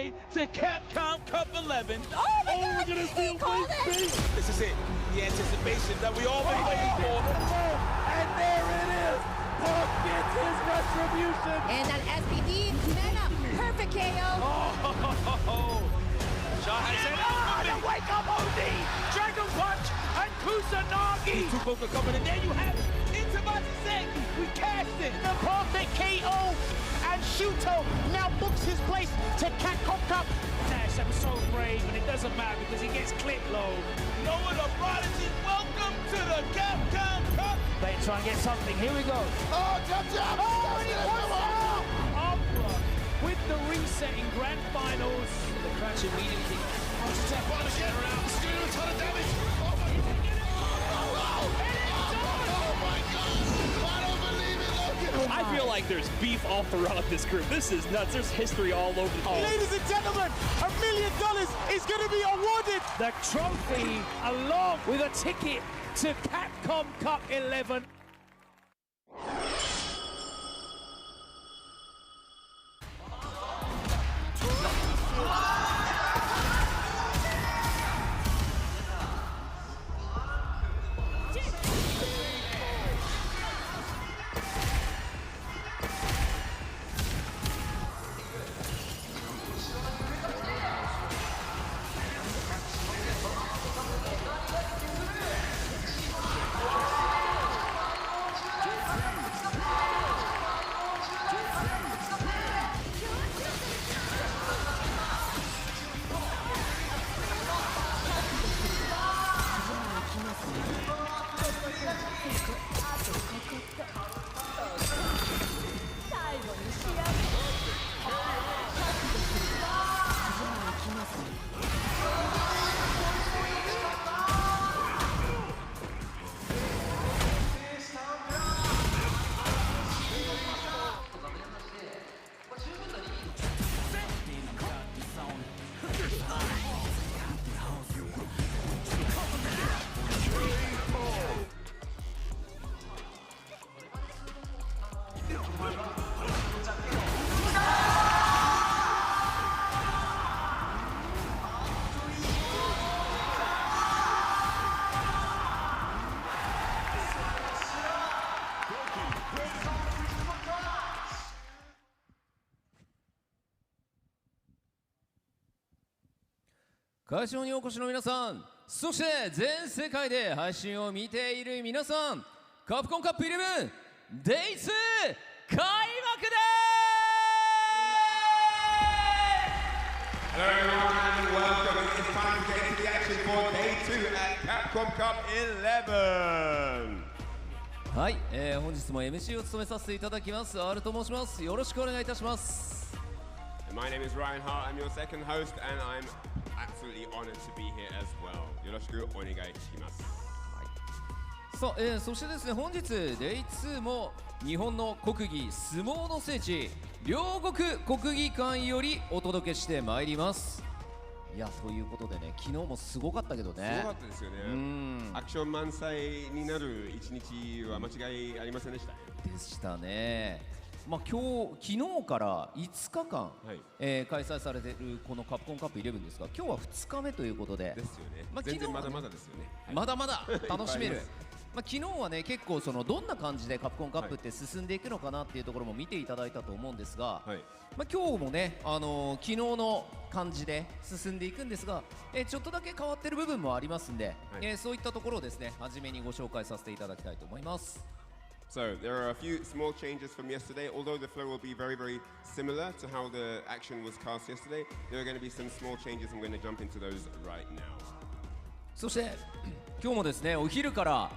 way to Capcom Cup 11. Oh my God! We're gonna see He called it! This is it. The anticipation that we all been waiting for. And there it is. Punk gets his retribution. And that SPD, man up, perfect KO. Oh, Shaw has it out. The wake up OD. Dragon Punch and Kusanagi. Tupoka coming in. There you have it. Into Matsuzaki. We cashed it. The perfect KO. And Shuto now books his place to Capcom Cup. Nash, that was so brave, and it doesn't matter because he gets clipped low. Noah the Prodigy, welcome to the Capcom Cup. They try and get something. Here we go. Oh, jump, jump. Oh, and he wants out. Opera with the reset in grand finals. The crash immediately. Tap on again. It's doing a ton of damage. Oh my God. I don't believe it, Logan. I feel like there's beef all throughout this group. This is nuts. There's history all over the place. Ladies and gentlemen, $1 million is going to be awarded. The trophy along with a ticket to Capcom Cup 11.会場にお越しの皆さん、そして全世界で配信を見ている皆さん、カプコンカップ 11 Day2 開幕です！Hello everyone and welcome. It's time to get into the action for Day 2 at Capcom Cup 11. はい、本日も MC を務めさせていただきます R と申します。よろしくお願いいたします。My name is Ryan Hart. I'm your second host and I'm absolutely honored to be here as well. よろしくお願いします。さあ、そしてですね、本日 Day2 も日本の国技相撲の聖地両国国技館よりお届けしてまいります。いや、ということでね、昨日もすごかったけどね。すごかったですよね。アクション満載になる一日は間違いありませんでしたね。でしたね。まあ、昨日から5日間、開催されているこのカプコンカップ11ですが、今日は2日目ということで、ですよね。まあ、全然まだまだですよね。まだまだ楽しめる。まあ、昨日はね、結構どんな感じでカプコンカップって進んでいくのかなっていうところも見ていただいたと思うんですが、まあ、今日もね、昨日の感じで進んでいくんですが、ちょっとだけ変わってる部分もありますんで、そういったところをですね、初めにご紹介させていただきたいと思います。So there are a few small changes from yesterday. Although the flow will be very, very similar to how the action was cast yesterday, there are going to be some small changes. I'm going to jump into those right now. そして今日もですね、お昼から、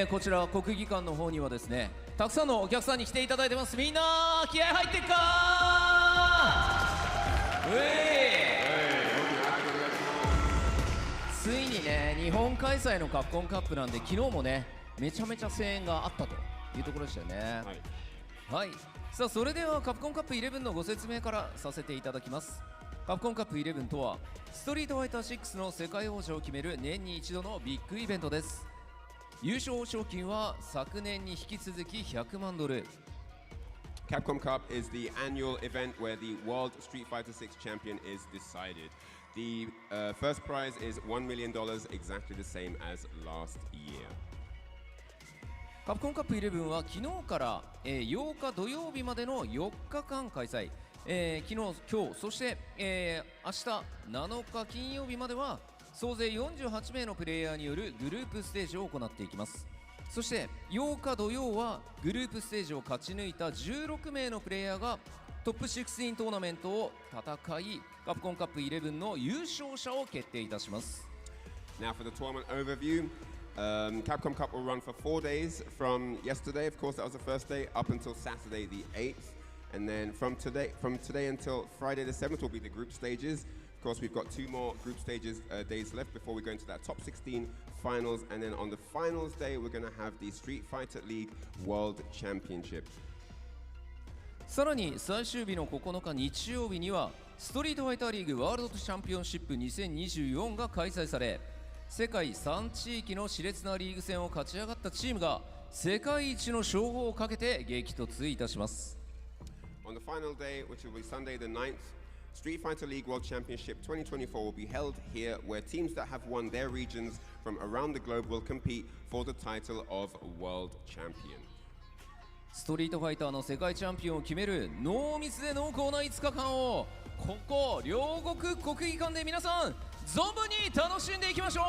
こちら国技館の方にはですね、たくさんのお客さんに来ていただいてます。みんな気合入ってっかー。ついにね、日本開催のカプコンカップなんで、昨日もね、めちゃめちゃ声援があったというところでしたよね。はい、さあそれではカプコンカップ11のご説明からさせていただきます。カプコンカップ11とはストリートファイター6の世界王者を決める年に一度のビッグイベントです。優勝賞金は昨年に引き続き100万ドル、Capcom Cup is the annual event where the World Street Fighter 6 champion is decided. The first prize is $1 million, exactly the same as last year. カプコンカップ11は昨日から、8日土曜日までの4日間開催、昨日、今日、そして、明日7日金曜日までは総勢48名のプレイヤーによるグループステージを行っていきます。そして8日土曜はグループステージを勝ち抜いた16名のプレイヤーがトップ16トーナメントを戦い、カプコンカップ11の優勝者を決定いたします。 Now for the tournament overview. Capcom Cup will run for 4 days from yesterday, of course that was the first day, up until Saturday the 8th. And then from today until Friday the 7th will be the group stages. Of course we've got 2 more group stages days left before we go into that top 16 finals. And then on the finals day we're going to have the Street Fighter League World Championship. さらに最終日の9日日曜日にはストリートファイターリーグワールドチャンピオンシップ2024が開催され、世界3地域の熾烈なリーグ戦を勝ち上がったチームが世界一の称号をかけて激突いたします。 On the final day, which will be Sunday the 9th, Street Fighter League World Championship 2024 will be held here, where teams that have won their regions from around the globe will compete for the title of World Champion. ストリートファイターの世界チャンピオンを決める濃密で濃厚な5日間をここ両国国技館で皆さん存分に楽しんでいきましょう。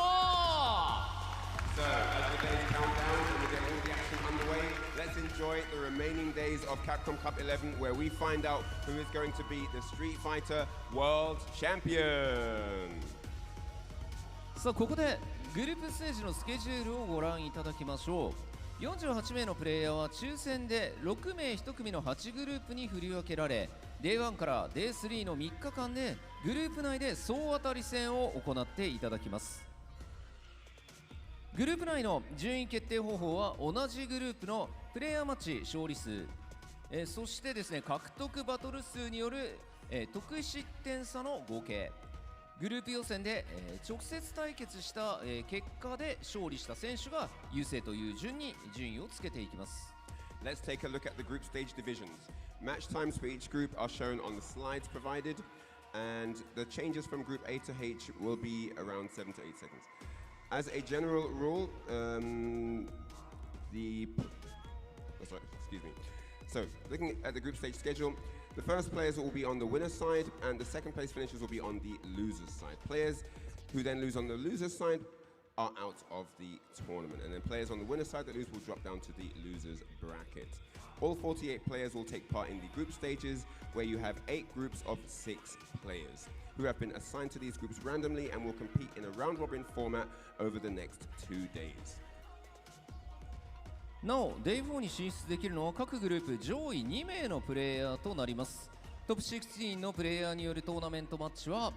So, as the days count down and we get all the action underway, let's enjoy the remaining days of Capcom Cup 11, where we find out who is going to be the Street Fighter World Champion. さあここでグループステージのスケジュールをご覧いただきましょう。48名のプレイヤーは抽選で6名1組の8グループに振り分けられ、 Day1 から Day3 の3日間でグループ内で総当たり戦を行っていただきます。グループ内の順位決定方法は同じグループのプレイヤーマッチ勝利数、そしてですね獲得バトル数による、得失点差の合計、グループ予選で、直接対決した、結果で勝利した選手が優勢という順に順位をつけていきます。 Let's take a look at the group stage divisions. Match times for each group are shown on the slides provided, and the changes from Group A to H will be around 7 to 8 seconds. As a general rule, So, looking at the group stage schedule, the first players will be on the winner's side, and the second place finishers will be on the loser's side. Players who then lose on the loser's side are out of the tournament, and then players on the winner's side that lose will drop down to the loser's bracket. All 48 players will take part in the group stages, where you have 8 groups of 6 players who have been assigned to these groups randomly and will compete in a round-robin format over the next 2 days. なお Day4 に進出できるのは各グループ上位2名のプレイヤーとなります。トップ16のプレイヤーによるトーナメントマッチは、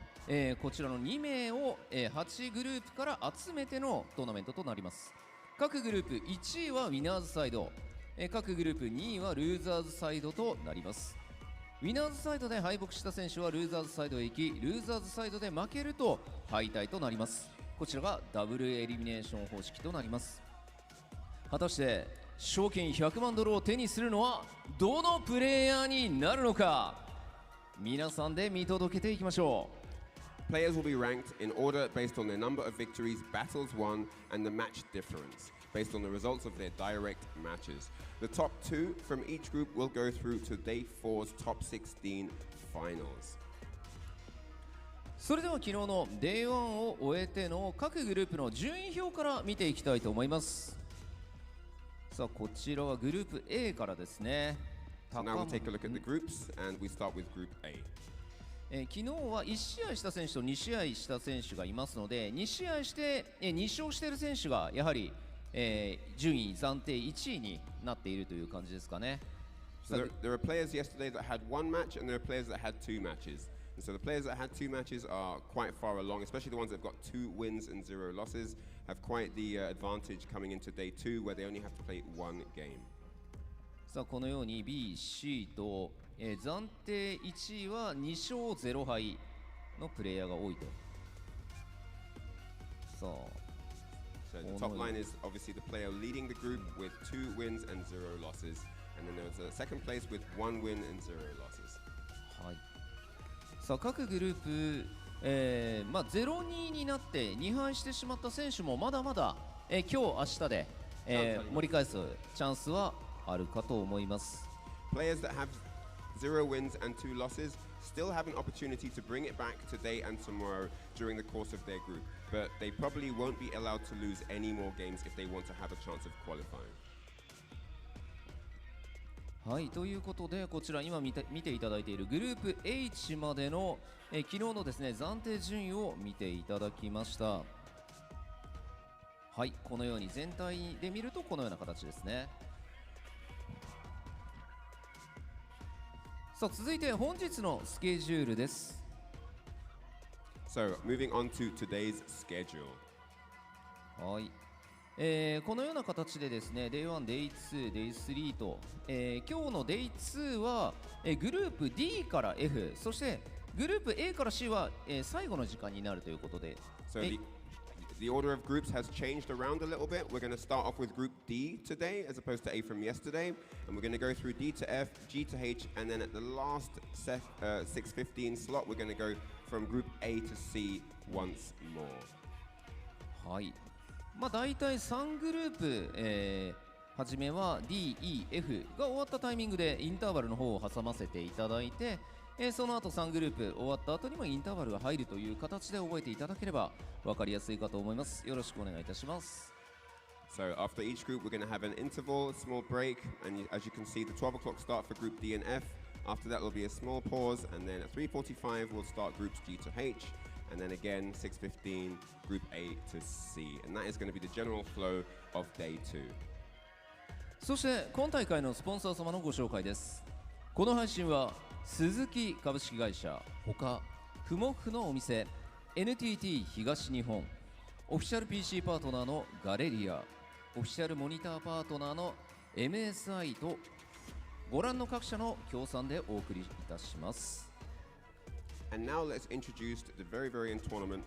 こちらの2名を、8グループから集めてのトーナメントとなります。各グループ1位はウィナーズサイド、各グループ2位はルーザーズサイドとなります。ウィナーズサイドで敗北した選手はルーザーズサイドへ行き、ルーザーズサイドで負けると敗退となります。こちらがダブルエリミネーション方式となります。果たして賞金100万ドルを手にするのはどのプレイヤーになるのか、皆さんで見届けていきましょう。Players will be ranked in order based on their number of victories, battles won, and the match difference, based on the results of their direct matches. The top 2 from each group will go through to Day 4's top 16 finals. それでは昨日の Day1 を終えての各グループの順位表から見ていきたいと思います。さあこちらはグループ A からですね。So now we'll take a look at the groups, and we start with Group A. 昨日は1試合した選手と2試合した選手がいますので、2試合して2勝している選手がやはり、順位暫定1位になっているという感じですかね。So there are players yesterday that had 1 match, and there are players that had 2 matches. And so the players that had 2 matches are quite far along, especially the ones that have got 2 wins and 0 losses, have quite the advantage coming into Day 2, where they only have to play 1 game. さあこのように B、C と、暫定1位は2勝0敗のプレイヤーが多いと。さあ So the top line is obviously the player leading the group with 2 wins and 0 losses. And then there's a second place with 1 win and 0 losses. はい、さあ各グループ、0-2になって2敗してしまった選手もまだまだ、今日明日で、盛り返すチャンスはあるかと思います。Players that have 0 wins and 2 losses still have an opportunity to bring it back today and tomorrow during the course of their group, but they probably won't be allowed to lose any more games if they want to have a chance of qualifying. はい、ということでこちら今見ていただいているグループ H までの、昨日のですね暫定順位を見ていただきました。はい、このように全体で見るとこのような形ですね。さあ続いて本日のスケジュールです。 So, moving on to today's schedule. はい、このような形でですね Day1、Day2、Day3 と、今日の Day2 は、グループ D から F そしてグループ A から C は、最後の時間になるということで、So the order of groups has changed around a little bit. We're going to start off with Group D today as opposed to A from yesterday. And we're going to go through D to F, G to H, and then at the last 6:15 slot, we're going to go from Group A to C once more. はい、大体3グループ、初めは D、E、F が終わったタイミングでインターバルの方を挟ませていただいて、その後3グループ終わった後にもインターバルが入るという形で覚えていただければ分かりやすいかと思います。よろしくお願いいたします。 So after each group, we're going to have an interval, a small break, and as you can see, the 12 o'clock start for Group D and F. After that, there'll be a small pause, and then at 3:45, we'll start Groups G to H, and then again 6:15, Group A to C, and that is going to be the general flow of Day 2. そして今大会のスポンサー様のご紹介です。この配信は鈴木株式会社ほかふもふのお店 NTT 東日本オフィシャル PC パートナーのガレリアオフィシャルモニターパートナーの MSI とご覧の各社の協賛でお送りいたします。 And now let's introduce the very important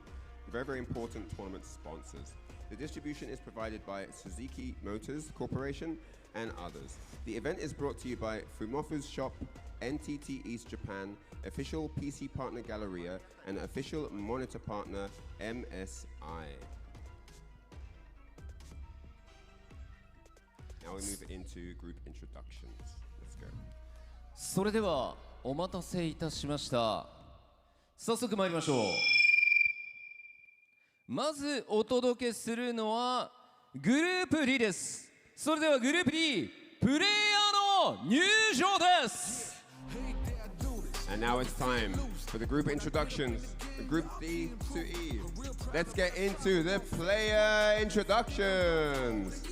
tournament sponsors. The distribution is provided by Suzuki Motors Corporation and others. The event is brought to you by Fumofu's Shop, NTT East Japan, official PC partner Galleria, and official monitor partner MSI. Now we move into group introductions. Let's go. それではお待たせいたしました。早速参りましょう。まずお届けするのはグループ D です。それではグループ D プレイヤーの入場です。 And now it's time for the group introductions. The group D to E. Let's get into the player introductions.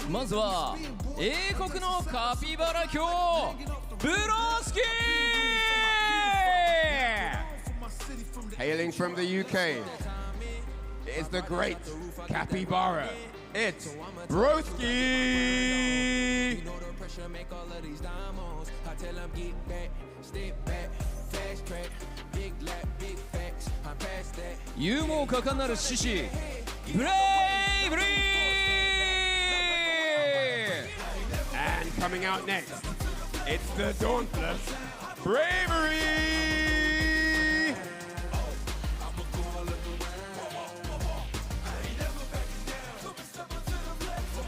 まずは英国のカピバラ卿ブロスキー Hailing from the UK, it's the great capybara. It's Broski.勇猛果敢なる獅子ブレイブリー And coming out next, it's the dauntless Bravery.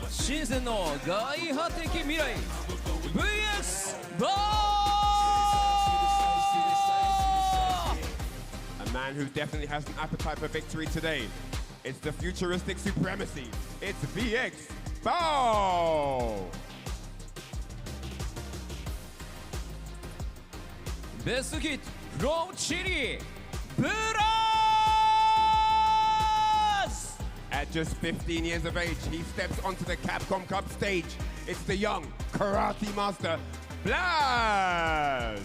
新鮮の外派的未来 VS バー A man who definitely has an appetite for victory today. It's the futuristic supremacy. It's VX Bow. ベストキッド from チリブラス At just 15 years of age, he steps onto the Capcom Cup stage. It's the young karate master, Blaz!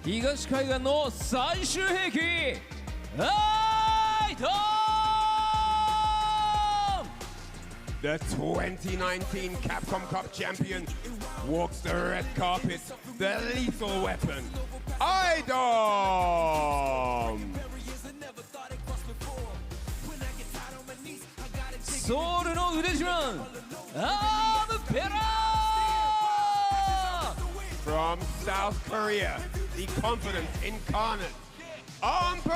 東海岸の最終兵器アイトン The 2019 Capcom Cup champion walks the red carpet, the lethal weapon, Idom! ソウルの腕自慢アームペラー From South Korea, the confidence incarnate, Emperor!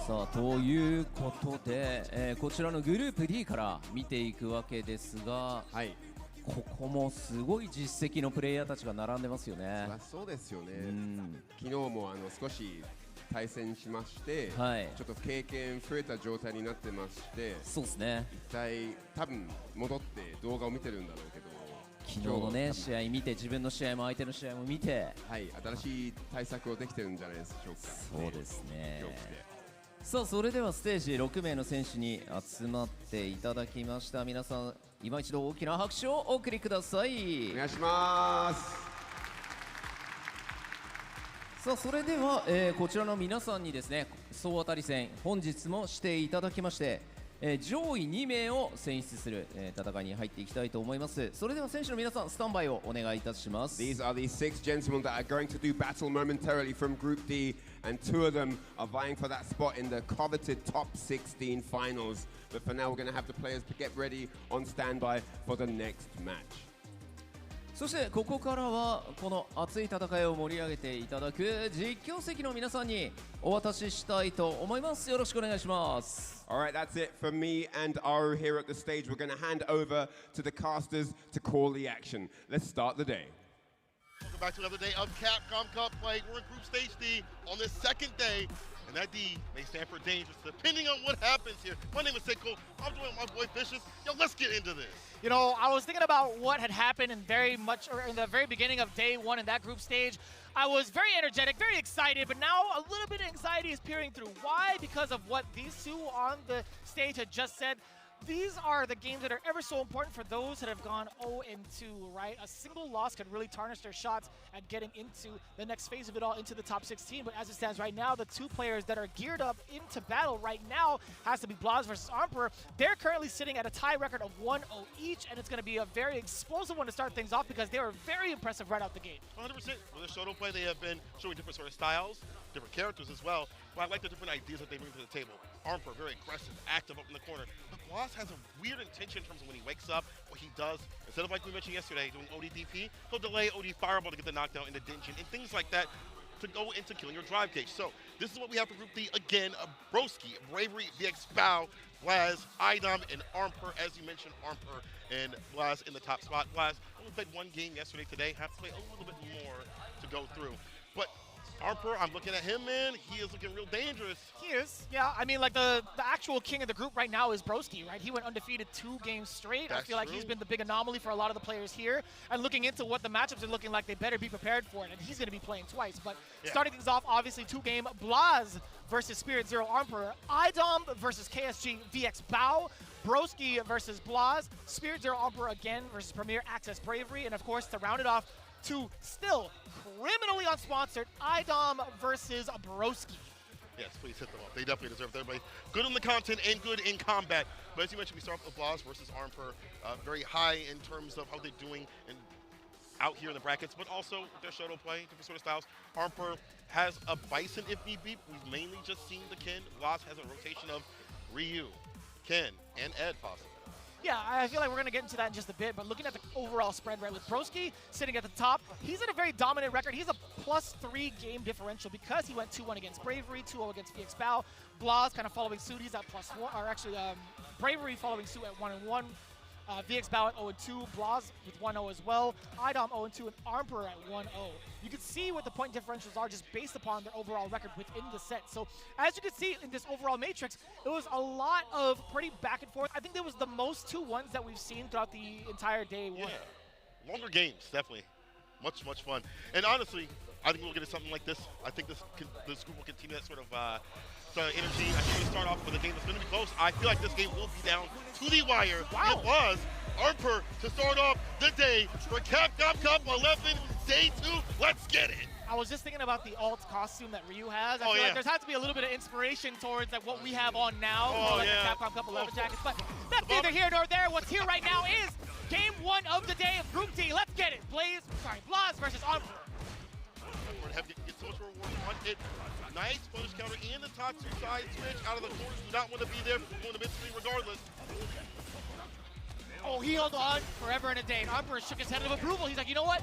さあということで、こちらのグループ D から見ていくわけですが、はい、ここもすごい実績のプレイヤーたちが並んでますよね。そうですよね。昨日も少し対戦しまして、はい、ちょっと経験増えた状態になってまして、そうですね。一体多分戻って動画を見てるんだろうけど、昨日のね試合見て、自分の試合も相手の試合も見て、はい、新しい対策をできてるんじゃないでしょうか。そうですね。さあそれではステージ6名の選手に集まっていただきました。皆さん今一度大きな拍手をお送りください。お願いします。さあそれでは、こちらの皆さんにですね、総当たり戦本日もしていただきまして、上位2名を選出する、戦いに入っていきたいと思います。それでは選手の皆さんスタンバイをお願いいたします。 These are the 6 gentlemen that are going to do battle momentarily from Group D, and 2 of them are vying for that spot in the coveted top 16 finals. But for now we're going to have the players get ready on standby for the next match. そしてここからはこの熱い戦いを盛り上げていただく実況席の皆さんにお渡ししたいと思います。よろしくお願いします。 Alright, that's it from me and Aru here at the stage. We're going to hand over to the casters to call the action. Let's start the day. Welcome back to another day of Capcom Cup play. We're in Group Stage D on the second day, and that D may stand for dangerous depending on what happens here. My name is Seiko. I'm joined with my boy Vicious. Yo, let's get into this. You know, I was thinking about what had happened in the very beginning of day one in that group stage. I was very energetic, very excited, but now a little bit of anxiety is peering through. Why? Because of what these two on the stage had just said. These are the games that are ever so important for those that have gone 0-2, right? A single loss could really tarnish their shots at getting into the next phase of it all, into the top 16. But as it stands right now, the 2 players that are geared up into battle right now has to be Blaz versus Emperor. They're currently sitting at a tie record of 1-0 each, and it's going to be a very explosive one to start things off because they were very impressive right out the gate. 100%. With their Shoto play, they have been showing different sort of styles, different characters as well. But I like the different ideas that they bring to the table. Emperor, very aggressive, active up in the corner. But Blaz has a weird intention in terms of when he wakes up, what he does. Instead of, like we mentioned yesterday, doing OD-DP, he'll delay OD Fireball to get the knockdown in the Dungeon and things like that to go into killing your drive gauge. So this is what we have for Group D. Again, Broski, Bravery, VX Bow, Blaz, Idom, and Emperor. As you mentioned, Emperor and Blaz in the top spot. Blaz only played 1 game yesterday. Today, have to play a little bit more to go through. But Emperor, I'm looking at him, man. He is looking real dangerous. He is, yeah. I mean, like the actual king of the group right now is Broski, right? He went undefeated 2 games straight. That's I feel like true. he's been the big anomaly for a lot of the players here. And looking into what the matchups are looking like, they better be prepared for it. And he's going to be playing twice. But starting things off, obviously 2-game Blaz versus Spirit Zero Emperor. Idom versus KSG VX Bow. Broski versus Blaz. Spirit Zero Emperor again versus Premier Access Bravery. And of course, to round it off, 2 still criminally unsponsored Idom versus Broski. Yes, please hit them up. They definitely deserve it. Everybody good in the content and good in combat. But as you mentioned, we start with Blaz versus Emperor. Very high in terms of how they're doing and out here in the brackets, but also their Shoto play, different sort of styles. Emperor has a Bison if need be. We've mainly just seen the Ken. Blaz has a rotation of Ryu, Ken, and Ed possibly. Yeah, I feel like we're going to get into that in just a bit, but looking at the overall spread, right, with Broski sitting at the top, he's in a very dominant record. He's a +3 game differential because he went 2-1 against Bravery, 2-0 against VX Bow. Blaz kind of following suit. He's at +1, or actually Bravery following suit at 1-1. VX Bow at 0-2, Blaz with 1-0 as well, Idom 0-2, and Emperor at 1-0. You can see what the point differentials are just based upon their overall record within the set. So as you can see in this overall matrix, it was a lot of pretty back and forth. I think there was the most 2-1s that we've seen throughout the entire day one. Yeah, longer games, definitely. Much, much fun. And honestly, I think we'll get to something like this. I think this group will continue that sort of energy. I think we'll start off with a game that's going to be close. I feel like this game will be down to the wire. Wow. It was Emperor to start off the day for Capcom Cup 11, Day 2. Let's get it. I was just thinking about the alt costume that Ryu has. I feel like there's had to be a little bit of inspiration towards like what we have on now, like the Capcom Cup 11 jackets. But that's neither here nor there. What's here right now is game 1 of the day of Group D. Let's get it. Blaz versus Emperor. target. Nice punish counter in the top two side switch out of the corners. Do not want to be there. Going to mid-screen regardless. Oh, he held on forever and a day. And Emperor shook his head of approval. He's like, you know what?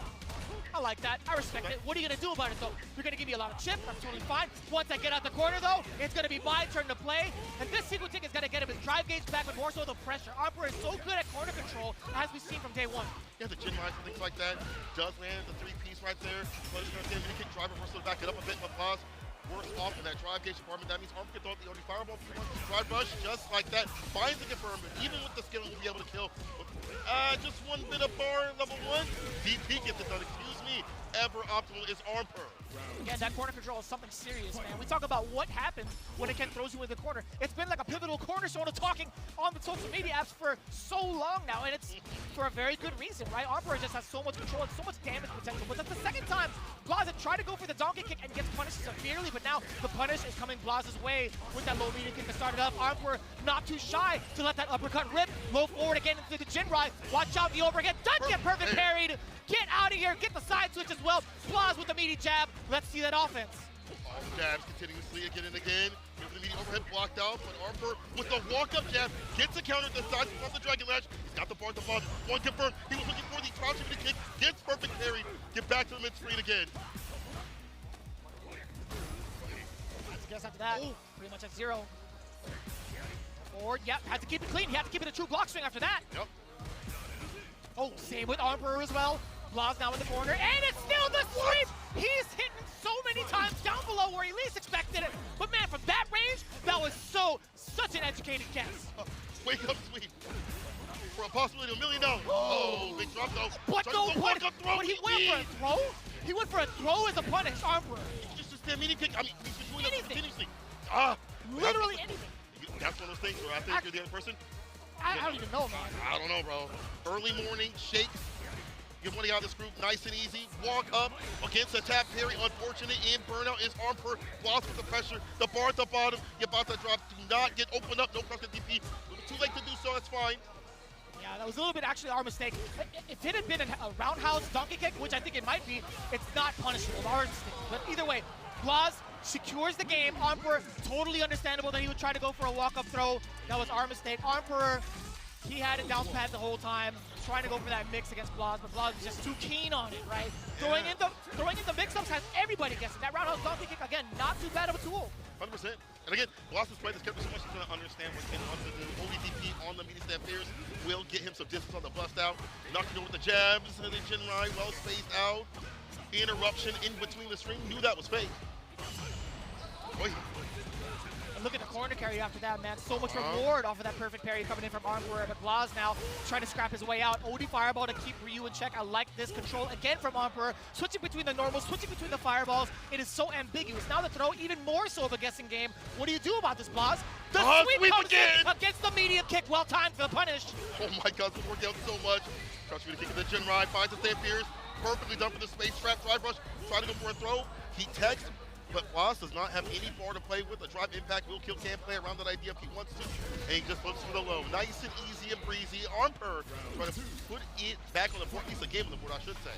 I like that. I respect it. What are you going to do about it, though? You're going to give me a lot of chip. That's totally fine. Once I get out the corner, though, it's going to be my turn to play. And this sequencing is going to get him his drive gauge back, but more so the pressure. Emperor is so good at corner control, as we've seen from day one. Yeah, the chin lines and things like that. Does land the three-piece right there. But he's going to mini kick driver versus back it up a bit, but Blas worse off in that drive gauge department. That means Arm can throw the only fireball. Drive rush just like that. Finds the confirm, even with the skill, he'll be able to kill. Just one bit of bar, level 1. DP gets it done, excuse me. Ever optimal is Armper. Again, that corner control is something serious, man. We talk about what happens when it can throws you in the corner. It's been like a pivotal cornerstone of talking on the social media apps for so long now, and it's for a very good reason, right? Armper just has so much control and so much damage potential. But that's the second time Blaza tried to go for the donkey kick and gets punished severely, but now the punish is coming Blaza's way with that low medium kick to start it up. Armper not too shy to let that uppercut rip. Low forward again into the Jinrai. Watch out, the overhead does get perfect parried. Get out of here, get the side switch as well. Blaz with the meaty jab. Let's see that offense. All the jabs continuously again and again. Here's the meaty overhead blocked out, but Armper with the walk-up jab gets a counter to the side from the Dragon Lash. He's got the bar at the bottom. One confirmed. He was looking for the crouch to kick. Gets perfect parry. Get back to the mid-screen again. Let's guess after that. Pretty much at 0. Forward, yep, had to keep it clean. He had to keep it a true block swing after that. Yep. Oh, same with Armper as well. Blaz now in the corner, and it's still the sweep! He's hitting so many times down below where he least expected it. But man, from that range, that was such an educated guess. Wake up sweep. For a possibility of $1 million. Oh, big drop though. But no, but he went for a throw? He went for a throw as a punish, Armper. Just a stand meaty kick. I mean, he's been doing that continuously. Literally anything. That's one of those things where I think you're the other person. I don't even know, man. I don't know, bro. Early morning shakes. Get money out of this group, nice and easy. Walk up against a tap parry. Unfortunate in burnout is Armper. Lost with the pressure. The bar at the bottom. You're about to drop. Do not get opened up. No cross the DP. Too late to do so. That's fine. Yeah, that was a little bit actually our mistake. If it had been a roundhouse donkey kick, which I think it might be, it's not punishable. Our mistake. But either way, Blaz secures the game. Armper, totally understandable that he would try to go for a walk-up throw. That was our mistake. Armper, he had it down pat the whole time, trying to go for that mix against Blaz, but Blaz was just too keen on it, right? Throwing in the mix-ups has everybody guessing. That roundhouse donkey kick, again, not too bad of a tool. 100%. And again, Blaz has played this character so much he's going to understand what he wants to do. ODDP on the media stand pairs will get him some distance on the bust out. Knocking over the jabs, and then Jinrai well spaced out. Interruption in between the string. Knew that was fake. Oy. And look at the corner carry after that, man. So much reward off of that perfect parry coming in from Armper. But Blaz now trying to scrap his way out. OD fireball to keep Ryu in check. I like this control again from Armper. Switching between the normals, switching between the fireballs. It is so ambiguous. Now the throw, even more so of a guessing game. What do you do about this, Blaz? The sweep comes in against the medium kick. Well timed for the punish. Oh my God, this worked out so much. Crouch me to kick of the Jinrai. Finds the stand pierce. Perfectly done for the space trap. Drive rush. Trying to go for a throw. He texts. But Blaz does not have any bar to play with. A drive impact will kill, can play around that idea if he wants to. And he just looks for the low. Nice and easy and breezy. Armper trying to put it back on the board, at least a game on the board, I should say.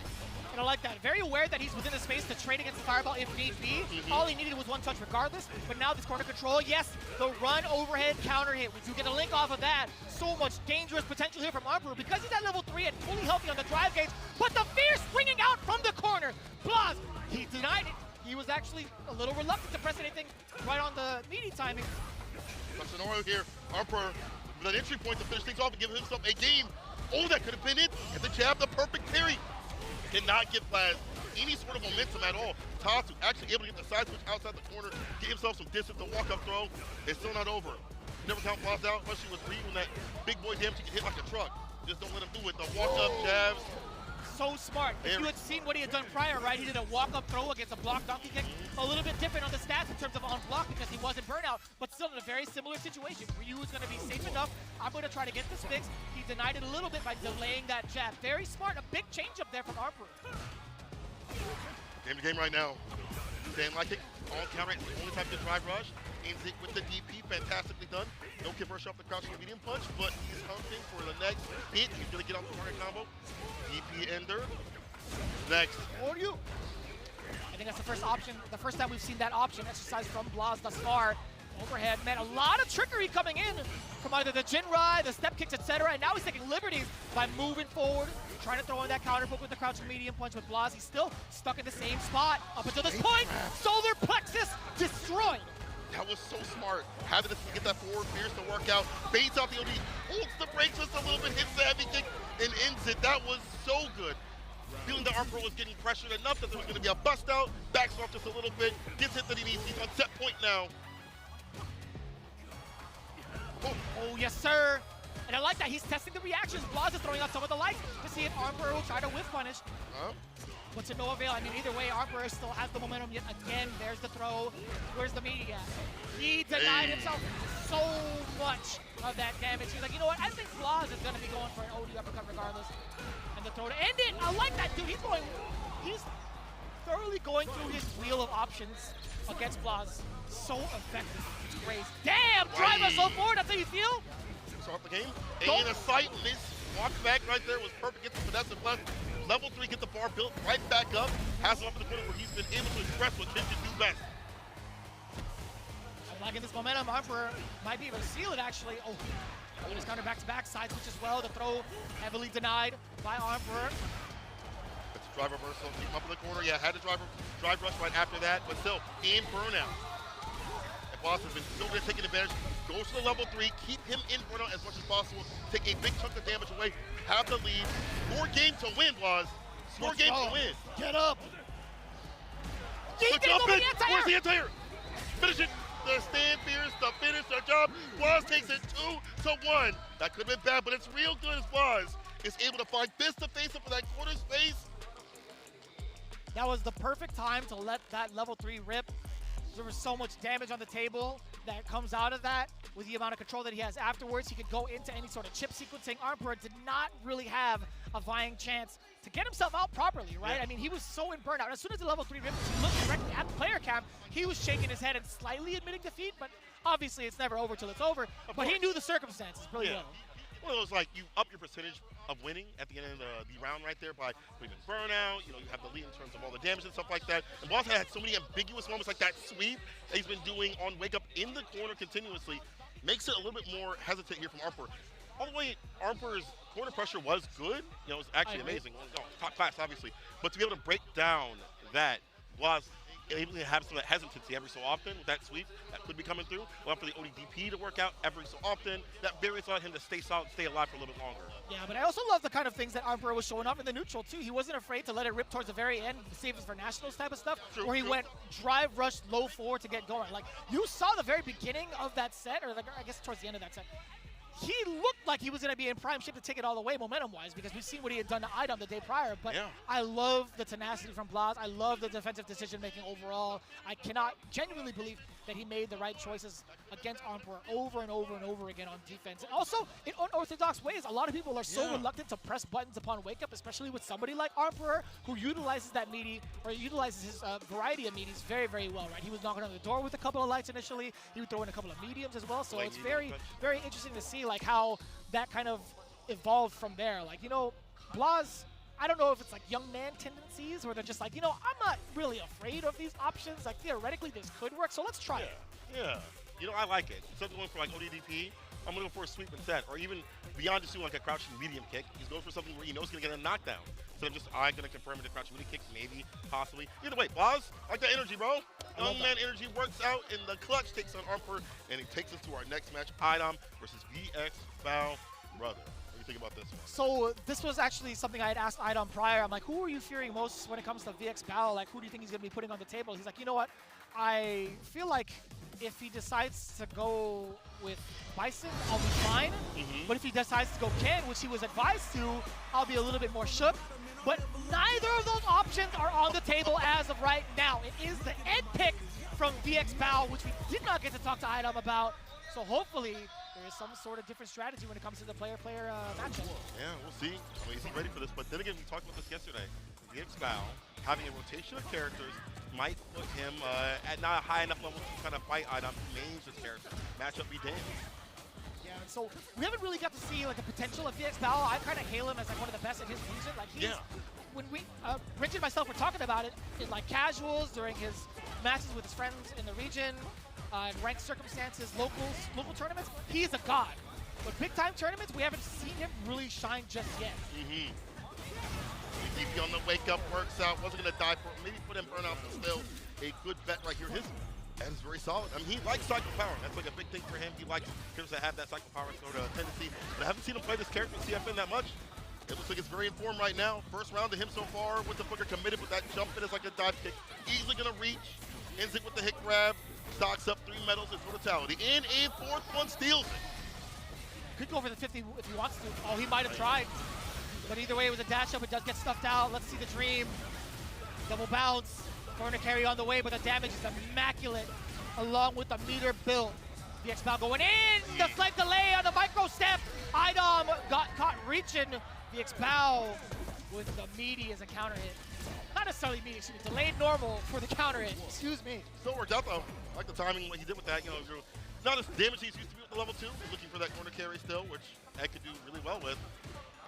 And I like that. Very aware that he's within the space to trade against the fireball if need be. All he needed was one touch regardless. But now this corner control, yes, the run overhead counter hit. We do get a link off of that. So much dangerous potential here from Armper because he's at level 3 and fully healthy on the drive gauge. But the fear springing out from the corner. Blaz, he denied it. He was actually a little reluctant to press anything right on the meaty timing. Tough scenario here. Armper with an entry point to finish things off and give himself a game. Oh, that could have been it. And the jab, the perfect parry. Did not give Blaz any sort of momentum at all. Tatsu actually able to get the side switch outside the corner, get himself some distance, the walk-up throw. It's still not over. Never count Blaz out, especially with Reed when that big boy damage he can hit like a truck. Just don't let him do it. The walk-up jabs. So smart. If you had seen what he had done prior, right? He did a walk-up throw against a block donkey kick. A little bit different on the stats in terms of on block because he wasn't burnout, but still in a very similar situation. Ryu is going to be safe enough. I'm going to try to get this fix. He denied it a little bit by delaying that jab. Very smart. A big change up there from Armper. Game to game right now. Dan like it. On counter, it's the only type to drive rush. Aims it with the DP, fantastically done. No conversion off the crouching medium punch, but he's hunting for the next hit. He's gonna get off the target combo. DP ender. Next. Or you. And think that's the first option, the first time we've seen that option exercised from Blaz thus far. Overhead, man, a lot of trickery coming in from either the Jinrai, the step kicks, etc. And now he's taking liberties by moving forward, trying to throw in that counter poke with the crouching medium punch with Blaz. He's still stuck in the same spot up until this point. Solar plexus destroyed. That was so smart. Having to get that forward fierce to work out. Baits out the OD, holds the brakes just a little bit, hits the heavy kick, and ends it. That was so good. Feeling the Armor was getting pressured enough that there was going to be a bust out, backs off just a little bit, gets hit that he needs. He's on set point now. Oh, yes, sir. And I like that. He's testing the reactions. Blaz is throwing out some of the lights to see if Armor will try to whiff punish. But to no avail. I mean, either way, Armor still has the momentum yet again. There's the throw. Where's the media? He denied himself so much of that damage. He's like, you know what? I think Blaz is going to be going for an OD uppercut regardless. And the throw to end it. I like that, dude. He's thoroughly going through his wheel of options against Blaz. So effective. It's crazy. Damn! Drive us so forward. That's how you feel? Start the game. In a sight. This walk back right there was perfect. Gets the finesse and plus. Level 3, get the bar built right back up. Has him up in the corner where he's been able to express what Ninja do best. I'm liking this momentum. Armor might be able to seal it, actually. Oh, his counter back-to-back side switch as well. The throw heavily denied by Armor. It's a drive reversal. Keep him up in the corner. Yeah, had to drive rush right after that, but still in burnout. And Blaz has been still taking advantage. Goes to the level 3, keep him in burnout as much as possible. Take a big chunk of damage away. Have the lead. Score game to win, Blaz. Score game to win. Get up. Where's the anti-air? Finish it. The stand fierce, the finish, the job. Blaz takes it 2-1. That could have been bad, but it's real good as Blaz is able to find fist to face up for that corner space. That was the perfect time to let that level 3 rip. There was so much damage on the table that comes out of that. With the amount of control that he has afterwards, he could go into any sort of chip sequencing. Armor did not really have a vying chance to get himself out properly, right? Yeah. I mean, he was so in burnout. As soon as the level 3 ripped, he looked directly at the player cam. He was shaking his head and slightly admitting defeat, but obviously it's never over till it's over. But he knew the circumstances really well. One of those, like, you up your percentage of winning at the end of the round right there by putting in burnout. You know, you have the lead in terms of all the damage and stuff like that. And Blaz had so many ambiguous moments like that sweep that he's been doing on Wake Up in the corner continuously. Makes it a little bit more hesitant here from Armor. All the way, Armor's corner pressure was good. You know, it was actually amazing. Well, no, top class, obviously. But to be able to break down that, Blaz able to have some of that hesitancy every so often with that sweep that could be coming through. Well, for the ODDP to work out every so often, that barely allowed him to stay solid, stay alive for a little bit longer. Yeah, but I also love the kind of things that Armor was showing off in the neutral too. He wasn't afraid to let it rip towards the very end, save it for nationals type of stuff, where he went drive rush low forward to get going. Like, you saw the very beginning of that set, or like, I guess towards the end of that set. He looked like he was going to be in prime shape to take it all the way momentum-wise, because we've seen what he had done to Idom the day prior. But I love the tenacity from Blaz. I love the defensive decision-making overall. I cannot genuinely believe that he made the right choices against Armor over and over and over again on defense. And also, in unorthodox ways, a lot of people are so reluctant to press buttons upon Wake Up, especially with somebody like Armor, who utilizes that meaty, or utilizes his variety of meaties very, very well, right? He was knocking on the door with a couple of lights initially. He would throw in a couple of mediums as well. So it's very, very interesting to see like how that kind of evolved from there. Like, you know, Blaz, I don't know if it's like young man tendencies where they're just like, you know, I'm not really afraid of these options. Like, theoretically, this could work, so let's try it. Yeah. You know, I like it. Instead of going for like ODDP, I'm going to go for a sweep and set, or even beyond just doing like a crouching medium kick, he's going for something where he knows he's going to get a knockdown. Instead of just, I'm going to confirm it to crouching medium kick, maybe, possibly. Either way, Blaz, I like that energy, bro. Young man energy works out in the clutch, takes on Armor, and it takes us to our next match, Idom versus VX Bow Brother. What do you think about this one? So this was actually something I had asked Idom prior. I'm like, who are you fearing most when it comes to VX Bow? Like, who do you think he's going to be putting on the table? He's like, you know what? I feel like if he decides to go with Bison, I'll be fine. But if he decides to go Ken, which he was advised to, I'll be a little bit more shook. But neither of those options are on the table as of right now. It is the end pick from VX Bow, which we did not get to talk to Idom about. So hopefully there is some sort of different strategy when it comes to the player-player matchup. Yeah, we'll see. I mean, he's ready for this. But then again, we talked about this yesterday. VX Bow having a rotation of characters might put him at not a high enough level to kind of fight Idom, mange his character. Matchup be damned. Yeah, so we haven't really got to see like the potential of VX Bow. I kind of hail him as like one of the best in his region. Like he's when we Rich and myself were talking about it in like casuals during his matches with his friends in the region, in ranked circumstances, local tournaments. He is a god. But big time tournaments, we haven't seen him really shine just yet. DP on the wake up works out. Wasn't going to die for it. Maybe put in burnout, but still a good bet right here. His bet is very solid. I mean, he likes cycle power. That's like a big thing for him. He likes characters that have that cycle power sort of tendency. But I haven't seen him play this character in CFN that much. It looks like it's very informed right now. First round to him so far with the Booker committed with that jump in is like a dive kick. Easily going to reach. Ends it with the hit grab. Stocks up 3 medals in totality. In a 4th one, steals it. Could go for the 50 if he wants to. Oh, he might have tried. But either way, it was a dash up. It does get stuffed out. Let's see the dream. Double bounce. Corner carry on the way, but the damage is immaculate along with the meter build. VXBAO going in. The slight delay on the micro step. Idom got caught reaching. VXBAO with the meaty as a counter hit. Not necessarily meaty, excuse me. Delayed normal for the counter hit. Excuse me. Still worked out though. I like the timing, what he did with that. You know, not as damaged as he used to be with the level 2. Looking for that corner carry still, which Ed could do really well with.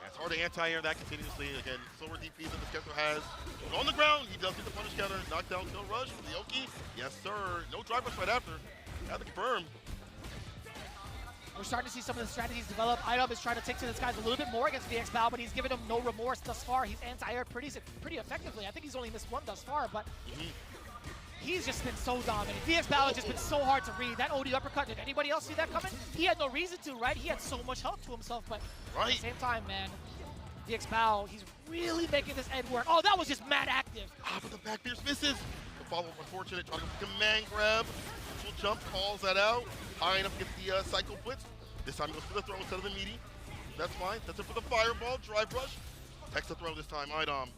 It's hard to anti-air that continuously. Again, slower DPs that this character has. But on the ground, he does get the punish counter. Knockdown, kill rush with the Oki. Yes, sir. No drive rush right after. Got to confirm. We're starting to see some of the strategies develop. Idom is trying to take to this guys a little bit more against VXBAO, but he's given him no remorse thus far. He's anti-air pretty effectively. I think he's only missed 1 thus far, but he's just been so dominant. VXBAO has just been so hard to read. That OD uppercut, did anybody else see that coming? He had no reason to, right? He had so much help to himself, but at the same time, man, VXBAO, he's really making this Ed work. Oh, that was just mad active. But the back pierce misses. The follow-up unfortunate. Trying to command grab. Full jump, calls that out. High enough to get the cycle blitz. This time he goes for the throw instead of the meaty. That's fine. That's it for the fireball. Drive rush. Text the throw this time. Idom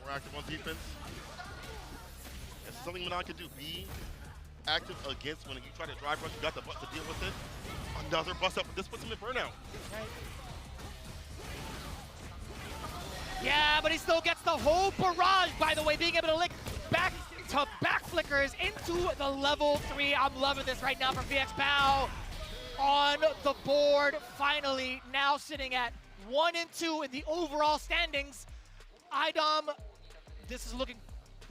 more active on defense. This is something Manon can do. Be active against when you try to drive rush. You got the butt to deal with it. Another bust up, but this puts him in burnout. Right. Yeah, but he still gets the whole barrage, by the way, being able to lick back to back flickers into the level 3. I'm loving this right now from VXBAO on the board. Finally, now sitting at 1 and 2 in the overall standings. Idom, this is looking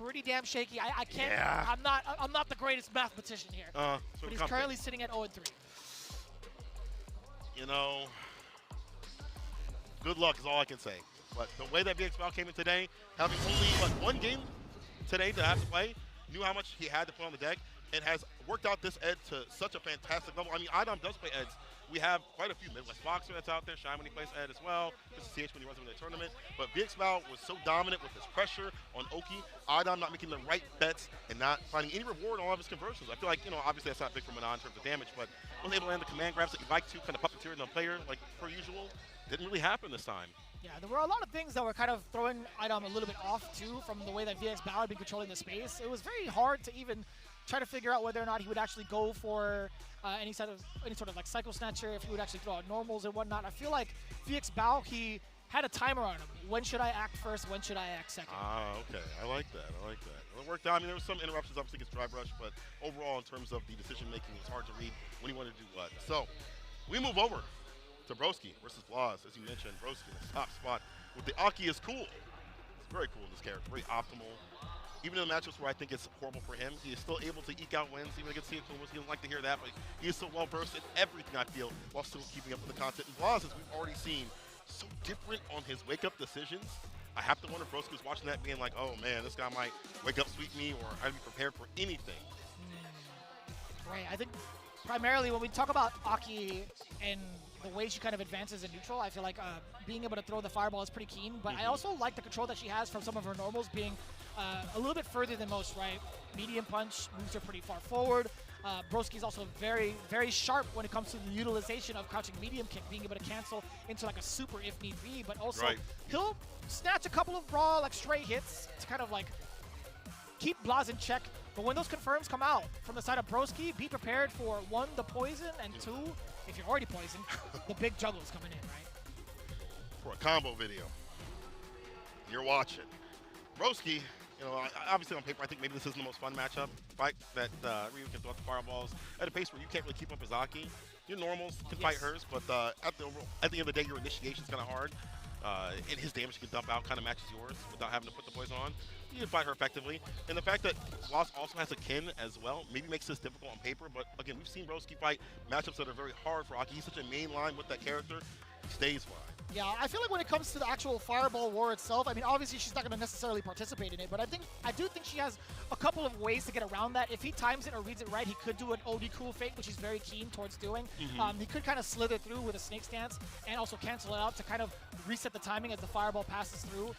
pretty damn shaky. I can't. Yeah. I'm not the greatest mathematician here. But he's currently sitting at 0 and 3. You know, good luck is all I can say. But the way that VXBAO came in today, having only 1 game today to have to play, knew how much he had to put on the deck, and has worked out this Ed to such a fantastic level. I mean, Idom does play Eds. We have quite a few Midwest Boxer that's out there. Shine when he plays Ed as well. Just to CH when he runs over the tournament. But VXBAO was so dominant with his pressure on Oki. Idom not making the right bets and not finding any reward on all of his conversions. I feel like, you know, obviously that's not big for Manon in terms of damage, but was able to land the command grabs that you like to, kind of puppeteer the player like per usual. Didn't really happen this time. Yeah, there were a lot of things that were kind of throwing Idom a little bit off too from the way that VXBAO had been controlling the space. It was very hard to even try to figure out whether or not he would actually go for any sort of like cycle snatcher, if he would actually throw out normals and whatnot. I feel like VXBAO, he had a timer on him. When should I act first? When should I act second? Okay. I like that. I like that. Well, it worked out. I mean, there was some interruptions, obviously, against Drive Rush, but overall, in terms of the decision-making, it's hard to read when he wanted to do what. So, we move over to Broski versus Blaz. As you mentioned, Broski in the top spot with the Aki is cool. It's very cool in this character, very optimal. Even in the matchups where I think it's horrible for him, he is still able to eke out wins, even against Team He doesn't like to hear that, but he is so well-versed in everything, I feel, while still keeping up with the content. And Blaz, as we've already seen, so different on his wake-up decisions. I have to wonder if Broski was watching that being like, oh man, this guy might wake up sweep me, or I'd be prepared for anything. Right, I think primarily when we talk about Aki and the way she kind of advances in neutral, I feel like being able to throw the fireball is pretty keen, but I also like the control that she has from some of her normals being a little bit further than most, right? Medium punch moves her pretty far forward. Broski's also very, very sharp when it comes to the utilization of crouching medium kick, being able to cancel into like a super if need be, but also he'll snatch a couple of raw, like stray hits to kind of like keep Blaz in check. But when those confirms come out from the side of Broski, be prepared for 1, the poison, and 2, if you're already poisoned, the big juggle is coming in, right? For a combo video, you're watching. Broski, you know, obviously on paper, I think maybe this isn't the most fun matchup. Fight that Ryu can throw out the fireballs at a pace where you can't really keep up his Aki. Your normals can fight hers, but at the end of the day, your initiation's kind of hard. and his damage he can dump out kind of matches yours without having to put the poison on. You can fight her effectively. And the fact that Lost also has a kin as well maybe makes this difficult on paper, but again, we've seen Broski fight matchups that are very hard for Aki. He's such a main line with that character. He stays fine. Yeah, I feel like when it comes to the actual Fireball War itself, I mean, obviously she's not going to necessarily participate in it, but I do think she has a couple of ways to get around that. If he times it or reads it right, he could do an OD cool fake, which he's very keen towards doing. He could kind of slither through with a snake stance and also cancel it out to kind of reset the timing as the Fireball passes through.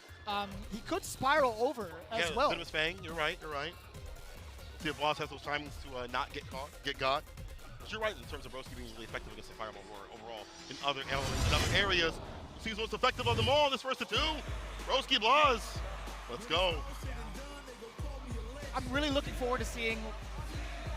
He could spiral over as well. Venomous Fang, you're right. See if Boss has those timings to not get caught, get got. But you're right in terms of Broski being really effective against the Fireball War overall in other elements, in other areas. Seems most effective of them all this first to two. Broski Blaz. Let's go. I'm really looking forward to seeing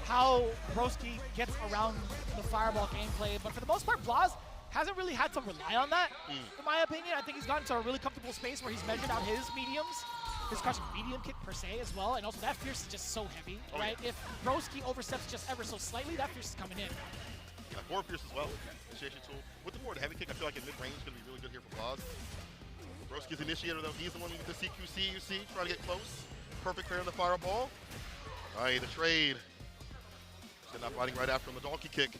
how Broski gets around the Fireball gameplay, but for the most part, Blaz hasn't really had to rely on that, in my opinion. I think he's gotten to a really comfortable space where he's measured out his mediums, his crushing medium kick per se as well, and also that Fierce is just so heavy, right? Yeah. If Broski oversteps just ever so slightly, that Fierce is coming in. Yeah, forward Fierce as well. Initiation tool. With the forward heavy kick, I feel like in mid-range is going to be really good here for Blaz. Broski's initiator, though, he's the one with the CQC, you see, trying to get close. Perfect pair on the Fireball. All right, the trade. Still not fighting right after him, the donkey kick.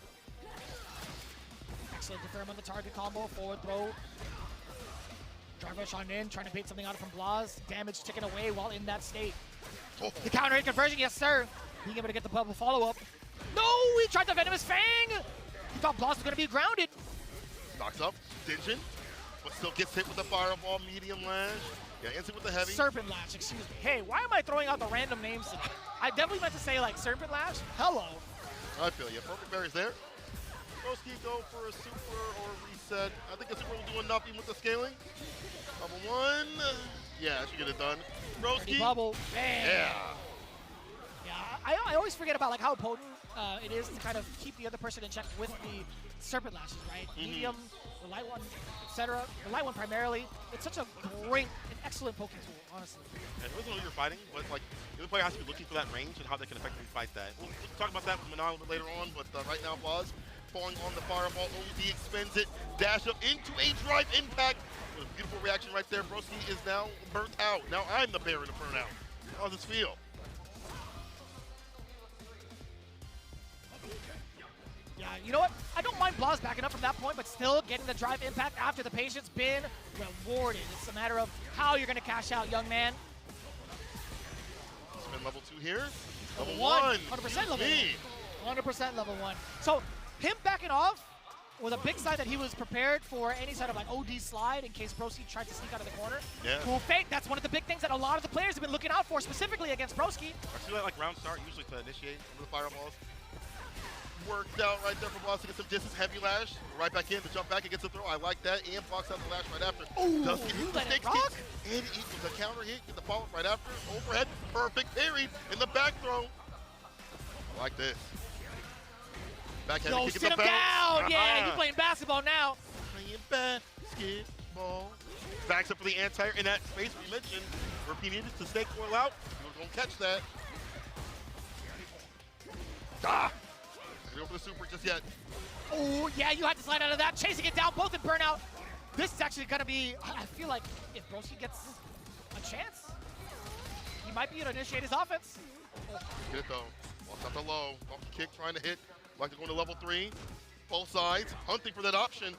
Excellent confirm on the target combo, forward throw. Drive rush on in, trying to bait something out from Blaz. Damage ticking away while in that state. Oh. The counter hit conversion, yes sir. Being able to get the bubble follow-up. No, he tried the Venomous Fang! He thought Blaz was going to be grounded. Knocks up, Dingeon, but still gets hit with the Fireball, medium lash. Yeah, ends it with the heavy. Serpent Lash, excuse me. Hey, why am I throwing out the random names today? I definitely meant to say like Serpent Lash. Hello. I feel you. Perfect berries there. Broski go for a super or reset. I think the super will do enough even with the scaling. Bubble one. Yeah, she get it done. Broski. Bubble. Bang. Yeah. Yeah, I always forget about like how potent it is to kind of keep the other person in check with the Serpent Lashes, right? Medium, the light one, etc. The light one primarily. It's such a great and excellent poking tool, honestly. And it doesn't know who you're fighting, but like the other player has to be looking for that range and how they can effectively fight that. We'll talk about that with Manon a little bit later on, but right now Blaz falling on the Fireball. OD expends it, dash up into a drive impact. A beautiful reaction right there. Broski is now burnt out. Now I'm the bearer to burn out. How does this feel? Yeah, you know what? I don't mind Blaz backing up from that point, but still getting the drive impact after the patience been rewarded. It's a matter of how you're going to cash out, young man. Spin level 2 here. Level one. 100% level 1. 100% level 1. So him backing off was a big sign that he was prepared for any sort of like OD slide in case Broski tried to sneak out of the corner. Yeah. Cool fake. That's one of the big things that a lot of the players have been looking out for, specifically against Broski. I feel like round start usually to initiate some of the Fireballs. Worked out right there for Blaz to get some distance. Heavy lash. Right back in to jump back and get the throw. I like that. And blocks out the lash right after. Ooh, Does get you the let it stakes rock? hit. And equals the counter hit. Get the follow-up right after. Overhead. Perfect parry. In the back throw. I like this. Back heavy Yo, kick sit in him the bounce. down. Yeah, you playing basketball now. Playing basketball. Backs up for the anti-air in that space we mentioned. Where he needed to snake coil out. He was going to catch that. Ah! Go for the super just yet. Oh, yeah, you had to slide out of that. Chasing it down, both in burnout. This is actually going to be, I feel like if Broski gets a chance, he might be able to initiate his offense. Get it though. Walks out the low. Off the kick, trying to hit. Like to go into level 3. Both sides, hunting for that option.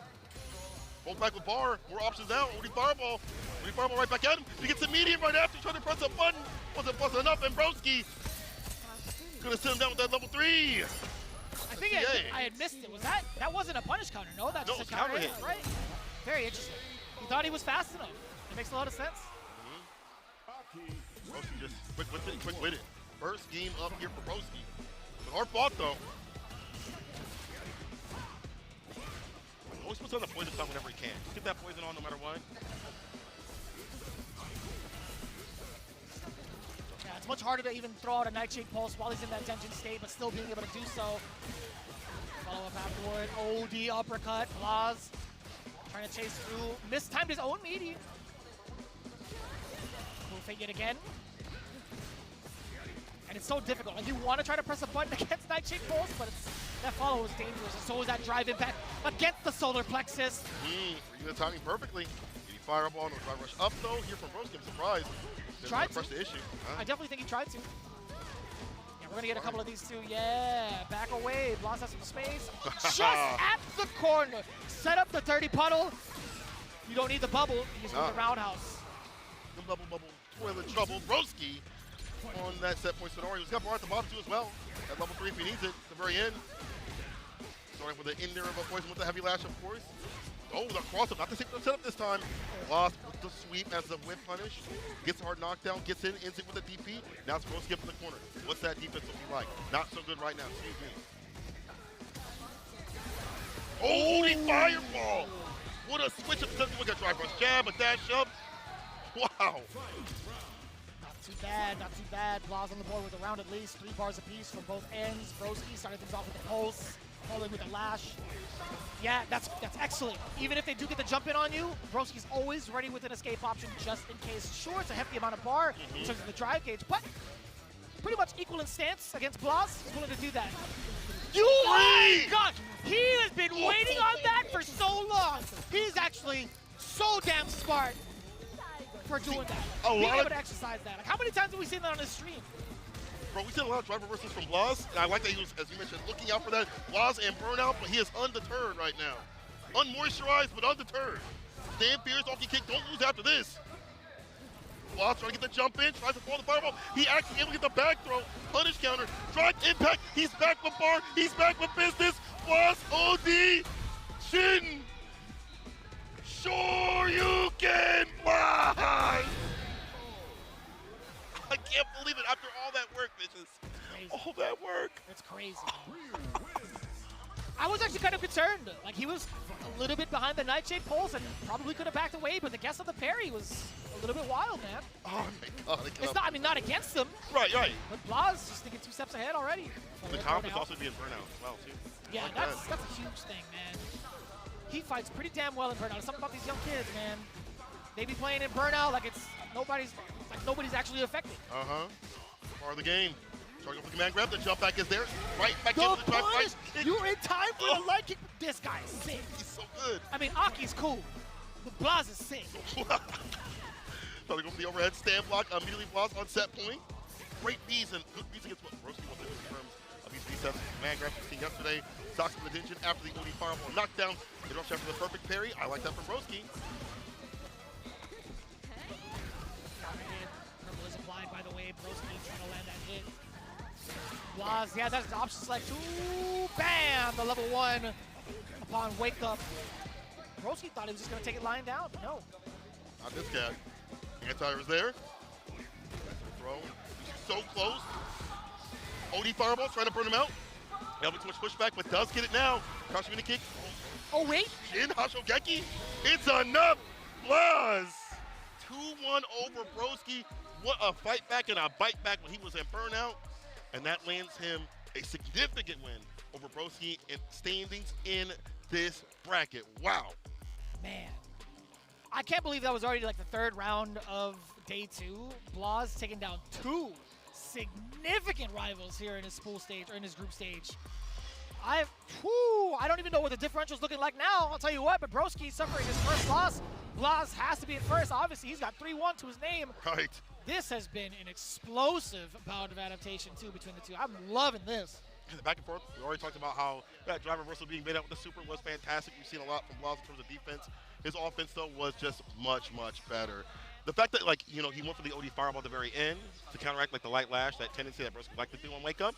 Both back with bar. More options now. OD Fireball. OD Fireball right back at him. He gets a medium right after. Trying to press a button. Wasn't busting enough. And Broski gonna sit him down with that level 3. I think I had missed it. Was that wasn't a punish counter, no? That's No, just a it's counter hit, hit. right? Very interesting. He thought he was fast enough. It makes a lot of sense. Broski just quick with it, quick with it. First game up here for Broski. But hard fought though. Always puts on the poison stun whenever he can. Just get that poison on no matter what. Yeah, it's much harder to even throw out a Nightshade Pulse while he's in that tension state, but still being able to do so. Follow up afterward. OD uppercut. Blaz trying to chase through. Mistimed his own meaty. Cool fake yet again. And it's so difficult. Like, you want to try to press a button against Nightshade Pulse, but that follow is dangerous. And so is that drive impact against the solar plexus. Reading the timing perfectly. Getting fireball, no drive rush up though. Here from Broski, I'm surprised. Tried to. Press the issue. I definitely think he tried to. Yeah, we're gonna get a couple of these too. Yeah, back away. Blas has some space. Just at the corner. Set up the dirty puddle. You don't need the bubble. You just need the roundhouse. The bubble, toilet trouble. Broski on that set point scenario. He's got bar at the bottom too as well. At level 3 if he needs it at the very end. Starting with the in there of a poison with the heavy lash, of course. Oh, the cross up, not the sequence setup this time. Lost with the sweep as the whip punish. Gets a hard knockdown, gets in, ends it with a DP. Now it's Broski up in the corner. What's that defense looking like? Not so good right now, excuse me. Oh, the fireball! What a switch up, doesn't look at drive rush jab, a dash up. Wow. Not too bad, not too bad. Blas on the board with a round at least. 3 bars apiece from both ends. Broski started things off with the pulse. Pulling with a lash. Yeah, that's excellent. Even if they do get the jump in on you, Broski's always ready with an escape option just in case. Sure, it's a hefty amount of bar in terms of the drive gauge, but pretty much equal in stance against Blas. He's willing to do that. Oh my God! He has been waiting on that for so long. He's actually so damn smart for doing that. Being able to exercise that. Like, how many times have we seen that on this stream? Bro, we seen a lot of drive reversals from Blas, and I like that he was, as you mentioned, looking out for that. Blas and burnout, but he is undeterred right now. Unmoisturized, but undeterred. Stand fierce, off your kick, don't lose after this. Blas trying to get the jump in, tries to follow the fireball. He actually able to get the back throw, punish counter, drive impact. He's back with bar, he's back with business. Blas OD, Shin. Sure you can fly. I can't believe it after all that work, bitches. All that work. It's crazy. I was actually kind of concerned. Like, he was a little bit behind the Nightshade pulse and probably could have backed away, but the guess of the parry was a little bit wild, man. Oh my God. It's not, I mean, not against them. Right. But Blas just thinking 2 steps ahead already. The comp is also being burnout as well, too. Yeah, that's a huge thing, man. He fights pretty damn well in burnout. There's something about these young kids, man. They be playing in burnout like it's nobody's actually affected. Part of the game. Starting with the command grab, the jump back is there. Right back The into the drive punish! right. You're in time for the light kick. This guy is sick. He's so good. I mean, Aki's cool, but Blas is sick. Starting to go for the overhead stand block. Immediately Blas on set point. Great bees and good bees against what Broski wants to do in terms of these resets. Command grab we've seen yesterday. Stocks in the attention after the OD fireball knockdown. Interrupt after the perfect parry. I like that from Broski. Purple is applied, by the way. Broski trying to land that hit. Blas, yeah, that's the option select. Ooh, bam! The level 1 upon wake up. Broski thought he was just going to take it lying down, but no. Not this guy. Anti was there. Throw. He's so close. OD fireball trying to burn him out. Having too much pushback, but does get it now. Crouching in the kick. Oh, wait. Shin Hashogeki. It's enough. Blas. 2-1 over Broski. What a fight back and a bite back when he was in burnout. And that lands him a significant win over Broski in standings in this bracket. Wow. Man. I can't believe that was already like the 3rd round of day 2. Blas taking down 2 significant rivals here in his pool stage, or in his group stage. I don't even know what the differential's looking like now. I'll tell you what, but Broski suffering his first loss. Blas has to be at first. Obviously, he's got 3-1 to his name. Right. This has been an explosive bout of adaptation, too, between the two. I'm loving this. The back and forth, we already talked about how that drive reversal being made out with the super was fantastic. We've seen a lot from Blas in terms of defense. His offense, though, was just much, much better. The fact that, like, you know, he went for the OD fireball at the very end to counteract, like, the light lash, that tendency that Broski liked to do on wake up.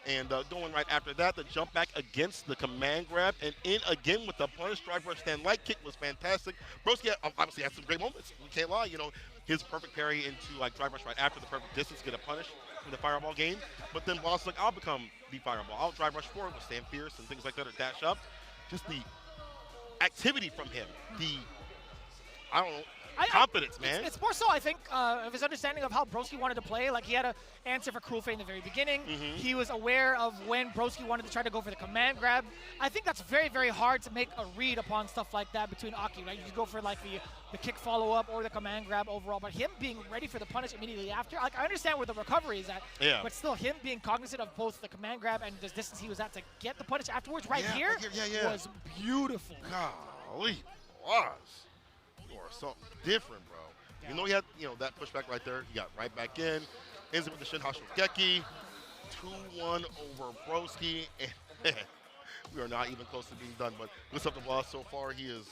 And going right after that, the jump back against the command grab and in again with the punish drive rush stand light kick was fantastic. Broski obviously had some great moments. We can't lie, you know, his perfect parry into like drive rush right after the perfect distance, get a punish from the fireball game. But then Blas like, I'll become the fireball. I'll drive rush forward with stand fierce and things like that, or dash up. Just the activity from him, the, I don't know, confidence, man. It's more so, I think, of his understanding of how Broski wanted to play. Like, he had an answer for Cruel Fate in the very beginning. He was aware of when Broski wanted to try to go for the command grab. I think that's very, very hard to make a read upon stuff like that between Aki, right? You go for, like, the kick follow-up or the command grab overall. But him being ready for the punish immediately after, like, I understand where the recovery is at. Yeah. But still, him being cognizant of both the command grab and the distance he was at to get the punish afterwards Yeah, was beautiful. Golly, Blas. or something different, bro. Yeah. You know he had, that pushback right there. He got right back in. Ends it with the Shin Hashogeki. 2-1 over Broski. And we are not even close to being done. But listen up to Vlas so far. He is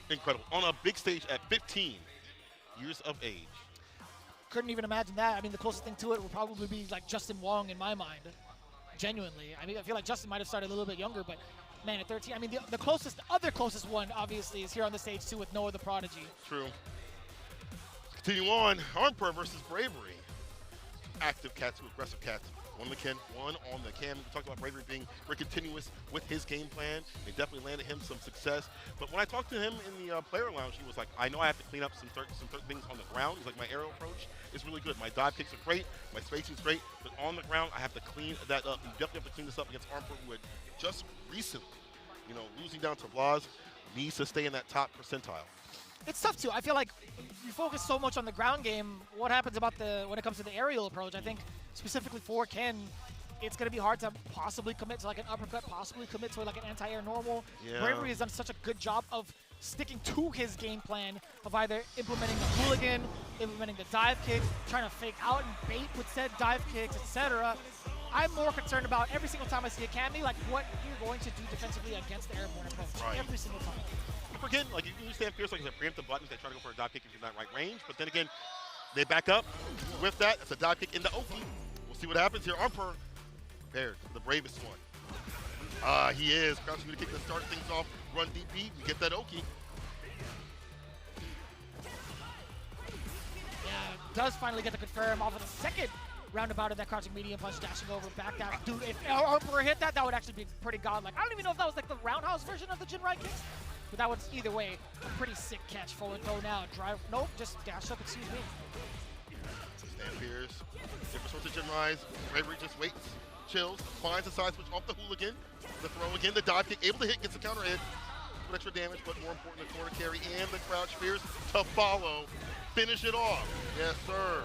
incredible. On a big stage at 15 years of age. Couldn't even imagine that. I mean, the closest thing to it would probably be like Justin Wong in my mind. Genuinely. I mean, I feel like Justin might have started a little bit younger, but man, at 13, I mean, the other closest one, obviously, is here on the stage, too, with Noah the Prodigy. True. Continue on. Armper versus Bravery. Active cats to aggressive cats. One on the Ken, one on the Cam. We talked about Bravery being very continuous with his game plan. They definitely landed him some success. But when I talked to him in the player lounge, he was like, I know I have to clean up some things on the ground. He's like, my aerial approach is really good. My dive kicks are great. My spacing's great. But on the ground, I have to clean that up. You definitely have to clean this up against Armper, who had just recently, losing down to Vlas, needs to stay in that top percentile. It's tough, too. I feel like you focus so much on the ground game. What happens when it comes to the aerial approach? I think specifically for Ken, it's going to be hard to possibly commit to like an uppercut, possibly commit to like an anti-air normal. Yeah. Bravery has done such a good job of sticking to his game plan of either implementing the hooligan, implementing the dive kick, trying to fake out and bait with said dive kicks, etc. I'm more concerned about every single time I see a Cammy, like what you're going to do defensively against the airborne approach. Right. Every single time. Again, like you can stand fierce, like you said, preemptive buttons. They try to go for a dive kick if you're not right range. But then again, they back up with that. It's a dive kick into Oki. We'll see what happens here. Armper prepared for the bravest one. He is. Crouching to kick to start things off. Run DP. We get that Oki. Yeah, does finally get to confirm off of the second roundabout of that crouching medium punch, dashing over, back down. Dude, if Armper hit that would actually be pretty godlike. I don't even know if that was like the roundhouse version of the Jinrai kicks. But that one's either way a pretty sick catch. Forward throw now. Drive. Nope, just dash up. Excuse me. Stand fierce. Different sorts of Jinrais. Bravery just waits, chills, finds the side switch off the hooligan. The throw again. The dive kick. Able to hit. Gets a counter hit. With extra damage, but more important, the corner carry and the crouch fierce to follow. Finish it off. Yes, sir.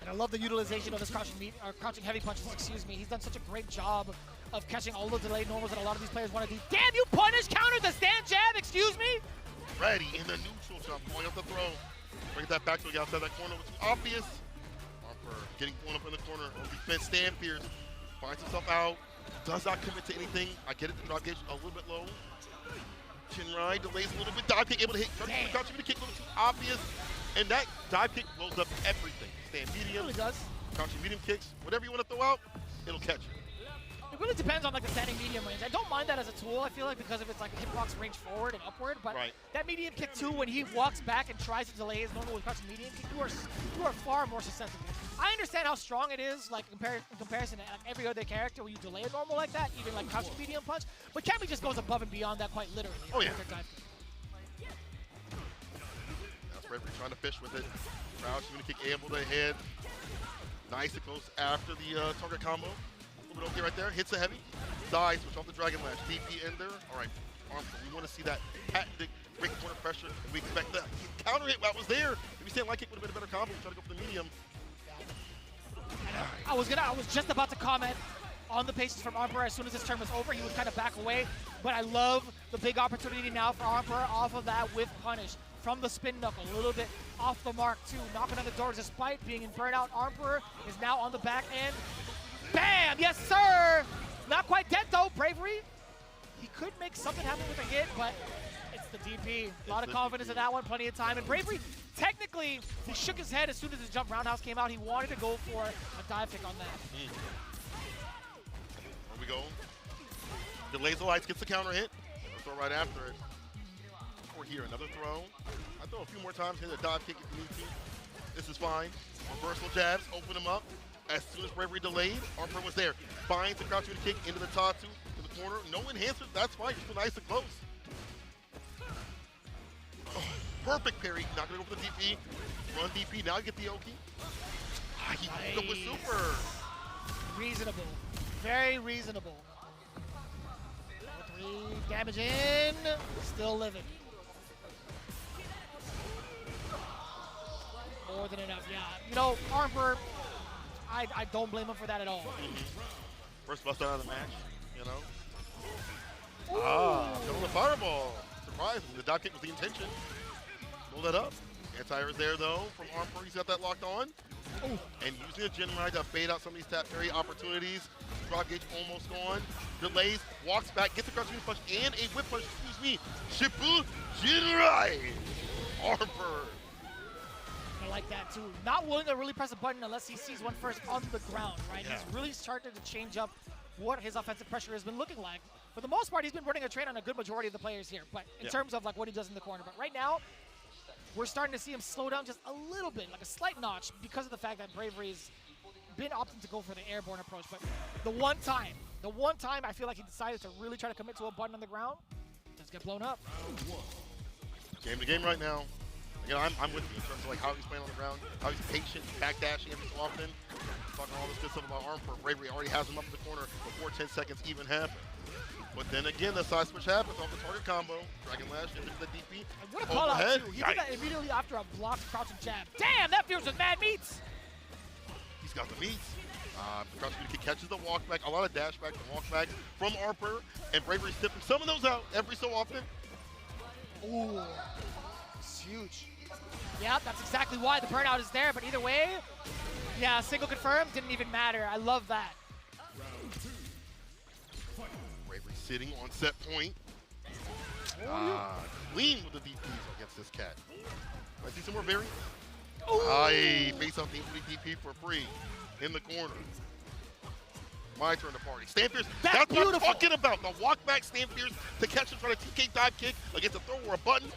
And I love the utilization of this crouching heavy punches. Excuse me. He's done such a great job of catching all the delayed normals that a lot of these players want to do. Damn, you punish counter the stand jab, excuse me? Ready in the neutral jump, going up the throw. Bring that back to the outside that corner, which is obvious. Armper getting blown up in the corner. On defense, stand fierce. Finds himself out. Does not commit to anything. I get it, the drop gauge a little bit low. Jinrai delays a little bit. Dive kick able to hit. Crouching to kick a little too obvious. And that dive kick blows up everything. Stand medium. It really does. Crouching medium kicks. Whatever you want to throw out, it'll catch it. It really depends on like the standing medium range. I don't mind that as a tool, I feel like, because of its like hitbox range forward and upward, but that medium kick too, when he walks back and tries to delay his normal with crouching medium kick, you are far more susceptible. I understand how strong it is, like in comparison to like, every other character when you delay a normal like that, even like crouching medium punch, but Cammy just goes above and beyond that quite literally. Oh yeah. Dive kick. That's Bravery trying to fish with it. Crouching kick able to hit. Nice, it goes after the target combo. A little bit okay right there. Hits the heavy. Dies, switch off the Dragon Lash. DP in there. All right, Armper, we want to see that patented break corner pressure. We expect that counter hit that was there. If you stand light kick would have been a better combo. Try to go for the medium. I was just about to comment on the patience from Armper. As soon as his turn was over, he would kind of back away. But I love the big opportunity now for Armper off of that with punish. From the spin knuckle, a little bit off the mark too. Knocking on the doors despite being in burnout. Armper is now on the back end. Bam! Yes, sir! Not quite dead though, Bravery. He could make something happen with a hit, but it's the DP. A lot of confidence in that one, plenty of time. And Bravery, technically, he shook his head as soon as his jump roundhouse came out. He wanted to go for a dive kick on that. Here we go. Delays the lights, gets the counter hit. Throw right after it. Or here, another throw. I throw a few more times, hit a dive kick if you need to. This is fine. Reversal jabs, open him up. As soon as Bravery delayed, Armper was there. Finds the crouching kick into the Tatsu, to the corner. No enhancer, that's fine. You're still nice and close. Oh, perfect parry. Not going to go for the DP. Run DP. Now you get the Oki. He nice. Up with super. Reasonable. Very reasonable. 3 damage in. Still living. More than enough, yeah. You know, Armper, I don't blame him for that at all. First bust out of the match, you know. Ooh. Going the fireball. surprised. The dive kick was the intention. Roll that up. Anti-air is there, though, from Armper. He's got that locked on. Ooh. And using a Gen Ride to bait out some of these tap parry opportunities. Drop gauge almost gone. Delays, walks back, gets a crouching punch and a whip punch. Excuse me. Shippu Gen Ride. Armper. I like that too. Not willing to really press a button unless he sees one first on the ground, right? Yeah. He's really started to change up what his offensive pressure has been looking like. For the most part, he's been running a train on a good majority of the players here, but in terms of like what he does in the corner. But right now, we're starting to see him slow down just a little bit, like a slight notch, because of the fact that Bravery's been opting to go for the airborne approach. But the one time I feel like he decided to really try to commit to a button on the ground, just get blown up. Game to game right now. Again, I'm with you in terms of like how he's playing on the ground, how he's patient, backdashing every so often. Talking all this good stuff about Armper. Bravery already has him up in the corner before 10 seconds even happen. But then again, the side switch happens off the target combo. Dragon Lash into the DP. What a call out too. He did that immediately after a blocked crouching jab. Damn, that feels with mad meats. He's got the meats. Crouching kick catches the walk back. A lot of dash back and walk back from Armper. And Bravery sniffing some of those out every so often. Ooh, it's huge. Yeah, that's exactly why the burnout is there. But either way, yeah, single confirmed didn't even matter. I love that. Bravery sitting on set point. Clean with the DPs against this cat. I see some more variants. Aye, face off the DP for free in the corner. My turn to party. Stampers, that's what I'm talking about. The walk back Stampers to catch him trying to TK dive kick against a throw or a button.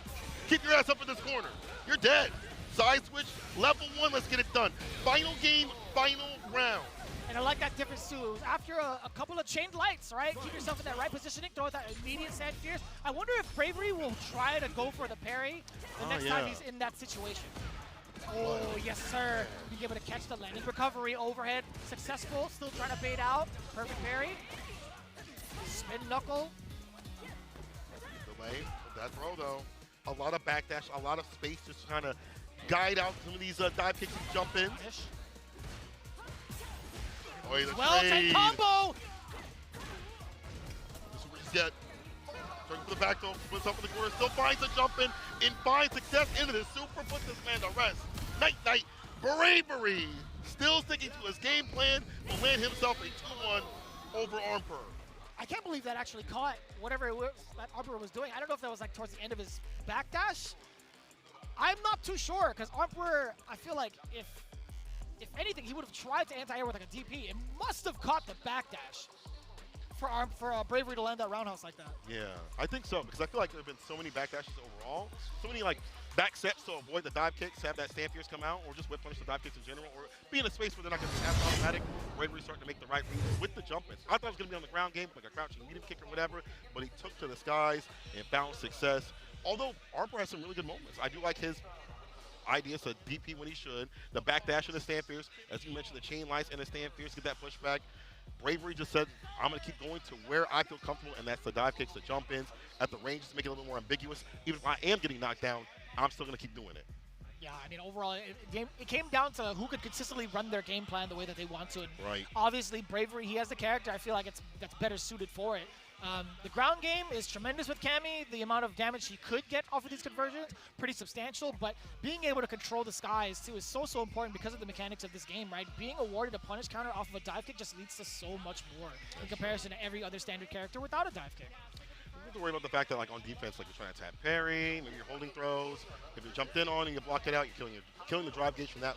Keep your ass up in this corner. You're dead. Side switch, level 1, let's get it done. Final game, final round. And I like that difference too. After a couple of chained lights, right? Keep yourself in that right positioning, throw that immediate sand fierce. I wonder if Bravery will try to go for the parry the next time he's in that situation. Oh, yes, sir. Being able to catch the landing recovery overhead. Successful, still trying to bait out. Perfect parry. Spin knuckle. Delay of that throw, though. A lot of backdash, a lot of space just to kind of guide out some of these dive kicks and jump ins. Oh, the well-taken combo! The super reset. Turns to the back throw, puts up in the corner, still finds a jump in, and finds success into this super, puts this man to rest. Night. Bravery still sticking to his game plan, will land himself a 2-1 over Armper. I can't believe that actually caught whatever it was that Armper was doing. I don't know if that was like towards the end of his backdash. I'm not too sure, because Armper, I feel like if anything, he would have tried to anti-air with like a DP. It must have caught the backdash for Bravery to land that roundhouse like that. Yeah, I think so, because I feel like there have been so many backdashes overall, so many like back steps to avoid the dive kicks, have that stand fierce come out, or just whip punish the dive kicks in general, or be in a space where they're not going to be as automatic. Bravery starting to make the right reads with the jump ins. I thought it was going to be on the ground game, like a crouching medium kick or whatever, but he took to the skies and found success. Although Armper has some really good moments. I do like his ideas to DP when he should, the backdash and the stand fierce, as you mentioned, the chain lights and the stand fierce, get that pushback. Bravery just said, I'm going to keep going to where I feel comfortable, and that's the dive kicks, the jump ins, at the range to make it a little bit more ambiguous. Even if I am getting knocked down, I'm still going to keep doing it. Yeah, I mean, overall, it came down to who could consistently run their game plan the way that they want to. And right. Obviously, Bravery, he has the character. I feel like that's better suited for it. The ground game is tremendous with Cammy. The amount of damage he could get off of these conversions, pretty substantial. But being able to control the skies, too, is so important because of the mechanics of this game, right? Being awarded a punish counter off of a dive kick just leads to so much more in comparison to every other standard character without a dive kick. You have to worry about the fact that, like, on defense, like, you're trying to tap parry, maybe you're holding throws. If you jumped in on and you block it out, you're killing the drive gauge from that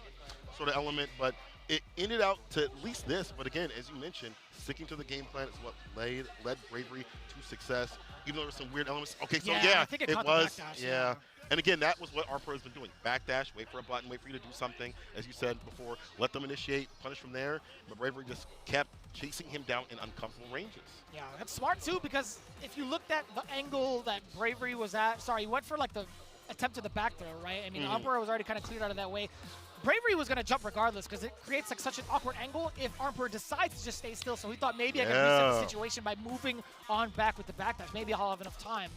sort of element. But it ended out to at least this. But again, as you mentioned, sticking to the game plan is what led Bravery to success, even though there were some weird elements. Okay, so I think it was. Yeah. And again, that was what Armper has been doing. Backdash, wait for a button, wait for you to do something. As you said before, let them initiate, punish from there. But Bravery just kept chasing him down in uncomfortable ranges. Yeah, that's smart too, because if you looked at the angle that Bravery was at, he went for like the attempt to the back throw, right? I mean, Armper was already kind of cleared out of that way. Bravery was going to jump regardless because it creates like such an awkward angle if Armper decides to just stay still. So he thought maybe I could reset the situation by moving on back with the backdash. Maybe I'll have enough time.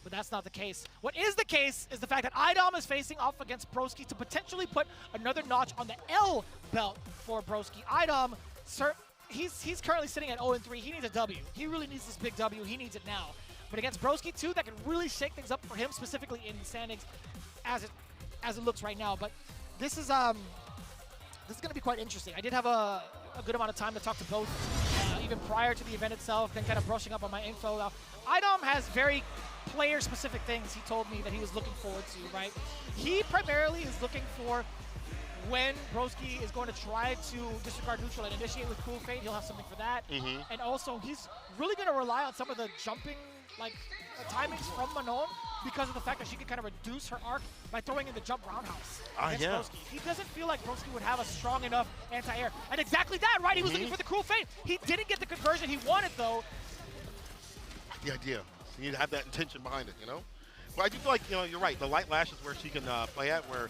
But that's not the case. What is the case is the fact that IDOM is facing off against Broski to potentially put another notch on the L belt for Broski. IDOM, sir, he's currently sitting at 0-3. He needs a W. He really needs this big W. He needs it now. But against Broski too, that can really shake things up for him, specifically in the standings, as it looks right now. But this is going to be quite interesting. I did have a good amount of time to talk to both, even prior to the event itself, then kind of brushing up on my info. Idom has very player-specific things he told me that he was looking forward to, right? He primarily is looking for when Broski is going to try to disregard neutral and initiate with Cool Fate, he'll have something for that. And also, he's really going to rely on some of the jumping timings from Manon because of the fact that she can kind of reduce her arc by throwing in the jump roundhouse against Broski. He doesn't feel like Broski would have a strong enough anti-air. And exactly that, right? He was looking for the Cruel Fate. He didn't get the conversion he wanted, though. The idea. So you need to have that intention behind it, you know? But I do feel like, you know, you're right. The light lash is where she can play at, where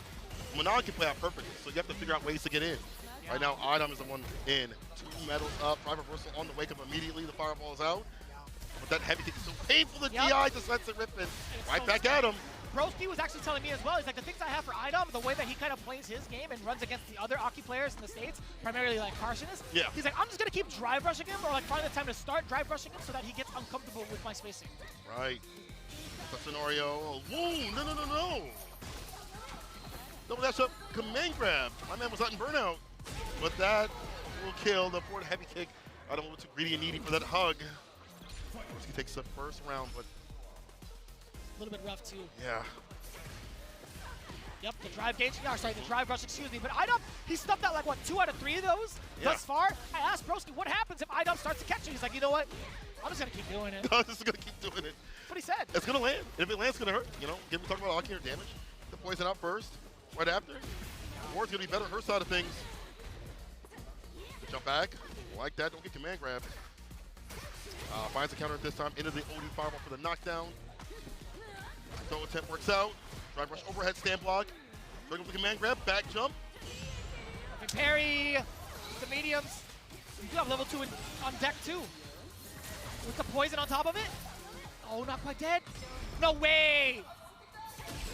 Manon can play out perfectly. So you have to figure out ways to get in. Right now, Idom is the one in. 2 medals up. 5 reversal on the wake up immediately. The fireball is out. But that heavy kick is so painful. The DI just lets it rip in. Right so back at him. Broski was actually telling me as well, he's like, the things I have for Idom, the way that he kind of plays his game and runs against the other Aki players in the States, primarily like Carcinus, he's like, I'm just going to keep drive rushing him or like find the time to start drive rushing him so that he gets uncomfortable with my spacing. Right. That's a scenario. Whoa, no. Double dash up, command grab. My man was out in burnout. But that will kill the forward heavy kick. I don't want too greedy and needy for that hug. Broski takes the first round, but a little bit rough too. Yeah. Yep, the drive gauge, the drive rush, excuse me. But Idom, he stuffed out like, what, 2 out of 3 of those thus far? I asked Broski, what happens if Idom starts to catch you? He's like, you know what? I'm just going to keep doing it. I'm just going to keep doing it. That's what he said. It's going to land. If it lands, it's going to hurt. You know, we talk about Aki or damage. The poison out first, right after. Ward's going to be better on her side of things. Jump back. Like that. Don't get command grab. Finds the counter at this time. Into the OD fireball for the knockdown. Throw attempt works out. Drive rush overhead stand block. Bring up the command grab. Back jump. Okay, parry the mediums. You do have level 2 on deck too. With the poison on top of it. Oh, not quite dead. No way.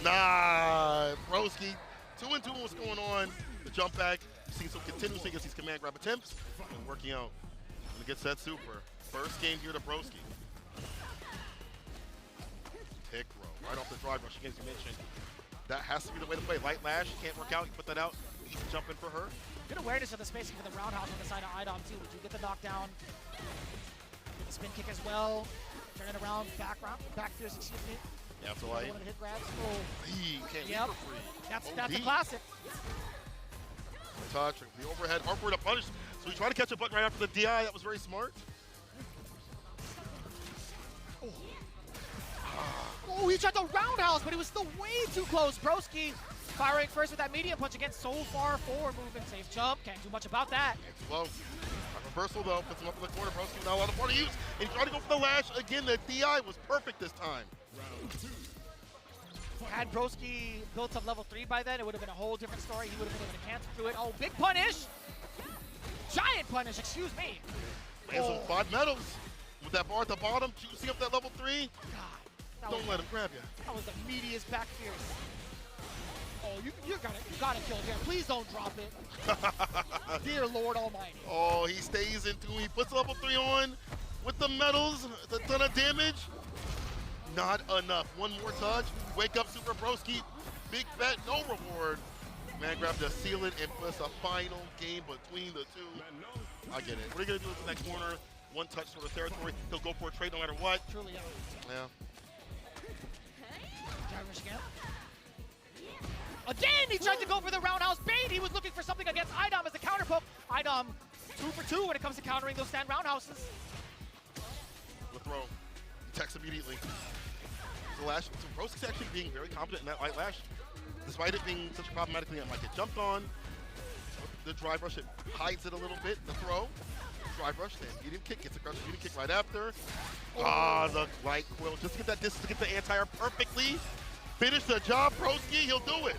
Nah, Broski. 2 and 2. What's going on? The jump back. Seeing some continuously against these command grab attempts. And working out. And gets that super. First game here to Broski. Tick row. Right off the drive rush, again, as you mentioned. That has to be the way to play. Light lash, can't work out. You put that out. Easy jump in for her. Good awareness of the spacing for the roundhouse on the side of Idom too. Would you get the knockdown? Get the spin kick as well. Turn it around, back fierce, excuse me. Yeah, that's a light. One of the hit grabs. Oh. Can't Yep. That's a classic. Touch, the overhead, upward, a punish. So he tried to catch a button right after the DI. That was very smart. Oh, he tried the roundhouse, but he was still way too close. Broski firing first with that medium punch against so far forward movement. Safe jump, can't do much about that. It's low. Reversal though, puts him up in the corner. Broski now a lot of fun to use. And he tried to go for the lash. Again, the DI was perfect this time. Had Broski built up level 3 by then, it would have been a whole different story. He would have been able to cancel through it. Oh, big punish! Giant punish, excuse me. Lands some 5 medals. With that bar at the bottom, juicing up that level 3. God, don't let him grab you. That was the meatiest back fierce. Oh, you gotta kill it here. Please don't drop it. Dear Lord Almighty. Oh, he stays into him. He puts level 3 on with the medals. A ton of damage. Not enough. One more touch. Wake up, Super Broski. Big bet, no reward. Man grabbed to seal it and puts a final game between the two. I get it. What are you gonna do in that corner? One touch sort of territory. He'll go for a trade no matter what. Truly, yeah. Drive rush again. Again, he tried to go for the roundhouse bait. He was looking for something against Idom as the counter poke. Idom 2 for 2 when it comes to countering those stand roundhouses. The throw. Text immediately. The lash. So Broski's actually being very confident in that light lash. Despite it being such a problematic thing, it might get jumped on. The drive rush, it hides it a little bit. The throw. Drive rush, then medium kick, gets aggressive medium kick right after. The light quill, just to get that distance, to get the anti-air perfectly. Finish the job, Broski, he'll do it.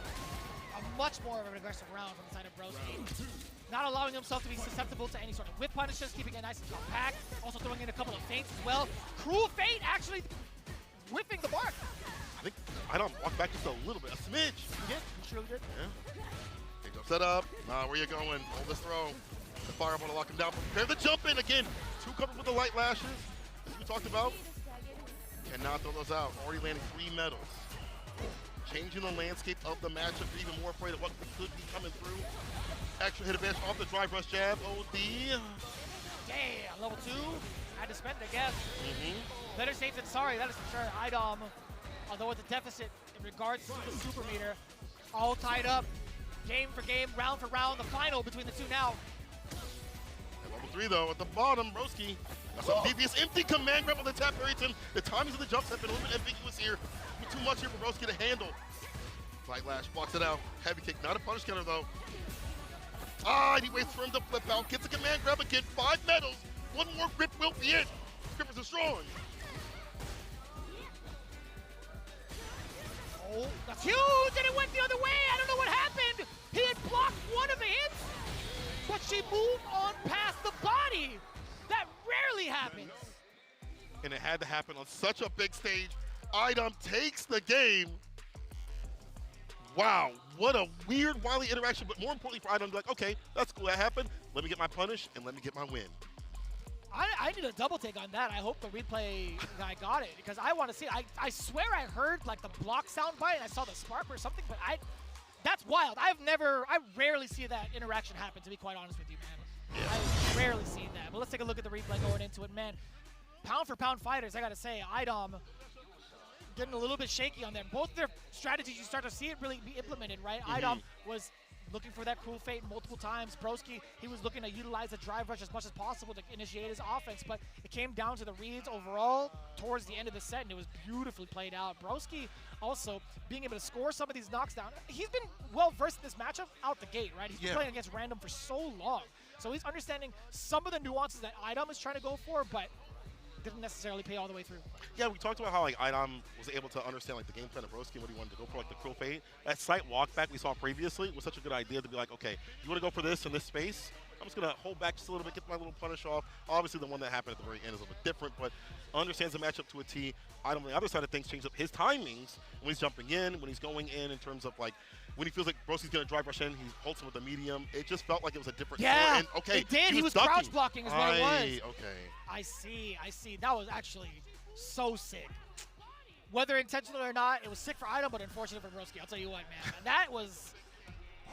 A much more of an aggressive round from the side of Broski. Not allowing himself to be susceptible to any sort of whip punishes, keeping it nice and compact. Also throwing in a couple of feints as well. Cruel Fate actually whipping the mark. I think Idom walked back just a little bit, a smidge. He did, he surely did. Yeah. Big jump set up. Where you going? Hold this throw. The fireball to lock him down. Prepare the jump in again. 2 covered with the light lashes, as we talked about. Cannot throw those out. Already landing 3 medals. Changing the landscape of the matchup. You're even more afraid of what could be coming through. Extra hit advantage off the drive rush jab. OD. Damn, level 2. Had to spend, I guess. Better safe than sorry, that is for sure. IDOM, although with the deficit in regards to the super meter, all tied up. Game for game, round for round, the final between the two now. At level 3 though, at the bottom, Broski. That's a devious empty command grab on the tap Barrington. The timings of the jumps have been a little bit ambiguous here. Too much here for Broski to handle. Flight Lash blocks it out. Heavy kick, not a punish counter though. He waits for him to flip out. Gets a command grab again. 5 medals. 1 more grip will be it. Grippers are strong. Oh, that's huge, and it went the other way. I don't know what happened. He had blocked one of the hits, but she moved on past the body. That rarely happens. And it had to happen on such a big stage. IDOM takes the game. Wow, what a weird, wily interaction, but more importantly for IDOM to be like, okay, that's cool, that happened. Let me get my punish, and let me get my win. I need a double take on that. I hope the replay guy got it, because I want to see it. I swear I heard like the block sound bite, and I saw the spark or something, but that's wild. I rarely see that interaction happen, to be quite honest with you, man. Yeah. I rarely see that. But let's take a look at the replay going into it, man. Pound for pound fighters, I gotta say, IDOM getting a little bit shaky on them. Both their strategies, you start to see it really be implemented, right? IDOM was looking for that cruel fate multiple times. Broski, he was looking to utilize the drive rush as much as possible to initiate his offense, but it came down to the reads overall towards the end of the set, and it was beautifully played out. Broski also being able to score some of these knocks down. He's been well-versed in this matchup out the gate, right? He's been playing against random for so long, so he's understanding some of the nuances that IDOM is trying to go for, but didn't necessarily pay all the way through. Yeah, we talked about how like IDOM was able to understand like the game plan of Broski and what he wanted to go for, like the cruel fate. That slight walk back we saw previously was such a good idea to be like, okay, you want to go for this in this space? I'm just gonna hold back just a little bit, get my little punish off. Obviously, the one that happened at the very end is a little bit different, but understands the matchup to a T. IDOM on the other side of things changed up his timings when he's jumping in, when he's going in terms of like when he feels like Broski's gonna drive rush in, he holds him with the medium. It just felt like it was a different. Yeah, and, okay, it did. He was ducking. crouch blocking is what it was. Okay. I see. That was actually so sick. Whether intentional or not, it was sick for IDOM, but unfortunate for Broski. I'll tell you what, man. That was,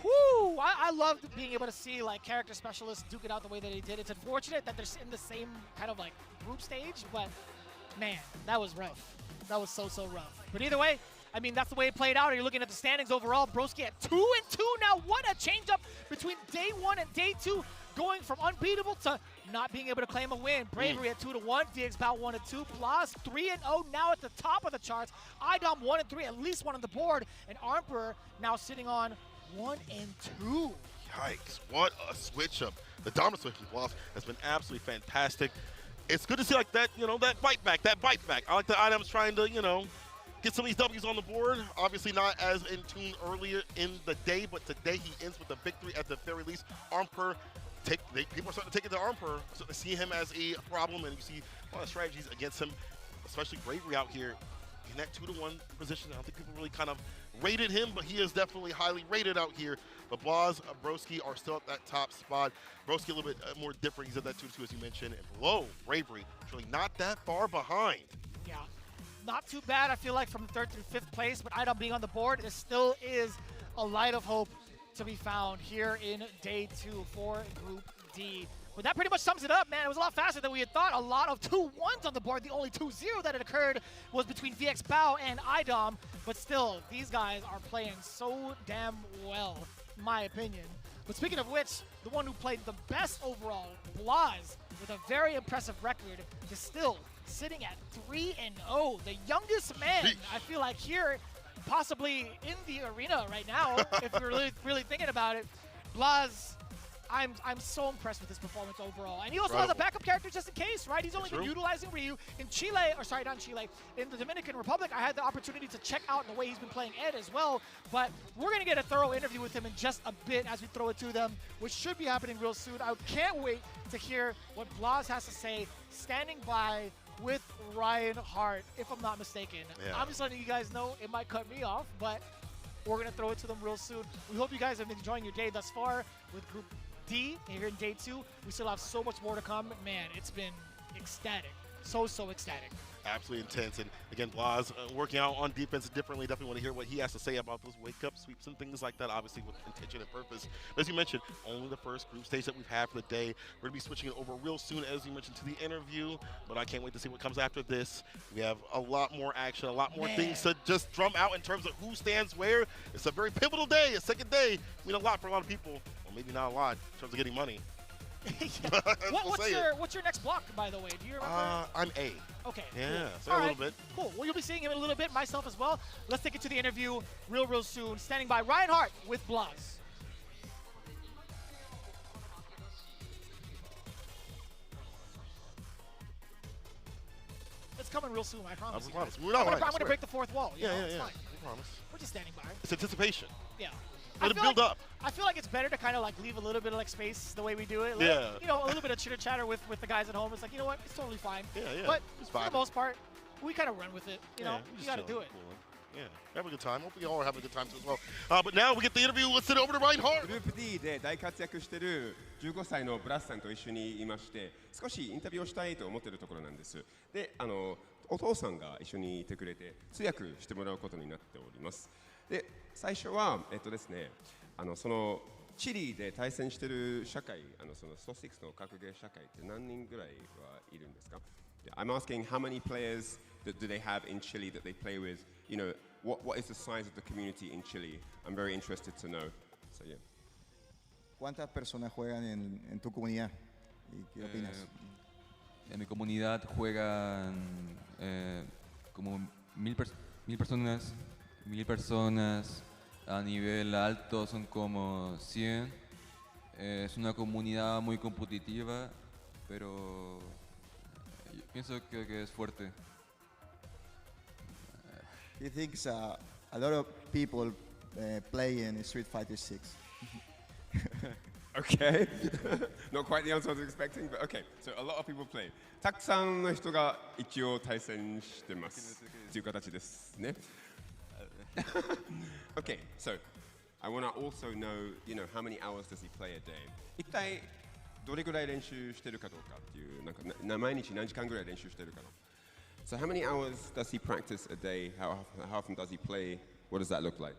whoo! I loved being able to see like character specialists duke it out the way that he did. It's unfortunate that they're in the same kind of like group stage, but man, that was rough. That was so rough. But either way, I mean, that's the way it played out. You're looking at the standings overall. Broski at 2-2 now. What a change up between day 1 and day 2, going from unbeatable to not being able to claim a win. Bravery at 2-1, DX Bout 1-2, Blas 3-0 now at the top of the charts. IDOM 1-3, at least one on the board, and Armper now sitting on 1-2. Yikes! What a switch up. The dominant switch from Blas has been absolutely fantastic. It's good to see like that, that bite back. I like the IDOM's trying to, get some of these W's on the board. Obviously not as in tune earlier in the day, but today he ends with a victory at the very least. Armper, people are starting to take it to Armper, so to see him as a problem, and you see a lot of strategies against him, especially Bravery out here in that 2-1 position. I don't think people really kind of rated him, but he is definitely highly rated out here. But Blas, Broski are still at that top spot. Broski a little bit more different. He's at that 2-2 as you mentioned, and below Bravery, really not that far behind. Yeah. Not too bad, I feel like, from 3rd through 5th place, but IDOM being on the board, there still is a light of hope to be found here in day 2 for Group D. But that pretty much sums it up, man. It was a lot faster than we had thought. A lot of 2-1s on the board. The only 2-0 that had occurred was between VX Bao and IDOM. But still, these guys are playing so damn well, in my opinion. But speaking of which, the one who played the best overall, Blas, with a very impressive record, is still sitting at 3-0, the youngest man, I feel like, here, possibly in the arena right now, if you're really thinking about it. Blas, I'm so impressed with his performance overall. And he also has a backup character just in case, right? He's only been utilizing Ryu. In Chile, or sorry, not Chile, in the Dominican Republic, I had the opportunity to check out the way he's been playing Ed as well. But we're going to get a thorough interview with him in just a bit as we throw it to them, which should be happening real soon. I can't wait to hear what Blas has to say, standing by with Ryan Hart, if I'm not mistaken. Yeah. I'm just letting you guys know it might cut me off, but we're going to throw it to them real soon. We hope you guys have been enjoying your day thus far with Group D here in day 2. We still have so much more to come. Man, it's been ecstatic. So ecstatic. Absolutely intense. And again, Blas working out on defense differently. Definitely want to hear what he has to say about those wake-up sweeps and things like that, obviously with intention and purpose. But as you mentioned, only the first group stage that we've had for the day. We're going to be switching it over real soon, as you mentioned, to the interview. But I can't wait to see what comes after this. We have a lot more action, a lot more things to just drum out in terms of who stands where. It's a very pivotal day, a second day. I mean, a lot for a lot of people, or maybe not a lot in terms of getting money. What's your next block, by the way? Do you remember? I'm A. Okay. Yeah, cool. so a little bit. Cool. Well, you'll be seeing him in a little bit, myself as well. Let's take it to the interview real soon. Standing by, Ryan Hart with Blas. It's coming real soon, I promise. I promise. I'm going to break the fourth wall. Yeah. It's fine. We promise. We're just standing by. It's anticipation. Yeah. Let it build up. I feel like it's better to kind of like leave a little bit of like space the way we do it. Yeah. You know, a little bit of chitter chatter with the guys at home. It's like, you know what? It's totally fine. Yeah. But It's for the most part, we kind of run with it. You know, you got to do it. Yeah, have a good time. Hopefully you all are having a good time too as well. But now we get the interview. Let's send it over to Ryan Hart. グループ D で大活躍している15歳のブラスさんと一緒にいまして、少しインタビューをしたいと思っているところなんです。で、お父さんが一緒にいてくれて通訳してもらうことになっております。で、最初はですね、そのチリで対戦している社会、そのスト6の格ゲー社会って何人ぐらいはいるんですか? I'm asking how many players that do they have in Chile that they play with? You know, what is the size of the community in Chile? I'm very interested to know. So yeah. ¿Cuántas personas juegan en tu comunidad? ¿Y qué opinas? En mi comunidad juegan como mil personas. 1000 personas. A nivel alto son como 100. Es una comunidad muy competitiva, pero yo pienso que es fuerte. He thinks a lot of people play in Street Fighter 6. Okay. Not quite the answer I was expecting, but okay. So a lot of people play. たくさんの人が一応対戦してますという形ですね。Okay, so I want to also know, you know, how many hours does he play a day? 一体どれぐらい練習してるかどうかっていう、なんか毎日何時間ぐらい練習してるかの。So how many hours does he practice a day? How often does he play? What does that look like?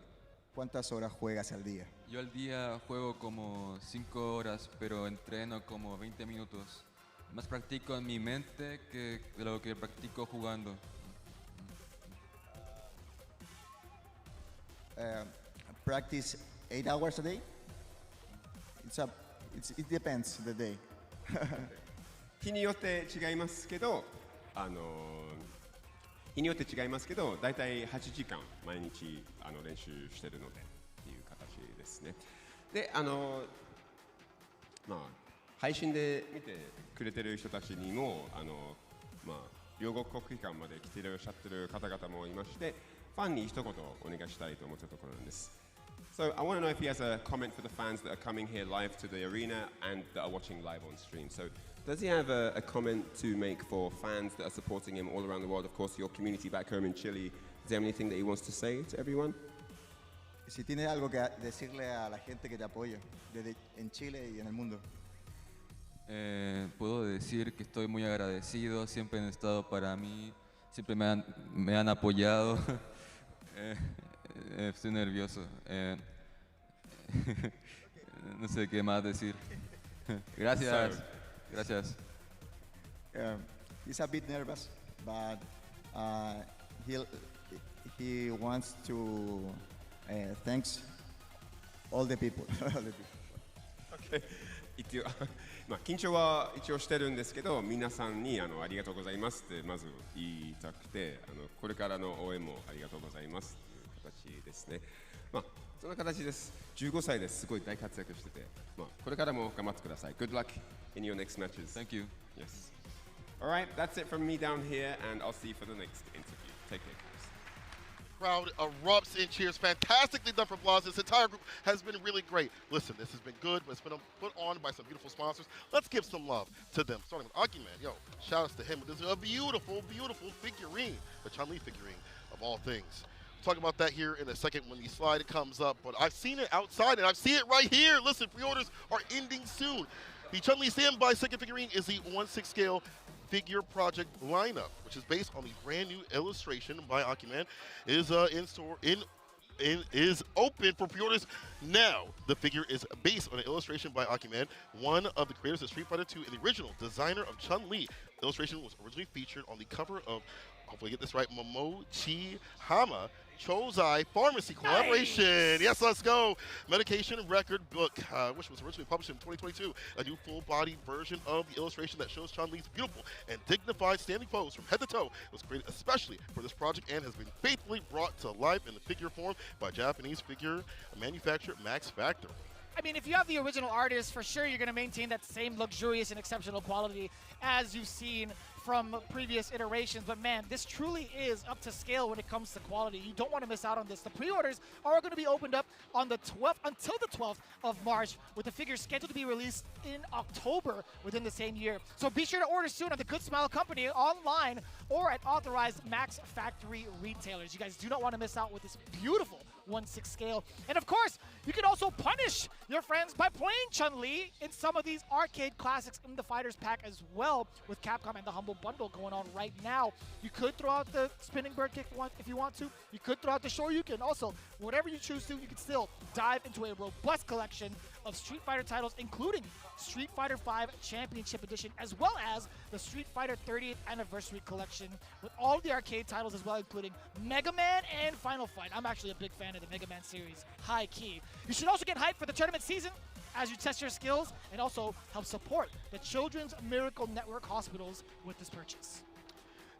¿Cuántas horas juegas al día? Yo al día juego como 5 horas, pero entreno como 20 minutos. Más practico en mi mente que de lo que practico jugando. Practice 8 hours a day? It depends the day. 日によって違いますけど、日によって違いますけど、だいたい8時間毎日練習してるのでっていう形ですね。で、まあ配信で見てくれてる人たちにもまあ両国国技館まで来ていらっしゃってる方々もいまして、ファンに一言お願いしたいと思ってるところなんです。So I want to know if he has a comment for the fans that are coming here live to the arena and that are watching live on stream. So does he have a comment to make for fans that are supporting him all around the world? Of course, your community back home in Chile. Is there anything that he wants to say to everyone? Si tiene algo que decirle a la gente que te apoya en Chile y en el mundo. Puedo decir que estoy muy agradecido, siempre han estado para mí, siempre me han apoyado. Estoy nervioso. No sé qué más decir. Gracias. Gracias. He's a bit nervous, but he wants to thanks all the people. Okay. まあ緊張は一応してるんですけど、皆さんにありがとうございますってまず言いたくて、これからの応援もありがとうございますという形ですね。まあそんな形です。15歳ですごい大活躍してて、まあこれからも頑張ってください。Good luck in your next matches. Thank you. Yes. All right, that's it from me down here, and I'll see you for the next interview. Take care. Crowd erupts in cheers. Fantastically done for Blas. This entire group has been really great. Listen, this has been good, but it's been put on by some beautiful sponsors. Let's give some love to them. Starting with Aki Man. Yo, shout outs to him. This is a beautiful, beautiful figurine. The Chun-Li figurine, of all things. We'll talk about that here in a second when the slide comes up. But I've seen it outside, and I've seen it right here. Listen, pre-orders are ending soon. The Chun-Li standby second figurine is the 1/6 scale figure project lineup, which is based on the brand new illustration by Akiman, is is open for pre-orders now. The figure is based on an illustration by Akiman, one of the creators of Street Fighter II and the original designer of Chun-Li. The illustration was originally featured on the cover of, hopefully I get this right, Momochi Hama Chozai Pharmacy collaboration. Nice. Yes, let's go. Medication record book, which was originally published in 2022. A new full-body version of the illustration that shows Chun-Li's beautiful and dignified standing pose from head to toe was created especially for this project and has been faithfully brought to life in the figure form by Japanese figure manufacturer Max Factor. I mean, if you have the original artist, for sure you're going to maintain that same luxurious and exceptional quality as you've seen from previous iterations. But man, this truly is up to scale when it comes to quality. You don't want to miss out on this. The pre-orders are going to be opened up on the 12th until the 12th of March, with the figure scheduled to be released in October within the same year. So be sure to order soon at the Good Smile Company online or at authorized Max Factory retailers. You guys do not want to miss out with this beautiful 1/6 scale. And of course, you can also punish your friends by playing Chun-Li in some of these arcade classics in the Fighters Pack as well, with Capcom and the Humble Bundle going on right now. You could throw out the spinning bird kick if you want to. You could throw out the Shoryuken. Also, whatever you choose to, you can still dive into a robust collection of Street Fighter titles, including Street Fighter V Championship Edition, as well as the Street Fighter 30th Anniversary Collection, with all of the arcade titles as well, including Mega Man and Final Fight. I'm actually a big fan of the Mega Man series, high key. You should also get hyped for the tournament season as you test your skills and also help support the Children's Miracle Network hospitals with this purchase.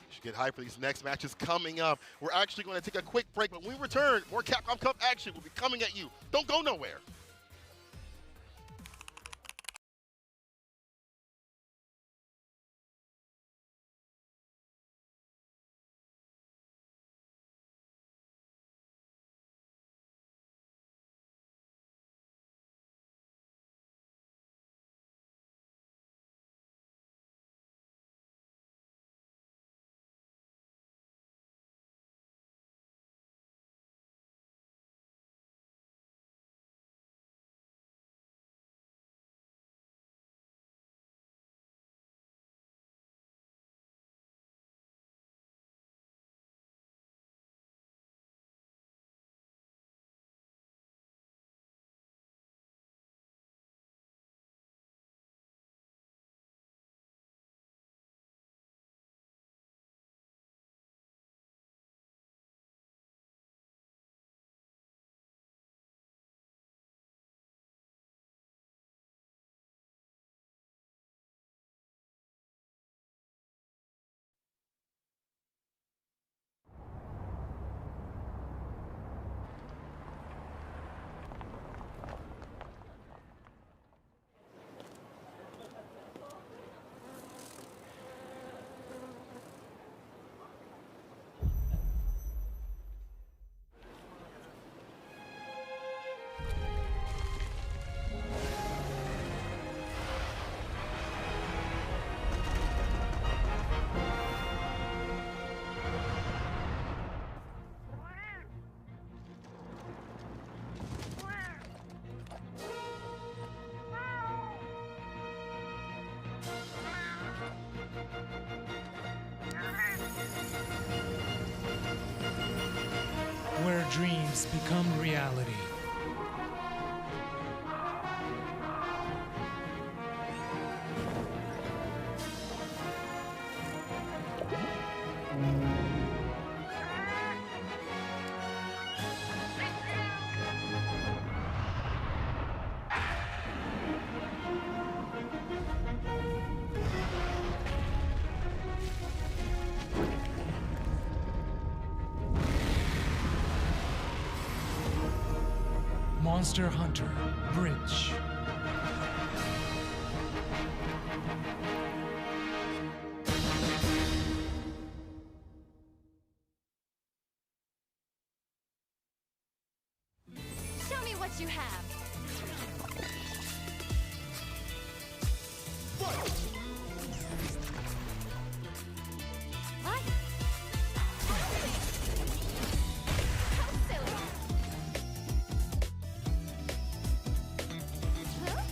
You should get hyped for these next matches coming up. We're actually going to take a quick break, but when we return, more Capcom Cup action will be coming at you. Don't go nowhere. Where dreams become reality. Monster Hunter Bridge. Show me what you have. What? How silly. Huh?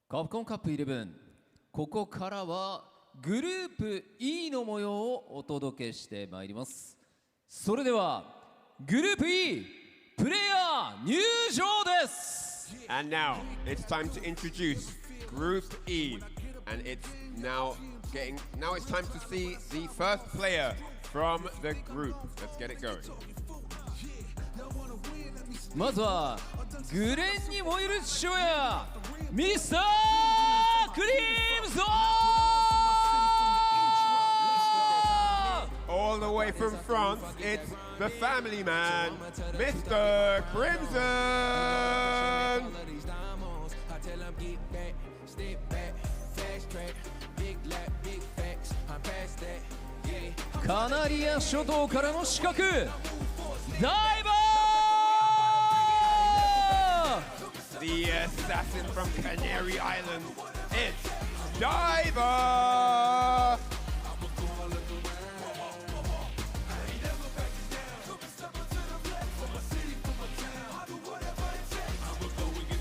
カプコンカップ11、ここからはグループ E の模様をお届けしてまいります。それではグループ E プレイヤー入場です。 And now it's time to introduce Group E, and it's now it's time to see the first player from the group. Let's get it going. まずはグレンに燃える父親ミスタークリムゾン All the way from France, it's the family man, Mr. Crimson. カナリア諸島からの刺客ダイバー The assassin from Canary Island, it's Diver.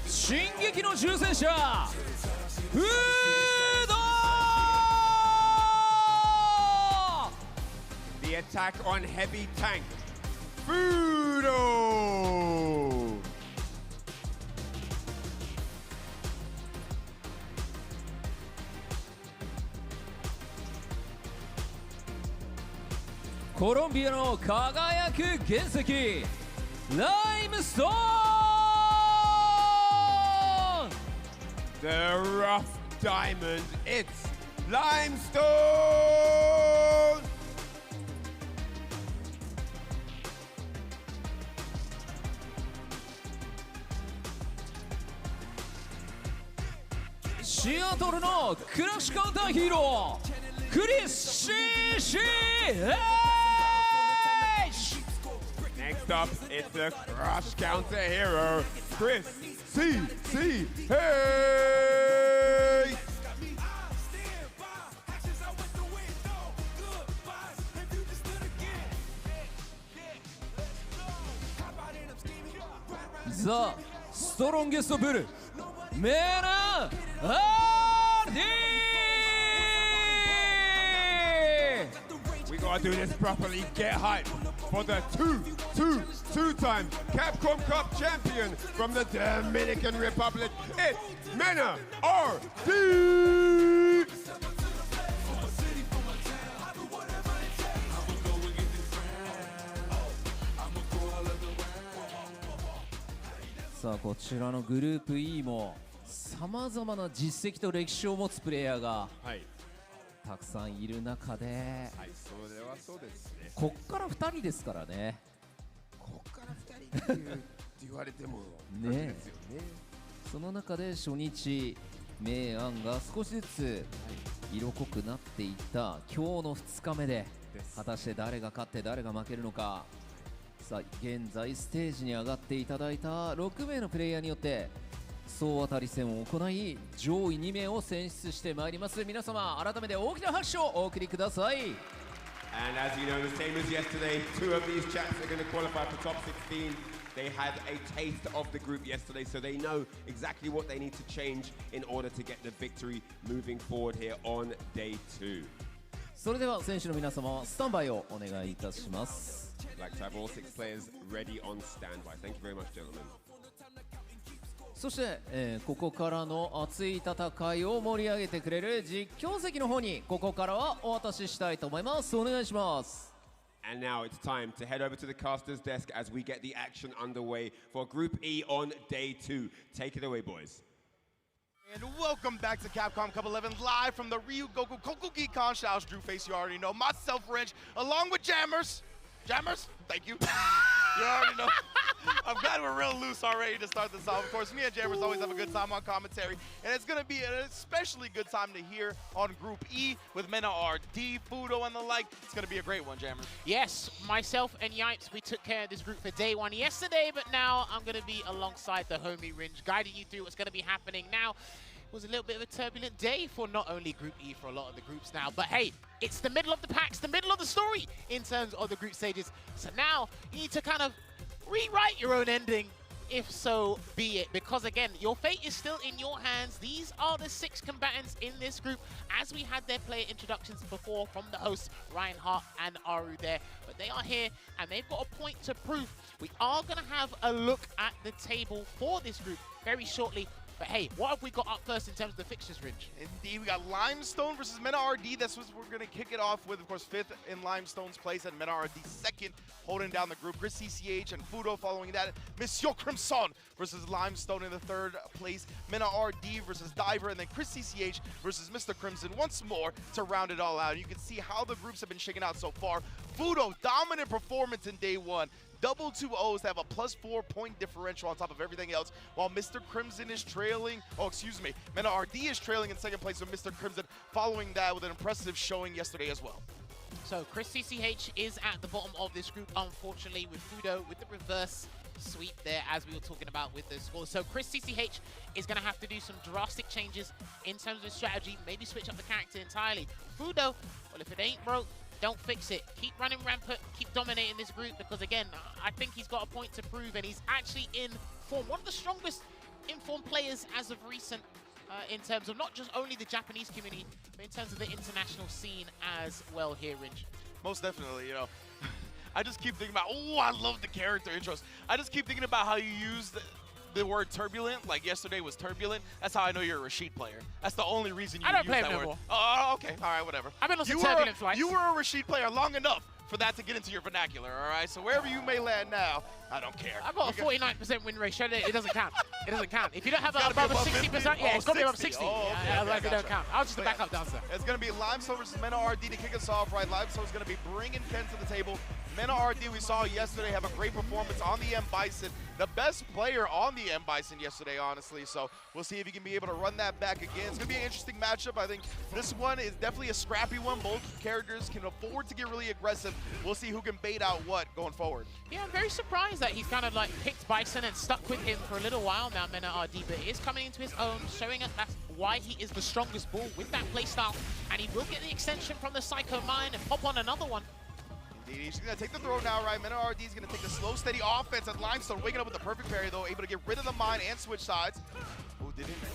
進撃の重戦車フード The attack on heavy tank, Fudo. コロンビアの輝く原石ライムストーン The rough diamond, it's Limestone. シアトルのクラッシュカウンターヒーロークリス CCH. Next up, it's the crush counter hero, Chris CC. Hey! ザ・ストロンゲストブルメナ・アーディ We gotta do this properly. Get hype for the two-time Capcom Cup champion from the Dominican Republic. It's Mena RD. さあこちらのグループ E もさまざまな実績と歴史を持つプレイヤーがたくさんいる中で、はい、それはそうですね。こっから2人ですからね。こっから2人って言われてもねですよね。その中で初日明暗が少しずつ色濃くなっていった今日の2日目で果たして誰が勝って誰が負けるのか。さあ現在ステージに上がっていただいた6名のプレイヤーによって総当たり戦を行い上位2名を選出してまいります。皆様改めて大きな拍手をお送りください。 And as you know, the same as yesterday, two of these chaps are going to qualify for top 16. They had a taste of the group yesterday, so they know exactly what they need to change in order to get the victory moving forward here on day 2. それでは選手の皆様スタンバイをお願いいたします。 I'd like to have all 6 players ready on standby. Thank you very much, gentlemen. そして、ここからの熱い戦いを盛り上げてくれる実況席の方にここからはお渡ししたいと思います。お願いします。 And now it's time to head over to the caster's desk as we get the action underway for Group E on day 2. Take it away, boys. And welcome back to Capcom Cup 11 live from the Ryugoku Kokugi-Con. Shout Drew Face, you already know. Myself, Wrench, along with Jammers. Jammers, thank you. You already know. I'm glad we're real loose already to start this off. Of course, me and Jammers always have a good time on commentary. And it's going to be an especially good time to hear on Group E with Mena RD, Fudo, and the like. It's going to be a great one, Jammers. Yes, myself and Yipes, we took care of this group for day 1 yesterday, but now I'm going to be alongside the homie Ringe, guiding you through what's going to be happening now. It was a little bit of a turbulent day for not only Group E for a lot of the groups now, but hey, it's the middle of the packs, the middle of the story in terms of the group stages. So now you need to kind of rewrite your own ending if so be it, because again, your fate is still in your hands. These are the 6 combatants in this group, as we had their player introductions before from the hosts, Ryan Hart and Aru there. But they are here, and they've got a point to prove. We are going to have a look at the table for this group very shortly. But hey, what have we got up first in terms of the fixtures, Ringe? Indeed, we got Limestone versus Meta RD. That's what we're going to kick it off with. Of course, 5th in Limestone's place, and Meta RD 2nd, holding down the group. Chris CCH and Fudo following that. Monsieur Crimson versus Limestone in the 3rd place. Meta RD versus Diver, and then Chris CCH versus Mr. Crimson once more to round it all out. You can see how the groups have been shaking out so far. Fudo, dominant performance in day 1. Double 2-0s to have a +4 point differential on top of everything else, while Mr. Crimson is trailing. Oh, excuse me. Meta RD is trailing in 2nd place with Mr. Crimson, following that with an impressive showing yesterday as well. So Chris CCH is at the bottom of this group, unfortunately, with Fudo with the reverse sweep there, as we were talking about with the scores. So Chris CCH is going to have to do some drastic changes in terms of his strategy, maybe switch up the character entirely. Fudo, well, if it ain't broke, don't fix it. Keep running rampant, keep dominating this group, because again, I think he's got a point to prove, and he's actually in form. One of the strongest in-form players as of recent, in terms of not just only the Japanese community, but in terms of the international scene as well here, Ringe. Most definitely, you know. I just keep thinking about, oh, I love the character intros. I just keep thinking about how you use the word turbulent, like yesterday was turbulent. That's how I know you're a Rashid player. That's the only reason you use that word. Oh, okay. All right, whatever. I've been listening to turbulent flights. You were a Rashid player long enough for that to get into your vernacular, all right? So wherever you may land now, I don't care. I've got a 49% win ratio. It doesn't count. It doesn't count. If you don't have above 60%, yeah, it's got to be above 60. Oh, okay, it don't count. I was just a backup dancer. It's going to be Limestone versus Meta RD to kick us off, right? Limestone's going to be bringing Ken to the table. Meta RD, we saw yesterday, have a great performance on the M Bison. The best player on the M Bison yesterday, honestly. So we'll see if he can be able to run that back again. It's going to be an interesting matchup. I think this one is definitely a scrappy one. Both characters can afford to get really aggressive. We'll see who can bait out what going forward. Yeah, I'm very surprised that he's kind of like picked Bison and stuck with him for a little while now, Meta RD, but he is coming into his own, showing us that's why he is the strongest bull with that playstyle, and he will get the extension from the Psycho Mine and pop on another one. Indeed, he's going to take the throw now, right? Meta RD is going to take the slow, steady offense at Limestone, waking up with the perfect parry, though, able to get rid of the mine and switch sides. Who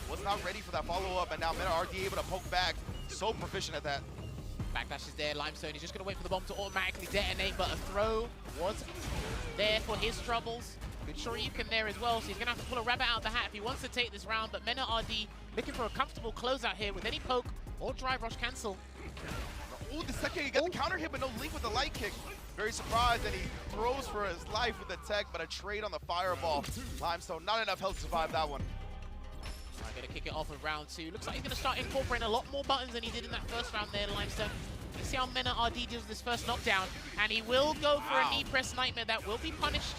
was not ready for that follow-up, and now Meta RD able to poke back. So proficient at that. Backdash is there, Limestone. He's just going to wait for the bomb to automatically detonate, but a throw was there for his troubles. Good Shoryuken there as well, so he's going to have to pull a rabbit out of the hat if he wants to take this round, but Meta RD looking for a comfortable closeout here with any poke or drive rush cancel. Oh, the second, he got the counter hit, but no link with the light kick. Very surprised, and he throws for his life with the tech, but a trade on the fireball. Limestone, not enough health to survive that one. I'm going to kick it off with round 2. Looks like he's going to start incorporating a lot more buttons than he did in that first round there, Limestone. Let's see how Meta RD deals with this first knockdown, and he will go for a knee press nightmare that will be punished.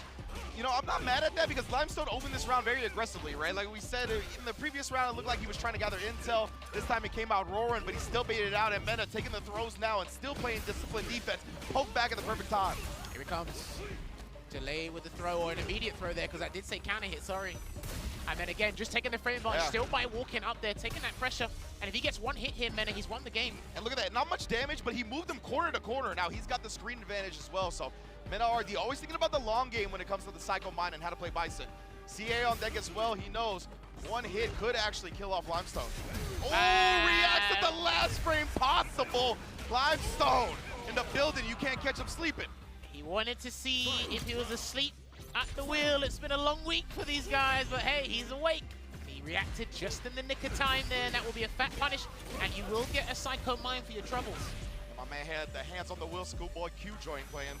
You know, I'm not mad at that because Limestone opened this round very aggressively, right? Like we said, in the previous round, it looked like he was trying to gather intel. This time he came out roaring, but he still baited it out. And Meta taking the throws now and still playing disciplined defense. Poke back at the perfect time. Here it comes. Delay with the throw, or an immediate throw there, because I did say counter hit, sorry. And then again, just taking the frame advantage, still by walking up there, taking that pressure. And if he gets one hit here, Meta, he's won the game. And look at that, not much damage, but he moved him corner to corner. Now he's got the screen advantage as well, so Meta RD always thinking about the long game when it comes to the Psycho Mine and how to play Bison. CA on deck as well, he knows one hit could actually kill off Limestone. Oh, reacts at the last frame possible. Limestone in the building, you can't catch him sleeping. He wanted to see if he was asleep at the wheel. It's been a long week for these guys, but hey, he's awake. He reacted just in the nick of time there, and that will be a fat punish, and you will get a Psycho Mine for your troubles. My man had the hands on the wheel schoolboy Q joint playing.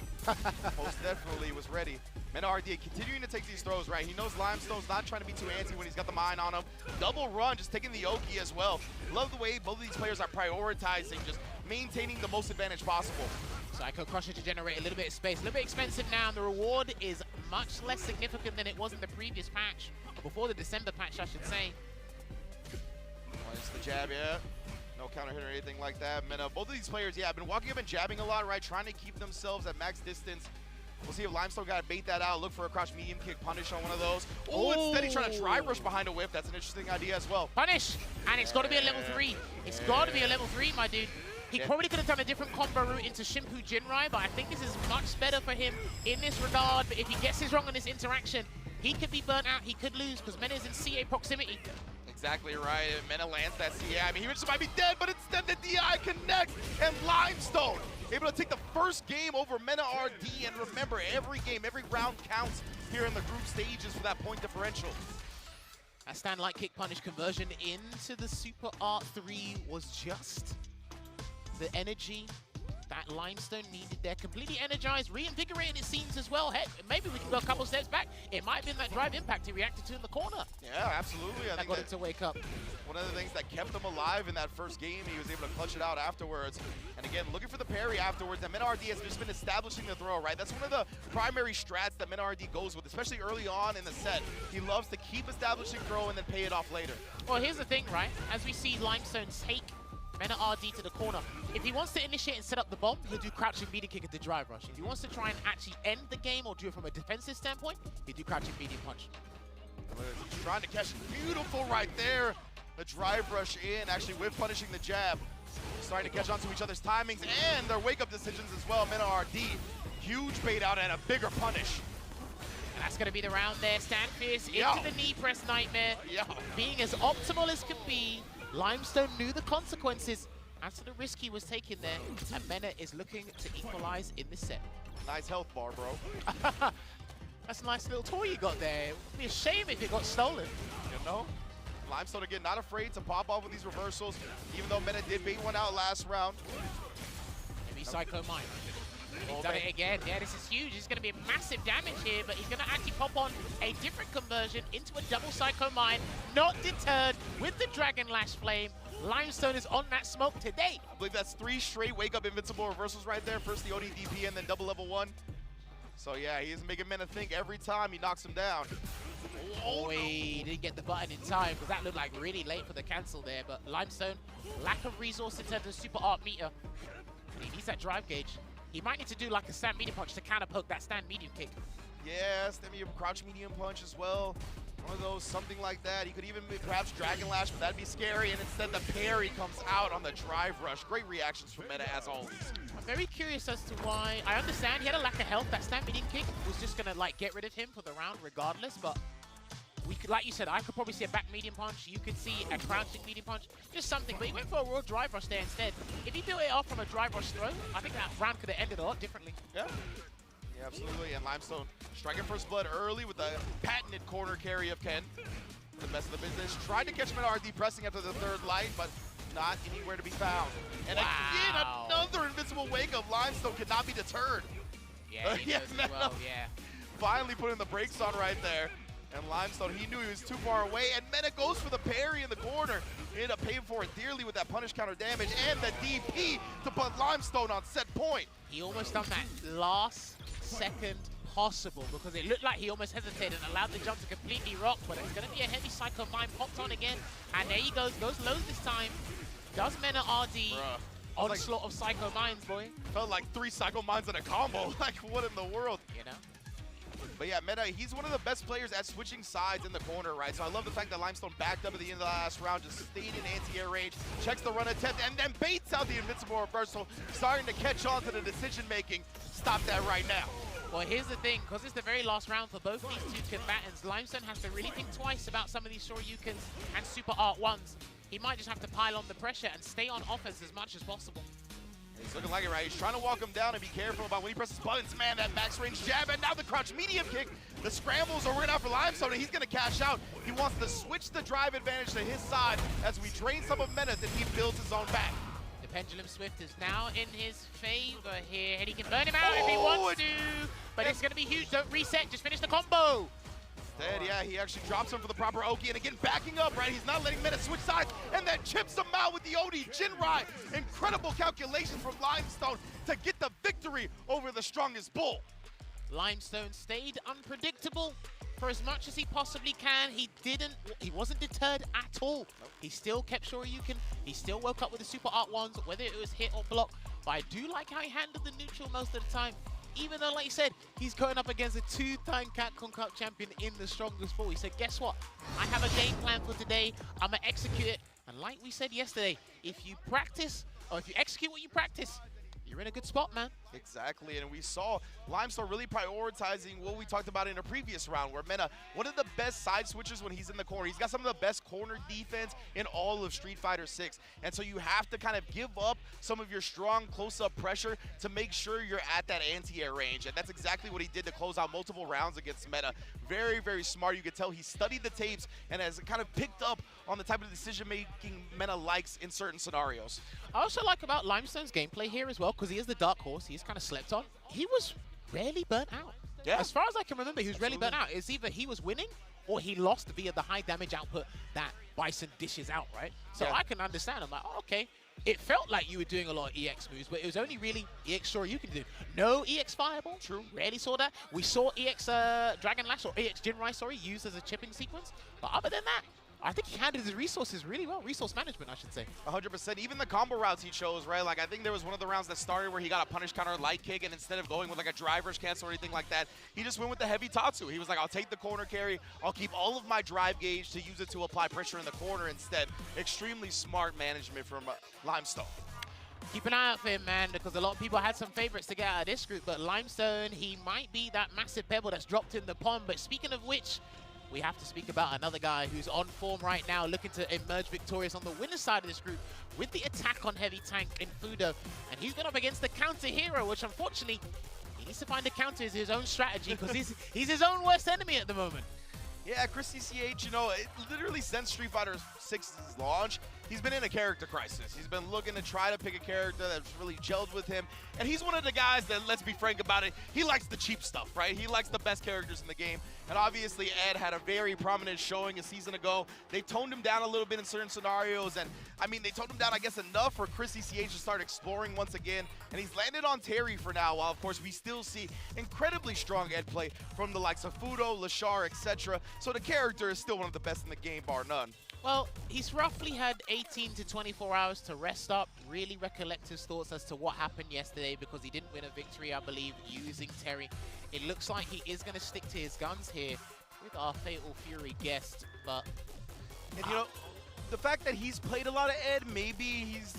Most definitely was ready. Meta RD continuing to take these throws, right? He knows Limestone's not trying to be too antsy when he's got the mine on him. Double run, just taking the Oki as well. Love the way both of these players are prioritizing, just maintaining the most advantage possible. Psycho Crusher to generate a little bit of space. A little bit expensive now, and the reward is much less significant than it was in the previous patch. Or before the December patch, I should say. It's the jab, yeah. No counter hit or anything like that. Meta, both of these players, yeah, have been walking up and jabbing a lot, right? Trying to keep themselves at max distance. We'll see if Limestone got to bait that out. Look for a crouch medium kick punish on one of those. Oh, instead he's trying to drive rush behind a whip. That's an interesting idea as well. Punish! And it's got to be a level 3. It's got to be a level 3, my dude. He probably could have done a different combo route into Shimpu Jinrai, but I think this is much better for him in this regard. But if he gets this wrong on this interaction, he could be burnt out, he could lose, because Mena's in CA proximity. Exactly right. Mena lands that CA. I mean, he just might be dead, but instead the DI connects, and Limestone able to take the first game over Mena RD. And remember, every game, every round counts here in the group stages for that point differential. That stand light kick punish conversion into the Super Art 3 was just the energy that Limestone needed. They're completely energized, reinvigorated it seems as well. Heck, maybe we can go a couple steps back. It might have been that drive impact he reacted to in the corner. Yeah, absolutely. I think got him to wake up. One of the things that kept him alive in that first game, he was able to clutch it out afterwards. And again, looking for the parry afterwards. And Mena RD has just been establishing the throw, right? That's one of the primary strats that Mena RD goes with, especially early on in the set. He loves to keep establishing throw and then pay it off later. Well, here's the thing, right? As we see Limestone take Mena RD to the corner, if he wants to initiate and set up the bomb, he'll do crouching medium kick at the drive rush. If he wants to try and actually end the game or do it from a defensive standpoint, he'll do crouching medium punch. Trying to catch beautiful right there. The drive rush in, actually with punishing the jab. Starting to catch on to each other's timings and their wake-up decisions as well. Mena RD, huge bait out and a bigger punish. And that's going to be the round there. RANFIS into the knee press nightmare. Being as optimal as can be. Limestone knew the consequences as to the risk he was taking there, and Mena is looking to equalize in this set. Nice health bar, bro. That's a nice little toy you got there. It would be a shame if it got stolen. You know? Limestone, again, not afraid to pop off with these reversals, even though Mena did bait one out last round. Maybe Psycho Mine. He's done it again. Yeah, this is huge. It's going to be massive damage here, but he's going to actually pop on a different conversion into a double Psycho Mine. Not deterred with the Dragon Lash Flame. Limestone is on that smoke today. I believe that's 3 straight wake-up invincible reversals right there. First the ODDP and then double level 1. So yeah, he's making Mena think every time he knocks him down. Oh, he didn't get the button in time because that looked like really late for the cancel there. But Limestone, lack of resource in terms of super art meter. He needs that drive gauge. He might need to do like a stand medium punch to counter poke that stand medium kick. Yeah, stand medium crouch medium punch as well. One of those, something like that. He could even perhaps Dragon Lash, but that'd be scary. And instead the parry comes out on the drive rush. Great reactions from Mena as always. I'm very curious as to why. I understand he had a lack of health. That stand medium kick was just gonna like get rid of him for the round regardless, but we could, like you said, I could probably see a back medium punch. You could see a crouching medium punch, just something. But he went for a raw drive rush there instead. If he built it off from a drive rush throw, I think that round could have ended a lot differently. Yeah. Yeah, absolutely. And Limestone striking first blood early with the patented corner carry of Ken. The best of the business. Tried to catch Mena RD pressing after the third light, but not anywhere to be found. And again, another invincible wake of Limestone cannot be deterred. Yeah, he does as well, yeah. Finally putting the brakes on right there. And Limestone, he knew he was too far away, and Mena goes for the parry in the corner. He ended up paying for it dearly with that punish counter damage and the DP to put Limestone on set point. He almost done that last second possible because it looked like he almost hesitated and allowed the jump to completely rock, but it's going to be a heavy Psycho Mine popped on again. And there he goes low this time. Does Mena RD onslaught of Psycho Mines, boy? Felt like 3 Psycho Mines in a combo. Like, what in the world? You know? But yeah, Mena, he's one of the best players at switching sides in the corner, right? So I love the fact that Limestone backed up at the end of the last round, just stayed in anti-air range, checks the run attempt, and then baits out the invincible reversal, starting to catch on to the decision-making. Stop that right now. Well, here's the thing, because it's the very last round for both these two combatants, Limestone has to really think twice about some of these Shoryukens and Super Art 1s. He might just have to pile on the pressure and stay on offense as much as possible. He's looking like it, right? He's trying to walk him down and be careful about when he presses buttons. Man, that max range jab, and now the crouch medium kick. The scrambles are working out for Limestone, and he's going to cash out. He wants to switch the drive advantage to his side as we drain some of Mena's, and he builds his own back. The Pendulum Swift is now in his favor here, and he can burn him out if he wants to. But it's going to be huge. Don't reset, just finish the combo. Instead, yeah, he actually drops him for the proper Oki, and again, backing up, right? He's not letting Mena switch sides, and then chips him out with the OD Jinrai. Incredible calculations from Limestone to get the victory over the strongest bull. Limestone stayed unpredictable for as much as he possibly can. He wasn't deterred at all. He still kept Shoryuken. He still woke up with the Super Art 1s, whether it was hit or block. But I do like how he handled the neutral most of the time. Even though, like you said, he's going up against a 2-time Capcom Cup champion in the strongest four. He said, guess what? I have a game plan for today. I'm going to execute it. And like we said yesterday, if you practice, or if you execute what you practice, you're in a good spot, man. Exactly, and we saw Limestone really prioritizing what we talked about in a previous round, where Mena, one of the best side switches when he's in the corner. He's got some of the best corner defense in all of Street Fighter 6, and so you have to kind of give up some of your strong close-up pressure to make sure you're at that anti-air range, and that's exactly what he did to close out multiple rounds against Mena. Very, very smart. You could tell he studied the tapes and has kind of picked up on the type of decision-making Mena likes in certain scenarios. I also like about Limestone's gameplay here as well, because he is the dark horse. He's kind of slept on. He was rarely burnt out. Yeah. As far as I can remember, he was rarely burnt out. It's either he was winning or he lost via the high damage output that Bison dishes out, right? So Yeah. I can understand. I'm like, oh, okay. It felt like you were doing a lot of EX moves, but it was only really EX Shore you can do. No EX Fireball. True. Rarely saw that. We saw EX Dragon Lash or EX Jinrai, sorry, used as a chipping sequence. But other than that, I think he handled his resources really well. Resource management, I should say. 100%. Even the combo routes he chose, right? Like, I think there was one of the rounds that started where he got a punish counter light kick, and instead of going with like a driver's cancel or anything like that, he just went with the heavy Tatsu. He was like, I'll take the corner carry. I'll keep all of my drive gauge to use it to apply pressure in the corner instead. Extremely smart management from Limestone. Keep an eye out for him, man, because a lot of people had some favorites to get out of this group, but Limestone, he might be that massive pebble that's dropped in the pond. But speaking of which, we have to speak about another guy who's on form right now, looking to emerge victorious on the winner's side of this group with the attack on heavy tank in Fudo. And he's gone up against the counter hero, which unfortunately, he needs to find a counter as his own strategy, because he's his own worst enemy at the moment. Yeah, Chris CCH, you know, it literally since Street Fighter 6's launch, he's been in a character crisis. He's been looking to try to pick a character that's really gelled with him. And he's one of the guys that, let's be frank about it, he likes the cheap stuff, right? He likes the best characters in the game. And obviously, Ed had a very prominent showing a season ago. They toned him down a little bit in certain scenarios. And, I mean, they toned him down, I guess, enough for Chris CCH to start exploring once again. And he's landed on Terry for now, while, of course, we still see incredibly strong Ed play from the likes of Fudo, Lashar, etc. So the character is still one of the best in the game, bar none. Well, he's roughly had 18 to 24 hours to rest up, really recollect his thoughts as to what happened yesterday, because he didn't win a victory, I believe, using Terry. It looks like he is going to stick to his guns here with our Fatal Fury guest, but... And, you know, the fact that he's played a lot of Ed, maybe he's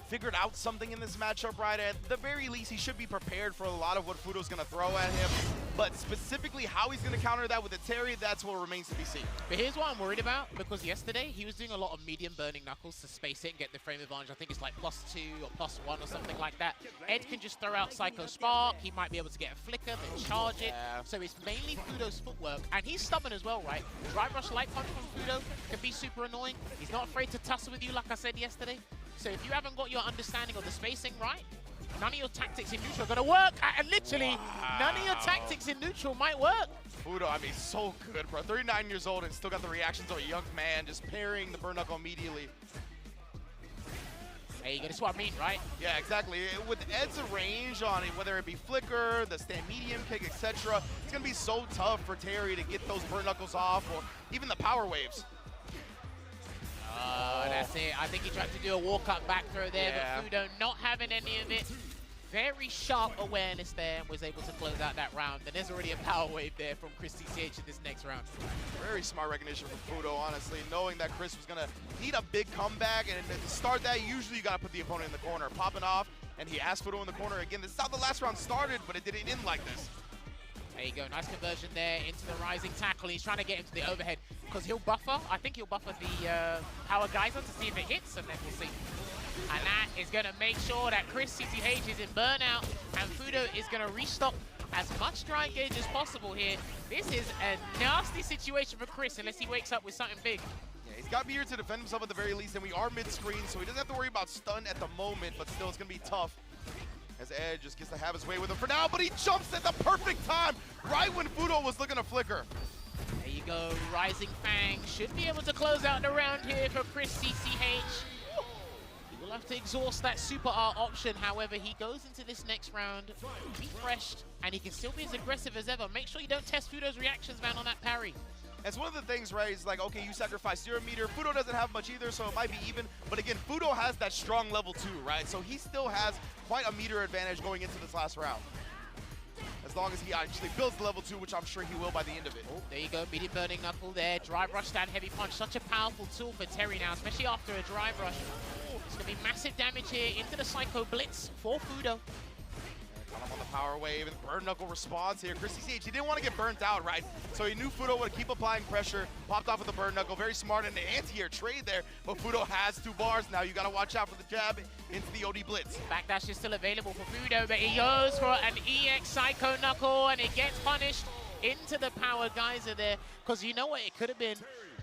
figured out something in this matchup, right? At the very least, he should be prepared for a lot of what Fudo's going to throw at him. But specifically how he's going to counter that with the Terry, that's what remains to be seen. But here's what I'm worried about, because yesterday he was doing a lot of medium burning knuckles to space it and get the frame advantage. I think it's like +2 or +1 or something like that. Ed can just throw out Psycho Spark. He might be able to get a flicker, then charge it. So it's mainly Fudo's footwork. And he's stubborn as well, right? Drive Rush Light Punch from Fudo can be super annoying. He's not afraid to tussle with you, like I said yesterday. So if you haven't got your understanding of the spacing right, none of your tactics in neutral are going to work. And literally, none of your tactics in neutral might work. Fudo, I mean, so good, bro. 39 years old and still got the reactions of a young man, just parrying the burn knuckle immediately. There you go, that's what I mean, right? Yeah, exactly. With Ed's range on it, whether it be flicker, the stand medium kick, etc., it's going to be so tough for Terry to get those burn knuckles off, or even the power waves. That's it. I think he tried to do a walk-up back throw there, Yeah. but Fudo not having any of it. Very sharp awareness there and was able to close out that round. And there's already a power wave there from Chris CCH in this next round. Very smart recognition from Fudo, honestly, knowing that Chris was going to need a big comeback. And to start that, usually you got to put the opponent in the corner. Popping off, and he asked Fudo in the corner again. This is how the last round started, but it didn't end like this. There you go, nice conversion there into the rising tackle. He's trying to get into the overhead because he'll buffer. I think he'll buffer the power geyser to see if it hits, and then we'll see. And that is going to make sure that Chris CCH is in burnout, and Fudo is going to restock as much drive gauge as possible here. This is a nasty situation for Chris unless he wakes up with something big. Yeah, he's got Beer to defend himself at the very least, and we are mid-screen, so he doesn't have to worry about stun at the moment, but still it's going to be tough. As Ed just gets to have his way with him for now, but he jumps at the perfect time, right when Fudo was looking to flicker. There you go, Rising Fang should be able to close out the round here for Chris CCH. He will have to exhaust that Super R option, however, he goes into this next round refreshed, and he can still be as aggressive as ever. Make sure you don't test Fudo's reactions, man, on that parry. That's one of the things, right, is like, okay, you sacrifice 0 meter. Fudo doesn't have much either, so it might be even. But again, Fudo has that strong level 2, right? So he still has quite a meter advantage going into this last round. As long as he actually builds the level 2, which I'm sure he will by the end of it. Oh, there you go, medium burning knuckle there. Drive rush, stand heavy punch. Such a powerful tool for Terry now, especially after a drive rush. It's going to be massive damage here into the Psycho Blitz for Fudo. Got him on the power wave and burn knuckle response here. CH, he didn't want to get burnt out, right? So he knew Fudo would keep applying pressure, popped off with the burn knuckle. Very smart in the anti-air trade there, but Fudo has 2 bars now. You got to watch out for the jab into the OD Blitz. Backdash is still available for Fudo, but he goes for an EX Psycho Knuckle, and it gets punished into the power geyser there. Because you know what it could have been?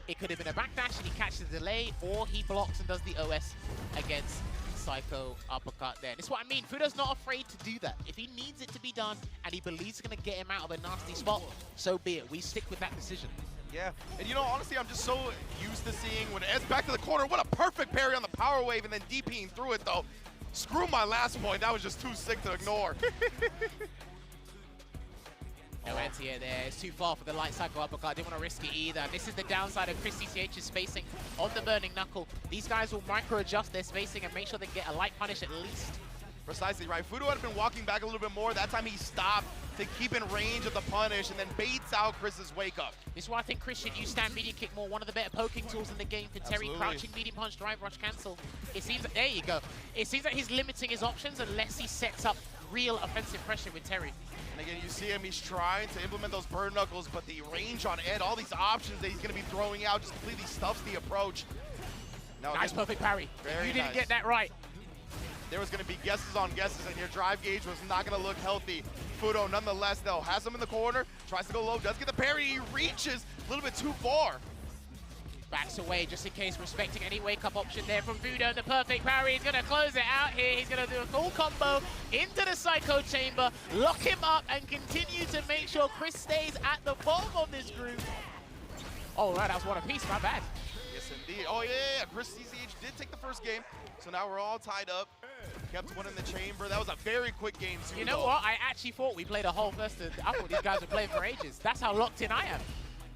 It could have been a backdash and he catches the delay, or he blocks and does the OS against Psycho uppercut there. This is what I mean. Fudo's not afraid to do that. If he needs it to be done and he believes it's going to get him out of a nasty spot, so be it. We stick with that decision. Yeah, and you know, honestly, I'm just so used to seeing when Ed's back to the corner, what a perfect parry on the power wave and then DPing through it, though. Screw my last point. That was just too sick to ignore. No anti-air there. It's too far for the light cycle uppercut. Didn't want to risk it either. This is the downside of CH's spacing on the burning knuckle. These guys will micro-adjust their spacing and make sure they get a light punish at least. Precisely right. Fudo had been walking back a little bit more. That time he stopped to keep in range of the punish and then baits out Chris's wake up. This is why I think Chris should use stand medium kick more. One of the better poking tools in the game for Terry. Absolutely. Crouching medium punch, drive rush, cancel. It seems that, there you go. It seems that he's limiting his options unless he sets up real offensive pressure with Terry. And again, you see him, he's trying to implement those burn knuckles, but the range on Ed, all these options that he's going to be throwing out just completely stuffs the approach. Now, Nice perfect parry. You didn't get that right. There was going to be guesses on guesses, and your drive gauge was not going to look healthy. Fudo, nonetheless, though, has him in the corner, tries to go low, does get the parry, he reaches a little bit too far. Backs away just in case, respecting any wake-up option there from Fudo. The perfect parry. He's going to close it out here. He's going to do a full combo into the Psycho Chamber, lock him up, and continue to make sure Chris stays at the bottom of this group. Oh, right, that was one apiece. My bad. Yes, indeed. Oh, yeah. Chris CCH did take the first game, so now we're all tied up. Kept one in the chamber. That was a very quick game, too. You know what? I actually thought we played a whole first. I thought these guys were playing for ages. That's how locked in I am.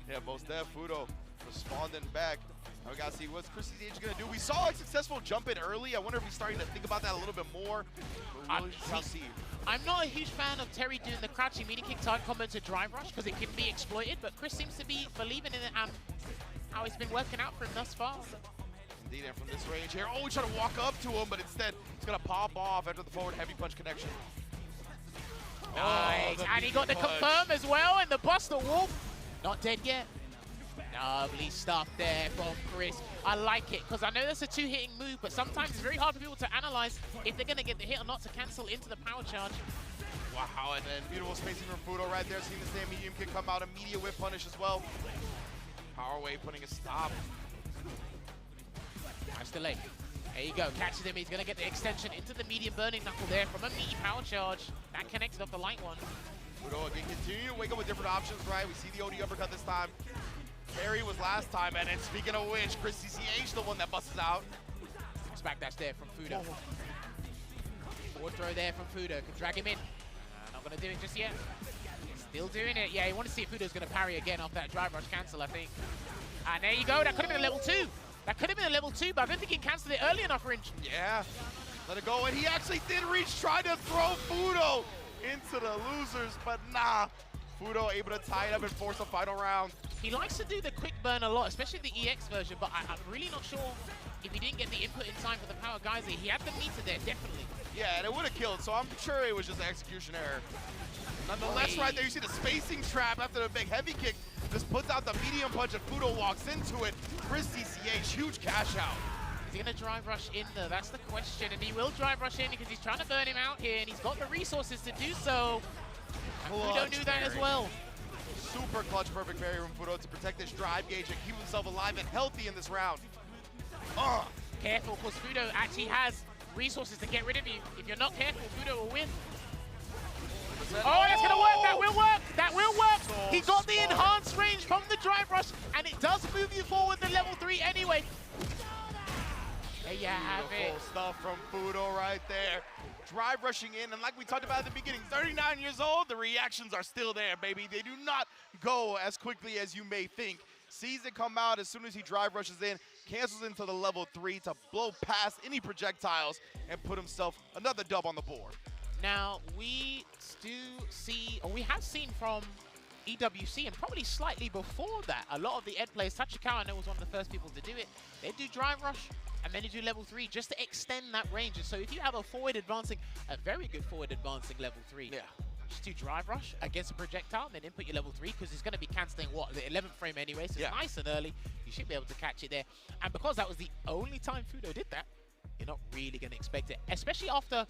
Yeah, most def. Fudo responding back. Now we gotta see what's Chris CCH gonna do. We saw a successful jump in early. I wonder if he's starting to think about that a little bit more. I'm not a huge fan of Terry doing the crouching medium kick tag combo to drive rush because it can be exploited, but Chris seems to be believing in it and how it's been working out for him thus far. Indeed, and from this range here, oh, he's trying to walk up to him, but instead he's gonna pop off after the forward heavy punch connection. Nice, and he got the confirm as well, and the Buster Wolf, not dead yet. Lovely stuff there from Chris. I like it, because I know that's a two-hitting move, but sometimes it's very hard for people to analyze if they're going to get the hit or not to cancel into the power charge. Wow, and then beautiful spacing from Fudo right there. Seeing the same medium kick come out, immediate whip punish as well. Power wave putting a stop. Nice delay. There you go, catches him. He's going to get the extension into the medium burning knuckle there from a meaty power charge. That connected off the light one. Fudo again continue to wake up with different options, right? We see the OD uppercut this time. Parry was last time, and then speaking of which, Chris CCH the one that busts out. Backdash there from Fudo. Forward throw there from Fudo. Can drag him in. Not going to do it just yet. Still doing it. Yeah, you want to see if Fudo's going to parry again off that drive rush cancel, I think. And there you go. That could have been a level 2. That could have been a level 2, but I don't think he canceled it early enough, Rinch. Yeah. Let it go, and he actually did reach, tried to throw Fudo into the losers, but nah. Fudo able to tie it up and force a final round. He likes to do the quick burn a lot, especially the EX version, but I'm really not sure if he didn't get the input in time for the power geyser. He had the meter there, definitely. Yeah, and it would have killed, so I'm sure it was just an execution error. Nonetheless, right there, you see the spacing trap after the big heavy kick. Just puts out the medium punch and Fudo walks into it. Chris CCH, huge cash out. Is he going to drive rush in there? That's the question, and he will drive rush in because he's trying to burn him out here, and he's got the resources to do so. Fudo knew that as well. Super clutch perfect parry from Fudo to protect this drive gauge and keep himself alive and healthy in this round. Careful, because Fudo actually has resources to get rid of you. If you're not careful, Fudo will win. Oh, that's going to work. That will work. That will work. So he got the enhanced range from the drive rush, and it does move you forward to level 3 anyway. There you have it. Beautiful stuff from Fudo right there. Drive rushing in, and like we talked about at the beginning, 39 years old, the reactions are still there, baby. They do not go as quickly as you may think. Sees it come out as soon as he drive rushes in, cancels into the level 3 to blow past any projectiles and put himself another dub on the board. Now, we do see, or we have seen from EWC, and probably slightly before that, a lot of the Ed players, Tachikawa I know was one of the first people to do it, they do drive rush, and then you do level 3 just to extend that range. And so if you have a forward advancing, a very good forward advancing level 3, just do drive rush against a projectile, then input your level 3, because it's going to be cancelling, what, the 11th frame anyway, so it's nice and early. You should be able to catch it there. And because that was the only time Fudo did that, you're not really going to expect it, especially after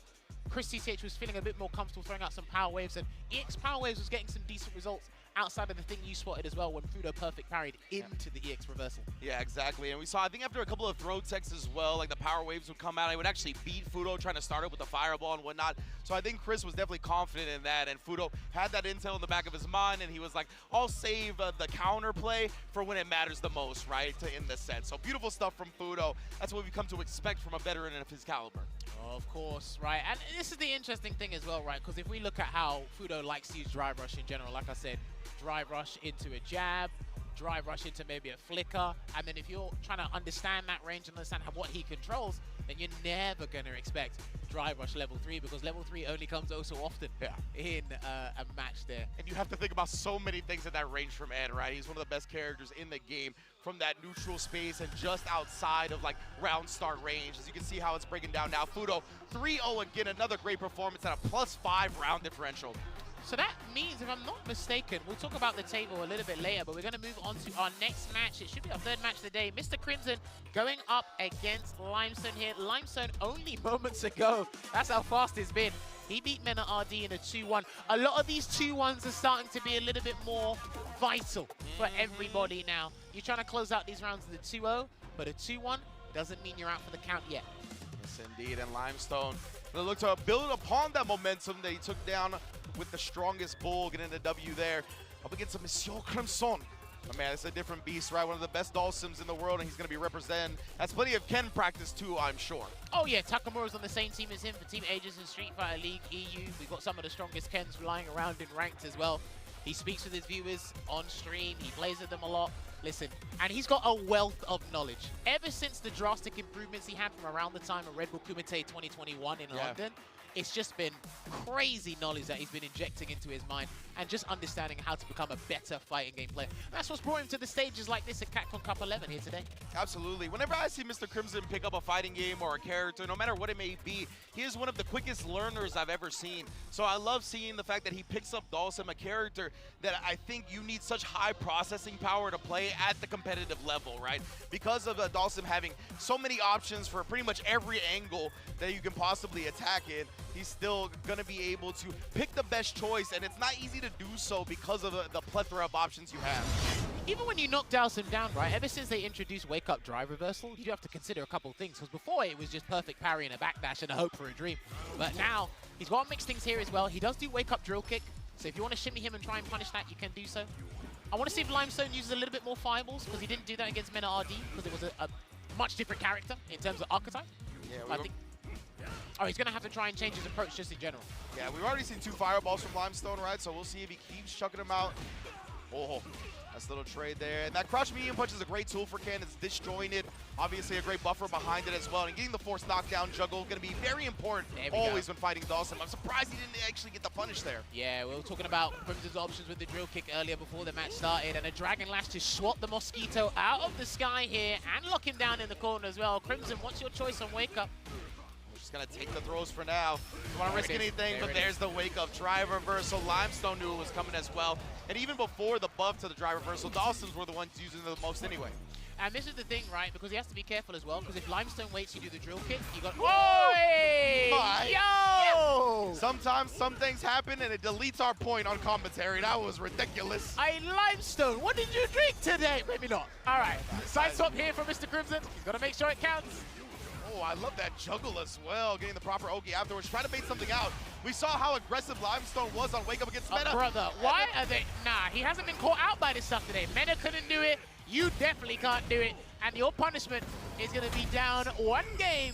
Chris TCH was feeling a bit more comfortable throwing out some power waves, and EX power waves was getting some decent results outside of the thing you spotted as well when Fudo perfect parried into the EX reversal. Yeah, exactly. And we saw, I think after a couple of throw techs as well, like the power waves would come out, and it would actually beat Fudo trying to start it with the fireball and whatnot. So I think Chris was definitely confident in that, and Fudo had that intel in the back of his mind, and he was like, I'll save the counter play for when it matters the most, right, in this sense. So beautiful stuff from Fudo. That's what we've come to expect from a veteran of his caliber. Of course, right. And this is the interesting thing as well, right, because if we look at how Fudo likes to use drive rush in general, like I said, drive rush into a jab, drive rush into maybe a flicker, and then if you're trying to understand that range and understand what he controls, then you're never going to expect drive rush level 3, because level 3 only comes oh so often in a match there. And you have to think about so many things at that range from Ed, right? He's one of the best characters in the game from that neutral space and just outside of like round start range. As you can see how it's breaking down now. Fudo 3-0 again, another great performance at a +5 round differential. So that means, if I'm not mistaken, we'll talk about the table a little bit later, but we're going to move on to our next match. It should be our third match of the day. Mr. Crimson going up against Limestone here. Limestone only moments ago. That's how fast it's been. He beat Mena RD in a 2-1. A lot of these 2-1s are starting to be a little bit more vital for everybody now. You're trying to close out these rounds with a 2-0, but a 2-1 doesn't mean you're out for the count yet. Yes, indeed. And Limestone will look to build upon that momentum that he took down with the strongest bull, getting the W there. Up against a Monsieur Crimson. But man, it's a different beast, right? One of the best Dawsons in the world, and he's going to be representing. Has plenty of Ken practice too, I'm sure. Oh yeah, Takamura's on the same team as him for Team Aegis in Street Fighter League EU. We've got some of the strongest Kens lying around in ranked as well. He speaks with his viewers on stream. He plays with them a lot. Listen, and he's got a wealth of knowledge. Ever since the drastic improvements he had from around the time of Red Bull Kumite 2021 in London, it's just been crazy knowledge that he's been injecting into his mind and just understanding how to become a better fighting game player. That's what's brought him to the stages like this at Capcom Cup 11 here today. Absolutely. Whenever I see Mr. Crimson pick up a fighting game or a character, no matter what it may be, he is one of the quickest learners I've ever seen. So I love seeing the fact that he picks up Dawson, a character that I think you need such high processing power to play at the competitive level, right? Because of Dawson having so many options for pretty much every angle that you can possibly attack it, he's still going to be able to pick the best choice, and it's not easy to do so because of the plethora of options you have. Even when you knock Dawson down, right, ever since they introduced Wake Up Drive Reversal, you do have to consider a couple of things, because before it was just perfect parry and a backdash and a hope for a dream. But now, he's got mixed things here as well. He does do Wake Up Drill Kick, so if you want to shimmy him and try and punish that, you can do so. I want to see if Limestone uses a little bit more fireballs, because he didn't do that against Mena RD, because it was a much different character in terms of archetype. Yeah, I think. Oh, he's going to have to try and change his approach just in general. Yeah, we've already seen 2 fireballs from Limestone, right? So we'll see if he keeps chucking them out. Oh, that's a little trade there. And that crouch medium punch is a great tool for Ken. It's disjointed. Obviously, a great buffer behind it as well. And getting the force knockdown juggle going to be very important always when fighting Dawson. I'm surprised he didn't actually get the punish there. Yeah, we were talking about Crimson's options with the drill kick earlier before the match started. And a Dragon Lash to swat the Mosquito out of the sky here and lock him down in the corner as well. Crimson, what's your choice on Wake Up? Just gonna take the throws for now. Don't want to risk anything, but there's the wake up drive reversal. Limestone knew it was coming as well. And even before the buff to the drive reversal, Dawson's were the ones using it the most anyway. And this is the thing, right? Because he has to be careful as well, because if Limestone waits, you do the drill kick, you got... Oi! Yo! Sometimes some things happen and it deletes our point on commentary. That was ridiculous. Hey, Limestone, what did you drink today? Maybe not. All right, side swap here from Mr. Crimson. He's got to make sure it counts. Oh, I love that juggle as well, getting the proper Oki afterwards, trying to bait something out. We saw how aggressive Limestone was on Wake Up against Mena. Brother, why are they... Nah, he hasn't been caught out by this stuff today. Mena couldn't do it. You definitely can't do it. And your punishment is going to be down 1 game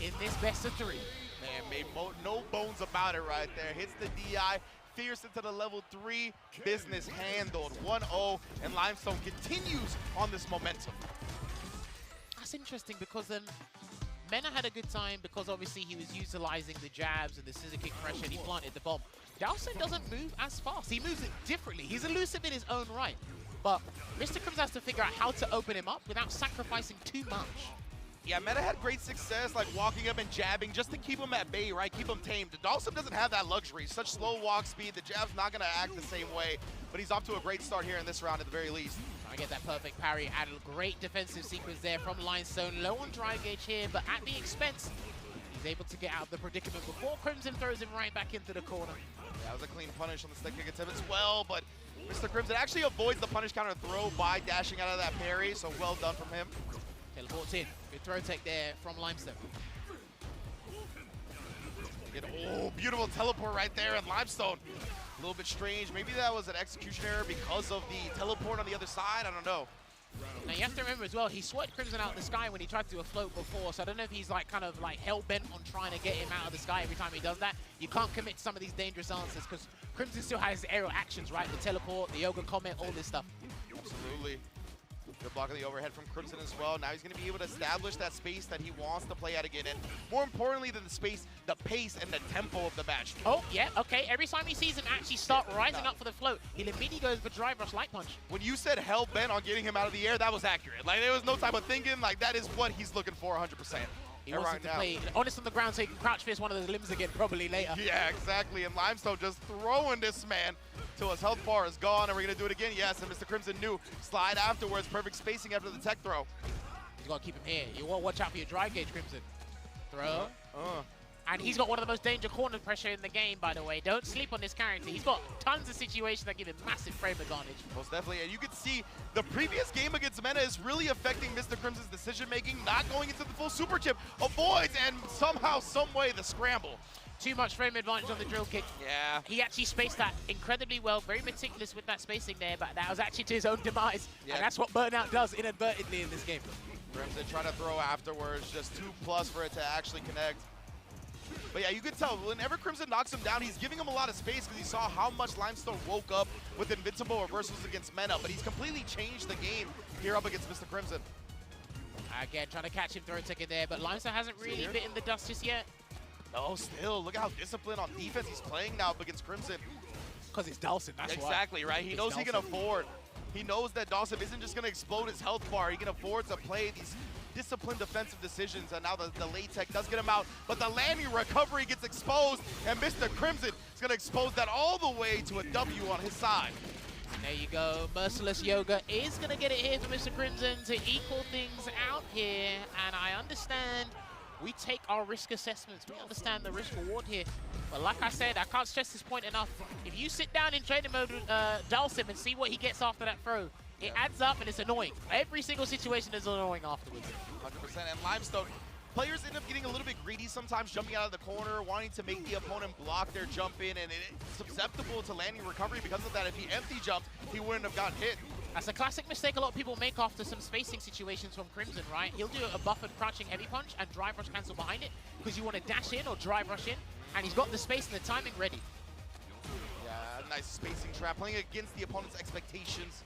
in this best of 3. Man, made no bones about it right there. Hits the DI. Fierce into the level 3. Business handled. 1-0. And Limestone continues on this momentum. That's interesting because Mena had a good time because obviously he was utilizing the jabs and the scissor kick pressure and he planted the bomb. Dowson doesn't move as fast. He moves it differently. He's elusive in his own right. But Mr. Crimson has to figure out how to open him up without sacrificing too much. Yeah, Meta had great success, like walking up and jabbing just to keep him at bay, right? Keep him tamed. Dawson doesn't have that luxury. Such slow walk speed, the jab's not going to act the same way. But he's off to a great start here in this round at the very least. Trying to get that perfect parry. Added a great defensive sequence there from Limestone. Low on drive gauge here, but at the expense, he's able to get out of the predicament before Crimson throws him right back into the corner. That was a clean punish on the stick kick attempt as well, but Mr. Crimson actually avoids the punish counter throw by dashing out of that parry, so well done from him. Teleports in. Good throw tech there from Limestone. Oh, beautiful teleport right there, and Limestone, a little bit strange. Maybe that was an execution error because of the teleport on the other side. I don't know. Now you have to remember as well, he swiped Crimson out of the sky when he tried to do a float before, so I don't know if he's like kind of like hell-bent on trying to get him out of the sky every time he does that. You can't commit to some of these dangerous answers because Crimson still has aerial actions, right? The teleport, the yoga comment, all this stuff. Absolutely. Good block of the overhead from Crimson as well. Now he's going to be able to establish that space that he wants to play at again. And more importantly than the space, the pace and the tempo of the match. Oh, yeah, okay. Every time he sees him actually start rising up for the float, he'll immediately go for drive rush light punch. When you said hell-bent on getting him out of the air, that was accurate. Like, there was no type of thinking. Like, that is what he's looking for 100%. He wants him to play honest on the ground so he can crouch fist one of those limbs again probably later. Yeah, exactly. And Limestone just throwing this man till his health bar is gone. And we're going to do it again. Yes, and Mr. Crimson knew. Slide afterwards. Perfect spacing after the tech throw. He's got to keep him here. You want to watch out for your drive gauge, Crimson. Throw. And he's got one of the most dangerous corner pressure in the game, by the way. Don't sleep on this character. He's got tons of situations that give him massive frame advantage. Most definitely. And you can see the previous game against Meta is really affecting Mr. Crimson's decision-making, not going into the full super chip. Avoids, and somehow, some way, the scramble. Too much frame advantage on the drill kick. Yeah. He actually spaced that incredibly well, very meticulous with that spacing there, but that was actually to his own demise. Yeah. And that's what Burnout does inadvertently in this game. Crimson trying to throw afterwards, just 2+ for it to actually connect. But yeah, you can tell whenever Crimson knocks him down, he's giving him a lot of space because he saw how much Limestone woke up with invincible reversals against Meta. But he's completely changed the game here up against Mr. Crimson. Again, trying to catch him, throw a ticket there, but Limestone hasn't really bitten the dust just yet. No, still, look at how disciplined on defense he's playing now up against Crimson. Because it's Dawson, that's why. Exactly, right? He knows he can afford. He knows that Dawson isn't just going to explode his health bar. He can afford to play these disciplined defensive decisions, and now the late tech does get him out, but the landing recovery gets exposed, and Mr. Crimson is going to expose that all the way to a W on his side. And there you go. Merciless Yoga is going to get it here for Mr. Crimson to equal things out here, and I understand we take our risk assessments. We understand the risk reward here. But like I said, I can't stress this point enough. If you sit down in training mode with Dawson and see what he gets after that throw, it adds up and it's annoying. Every single situation is annoying afterwards. 100%. And Limestone, players end up getting a little bit greedy sometimes, jumping out of the corner, wanting to make the opponent block their jump in, and it's susceptible to landing recovery because of that. If he empty jumped, he wouldn't have gotten hit. That's a classic mistake a lot of people make after some spacing situations from Crimson, right? He'll do a buffered crouching heavy punch and drive rush cancel behind it because you want to dash in or drive rush in, and he's got the space and the timing ready. Yeah, nice spacing trap, playing against the opponent's expectations.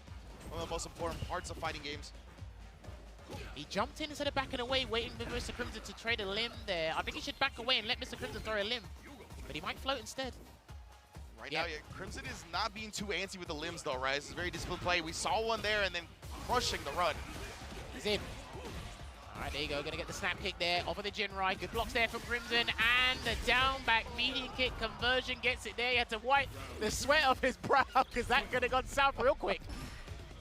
One of the most important parts of fighting games. He jumped in instead of backing away, waiting for Mr. Crimson to trade a limb there. I think he should back away and let Mr. Crimson throw a limb, but he might float instead. Right now, yeah, Crimson is not being too antsy with the limbs, though, right? It's a very disciplined play. We saw one there and then crushing the run. He's in. All right, there you go. Going to get the snap kick there. Off of the Jinrai. Good blocks there from Crimson. And the down back median kick conversion gets it there. He had to wipe the sweat off his brow because that could have gone south real quick.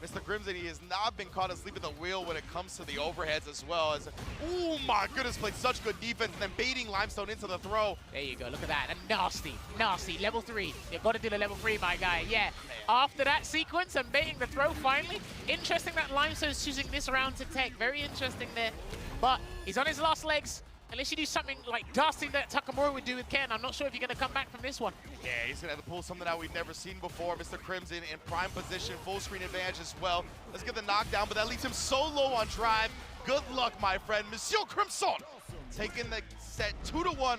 Mr. Crimson, he has not been caught asleep at the wheel when it comes to the overheads as well. As, oh my goodness, played such good defense and then baiting Limestone into the throw. There you go, look at that. And nasty, nasty, level 3. You've got to do the level 3, my guy. Yeah, after that sequence and baiting the throw finally. Interesting that Limestone's choosing this round to tech. Very interesting there. But he's on his last legs. Unless you do something like dusting that Takamura would do with Ken, I'm not sure if you're going to come back from this one. Yeah, he's going to have to pull something out we've never seen before. Mr. Crimson in prime position, full screen advantage as well. Let's get the knockdown, but that leaves him so low on drive. Good luck, my friend. Monsieur Crimson taking the set 2-1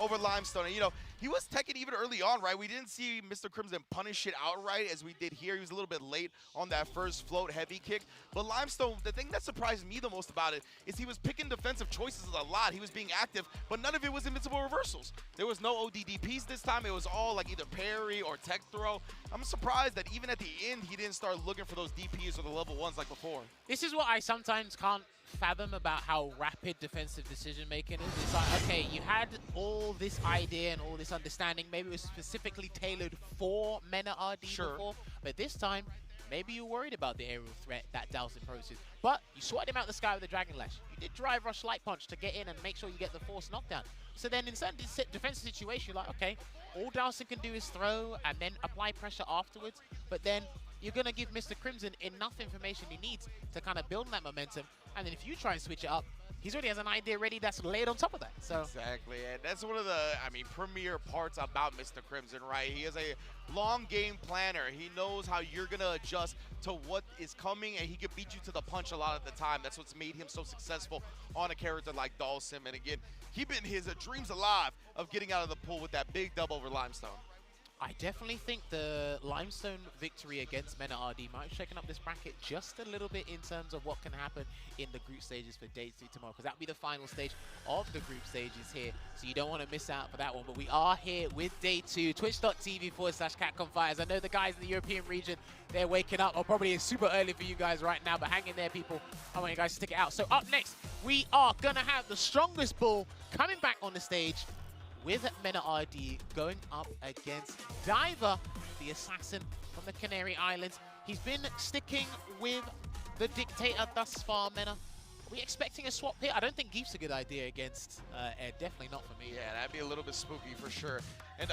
over Limestone. And, you know, he was teching even early on, right? We didn't see Mr. Crimson punish it outright as we did here. He was a little bit late on that first float heavy kick. But Limestone, the thing that surprised me the most about it is he was picking defensive choices a lot. He was being active, but none of it was invincible reversals. There was no ODDPs this time. It was all like either parry or tech throw. I'm surprised that even at the end, he didn't start looking for those DPs or the level 1s like before. This is what I sometimes can't fathom about how rapid defensive decision making is. It's like, okay, you had all this idea and all this understanding. Maybe it was specifically tailored for Mena RD before, but this time, maybe you're worried about the aerial threat that Dowson poses. But you swatted him out the sky with a Dragon Lash. You did drive rush light punch to get in and make sure you get the force knockdown. So then in certain defensive situations, you're like, okay, all Dowson can do is throw and then apply pressure afterwards. But then you're going to give Mr. Crimson enough information he needs to kind of build on that momentum. And then if you try and switch it up, he already has an idea ready that's laid on top of that. So exactly, and that's one of the, premier parts about Mr. Crimson, right? He is a long game planner. He knows how you're gonna adjust to what is coming, and he can beat you to the punch a lot of the time. That's what's made him so successful on a character like Dhalsim. And again, keeping his dreams alive of getting out of the pool with that big dub over Limestone. I definitely think the Limestone victory against Mena RD might have shaken up this bracket just a little bit in terms of what can happen in the group stages for day 3 tomorrow, because that'll be the final stage of the group stages here, so you don't want to miss out for that one. But we are here with day 2, twitch.tv/Capcom Fighters. I know the guys in the European region, they're waking up, or probably it's super early for you guys right now, but hang in there, people. I want you guys to stick it out. So up next, we are going to have the strongest bull coming back on the stage, with Mena RD going up against Diver, the assassin from the Canary Islands. He's been sticking with the Dictator thus far, Mena. Are we expecting a swap here? I don't think Geef's a good idea against Ed. Definitely not for me. Yeah, that'd be a little bit spooky for sure. And,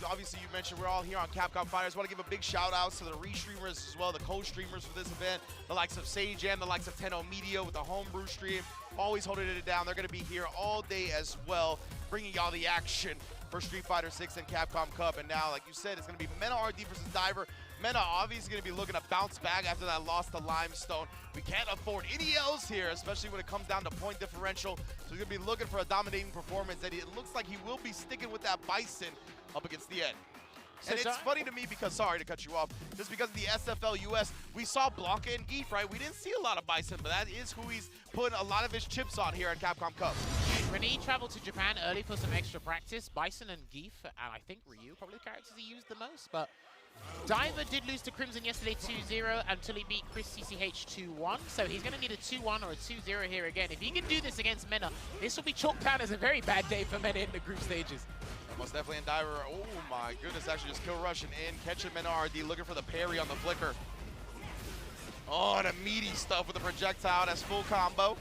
obviously you mentioned we're all here on Capcom Fighters. Want to give a big shout out to the re-streamers as well, the co-streamers for this event, the likes of Sage and the likes of Tenno Media with the homebrew stream, always holding it down. They're going to be here all day as well, bringing y'all the action for Street Fighter 6 and Capcom Cup. And now, like you said, it's going to be Mena RD versus Diver. Mena obviously going to be looking to bounce back after that loss to Limestone. We can't afford any L's here, especially when it comes down to point differential. So he's going to be looking for a dominating performance, and it looks like he will be sticking with that Bison up against the end. And it's funny to me because, sorry to cut you off, just because of the SFL US, we saw Blanca and Geef, right? We didn't see a lot of Bison, but that is who he's putting a lot of his chips on here at Capcom Cup. When he traveled to Japan early for some extra practice, Bison and Geef, and I think Ryu, probably the characters he used the most, but Diver did lose to Crimson yesterday 2-0 until he beat Chris CCH 2-1, so he's going to need a 2-1 or a 2-0 here again. If he can do this against Mena, this will be chalked down as a very bad day for Mena in the group stages. Most definitely in Diver. Oh my goodness, actually just kill rushing in, catching Mena RD, looking for the parry on the flicker. Oh, and a meaty stuff with the projectile. That's full combo.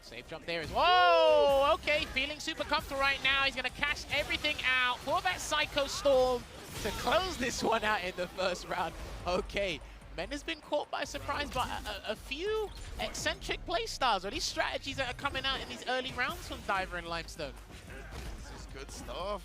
Safe jump there as well. Whoa, okay, feeling super comfortable right now. He's going to cash everything out for that Psycho Storm to close this one out in the first round. Okay, Mena's been caught by surprise by a few eccentric playstyles, or these strategies that are coming out in these early rounds from Diver and Limestone. This is good stuff.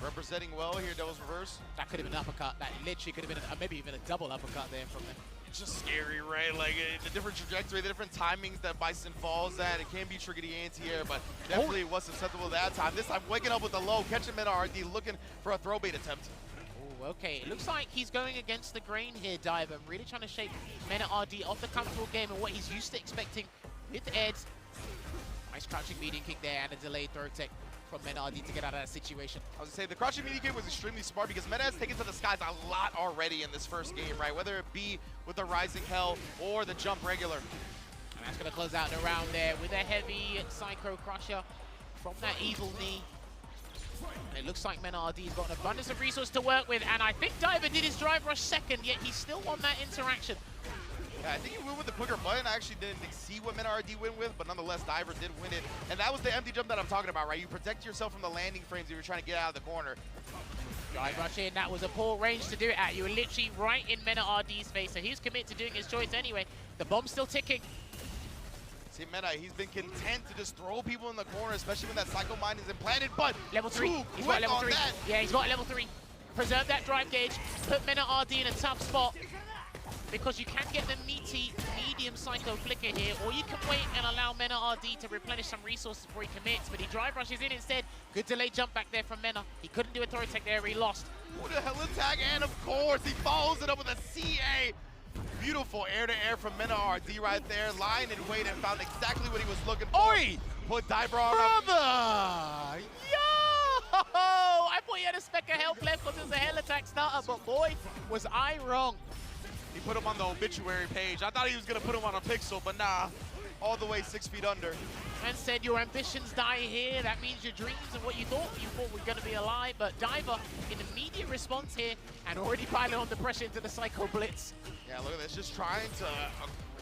Representing well here, Devil's Reverse. That could have been an uppercut. That literally could have been maybe even a double uppercut there from them. It's just scary, right? Like the different trajectory, the different timings that Bison falls at. It can be tricky to anti-air, but definitely was susceptible that time. This time, waking up with the low, catching Mena RD, looking for a throw bait attempt. Oh, okay. It looks like he's going against the grain here, Diver. Really trying to shake Mena RD off the comfortable game and what he's used to expecting with Ed. Nice crouching medium kick there and a delayed throw tech from Mena RD to get out of that situation. I was going to say, the crouching media kick was extremely smart because Mena has taken to the skies a lot already in this first game, right? Whether it be with the Rising Hell or the jump regular. And that's going to close out the round there with a heavy Psycho Crusher from that evil knee. And it looks like Mena RD's got an abundance of resources to work with, and I think Diver did his drive rush second, yet he still won that interaction. Yeah, I think he went with the quicker button. I actually didn't see what Mena RD went with, but nonetheless, Diver did win it. And that was the empty jump that I'm talking about, right? You protect yourself from the landing frames if you're trying to get out of the corner. Drive rush in, that was a poor range to do it at. You were literally right in Mena RD's face, so he's committed to doing his choice anyway. The bomb's still ticking. See, Mena, he's been content to just throw people in the corner, especially when that Psycho Mind is implanted, but level 3. He's got level 3. Yeah, he's got level 3. Preserve that drive gauge, put Mena RD in a tough spot, because you can get the meaty medium Psycho flicker here, or you can wait and allow Mena RD to replenish some resources before he commits, but he drive rushes in instead. Good delayed jump back there from Mena. He couldn't do a Tori Tech there, he lost. What a hell attack, and of course, he follows it up with a CA. Beautiful air-to-air from Mena RD right there. Lying in wait and found exactly what he was looking for. Oi! Put Diver on Brother! Yo! I thought he had a speck of health left because it was a hell attack starter, but boy, was I wrong. He put him on the obituary page. I thought he was going to put him on a pixel, but nah. All the way 6 feet under. And said your ambitions die here. That means your dreams and what you thought were going to be alive. But Diver, in immediate response here, and already piling on the pressure into the Psycho Blitz. Yeah, look at this. Just trying to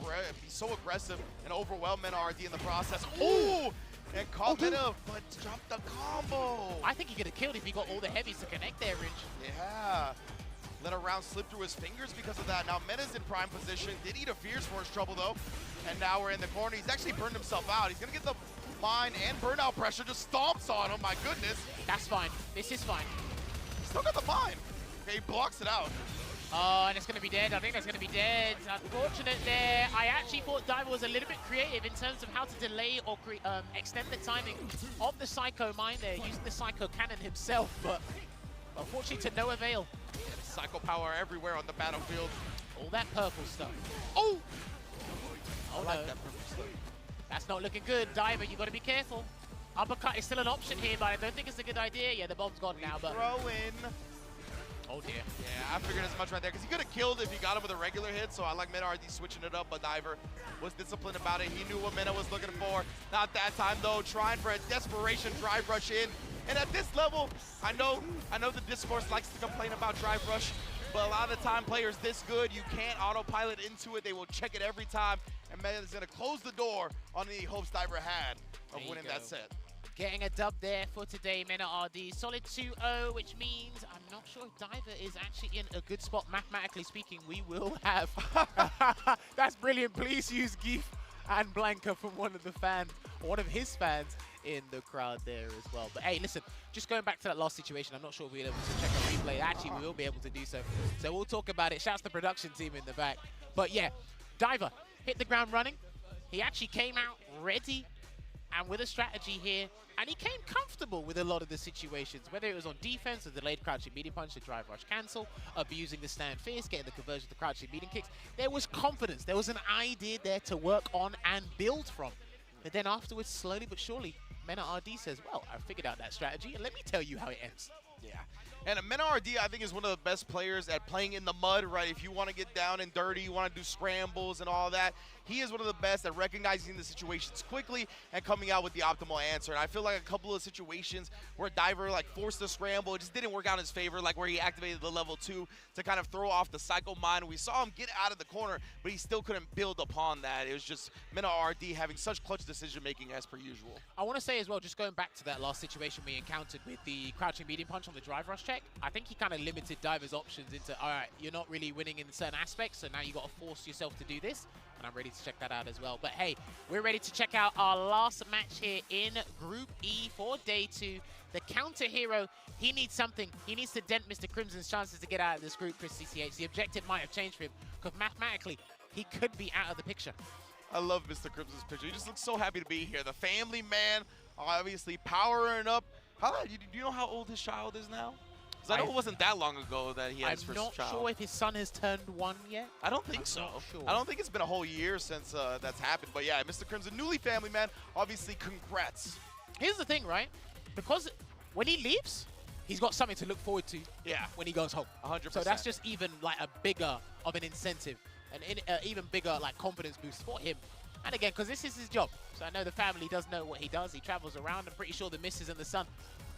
be so aggressive and overwhelm Mena RD in the process. Ooh! And caught Mena, but dropped the combo. I think he could have killed if he got all the heavies to connect there, Ridge. Yeah. Let a round slip through his fingers because of that. Now Mena's in prime position. Did eat a Fierce for his trouble though. And now we're in the corner. He's actually burned himself out. He's gonna get the mine and burnout pressure. Just stomps on him, my goodness. That's fine. This is fine. Still got the mine. Okay, he blocks it out. Oh, and it's gonna be dead. I think that's gonna be dead. Unfortunate there. I actually thought Diver was a little bit creative in terms of how to delay or extend the timing of the Psycho mine there, using the Psycho cannon himself, but unfortunately to no avail. Yeah, Psycho power everywhere on the battlefield. All that purple stuff. Oh! Oh, I like no. that purple stuff. That's not looking good. Diver, you gotta be careful. Uppercut is still an option here, but I don't think it's a good idea. Yeah, the bomb's gone now, but... Throw in. Oh dear. Yeah, I figured as much right there, because he could have killed if he got him with a regular hit, so I like Mena RD switching it up, but Diver was disciplined about it. He knew what Mena was looking for. Not that time, though, trying for a desperation drive rush in. And at this level, I know the discourse likes to complain about drive rush, but a lot of the time, players this good, you can't autopilot into it. They will check it every time, and Mena is going to close the door on any hopes Diver had of winning that set. Getting a dub there for today, Mena RD. Solid 2-0, which means I'm not sure if Diver is actually in a good spot. Mathematically speaking, we will have. That's brilliant. Please use Geef and Blanca from one of his fans in the crowd there as well. But hey, listen, just going back to that last situation, I'm not sure if we'll be able to check a replay. Actually, we will be able to do so. So we'll talk about it. Shouts to the production team in the back. But yeah, Diver hit the ground running. He actually came out ready and with a strategy here, and he came comfortable with a lot of the situations, whether it was on defense, the delayed crouching medium punch, the drive rush cancel, abusing the stand fierce, getting the conversion to crouching medium kicks. There was confidence, there was an idea there to work on and build from. And then afterwards, slowly but surely, Mena RD says, well, I figured out that strategy, and let me tell you how it ends. Yeah. And Mena RD, I think, is one of the best players at playing in the mud, right? If you want to get down and dirty, you want to do scrambles and all that, he is one of the best at recognizing the situations quickly and coming out with the optimal answer. And I feel like a couple of situations where Diver forced the scramble, it just didn't work out in his favor, like where he activated the level 2 to kind of throw off the Psycho Mine. We saw him get out of the corner, but he still couldn't build upon that. It was just Mena RD having such clutch decision-making as per usual. I want to say as well, just going back to that last situation we encountered with the crouching medium punch on the drive rush check, I think he kind of limited Diver's options into, all right, you're not really winning in certain aspects, so now you got to force yourself to do this. And I'm ready to check that out as well. But hey, we're ready to check out our last match here in Group E for Day 2. The counter hero, he needs something. He needs to dent Mr. Crimson's chances to get out of this group for CCH. The objective might have changed for him, because mathematically, he could be out of the picture. I love Mr. Crimson's picture. He just looks so happy to be here. The family man, obviously powering up. Do you know how old his child is now? I know it wasn't that long ago that he had his first child. I'm not sure if his son has turned 1 yet. I don't think so. Sure. I don't think it's been a whole year since that's happened. But yeah, Mr. Crimson, newly family man, obviously congrats. Here's the thing, right? Because when he leaves, he's got something to look forward to. Yeah. When he goes home. 100%. So that's just even a bigger of an incentive, and even bigger confidence boost for him. And again, because this is his job. So I know the family does know what he does. He travels around. I'm pretty sure the missus and the son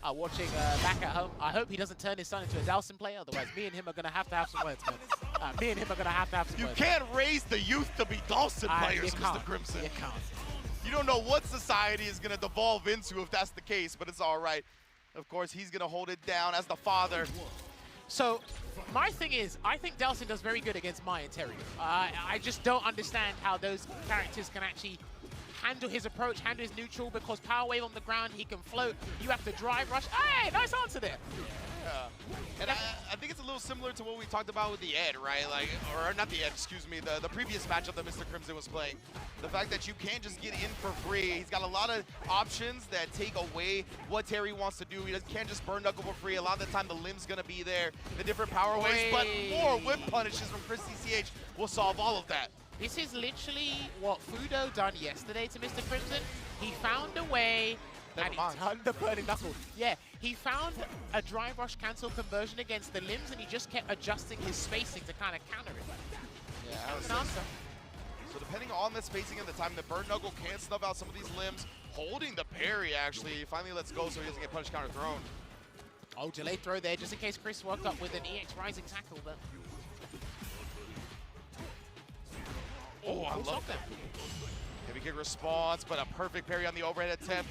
are watching back at home. I hope he doesn't turn his son into a Dowson player. Otherwise, me and him are going to have some words, man. Me and him are going to have some words. You can't raise the youth to be Dawson players, Mr. Crimson. You can't. You don't know what society is going to devolve into if that's the case, but it's all right. Of course, he's going to hold it down as the father. So, my thing is, I think Dowson does very good against Mai and Terry. I just don't understand how those characters can actually handle his approach, handle his neutral, because Power Wave on the ground, he can float. You have to drive rush. Hey, nice answer there. And I think it's a little similar to what we talked about with the Ed, right? Like, or not the Ed, excuse me, the previous matchup that Mr. Crimson was playing. The fact that you can't just get in for free. He's got a lot of options that take away what Terry wants to do. He can't just burn Knuckle for free. A lot of the time, the limb's going to be there, the different power waves, but more whip punishes from Chris CCH will solve all of that. This is literally what Fudo done yesterday to Mr. Crimson. He found a way, and he done the burning knuckle. Yeah, he found a drive rush cancel conversion against the limbs, and he just kept adjusting his spacing to kind of counter it. Yeah, that was an answer. So depending on the spacing and the time, the burn knuckle can snuff out some of these limbs. Holding the parry, actually, he finally lets go so he doesn't get punish counter thrown. Oh, delayed throw there, just in case Chris woke up with an EX Rising tackle, but... Oh, I love that. Heavy kick response, but a perfect parry on the overhead attempt.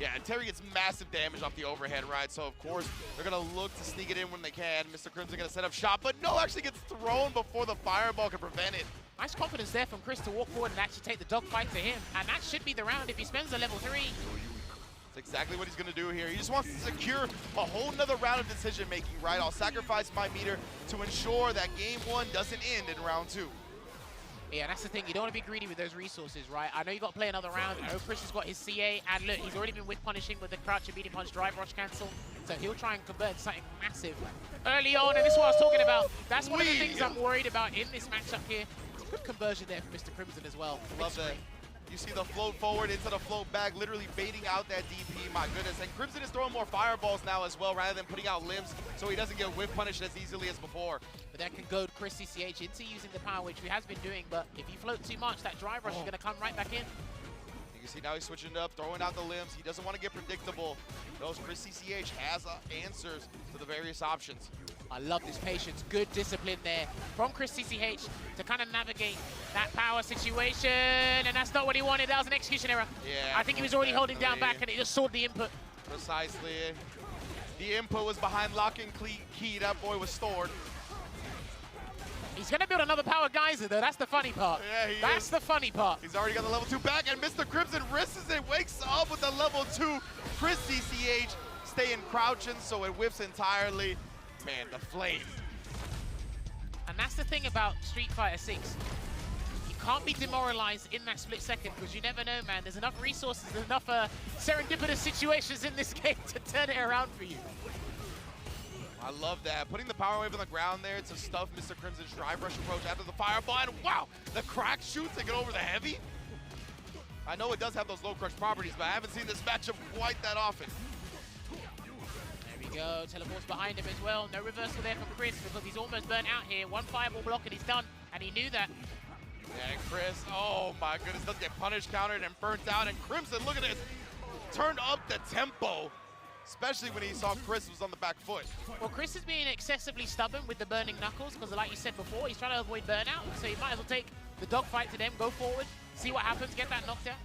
Yeah, and Terry gets massive damage off the overhead, right? So, of course, they're going to look to sneak it in when they can. Mr. Crimson going to set up shot, but no, actually gets thrown before the fireball can prevent it. Nice confidence there from Chris to walk forward and actually take the dogfight to him. And that should be the round if he spends the level 3. That's exactly what he's going to do here. He just wants to secure a whole nother round of decision-making, right? I'll sacrifice my meter to ensure that game 1 doesn't end in round 2. Yeah, that's the thing. You don't want to be greedy with those resources, right? I know you got to play another round. I know Chris has got his CA, and look, he's already been whip punishing with the crouch and medium punch drive rush cancel. So he'll try and convert something massive early on, and this is what I was talking about. That's one of the things I'm worried about in this matchup here. Good conversion there from Mr. Crimson as well. Love that. You see the float forward into the float back, literally baiting out that DP, my goodness. And Crimson is throwing more fireballs now as well, rather than putting out limbs, so he doesn't get whip punished as easily as before. But that can goad Chris CCH into using the power, which he has been doing, but if you float too much, that drive rush is going to come right back in. You can see now he's switching it up, throwing out the limbs. He doesn't want to get predictable. Knows Chris CCH has answers to the various options. I love this patience. Good discipline there from Chris CCH to kind of navigate that power situation, and that's not what he wanted. That was an execution error. Yeah, I think he was already holding down back, and it just saw the input. Precisely. The input was behind lock and key. That boy was stored. He's going to build another power geyser, though. That's the funny part. Yeah, That's the funny part. He's already got the level 2 back, and Mr. Crimson risks it, wakes up with the level 2. Chris CCH staying crouching, so it whips entirely. Man, the flame. And that's the thing about Street Fighter 6. You can't be demoralized in that split second, because you never know, man. There's enough resources, there's enough serendipitous situations in this game to turn it around for you. I love that. Putting the power wave on the ground there to stuff Mr. Crimson's drive rush approach after the fireball. And wow, the crack shoot to get over the heavy. I know it does have those low crush properties, but I haven't seen this matchup quite that often. There we go. Teleports behind him as well. No reversal there from Chris because he's almost burnt out here. One fireball block and he's done, and he knew that. Yeah, and Chris, oh my goodness, doesn't get punished, countered, and burnt out. And Crimson, look at this, turned up the tempo. Especially when he saw Chris was on the back foot. Well, Chris is being excessively stubborn with the burning knuckles because, like you said before, he's trying to avoid burnout. So you might as well take the dogfight to them, go forward, see what happens, get that knockdown.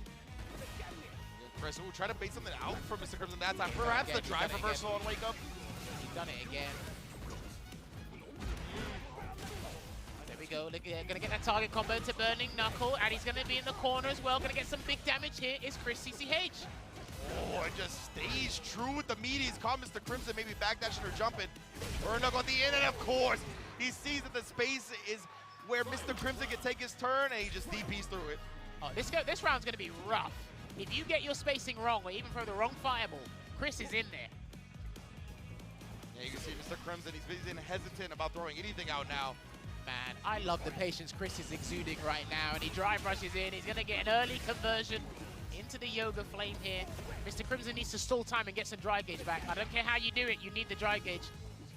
Chris, ooh, try to bait something out for Mr. Crimson that time. Perhaps the drive reversal on wake up. He's done it again. There we go. Look, gonna get that target combo to burning knuckle, and he's gonna be in the corner as well. Gonna get some big damage here. Is Chris CCH. Oh, and just stays true with the meaties. Caught Mr. Crimson maybe backdashing or jumping. Burn knuckle at the end, and of course, he sees that the space is where Mr. Crimson can take his turn, and he just DPs through it. Oh, this round's gonna be rough. If you get your spacing wrong, or even throw the wrong fireball, Chris is in there. Yeah, you can see Mr. Crimson, he's being hesitant about throwing anything out now. Man, I love the patience Chris is exuding right now, and he drive rushes in. He's gonna get an early conversion into the Yoga Flame here. Mr. Crimson needs to stall time and get some drive gauge back. I don't care how you do it, you need the drive gauge.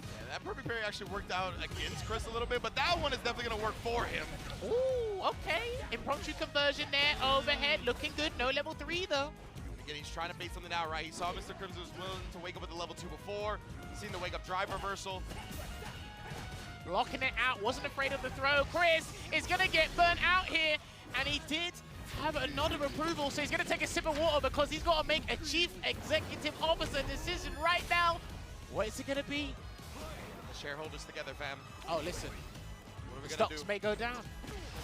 Yeah, that perfect parry actually worked out against Chris a little bit, but that one is definitely gonna work for him. Ooh, okay. Impromptu conversion there, overhead, looking good. No level 3 though. Again, he's trying to bait something out, right? He saw Mr. Crimson was willing to wake up with the level 2 before. He's seen the wake up drive reversal. Blocking it out, wasn't afraid of the throw. Chris is gonna get burnt out here, and he did have a nod of approval, so he's going to take a sip of water because he's got to make a chief executive officer decision right now. What is it going to be? The shareholders together, fam. Oh, listen. What are we the going to do? Stocks may go down.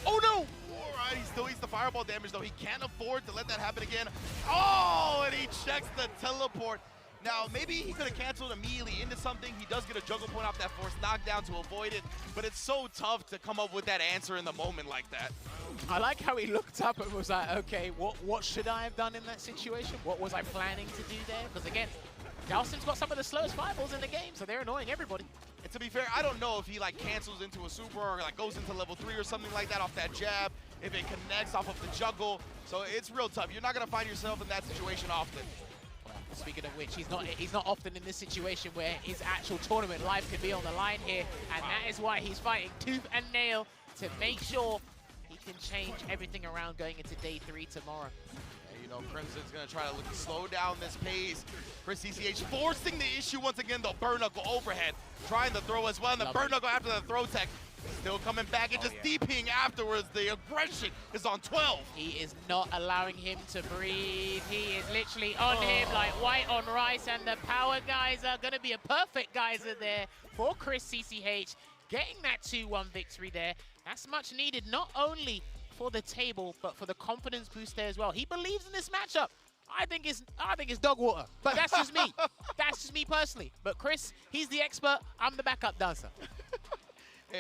Oh, no! All right, he still eats the fireball damage, though. He can't afford to let that happen again. Oh, and he checks the teleport. Now, maybe he could have canceled immediately into something. He does get a juggle point off that forced knockdown to avoid it, but it's so tough to come up with that answer in the moment like that. I like how he looked up and was like, okay, what should I have done in that situation? What was I planning to do there? Because again, Dalsim's got some of the slowest fireballs in the game, so they're annoying everybody. And to be fair, I don't know if he like cancels into a super or like goes into level 3 or something like that off that jab, if it connects off of the juggle. So it's real tough. You're not gonna find yourself in that situation often. Speaking of which, he's not often in this situation where his actual tournament life could be on the line here, and that is why he's fighting tooth and nail to make sure he can change everything around going into day 3 tomorrow. You know, Crimson's gonna try to slow down this pace. Chris CCH forcing the issue once again, the burn knuckle overhead, trying to throw as well, and the burn knuckle after the throw tech. Still coming back and just DPing afterwards. The aggression is on 12. He is not allowing him to breathe. He is literally on him like white on rice, and the power guys are going to be a perfect geyser there for Chris CCH. Getting that 2-1 victory there. That's much needed, not only for the table, but for the confidence boost there as well. He believes in this matchup. I think it's dog water, but that's just me. That's just me personally. But Chris, he's the expert. I'm the backup dancer.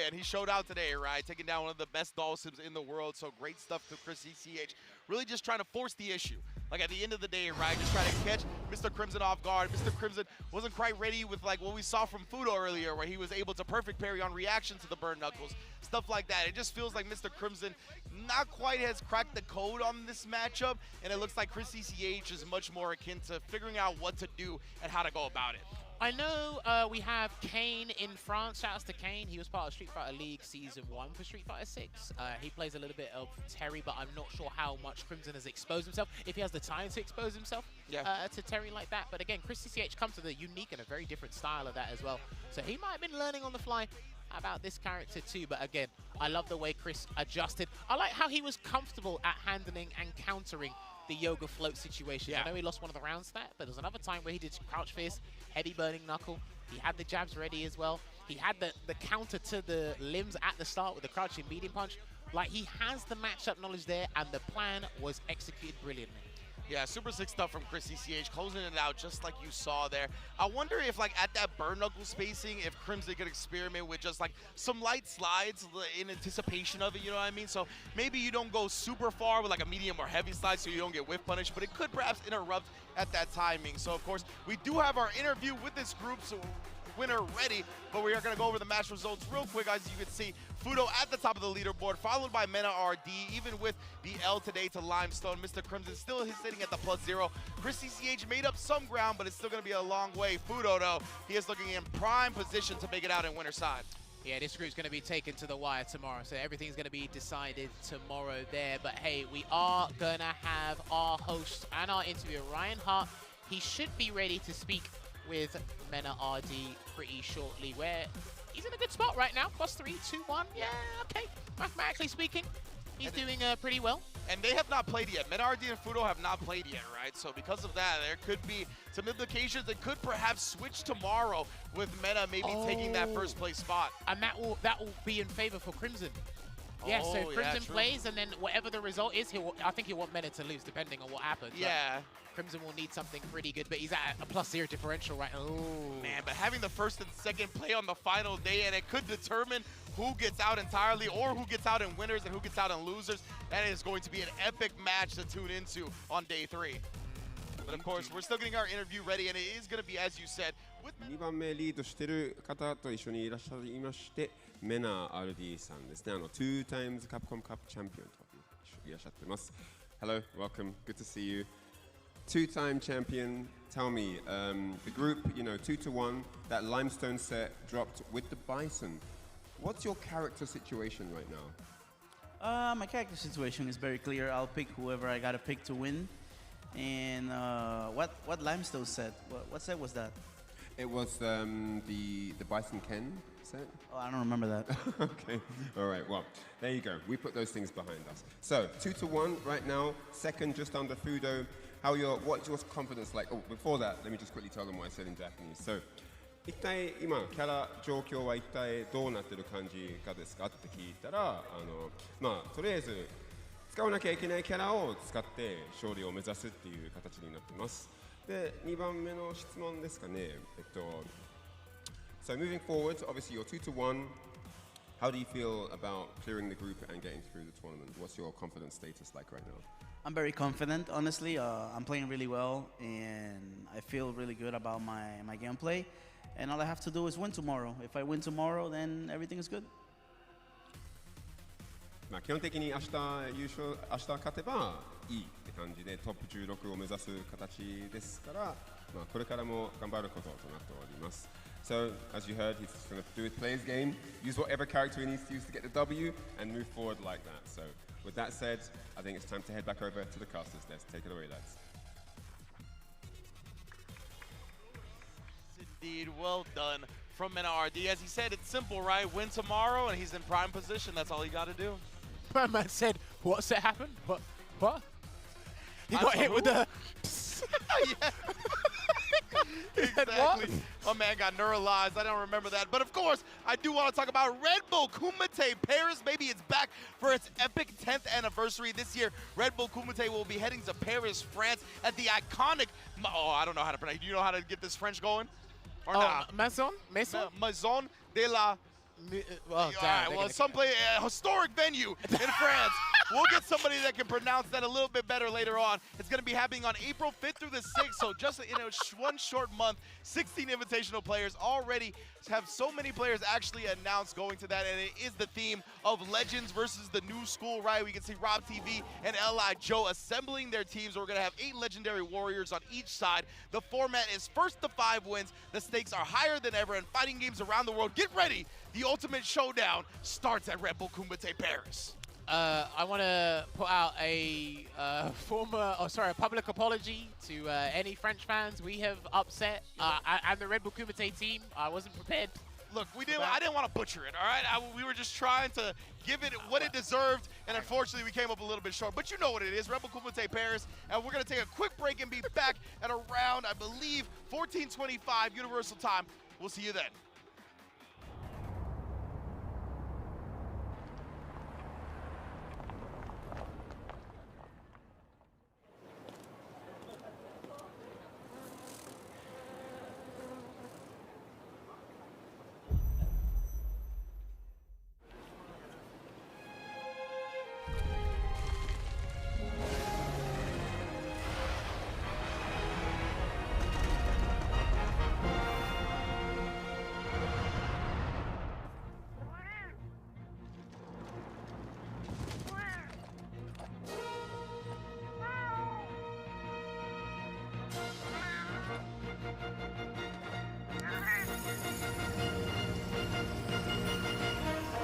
And he showed out today, right? Taking down one of the best Dalsims in the world. So great stuff to Chris CCH. Really just trying to force the issue. Like at the end of the day, right? Just trying to catch Mr. Crimson off guard. Mr. Crimson wasn't quite ready with like what we saw from Fudo earlier, where he was able to perfect parry on reaction to the burn knuckles. Stuff like that. It just feels like Mr. Crimson not quite has cracked the code on this matchup. And it looks like Chris CCH is much more akin to figuring out what to do and how to go about it. I know we have Kane in France. Shout out to Kane. He was part of Street Fighter League Season 1 for Street Fighter 6. He plays a little bit of Terry, but I'm not sure how much Crimson has exposed himself, if he has the time to expose himself to Terry like that. But again, Chris CCH comes with a unique and a very different style of that as well. So he might have been learning on the fly about this character too. But again, I love the way Chris adjusted. I like how he was comfortable at handling and countering the yoga float situation. I know he lost one of the rounds to that, but there was another time where he did crouch fierce, heavy burning knuckle. He had the jabs ready as well. He had the counter to the limbs at the start with the crouching medium punch. Like, he has the matchup knowledge there, and the plan was executed brilliantly. Yeah, super sick stuff from Chris CCH, closing it out just like you saw there. I wonder if, like, at that burn knuckle spacing, if Crimson could experiment with just, like, some light slides in anticipation of it, you know what I mean? So maybe you don't go super far with, like, a medium or heavy slide so you don't get whiff punished, but it could perhaps interrupt at that timing. So, of course, we do have our interview with this group, so winner ready, but we are going to go over the match results real quick. As you can see, Fudo at the top of the leaderboard, followed by Mena RD. Even with the L today to Limestone, Mr. Crimson still sitting at the +0. Chris CCH made up some ground, but it's still going to be a long way. Fudo, though, he is looking in prime position to make it out in winner's side. Yeah, this group's going to be taken to the wire tomorrow, so everything's going to be decided tomorrow there. But hey, we are going to have our host and our interviewer, Ryan Hart. He should be ready to speak with Mena RD pretty shortly, where he's in a good spot right now. +3, 2-1. Yeah, okay. Mathematically speaking, he's doing pretty well. And they have not played yet. Mena RD and Fudo have not played yet, right? So because of that, there could be some implications that could perhaps switch tomorrow with Mena maybe taking that first place spot. And that will be in favor for Crimson. Yeah, so Crimson plays, and then whatever the result is, I think he'll want Mena to lose, depending on what happens. Yeah. Crimson will need something pretty good, but he's at a +0 differential right now. Man, but having the first and second play on the final day, and it could determine who gets out entirely or who gets out in winners and who gets out in losers. That is going to be an epic match to tune into on day 3. But of course, we're still getting our interview ready, and it is going to be, as you said, with 2番目リードしている方と一緒にいらっしゃいまして、メナ RD さんですね。2 times Capcom Cup champion といらっしゃってます。Hello, welcome, good to see you. 2-time champion, tell me, the group, 2-1, that Limestone set dropped with the Bison. What's your character situation right now? My character situation is very clear. I'll pick whoever I gotta pick to win. And what Limestone set? What set was that? It was the Bison Ken set. Oh, I don't remember that. Okay, all right, well, there you go. We put those things behind us. So, 2-1 right now, second just under Fudo. What's your confidence like? Oh, before that, let me just quickly tell them what I said in Japanese. So, 一体今キャラ状況は一体どうなってる感じかですかって聞いたら、とりあえず使わなきゃいけないキャラを使って勝利を目指すっていう形になってます。で、2番目の質問ですかね。So moving forward, obviously you're 2-1. How do you feel about clearing the group and getting through the tournament? What's your confidence status like right now? I'm very confident, honestly. I'm playing really well, and I feel really good about my gameplay. And all I have to do is win tomorrow. If I win tomorrow, then everything is good. まあ基本的に明日勝てばいいって感じでトップ16を目指す形ですから、まあこれからも頑張ることとなっております。So, as you heard, he's going to do his player's game, use whatever character he needs to use to get the W, and move forward like that. So, with that said, I think it's time to head back over to the casters desk. Take it away, lads. Indeed, well done from NRD. As he said, it's simple, right? Win tomorrow, and he's in prime position. That's all you got to do. My man said, what's it happened? What? He got hit with the... Yeah. Exactly. My man got neuralized. I don't remember that. But of course, I do want to talk about Red Bull Kumite Paris. Maybe it's back for its epic 10th anniversary this year. Red Bull Kumite will be heading to Paris, France at the iconic... Oh, I don't know how to pronounce it. Do you know how to get this French going? Or not? Maison de la... Well, some historic venue in France. We'll get somebody that can pronounce that a little bit better later on. It's going to be happening on April 5th through the 6th, so just in one short month, 16 invitational players already have so many players actually announced going to that, and it is the theme of Legends versus the New School, right? We can see Rob TV and L.I. Joe assembling their teams. We're going to have 8 legendary warriors on each side. The format is first to 5 wins. The stakes are higher than ever, and fighting games around the world. Get ready. The ultimate showdown starts at Red Bull Kumite Paris. I want to put out a public apology to any French fans we have upset. I'm the Red Bull Kumite team. I wasn't prepared. Look, I didn't want to butcher it, all right? We were just trying to give it what it deserved, and unfortunately we came up a little bit short. But you know what it is, Red Bull Kumite Paris, and we're going to take a quick break and be back at around, I believe, 14:25 Universal Time. We'll see you then.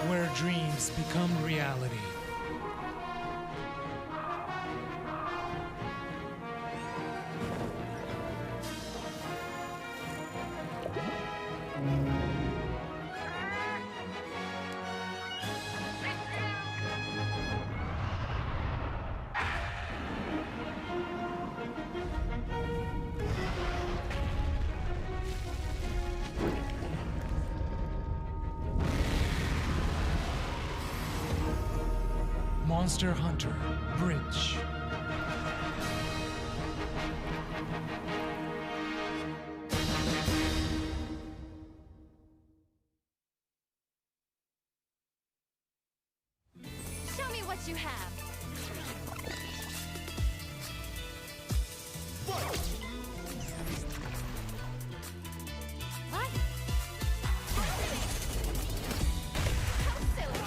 Where dreams become reality. Monster Hunter Bridge. Show me what you have. What? How silly.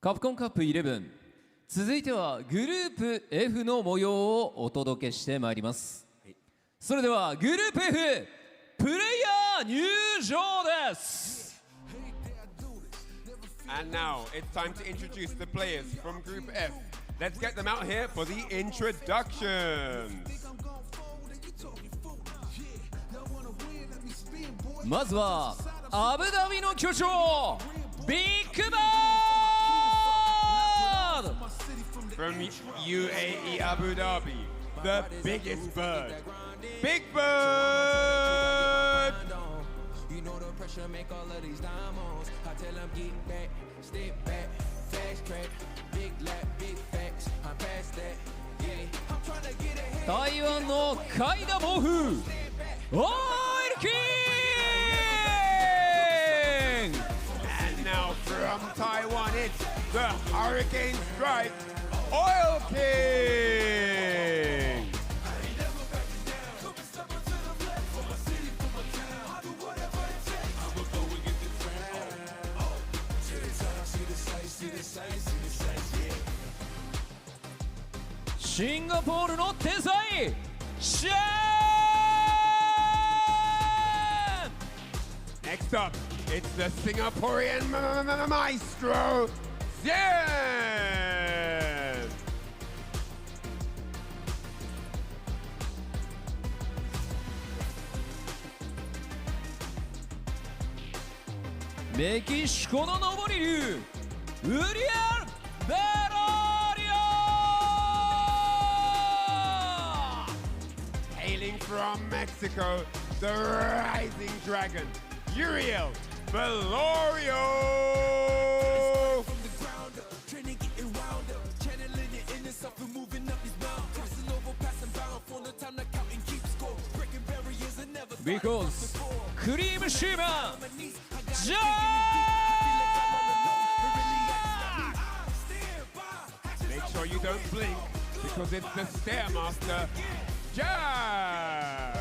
カプコンカップ11、続いてはグループ F の模様をお届けしてまいります。それではグループ F プレイヤー入場です。 And now it's time to introduce the players from Group F. Let's get them out here for the introductions. まずはアブダビの巨匠ビッグバード From UAE Abu Dhabi, the biggest bird, Big Bird! You know the pressure make all of these diamonds. I tell them get back, step back, fast track, big lap, big facts. I'm past that, yeah. I'm trying to get ahead. 台湾のカイダ暴風オイルキング And now from Taiwan, it's the Hurricane Strike Oil King! Singapore の天才シェーン Next up, it's the Singaporean maestro, Zen! メキシコの上り竜ウリエル・ベロリア Hailing from Mexico, the rising dragon, Uriel Velorio! Because クリームシーマンジャー Make sure you don't blink, because it's the Stairmaster, Jack!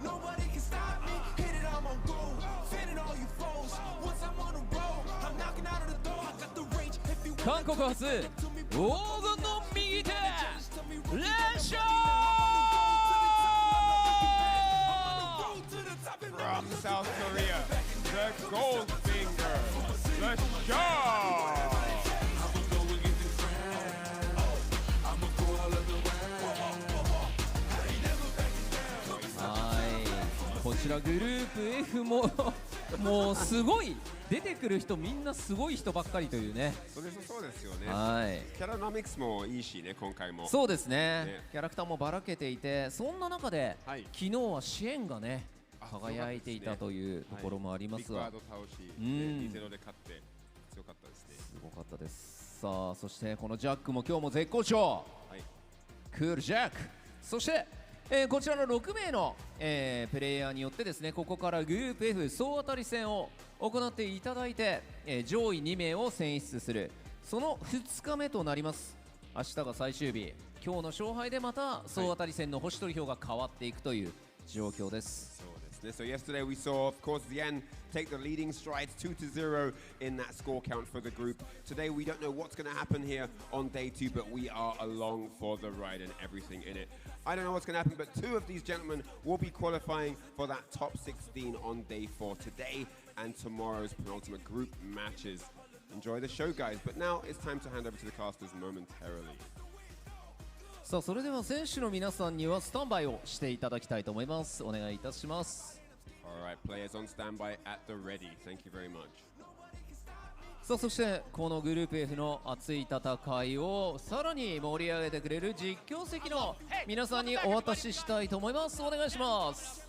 Nobody can stop me. Hit it, I'm on goal. Fending all you foes. Once I'm on the road, I'm knocking out of the door. I got the range. If you 韓国初黄金の右手連勝 From South Korea, the Goldfinger, the Shaw! こちらグループ F ももうすごい出てくる人みんなすごい人ばっかりというね。そうですよね。はい。キャラノミクスもいいしね、今回も。そうですね。キャラクターもばらけていて、そんな中で、昨日は支援がね輝いていたというところもありますが、ビッグバード倒し、2-0で勝って強かったですね。すごかったです。さあ、そしてこのジャックも今日も絶好調。クールジャック。そしてこちらの6名の、プレイヤーによってですね、ここからグループ F 総当たり戦を行っていただいて、上位2名を選出する、その2日目となります。明日が最終日、今日の勝敗でまた総当たり戦の星取り票が変わっていくという状況です。So yesterday we saw, of course, Yen take the leading strides 2-0 in that score count for the group. Today we don't know what's going to happen here on day 2, but we are along for the ride and everything in it. I don't know what's going to happen, but 2 of these gentlemen will be qualifying for that top 16 on day 4 today and tomorrow's penultimate group matches. Enjoy the show, guys. But now it's time to hand over to the casters momentarily. さあ、それでは選手の皆さんにはスタンバイをしていただきたいと思います。お願いいたします。Alright, players on standby at the ready. Thank you very much. さあ、そしてこのグループ F の熱い戦いをさらに盛り上げてくれる実況席の皆さんにお渡ししたいと思います。お願いします。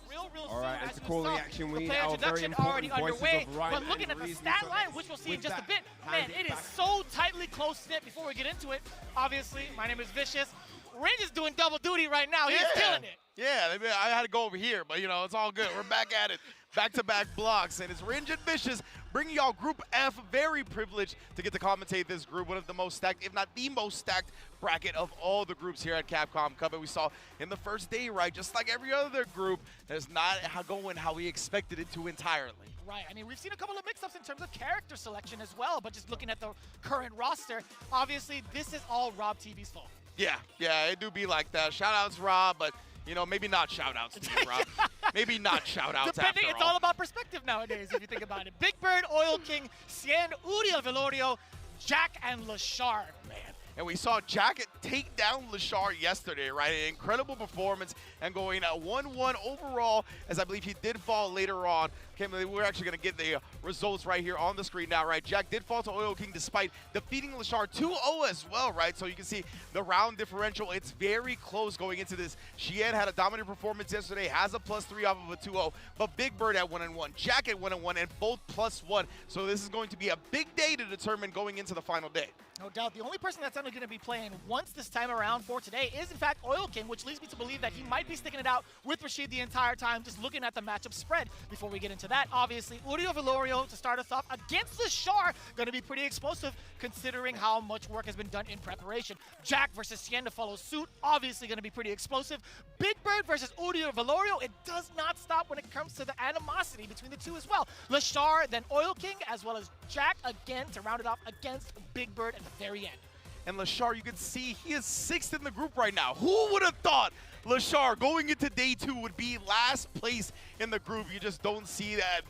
Alright, and to call the action, we need our very important voices of Ryan But looking at the stat line, which we'll see in just a bit, man, it is so tightly close-knit. Before we get into it, obviously, my name is Vicious. Range is doing double duty right now. He's killing it. Yeah, I had to go over here, but, you know, it's all good. We're back at it. Back-to-back blocks, and it's Range and Vicious bringing y'all Group F. Very privileged to get to commentate this group, one of the most stacked, if not the most stacked bracket of all the groups here at Capcom Cup. And we saw in the first day, right, just like every other group, that's not going how we expected it to entirely. Right. I mean, we've seen a couple of mix-ups in terms of character selection as well, but just looking at the current roster, obviously this is all Rob TV's fault. Yeah, it do be like that. Shout-outs, Rob, but, you know, maybe not shout-outs to you, Rob. Maybe not shout-outs Depending, after it's all about perspective nowadays, if you think about it. Big Bird, Oil King, Cien, Uriel Velorio, Jack, and Lashard, man. And we saw Jack take down Lashard yesterday, right? An incredible performance and going at 1-1 overall, as I believe he did fall later on. Okay, we're actually going to get the results right here on the screen now, right? Jack did fall to Oil King despite defeating Lashard 2-0 as well, right? So you can see the round differential. It's very close going into this. Xian had a dominant performance yesterday, has a +3 off of a 2-0, but Big Bird at 1-1, Jack at 1-1, and both +1. So this is going to be a big day to determine going into the final day. No doubt. The only person that's only going to be playing once this time around for today is, in fact, Oil King, which leads me to believe that he might be sticking it out with Rashid the entire time, just looking at the matchup spread. Before we get into that, obviously, Uriel Velorio to start us off against Lashard, going to be pretty explosive considering how much work has been done in preparation. Jack versus Cien to follow suit, obviously going to be pretty explosive. Big Bird versus Uriel Velorio, it does not stop when it comes to the animosity between the two as well. Lashard, then Oil King, as well as Jack again to round it off against Big Bird at the very end. And Lashard, you can see he is 6th in the group right now. Who would have thought Lashard going into day 2 would be last place in the group? You just don't see that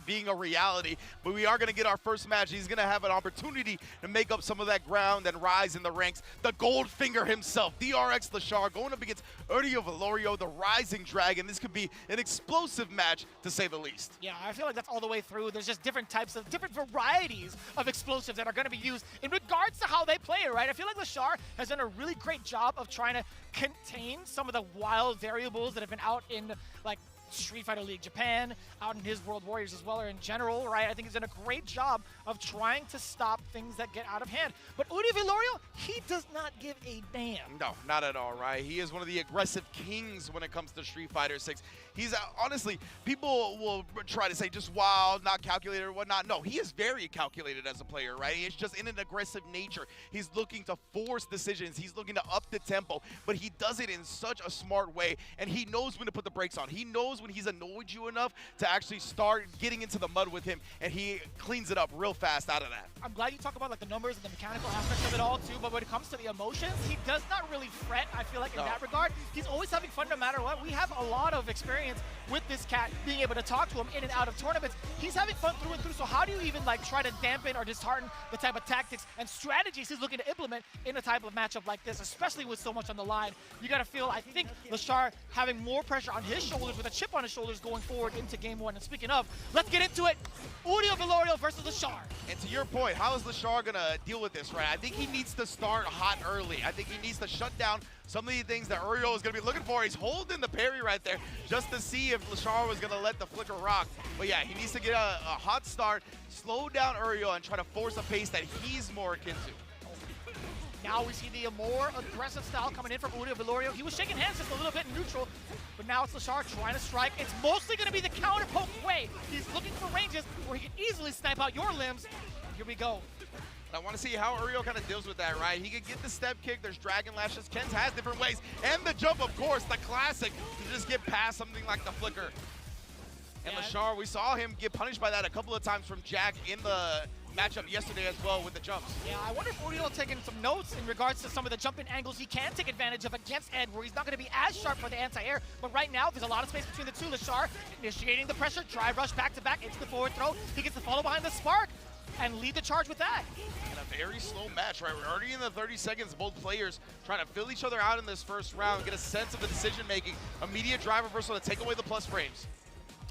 being a reality. But we are going to get our first match. He's going to have an opportunity to make up some of that ground and rise in the ranks. The Goldfinger himself, DRX Lashard, going up against Uriel Velorio, the Rising Dragon. This could be an explosive match, to say the least. Yeah, I feel like that's all the way through. There's just different varieties of explosives that are going to be used in regards to how they play it, right? I feel like Lashard has done a really great job of trying to contain some of the wild variables that have been out in, like, Street Fighter League Japan, out in his World Warriors as well, or in general, right? I think he's done a great job of trying to stop things that get out of hand. But Uriel Velorio, he does not give a damn. No, not at all, right? He is one of the aggressive kings when it comes to Street Fighter 6. He's, honestly, people will try to say just wild, not calculated or whatnot. No, he is very calculated as a player, right? It's just in an aggressive nature. He's looking to force decisions. He's looking to up the tempo, but he does it in such a smart way, and he knows when to put the brakes on. He knows when he's annoyed you enough to actually start getting into the mud with him, and he cleans it up real fast out of that. I'm glad you talk about, like, the numbers and the mechanical aspects of it all too, but when it comes to the emotions, he does not really fret, I feel like, in that regard. He's always having fun no matter what. We have a lot of experience with this cat, being able to talk to him in and out of tournaments. He's having fun through and through, so how do you even, like, try to dampen or dishearten the type of tactics and strategies he's looking to implement in a type of matchup like this, especially with so much on the line? You gotta feel, I think, Lashard having more pressure on his shoulders with a chip on his shoulders going forward into game 1. And speaking of, let's get into it. Uriel Velorio versus Lashard. And to your point, how is Lashard gonna deal with this, right? I think he needs to start hot early. I think he needs to shut down some of the things that Uriel is going to be looking for. He's holding the parry right there just to see if Lashard was going to let the flicker rock. But yeah, he needs to get a hot start, slow down Uriel, and try to force a pace that he's more akin to. Now we see the more aggressive style coming in from Uriel Velorio. He was shaking hands just a little bit in neutral, but now it's Lashard trying to strike. It's mostly going to be the counter poke way. He's looking for ranges where he can easily snipe out your limbs. Here we go. I want to see how Uriel kind of deals with that, right? He could get the step kick. There's Dragon Lashes. Ken's has different ways. And the jump, of course, the classic, to just get past something like the flicker. And Lashard, we saw him get punished by that a couple of times from Jack in the matchup yesterday as well with the jumps. Yeah, I wonder if Uriel taking some notes in regards to some of the jumping angles he can take advantage of against Ed, where he's not going to be as sharp for the anti-air. But right now, there's a lot of space between the two. Lashard initiating the pressure, drive rush back-to-back into the forward throw. He gets the follow behind the spark and lead the charge with that. And a very slow match, right? We're already in the 30 seconds. Both players trying to fill each other out in this first round, get a sense of the decision-making. Immediate drive reversal to take away the plus frames.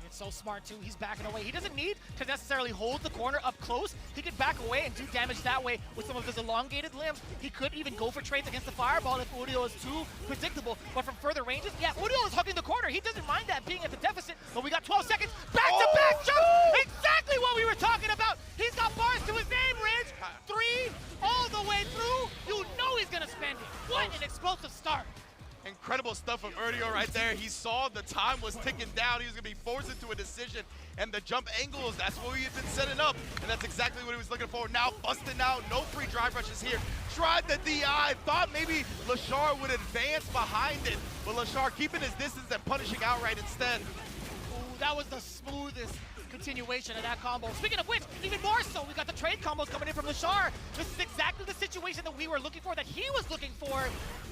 It's so smart, too. He's backing away. He doesn't need to necessarily hold the corner up close. He could back away and do damage that way with some of his elongated limbs. He could even go for trades against the fireball if Uriel is too predictable. But from further ranges, yeah, Uriel is hugging the corner. He doesn't mind that being at the deficit, but we got 12 seconds. Back-to-back jump! Exactly what we were talking about. He's got bars to his name, Ridge. 3 all the way through. You know he's going to spend it. What an explosive start. Incredible stuff from Uriel right there. He saw the time was ticking down. He was going to be forced into a decision. And the jump angles, that's what he had been setting up. And that's exactly what he was looking for. Now busting out. No free drive rushes here. Tried the DI. Thought maybe Lashard would advance behind it. But Lashard keeping his distance and punishing outright instead. Ooh, that was the smoothest continuation of that combo. Speaking of which, even more so, we got the trade combos coming in from Lashar. This is exactly the situation that we were looking for, that he was looking for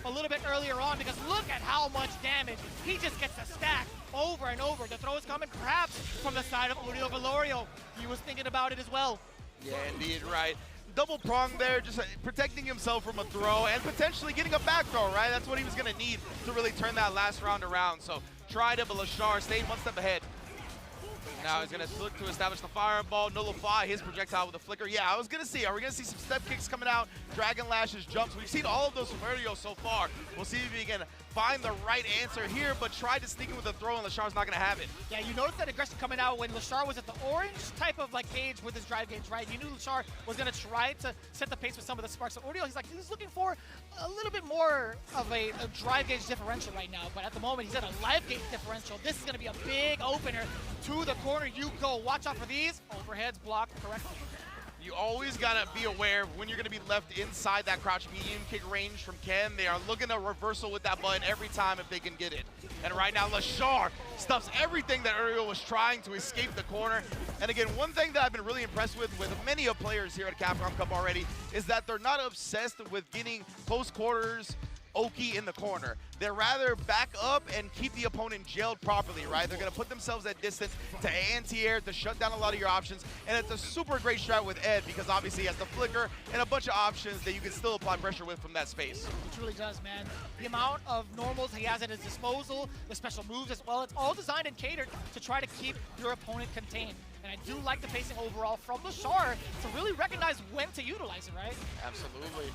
a little bit earlier on, because look at how much damage he just gets to stack over and over. The throw is coming perhaps from the side of Uriel Velorio. He was thinking about it as well. Yeah, indeed, right. Double prong there, just protecting himself from a throw and potentially getting a back throw, right? That's what he was going to need to really turn that last round around. So tried it, but Lashar stayed one step ahead. Now he's going to look to establish the fireball, nullify his projectile with a flicker. Yeah, I was going to see, are we going to see some step kicks coming out, Dragon Lashes, jumps? We've seen all of those from Uriel so far. We'll see if he can find the right answer here, but tried to sneak in with a throw, and Lashar's not going to have it. Yeah, you noticed that aggression coming out when Lashar was at the orange type of like gauge with his drive gauge, right? You knew Lashar was going to try to set the pace with some of the sparks. So Uriel, he's looking for a little bit more of a drive gauge differential right now, but at the moment he's at a live gauge differential. This is going to be a big opener to the corner. You go. Watch out for these. Overheads blocked correctly. You always gotta be aware when you're gonna be left inside that crouch medium kick range from Ken. They are looking to reversal with that button every time if they can get it. And right now, Lashar stuffs everything that Uriel was trying to escape the corner. And again, one thing that I've been really impressed with many of players here at Capcom Cup already is that they're not obsessed with getting close quarters Oki in the corner. They're rather back up and keep the opponent jailed properly, right? They're going to put themselves at distance to anti-air, to shut down a lot of your options. And it's a super great strat with Ed because obviously he has the flicker and a bunch of options that you can still apply pressure with from that space. He truly does, man. The amount of normals he has at his disposal, the special moves as well, it's all designed and catered to try to keep your opponent contained. And I do like the pacing overall from Lashar to really recognize when to utilize it, right? Absolutely.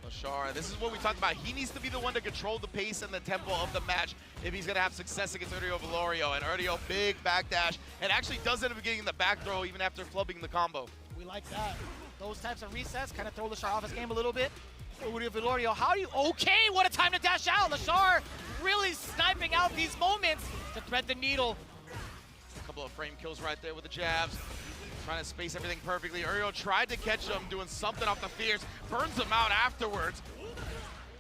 Lashar, this is what we talked about. He needs to be the one to control the pace and the tempo of the match if he's going to have success against Uriel Velorio. And Uriel, big backdash, and actually does end up getting the back throw even after flubbing the combo. We like that. Those types of resets kind of throw Lashar off his game a little bit. Uriel Velorio, how do you... Okay, what a time to dash out. Lashar really sniping out these moments to thread the needle. A couple of frame kills right there with the jabs. Trying to space everything perfectly. Uriel tried to catch him, doing something off the fears. Burns him out afterwards.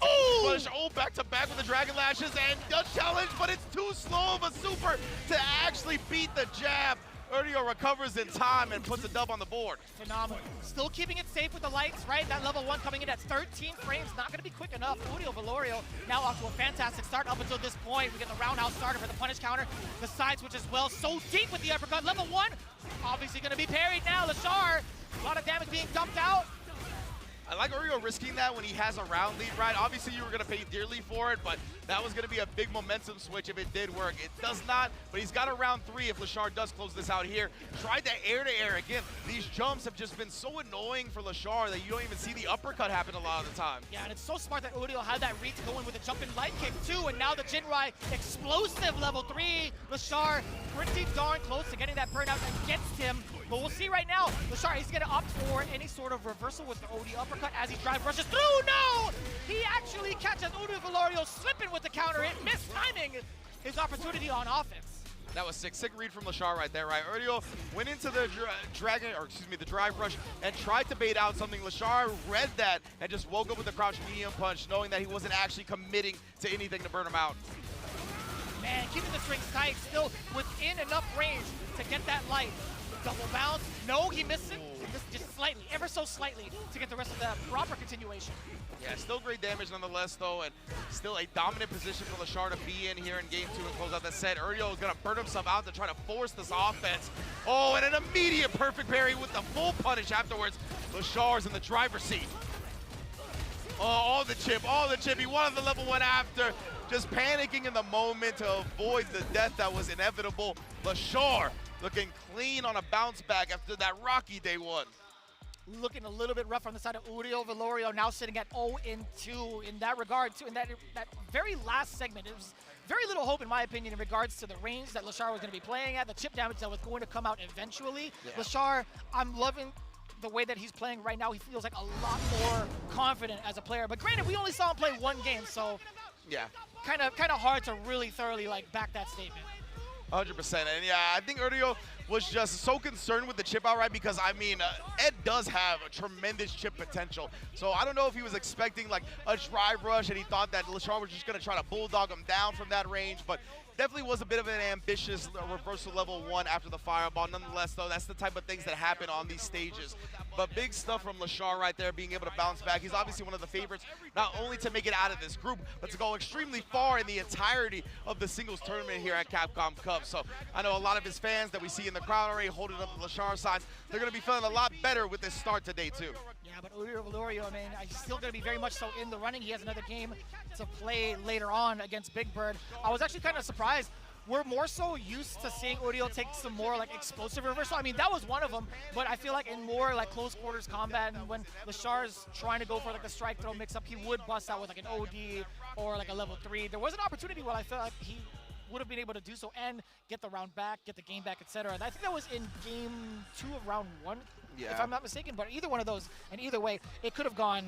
Oh! Back to back with the Dragon Lashes and does challenge, but it's too slow of a super to actually beat the jab. Uriel recovers in time and puts a dub on the board. Phenomenal. Still keeping it safe with the lights, right? That level 1 coming in at 13 frames, not going to be quick enough. Uriel Velorio now off to a fantastic start up until this point. We get the roundhouse starter for the punish counter. The side switch as well, so deep with the uppercut. Level 1, obviously going to be parried now. Lashar, a lot of damage being dumped out. I like Uriel risking that when he has a round lead, right? Obviously, you were going to pay dearly for it, but that was going to be a big momentum switch if it did work. It does not, but he's got a round 3 if Lashar does close this out here. Tried that air-to-air again. These jumps have just been so annoying for Lashar that you don't even see the uppercut happen a lot of the time. Yeah, and it's so smart that Uriel had that read to go in with a jumping light kick too, and now the Jinrai explosive level 3. Lashar pretty darn close to getting that burnout against him, but we'll see right now. Lashar is going to opt for any sort of reversal with the OD uppercut as he drive rushes through. No! He actually catches Uriel Velorio slipping with the counter. It missed timing his opportunity on offense. That was sick. Sick read from Lashar right there, right? Uriel went into the the drive rush and tried to bait out something. Lashar read that and just woke up with a crouch medium punch, knowing that he wasn't actually committing to anything to burn him out. Man, keeping the strings tight, still within enough range to get that light. Double bounce. No, he missed it. He missed just slightly, ever so slightly, to get the rest of the proper continuation. Yeah, still great damage nonetheless, though, and still a dominant position for Lashar to be in here in game 2 and close out that set. Uriel is going to burn himself out to try to force this offense. Oh, and an immediate perfect parry with the full punish afterwards. Lashar's in the driver's seat. Oh, all the chip. He wanted the level 1 after, just panicking in the moment to avoid the death that was inevitable. Lashar looking clean on a bounce back after that rocky day 1. Looking a little bit rough on the side of Uriel Velorio, now sitting at 0-2 in that regard, too. In that very last segment, it was very little hope, in my opinion, in regards to the range that Lashar was going to be playing at, the chip damage that was going to come out eventually. Yeah. Lashar, I'm loving the way that he's playing right now. He feels like a lot more confident as a player. But granted, we only saw him play 1 game, so yeah, kind of hard to really thoroughly back that statement. 100%, and yeah, I think Uriel was just so concerned with the chip outright because, I mean, Ed does have a tremendous chip potential. So I don't know if he was expecting like a drive rush and he thought that LaShawn was just going to try to bulldog him down from that range, but definitely was a bit of an ambitious reversal level 1 after the fireball. Nonetheless, though, that's the type of things that happen on these stages. But big stuff from LaShawn right there, being able to bounce back. He's obviously one of the favorites, not only to make it out of this group, but to go extremely far in the entirety of the singles tournament here at Capcom Cup. So I know a lot of his fans that we see in the crowd already holding up the LaShawn signs, they're going to be feeling a lot better with this start today, too. Yeah, but Valorio, I mean, he's still going to be very much so in the running. He has another game to play later on against Big Bird. I was actually kind of surprised. We're more so used to seeing Uriel take some more like explosive reversal. I mean, that was one of them, but I feel like in more like close quarters combat and when LaShar's trying to go for like a strike throw mix up, he would bust out with like an OD or like a level 3. There was an opportunity where I felt like he would have been able to do so and get the round back, get the game back, etc. And I think that was in game 2 of round 1, if I'm not mistaken, but either one of those, and either way, it could have gone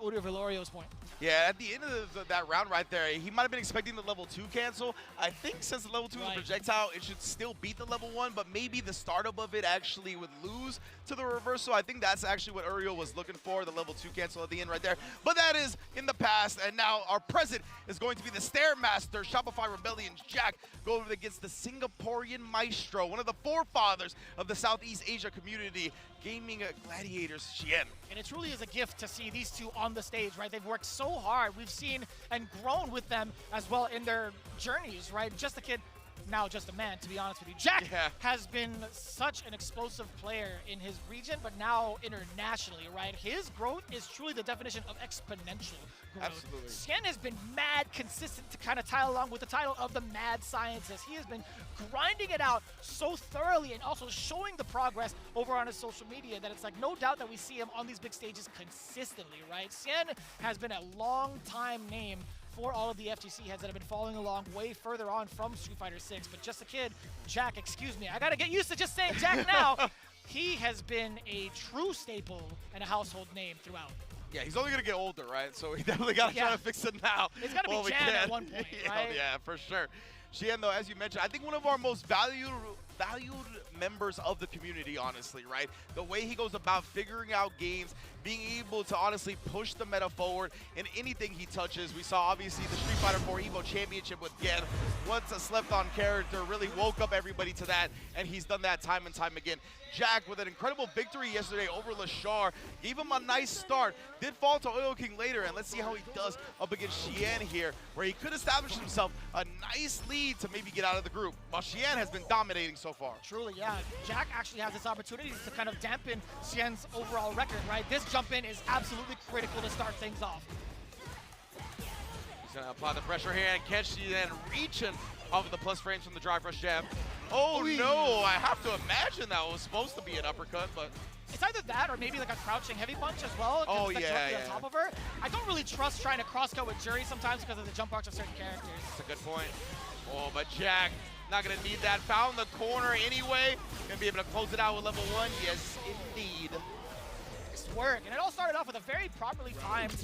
Uriel Valorio's point. Yeah, at the end of that round right there, he might have been expecting the level 2 cancel. I think since the level 2 is a projectile, it should still beat the level 1, but maybe the startup of it actually would lose to the reversal. I think that's actually what Uriel was looking for, the level 2 cancel at the end right there. But that is in the past, and now our present is going to be the Stairmaster, Shopify Rebellion's Jack, going against the Singaporean Maestro, one of the forefathers of the Southeast Asia community, gaming gladiators, Xian. And it truly is a gift to see these two on the stage, right? They've worked so hard. We've seen and grown with them as well in their journeys, right? Just a kid, now just a man, to be honest with you. Jack has been such an explosive player in his region, but now internationally, right? His growth is truly the definition of exponential growth. Absolutely. Xian has been mad consistent to kind of tie along with the title of the Mad Scientist. He has been grinding it out so thoroughly and also showing the progress over on his social media that it's like no doubt that we see him on these big stages consistently, right? Xian has been a long time name for all of the FGC heads that have been following along way further on from Street Fighter 6, but just a kid, Jack, excuse me, I gotta get used to just saying Jack now. He has been a true staple and a household name throughout. Yeah, he's only gonna get older, right? So we definitely gotta try to fix it now. It's gotta be Jan at one point, right? Yeah, for sure. Xian, though, as you mentioned, I think one of our most valued members of the community, honestly, right? The way he goes about figuring out games, being able to honestly push the meta forward in anything he touches. We saw, obviously, the Street Fighter 4 Evo Championship with Gen. Once a slept-on character, really woke up everybody to that, and he's done that time and time again. Jack, with an incredible victory yesterday over LaShar, gave him a nice start. Did fall to Oil King later, and let's see how he does up against Xian here, where he could establish himself a nice lead to maybe get out of the group, while Xian has been dominating so far. Truly, yeah. Jack actually has this opportunity to kind of dampen Xian's overall record, right? This jump in is absolutely critical to start things off. He's gonna apply the pressure here and catch Xian reaching off of the plus frames from the drive rush jab. Oh no, I have to imagine that was supposed to be an uppercut, but it's either that or maybe like a crouching heavy punch as well. Oh yeah, on top of her. I don't really trust trying to cross-cut with Jury sometimes because of the jump arcs of certain characters. That's a good point. Oh, but Jack, not gonna need that. Found the corner anyway. Gonna be able to close it out with level 1. Yes, indeed. Nice work. And it all started off with a very properly timed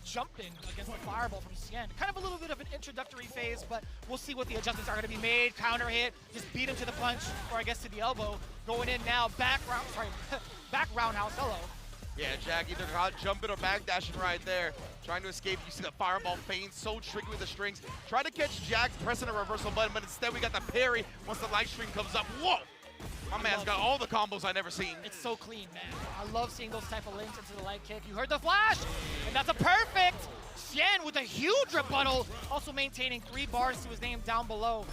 jump in against the fireball from Xian. Kind of a little bit of an introductory phase, but we'll see what the adjustments are going to be made. Counter hit, just beat him to the punch, or I guess to the elbow. Going in now, back roundhouse, hello. Yeah, Jack either jumping or backdashing right there. Trying to escape. You see the fireball feint, so tricky with the strings. Try to catch Jack pressing a reversal button, but instead we got the parry once the light string comes up. Whoa! My man's got all the combos I've never seen. It's so clean, man. I love seeing those type of links into the light kick. You heard the flash, and that's a perfect. Xian with a huge rebuttal, also maintaining 3 bars to his name down below.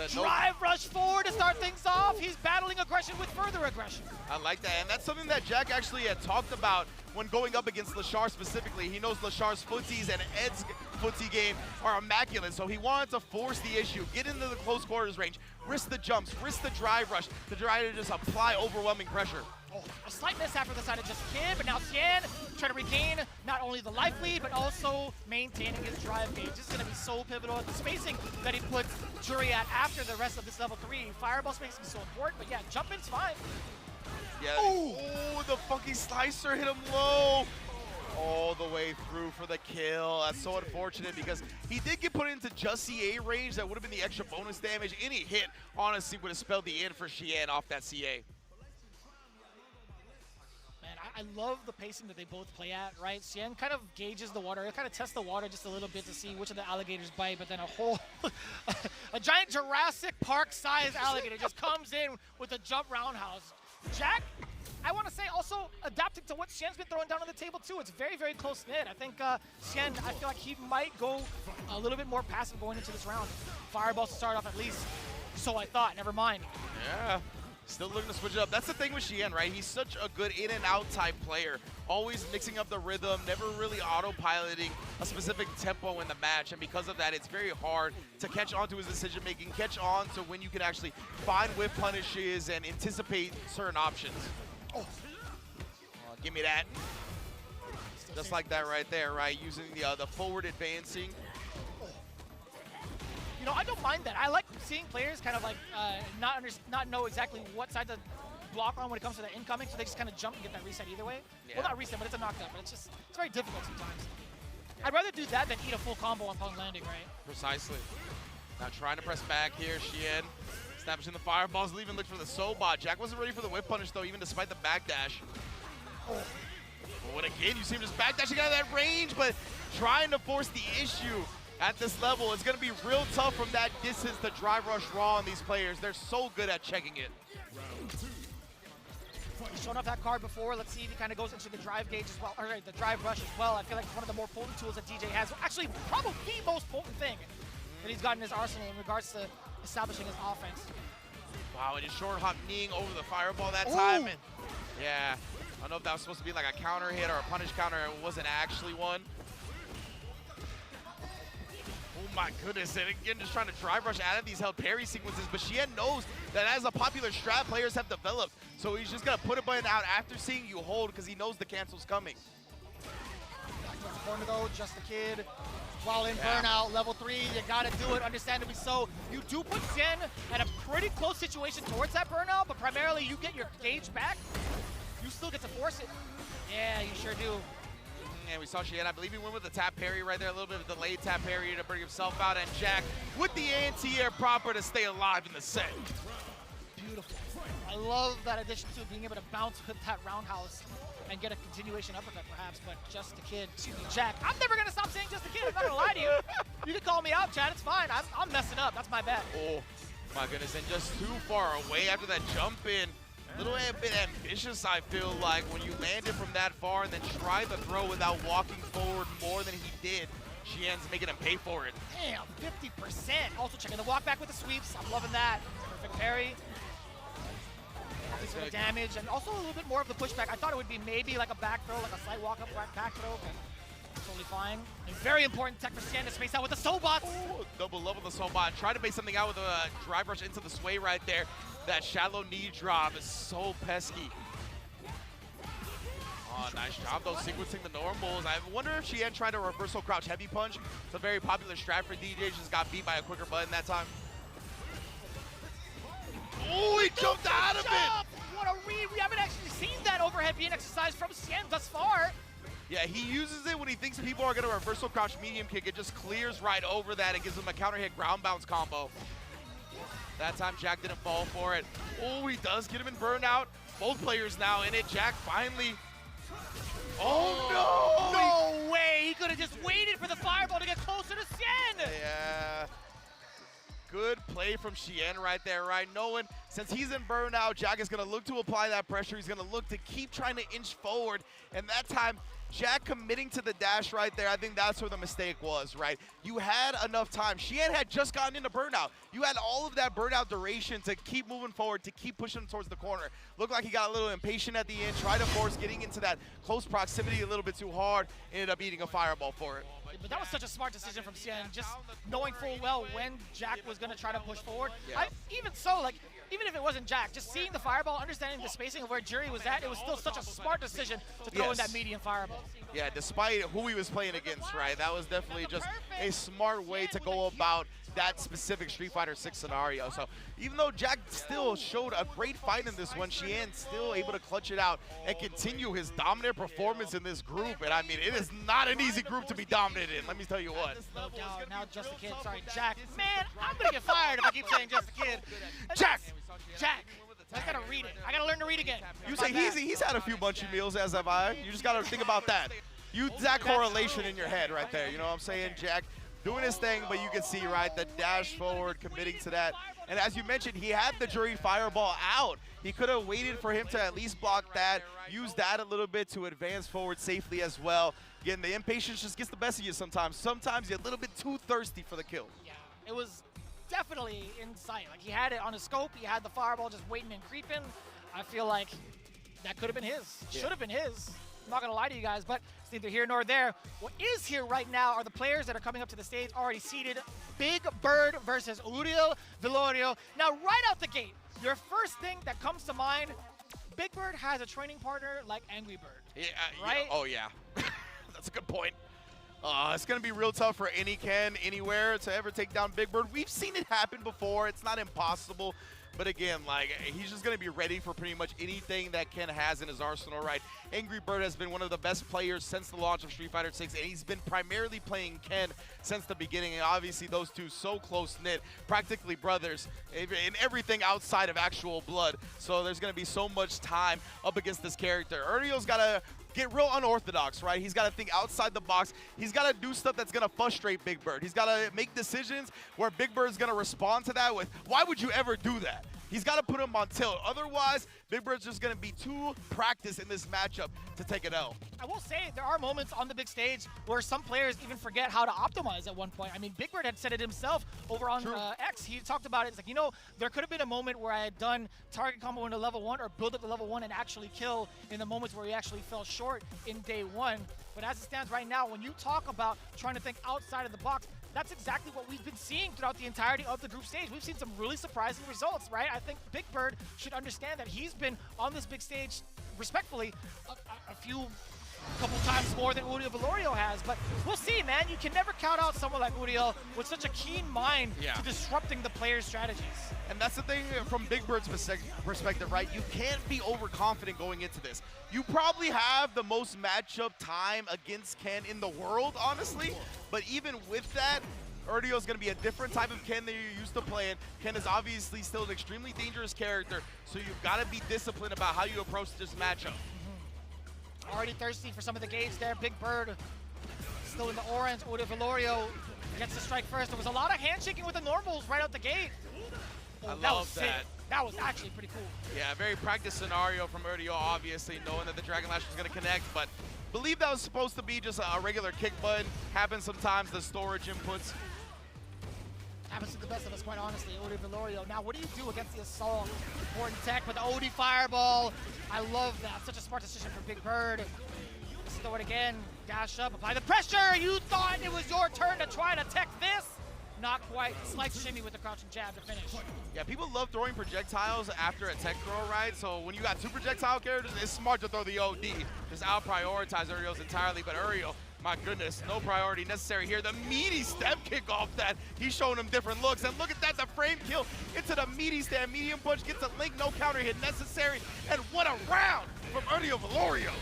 Drive rush forward to start things off. He's battling aggression with further aggression. I like that, and that's something that Jack actually had talked about when going up against LaShar specifically. He knows LaShar's footsies and Ed's footsie game are immaculate, so he wanted to force the issue, get into the close quarters range, risk the jumps, risk the drive rush to try to just apply overwhelming pressure. Oh, a slight miss after the side of just Kid, but now Xian trying to regain not only the life lead, but also maintaining his drive gauge. This is going to be so pivotal. The spacing that he puts Jury at after the rest of this level 3. Fireball spacing is so important, but yeah, jump in's fine. Yeah. Oh, the funky slicer hit him low. all the way through for the kill. That's so unfortunate because he did get put into just CA range. That would have been the extra bonus damage. Any hit, honestly, would have spelled the end for Xian off that CA. Man, I love the pacing that they both play at, right? Xian kind of gauges the water. It kind of tests the water just a little bit to see which of the alligators bite, but then a giant Jurassic Park-sized alligator just comes in with a jump roundhouse. Jack, I want to say also adapting to what Xian's been throwing down on the table too. It's very, very close-knit. I think Xian, I feel like he might go a little bit more passive going into this round. Fireballs to start off at least. So I thought, never mind. Yeah, still looking to switch it up. That's the thing with Xian, right? He's such a good in and out type player. Always mixing up the rhythm, never really autopiloting a specific tempo in the match. And because of that, it's very hard to catch on to his decision making, catch on to when you can actually find whiff punishes and anticipate certain options. Oh, give me that. Just like that right there, right? Using the forward advancing. You know, I don't mind that. I like seeing players kind of like not know exactly what side to block on when it comes to the incoming, so they just kind of jump and get that reset either way. Yeah. Well, not reset, but it's a knockdown, but it's very difficult sometimes. I'd rather do that than eat a full combo upon landing, right? Precisely. Now trying to press back here, Xian. Establishing the fireballs, leaving look for the Sobot. Jack wasn't ready for the whip punish though, even despite the backdash. Oh. Well, and again, you see him just backdashing out of that range, but trying to force the issue at this level. It's going to be real tough from that distance to drive rush raw on these players. They're so good at checking it. He's shown off that card before. Let's see if he kind of goes into the drive gauge as well, or the drive rush as well. I feel like it's one of the more potent tools that DJ has. Actually, probably the most potent thing that he's got in his arsenal in regards to establishing his offense. Wow, and just short hop kneeing over the fireball that time. And yeah, I don't know if that was supposed to be like a counter hit or a punish counter. It wasn't actually one. Oh my goodness, and again, just trying to drive rush out of these held parry sequences, but Xian knows that as a popular strat players have developed, so he's just gonna put a button out after seeing you hold because he knows the cancel's coming. Back towards the corner though, just the kid. While in burnout, level 3, you gotta do it, understandably so. You do put Xian at a pretty close situation towards that burnout, but primarily you get your gauge back. You still get to force it. Yeah, you sure do. And we saw Xian, I believe he went with the tap parry right there, a little bit of a delayed tap parry to bring himself out, and Jack with the anti-air proper to stay alive in the set. Beautiful. I love that addition to being able to bounce with that roundhouse and get a continuation uppercut perhaps, but just the kid, excuse me, Jack. I'm never gonna stop saying just the kid, I'm not gonna lie to you. You can call me out, Chad, it's fine. I'm messing up, that's my bad. Oh my goodness, and just too far away after that jump in. A little bit ambitious, I feel like, when you landed from that far and then try the throw without walking forward more than he did. Xian's making him pay for it. Damn, 50%. Also checking the walk back with the sweeps. I'm loving that. Perfect parry. Sort of damage, and also a little bit more of the pushback. I thought it would be maybe like a back throw, like a slight walk up back throw, but totally fine. And very important tech for Xian to space out with the Sobots. Ooh, double level the Sobot. Try to base something out with a drive rush into the sway right there. That shallow knee drop is so pesky. Oh, nice job though, sequencing the normals. I wonder if Xian tried a reversal crouch heavy punch. It's a very popular strat for DJs, just got beat by a quicker button that time. Oh, he jumped out of it! What a read! We haven't actually seen that overhead being exercised from Xian thus far. Yeah, he uses it when he thinks people are going to reversal crouch medium kick. It just clears right over that and gives him a counter hit ground bounce combo. That time Jack didn't fall for it. Oh, he does get him in burnout. Both players now in it. Jack finally. Oh no! No way! He could have just waited for the fireball to get closer to Xian! Yeah. Good play from Xian right there, right? Knowing since he's in burnout, Jack is going to look to apply that pressure. He's going to look to keep trying to inch forward. And that time, Jack committing to the dash right there, I think that's where the mistake was, right? You had enough time. Xian had just gotten into burnout. You had all of that burnout duration to keep moving forward, to keep pushing towards the corner. Looked like he got a little impatient at the end, tried to force getting into that close proximity a little bit too hard, ended up eating a fireball for it. But that was such a smart decision from Xian, just knowing full well when Jack was going to try to push forward. Yeah. Even so, like, even if it wasn't Jack, just seeing the fireball, understanding the spacing of where Jury was at, it was still such a smart decision to throw in that medium fireball. Yeah, despite who he was playing against, right? That was definitely just a smart way to go about that specific Street Fighter 6 scenario. So even though Jack still showed a great fight in this one, Xian still able to clutch it out and continue his dominant performance in this group. And I mean, it is not an easy group to be dominated in, let me tell you what. No doubt. Now Just a Kid, sorry, Jack. Man, I'm gonna get fired if I keep saying Just a Kid. Jack! Jack. I gotta read it. I gotta learn to read again. You say he's had a few munchy meals, as have I. You just gotta think about that. Use that correlation in your head right there. You know what I'm saying? Jack doing his thing, but you can see, right, the dash forward, committing to that. And as you mentioned, he had the Jury Fireball out. He could have waited for him to at least block that, use that a little bit to advance forward safely as well. Again, the impatience just gets the best of you sometimes. Sometimes you're a little bit too thirsty for the kill. Yeah, it was definitely in sight. Like, he had it on his scope. He had the fireball just waiting and creeping. I feel like that could have been his. Yeah. Should have been his. I'm not going to lie to you guys, but it's neither here nor there. What is here right now are the players that are coming up to the stage already seated. Big Bird versus Uriel Velorio. Now, right out the gate, your first thing that comes to mind, Big Bird has a training partner like Angry Bird. Yeah, right? Yeah, oh, yeah. That's a good point. It's going to be real tough for any Ken anywhere to ever take down Big Bird. We've seen it happen before. It's not impossible. But again, like, he's just going to be ready for pretty much anything that Ken has in his arsenal, right? Angry Bird has been one of the best players since the launch of Street Fighter 6, and he's been primarily playing Ken since the beginning. And obviously, those two so close-knit, practically brothers in everything outside of actual blood. So there's going to be so much time up against this character. Uriel's got to get real unorthodox, right? He's got to think outside the box. He's got to do stuff that's going to frustrate Big Bird. He's got to make decisions where Big Bird's going to respond to that with, why would you ever do that? He's got to put him on tilt. Otherwise, Big Bird's just going to be too practiced in this matchup to take an L. I will say there are moments on the big stage where some players even forget how to optimize at one point. I mean, Big Bird had said it himself over on X. He talked about it. It's like, you know, there could have been a moment where I had done target combo into level 1 or build up to level 1 and actually kill in the moments where he actually fell short in day 1. But as it stands right now, when you talk about trying to think outside of the box, that's exactly what we've been seeing throughout the entirety of the group stage. We've seen some really surprising results, right? I think Big Bird should understand that he's been on this big stage, respectfully, a couple times more than Uriel Velorio has. But we'll see, man. You can never count out someone like Uriel with such a keen mind to disrupting the player's strategies. And that's the thing from Big Bird's perspective, right? You can't be overconfident going into this. You probably have the most matchup time against Ken in the world, honestly. But even with that, Uriel's going to be a different type of Ken than you're used to playing. Ken is obviously still an extremely dangerous character, so you've got to be disciplined about how you approach this matchup. Already thirsty for some of the gauge there. Big Bird still in the orange. Uriel Velorio gets the strike first. There was a lot of handshaking with the normals right out the gate. I that love was sick. That was actually pretty cool. Yeah, very practiced scenario from Uriel, obviously, knowing that the Dragon Lash was going to connect, but believe that was supposed to be just a regular kick button. Happens sometimes, the storage inputs. Happens to the best of us, quite honestly. Uriel Velorio. Now, what do you do against the assault? Important tech with the OD Fireball. I love that. Such a smart decision for Big Bird. Let's throw it again. Dash up, apply the pressure. You thought it was your turn to try to tech this? Not quite. Slight shimmy with the crouching jab to finish. Yeah, people love throwing projectiles after a tech throw, right? So when you got two projectile characters, it's smart to throw the OD. Just out-prioritize Uriel's entirely, but Uriel, my goodness, no priority necessary here. The meaty step kick off that. He's showing him different looks. And look at that, the frame kill into the meaty stand. Medium punch gets a link, no counter hit necessary. And what a round from Uriel Velorio.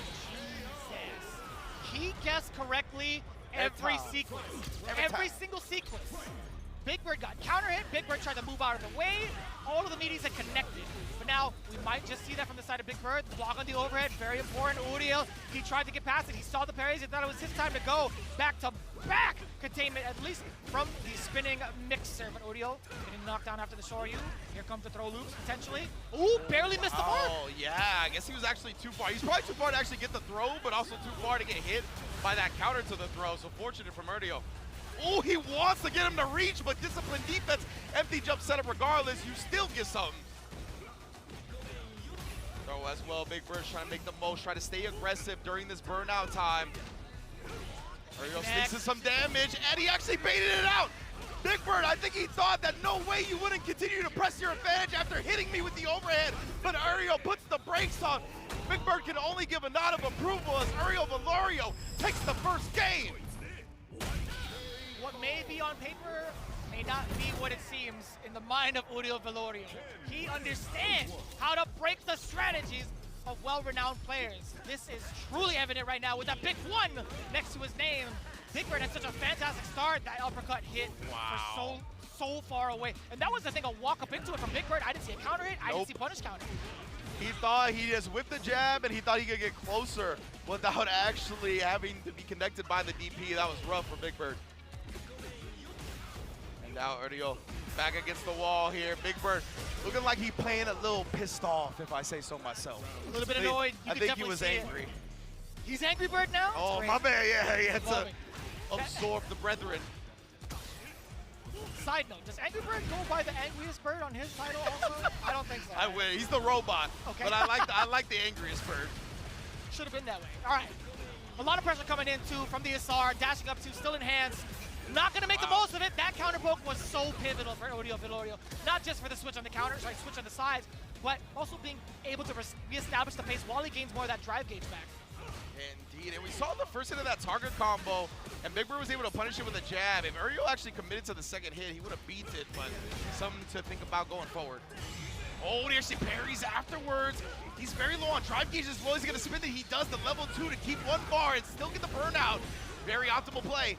Jesus. He guessed correctly every sequence. Every single sequence. Big Bird got counter hit. Big Bird tried to move out of the way. All of the meaties had connected. But now we might just see that from the side of Big Bird. The block on the overhead, very important. Uriel, he tried to get past it. He saw the parries. He thought it was his time to go. Back to back containment, at least from the spinning mixer. But Uriel getting knocked down after the Shoryu. Here comes the throw loops, potentially. Ooh, barely missed the mark. Oh, yeah. I guess he was actually too far. He's probably too far to actually get the throw, but also too far to get hit by that counter to the throw. So fortunate from Uriel. Oh, he wants to get him to reach, but disciplined defense, empty jump setup regardless, you still get something. Throw as well, Big Bird's trying to make the most, try to stay aggressive during this burnout time. Uriel sneaks in some damage, and he actually baited it out. Big Bird, I think he thought that no way you wouldn't continue to press your advantage after hitting me with the overhead, but Uriel puts the brakes on. Big Bird can only give a nod of approval as Uriel Velorio takes the first game. What may be on paper may may not be what it seems in the mind of Uriel Velorio. He understands how to break the strategies of well-renowned players. This is truly evident right now with that big one next to his name. Big Bird had such a fantastic start. That uppercut hit for so far away. And that was the thing, a walk up into it from Big Bird. I didn't see a counter hit. I didn't see punish counter. He thought he just whipped the jab and he thought he could get closer without actually having to be connected by the DP. That was rough for Big Bird. And now Uriel back against the wall here. Big Bird looking like he's playing a little pissed off, if I say so myself. A little bit annoyed. I think he was angry. He's Angry Bird now? Oh, my bad. Yeah, he had to absorb the brethren. Side note, does Angry Bird go by the angriest bird on his title also? I don't think so. I win. He's the robot. Okay. But I like the angriest bird. Should have been that way. All right. A lot of pressure coming in, too, from the SR. Dashing up to, still in hands. Not going to make the most of it. That counter poke was so pivotal for Uriel Velorio. Not just for the switch on the counters, right, switch on the sides, but also being able to reestablish the pace while he gains more of that drive gauge back. Indeed, and we saw the first hit of that target combo, and Big Bird was able to punish it with a jab. If Uriel actually committed to the second hit, he would have beat it, but something to think about going forward. Oh, there she parries afterwards. He's very low on drive gauge as well. He's going to spin it. He does the level 2 to keep one bar and still get the burnout. Very optimal play.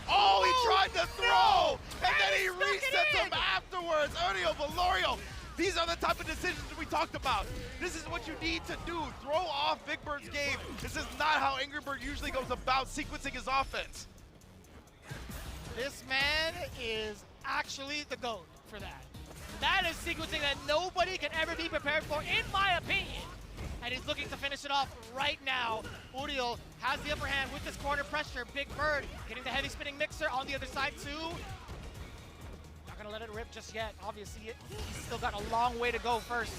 Oh, he tried to throw, and then he resets him afterwards. Uriel Velorio. These are the type of decisions we talked about. This is what you need to do. Throw off Big Bird's game. This is not how Angry Bird usually goes about sequencing his offense. This man is actually the GOAT for that. That is sequencing that nobody can ever be prepared for, in my opinion. And he's looking to finish it off right now. Uriel has the upper hand with this corner pressure. Big Bird getting the heavy spinning mixer on the other side too. Not gonna let it rip just yet. Obviously, he's still got a long way to go first.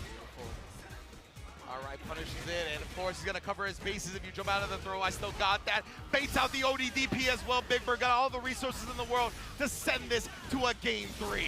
All right, punishes it, and of course he's gonna cover his bases if you jump out of the throw. I still got that. Baits out the ODDP as well. Big Bird got all the resources in the world to send this to a game 3.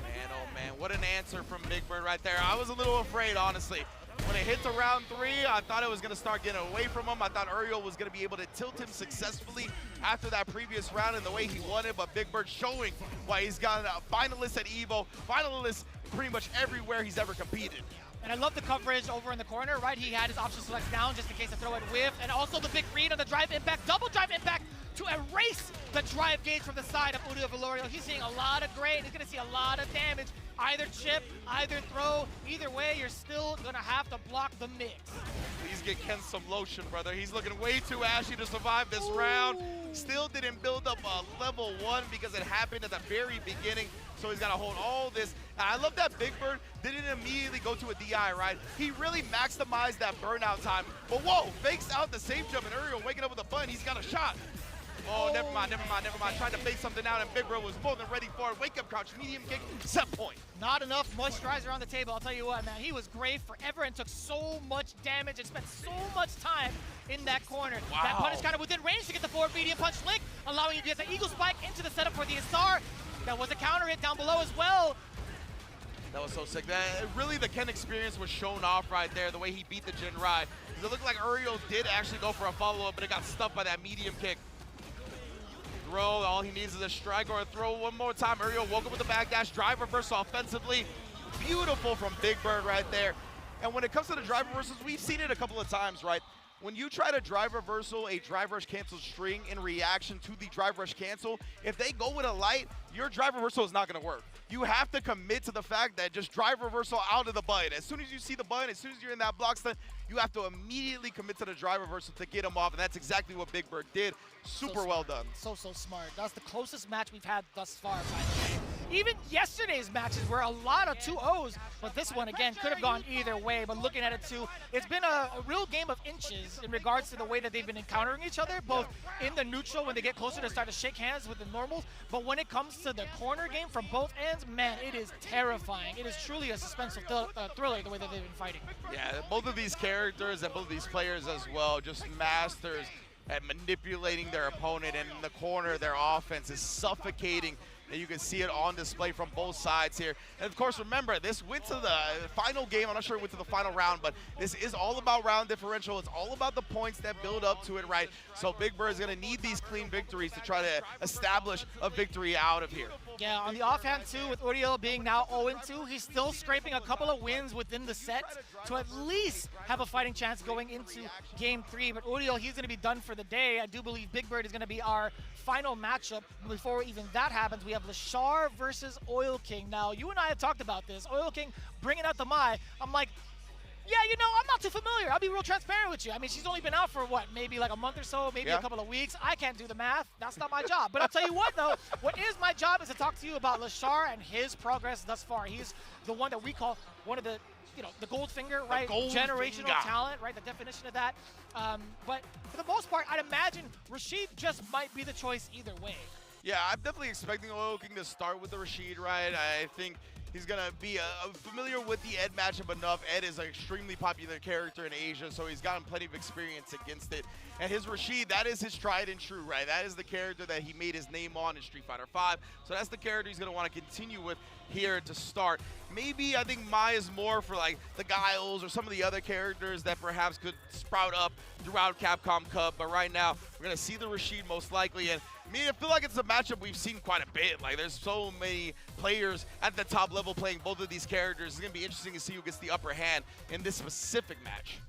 Man, oh man, what an answer from Big Bird right there. I was a little afraid, honestly. When it hit to round 3, I thought it was going to start getting away from him. I thought Uriel was going to be able to tilt him successfully after that previous round and the way he won it, but Big Bird showing why he's got a finalist at EVO, finalist pretty much everywhere he's ever competed. And I love the coverage over in the corner, right? He had his option select down just in case the throw had whiffed, and also the big read on the drive impact, double drive impact to erase the drive gauge from the side of Uriel Velorio. He's seeing a lot of gray, and he's going to see a lot of damage. Either chip, either throw, either way, you're still going to have to block the mix. Please get Ken some lotion, brother. He's looking way too ashy to survive this round. Still didn't build up a level 1 because it happened at the very beginning, so he's got to hold all this. And I love that Big Bird didn't immediately go to a DI, right? He really maximized that burnout time. But whoa, fakes out the safe jump, and Uriel waking up with a button. He's got a shot. Oh, never mind. Trying to bait something out, and Big Bird was more than ready for it. Wake up crouch, medium kick, set point. Not enough moisturizer on the table, I'll tell you what, man. He was gray forever and took so much damage and spent so much time in that corner. Wow. That punish kind of within range to get the forward medium punch link, allowing you to get the Eagle Spike into the setup for the SR. That was a counter hit down below as well. That was so sick. Really, the Ken experience was shown off right there, the way he beat the Jinrai. It looked like Uriel did actually go for a follow-up, but it got stuffed by that medium kick. Throw, all he needs is a strike or a throw one more time. Uriel woke up with the backdash, drive reversal offensively. Beautiful from Big Bird right there. And when it comes to the drive reversals, we've seen it a couple of times, right? When you try to drive reversal a drive rush cancel string in reaction to the drive rush cancel, if they go with a light, your drive reversal is not going to work. You have to commit to the fact that just drive reversal out of the button. As soon as you see the button, as soon as you're in that block stun, you have to immediately commit to the drive reversal to get him off, and that's exactly what Big Bird did. Super well done. So smart. That's the closest match we've had thus far, by the way. Even yesterday's matches were a lot of 2-0s, but this one, again, could have gone either way. But looking at it, too, it's been a real game of inches in regards to the way that they've been encountering each other, both in the neutral when they get closer to start to shake hands with the normals, but when it comes to the corner game from both ends, man, it is terrifying. It is truly a suspenseful thriller the way that they've been fighting. Yeah, both of these characters and both of these players as well, just masters at manipulating their opponent, and in the corner, their offense is suffocating And you can see it on display from both sides here. And of course, remember, this went to the final game. I'm not sure it went to the final round, but this is all about round differential. It's all about the points that build up to it, right? So Big Bird is going to need these clean victories to try to establish a victory out of here. Yeah, on the offhand too, with Uriel being now 0-2, he's still scraping a couple of wins within the set to at least have a fighting chance going into game 3. But Uriel, he's going to be done for the day. I do believe Big Bird is going to be our final matchup. Before even that happens, we have Lashar versus Oil King. Now, you and I have talked about this. Oil King bringing out the Mai. I'm like, yeah, you know, I'm not too familiar. I'll be real transparent with you. I mean, she's only been out for what, maybe like a month or so, maybe a couple of weeks. I can't do the math. That's not my job. But I'll tell you what, though, what is my job is to talk to you about Lashar and his progress thus far. He's the one that we call one of the, you know, the gold finger, right? Generational talent, right? The definition of that. But for the most part, I'd imagine Rashid just might be the choice either way. Yeah, I'm definitely expecting Oil King to start with the Rashid, right? I think he's going to be familiar with the Ed matchup enough. Ed is an extremely popular character in Asia, so he's gotten plenty of experience against it. And his Rashid, that is his tried and true, right? That is the character that he made his name on in Street Fighter V. So that's the character he's going to want to continue with here to start. Maybe I think Mai is more for like the Guiles or some of the other characters that perhaps could sprout up throughout Capcom Cup. But right now, we're going to see the Rashid most likely. And I feel like it's a matchup we've seen quite a bit. Like, there's so many players at the top level playing both of these characters. It's going to be interesting to see who gets the upper hand in this specific match.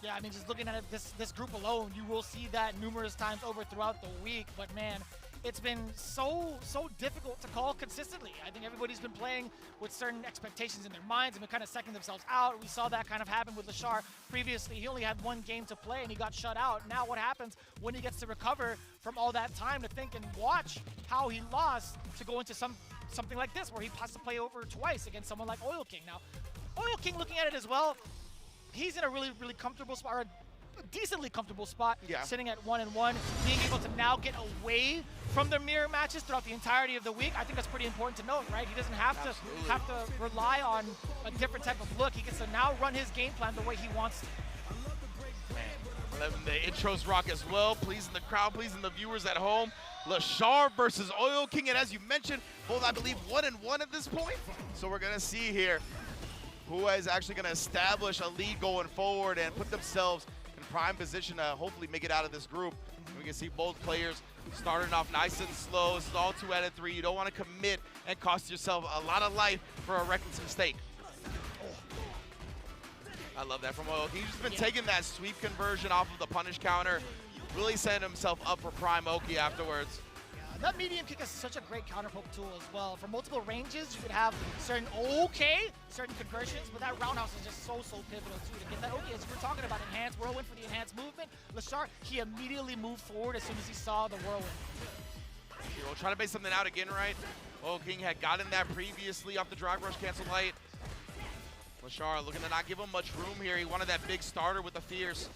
Yeah, I mean, just looking at it, this group alone, you will see that numerous times over throughout the week. But, man, it's been so difficult to call consistently. I think everybody's been playing with certain expectations in their minds and been kind of second themselves out. We saw that kind of happen with Lashar previously. He only had one game to play and he got shut out. Now what happens when he gets to recover from all that time to think and watch how he lost to go into something like this where he has to play over twice against someone like Oil King. Now, Oil King, looking at it as well, he's in a really comfortable spot, or a decently comfortable spot, sitting at 1-1, being able to now get away from the mirror matches throughout the entirety of the week. I think that's pretty important to note, right? He doesn't have to rely on a different type of look. He gets to now run his game plan the way he wants to. Man, the intros rock as well, pleasing the crowd, pleasing the viewers at home. Lashar versus Oil King, and as you mentioned, both I believe 1-1 at this point. So we're gonna see here who is actually gonna establish a lead going forward and put themselves in prime position to hopefully make it out of this group. And we can see both players starting off nice and slow. This is all 2 out of 3. You don't want to commit and cost yourself a lot of life for a reckless mistake. I love that from Oil King. He's just been taking that sweep conversion off of the punish counter, really setting himself up for prime Oki afterwards. That medium kick is such a great counterpoke tool as well. For multiple ranges, you could have certain conversions, but that roundhouse is just so pivotal too. To get that as you were talking about, enhanced whirlwind for the enhanced movement. Lashar, he immediately moved forward as soon as he saw the whirlwind. We'll try to base something out again, right? Oil King had gotten that previously off the drag rush cancel light. Lashar looking to not give him much room here. He wanted that big starter with the fierce.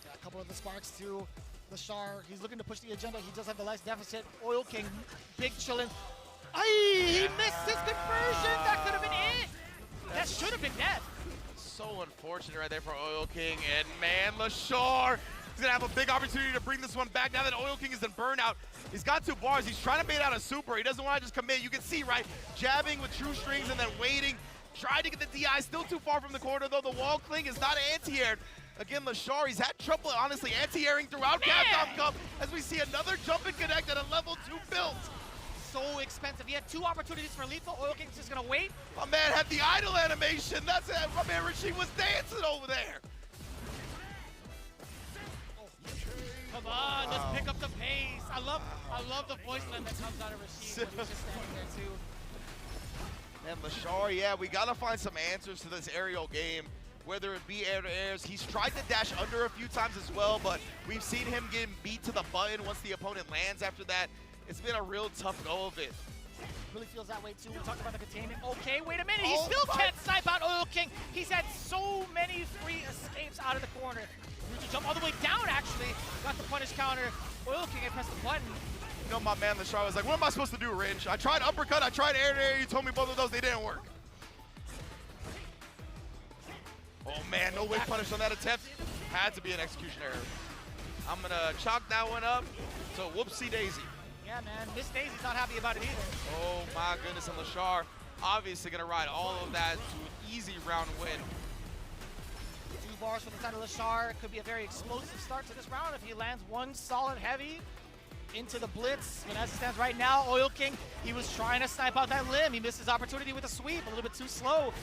Yeah, a couple of the sparks too. Lashar, he's looking to push the agenda. He does have the last deficit. Oil King, big chillin'. He missed his conversion. That could have been it. That should have been death. So unfortunate right there for Oil King. And man, Lashar is gonna have a big opportunity to bring this one back now that Oil King is in burnout. He's got 2 bars. He's trying to bait out a super. He doesn't want to just commit. You can see, right? Jabbing with true strings and then waiting. Trying to get the DI. Still too far from the corner, though. The wall cling is not anti-aired. Again, Lashar, he's had trouble, honestly, anti-airing throughout Capcom Cup as we see another jump and connect at a level 2 build. So expensive. He had 2 opportunities for lethal. Oil King's just going to wait. My man had the idle animation. That's it. My man Rashid was dancing over there. Come on, let's pick up the pace. I love the voice line that comes out of Rashid when he's just standing there too. And Lashar, yeah, we gotta find some answers to this aerial game, whether it be air to airs. He's tried to dash under a few times as well, but we've seen him getting beat to the button once the opponent lands after that. It's been a real tough go of it. Really feels that way too. We talked about the containment. Okay, wait a minute. He still can't snipe out Oil King. He's had so many free escapes out of the corner. He jump all the way down, actually. Got the punish counter. Oil King had pressed the button. You know, my man Lashar was like, what am I supposed to do, Ringe? I tried uppercut, I tried air to air. You told me both of those, they didn't work. Oh man, no wave punish on that attempt. Had to be an execution error. I'm gonna chalk that one up. So whoopsie daisy. Yeah, man. Miss Daisy's not happy about it either. Oh my goodness, and Lashar obviously gonna ride all of that to an easy round win. 2 bars from the side of Lashar. Could be a very explosive start to this round if he lands one solid heavy into the blitz. And as it stands right now, Oil King, he was trying to snipe out that limb. He missed his opportunity with a sweep, a little bit too slow.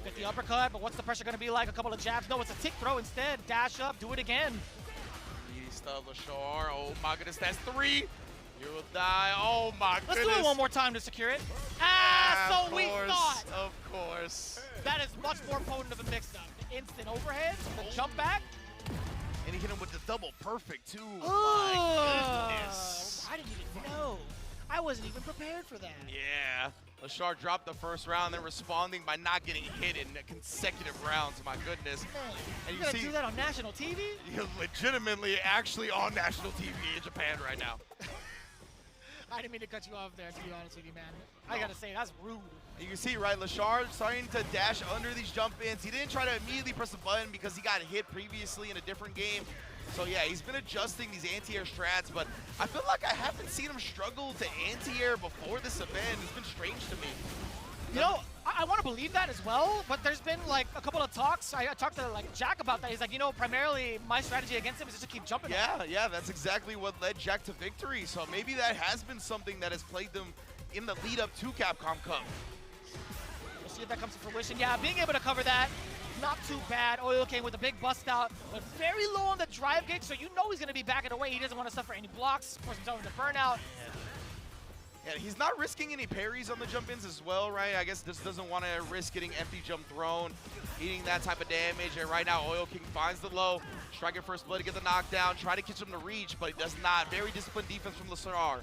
Get the uppercut, but what's the pressure going to be like? A couple of jabs? No, it's a tick throw instead. Dash up, do it again. East of Lashar. Oh my goodness, that's 3. You will die. Oh my goodness. Let's do it one more time to secure it. So we thought. Of course. That is much more potent of a mix-up. The instant overhead, the jump back. And he hit him with the double perfect, too. Oh, my goodness. I didn't even know. I wasn't even prepared for that. Yeah. Lashar dropped the first round, then responding by not getting hit in consecutive rounds. My goodness. Man, and you gotta do that on national TV? You're legitimately actually on national TV in Japan right now. I didn't mean to cut you off there, to be honest with you, man. I gotta say, that's rude. You can see, right, Lashar starting to dash under these jump-ins. He didn't try to immediately press the button because he got hit previously in a different game. So, yeah, he's been adjusting these anti-air strats, but I feel like I haven't seen him struggle to anti-air before this event. It's been strange to me. You know, I want to believe that as well, but there's been like a couple of talks. I talked to like Jack about that. He's like, you know, primarily my strategy against him is just to keep jumping. Yeah, that's exactly what led Jack to victory. So maybe that has been something that has plagued them in the lead up to Capcom Cup. We'll see if that comes to fruition. Yeah, being able to cover that, not too bad. Oil King with a big bust out, but very low on the drive gauge, so you know he's going to be backing away. He doesn't want to suffer any blocks, force himself into burnout. Yeah, he's not risking any parries on the jump-ins as well, right? I guess just doesn't want to risk getting empty jump thrown, eating that type of damage. And right now, Oil King finds the low, striking first blood to get the knockdown, try to catch him to reach, but he does not. Very disciplined defense from Lashar.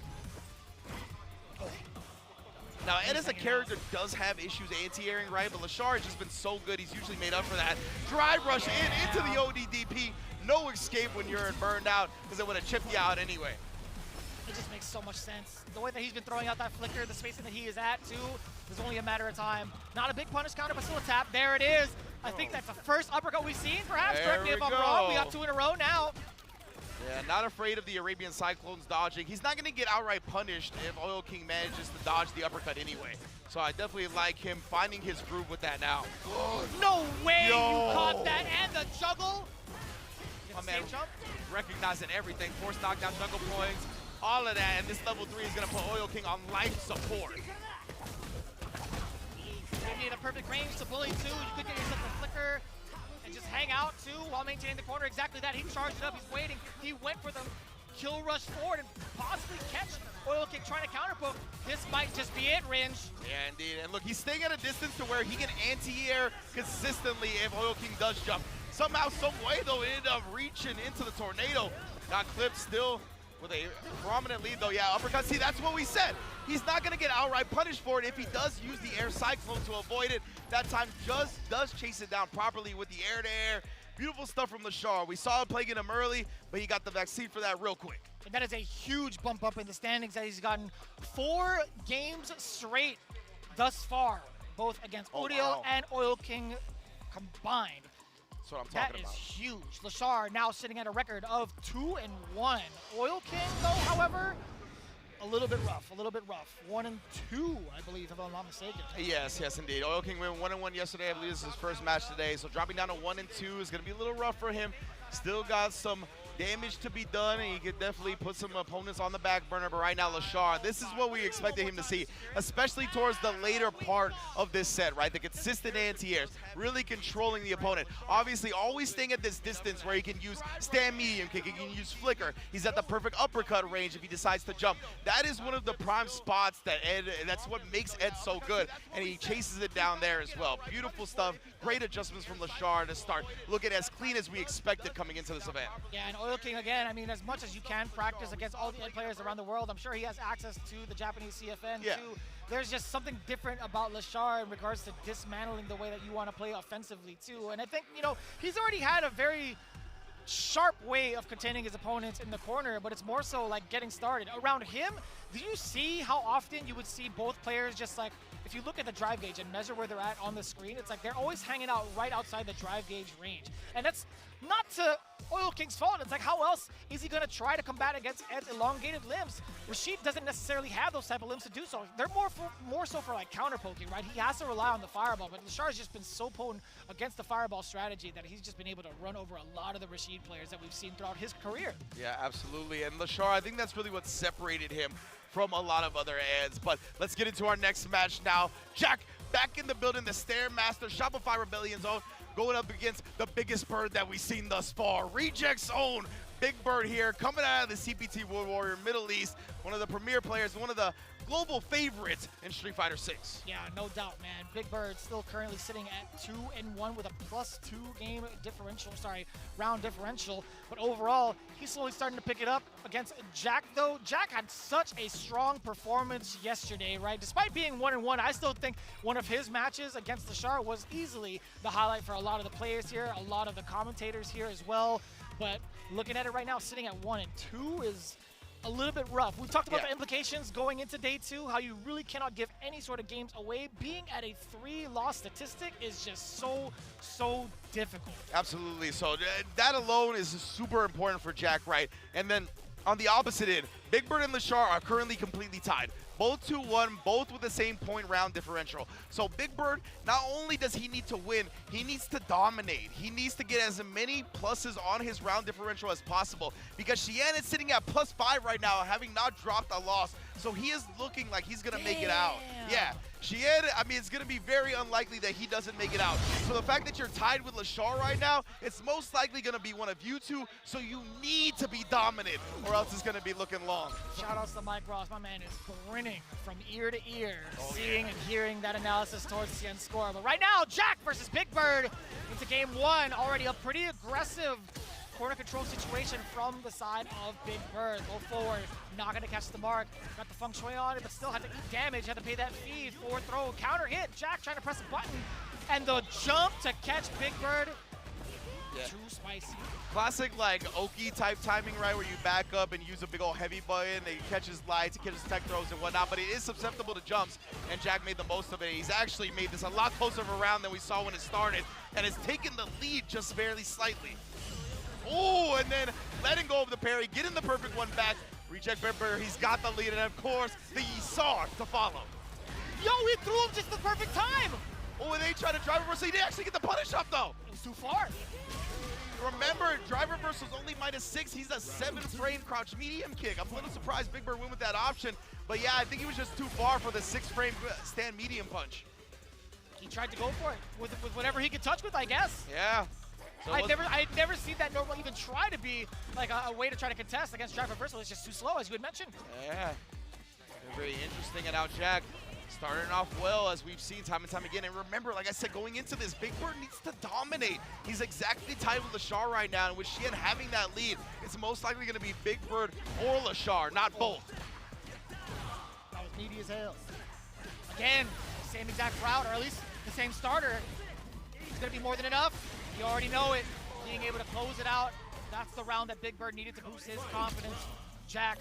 Now, Ed as a character does have issues anti-airing, right? But Lashar has just been so good, he's usually made up for that. Drive rush into the ODDP. No escape when you're burned out, because it would have chipped you out anyway. It just makes so much sense. The way that he's been throwing out that flicker, the spacing that he is at, too, is only a matter of time. Not a big punish counter, but still a tap. There it is. I think that's the first uppercut we've seen, perhaps. Correct me if I'm wrong. We got 2 in a row now. Yeah, not afraid of the Arabian Cyclones dodging. He's not going to get outright punished if Oil King manages to dodge the uppercut anyway. So I definitely like him finding his groove with that now. No way you caught that, and the juggle. My man recognizing everything. Force knockdown, juggle points. All of that, and this level 3 is going to put Oil King on life support. You need a perfect range to bully, too. You could get yourself a flicker and just hang out, too, while maintaining the corner. Exactly that. He charged it up. He's waiting. He went for the kill rush forward and possibly catch Oil King trying to counterpoke. This might just be it, Ringe. Yeah, indeed. And look, he's staying at a distance to where he can anti-air consistently if Oil King does jump. Somehow, some way, though, it ended up reaching into the tornado. Got clipped still with a prominent lead, though. Yeah, uppercut. See, that's what we said. He's not going to get outright punished for it if he does use the air cyclone to avoid it. That time just does chase it down properly with the air-to-air. Beautiful stuff from Lashar. We saw it plaguing him early, but he got the vaccine for that real quick. And that is a huge bump up in the standings that he's gotten 4 games straight thus far, both against Odiel and Oil King combined. That's what I'm talking about. That is huge. Lashar now sitting at a record of 2-1. Oil King, though, however, a little bit rough. 1-2, I believe, if I'm not mistaken. Yes, indeed. Oil King went 1-1 yesterday. I believe this is his first match today. So dropping down to 1-2 is going to be a little rough for him. Still got some damage to be done, and he could definitely put some opponents on the back burner. But right now, Lashar, this is what we expected him to see, especially towards the later part of this set, right? The consistent anti-airs, really controlling the opponent. Obviously, always staying at this distance where he can use stand medium kick, he can use flicker. He's at the perfect uppercut range if he decides to jump. That is one of the prime spots that that's what makes Ed so good, and he chases it down there as well. Beautiful stuff. Great adjustments from Lashar to start looking as clean as we expected coming into this event. Yeah, and Oil King, again, I mean, as much as you can practice against all the Ed players around the world, I'm sure he has access to the Japanese CFN, too. There's just something different about Lashar in regards to dismantling the way that you want to play offensively, too. And I think, you know, he's already had a very sharp way of containing his opponents in the corner, but it's more so like getting started. Around him, do you see how often you would see both players just like if you look at the drive gauge and measure where they're at on the screen, it's like they're always hanging out right outside the drive gauge range. And that's not to Oil King's fault. It's like, how else is he going to try to combat against Ed's elongated limbs? Rashid doesn't necessarily have those type of limbs to do so. They're more so for like counter poking, right? He has to rely on the fireball, but Lashar's just been so potent against the fireball strategy that he's just been able to run over a lot of the Rashid players that we've seen throughout his career. Yeah, absolutely. And Lashar, I think that's really what separated him from a lot of other ads. But let's get into our next match now. Jack back in the building, the Stairmaster, Shopify Rebellion's own, going up against the biggest bird that we've seen thus far. Reject's own Big Bird here, coming out of the CPT World Warrior Middle East, one of the premier players, one of the global favorites in Street Fighter 6. Yeah, no doubt, man. Big Bird still currently sitting at 2-1 with a +2 game differential, round differential. But overall, he's slowly starting to pick it up against Jack, though. Jack had such a strong performance yesterday, right? Despite being 1-1, I still think one of his matches against Lashar was easily the highlight for a lot of the players here, a lot of the commentators here as well. But looking at it right now, sitting at 1-2 is a little bit rough. We've talked about the implications going into day 2, how you really cannot give any sort of games away. Being at a 3-loss statistic is just so difficult. Absolutely. So that alone is super important for Jack, right? And then on the opposite end, Big Bird and Lashar are currently completely tied. Both 2-1, both with the same point round differential. So Big Bird, not only does he need to win, he needs to dominate. He needs to get as many pluses on his round differential as possible, because Xian is sitting at +5 right now, having not dropped a loss. So he is looking like he's gonna make it out. Yeah, Xian, I mean, it's gonna be very unlikely that he doesn't make it out. So the fact that you're tied with Lashar right now, it's most likely gonna be one of you two, so you need to be dominant, or else it's gonna be looking long. Shout outs to Mike Ross, my man is grinning from ear to ear, seeing and hearing that analysis towards the end score. But right now, Jack versus Big Bird into game 1, already a pretty aggressive corner control situation from the side of Big Bird. Go forward, not gonna catch the mark. Got the feng shui on it, but still had to eat damage, had to pay that fee. Forward throw, counter hit. Jack trying to press a button, and the jump to catch Big Bird. Too spicy. Classic like Oki type timing, right, where you back up and use a big old heavy button. He catches lights, he catches tech throws and whatnot, but it is susceptible to jumps, and Jack made the most of it. He's actually made this a lot closer of a round than we saw when it started, and has taken the lead just barely slightly. Oh, and then letting go of the parry, getting the perfect one back. Reject Big Bird, he's got the lead, and of course, the Yisar to follow. Yo, he threw him just the perfect time. Oh, and they tried to drive reversal. He didn't actually get the punish up, though. It was too far. Remember, drive reversal is only -6. He's a 7-frame crouch medium kick. I'm a little surprised Big Bird went with that option. But yeah, I think he was just too far for the 6-frame stand medium punch. He tried to go for it with whatever he could touch with, I guess. Yeah. So I'd never seen that normally even try to be like a way to try to contest against drive reversal. It's just too slow, as you had mentioned. Yeah. Very interesting. And now Jack starting off well, as we've seen time and time again. And remember, like I said, going into this, Big Bird needs to dominate. He's exactly tied with Lashar right now, and with Xian having that lead, it's most likely going to be Big Bird or Lashar, not both. That was meaty as hell. Again, same exact route, or at least the same starter. It's going to be more than enough. You already know it. Being able to close it out, that's the round that Big Bird needed to boost his confidence. Jack,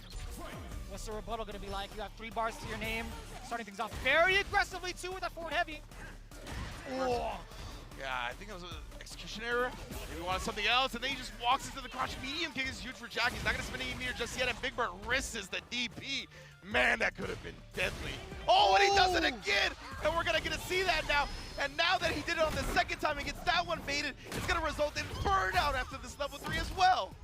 what's the rebuttal going to be like? You have 3 bars to your name. Starting things off very aggressively, too, with that forward heavy. Oh. Yeah, I think it was an execution error. Maybe he wanted something else, and then he just walks into the crouch medium kick. Is huge for Jack. He's not going to spend any meter just yet, and Big Bird risks the DP. Man, that could have been deadly. Oh, and he does it again, and we're going to get to see that now. And now that he did it on the second time and gets that one baited, it's going to result in burnout after this level 3 as well.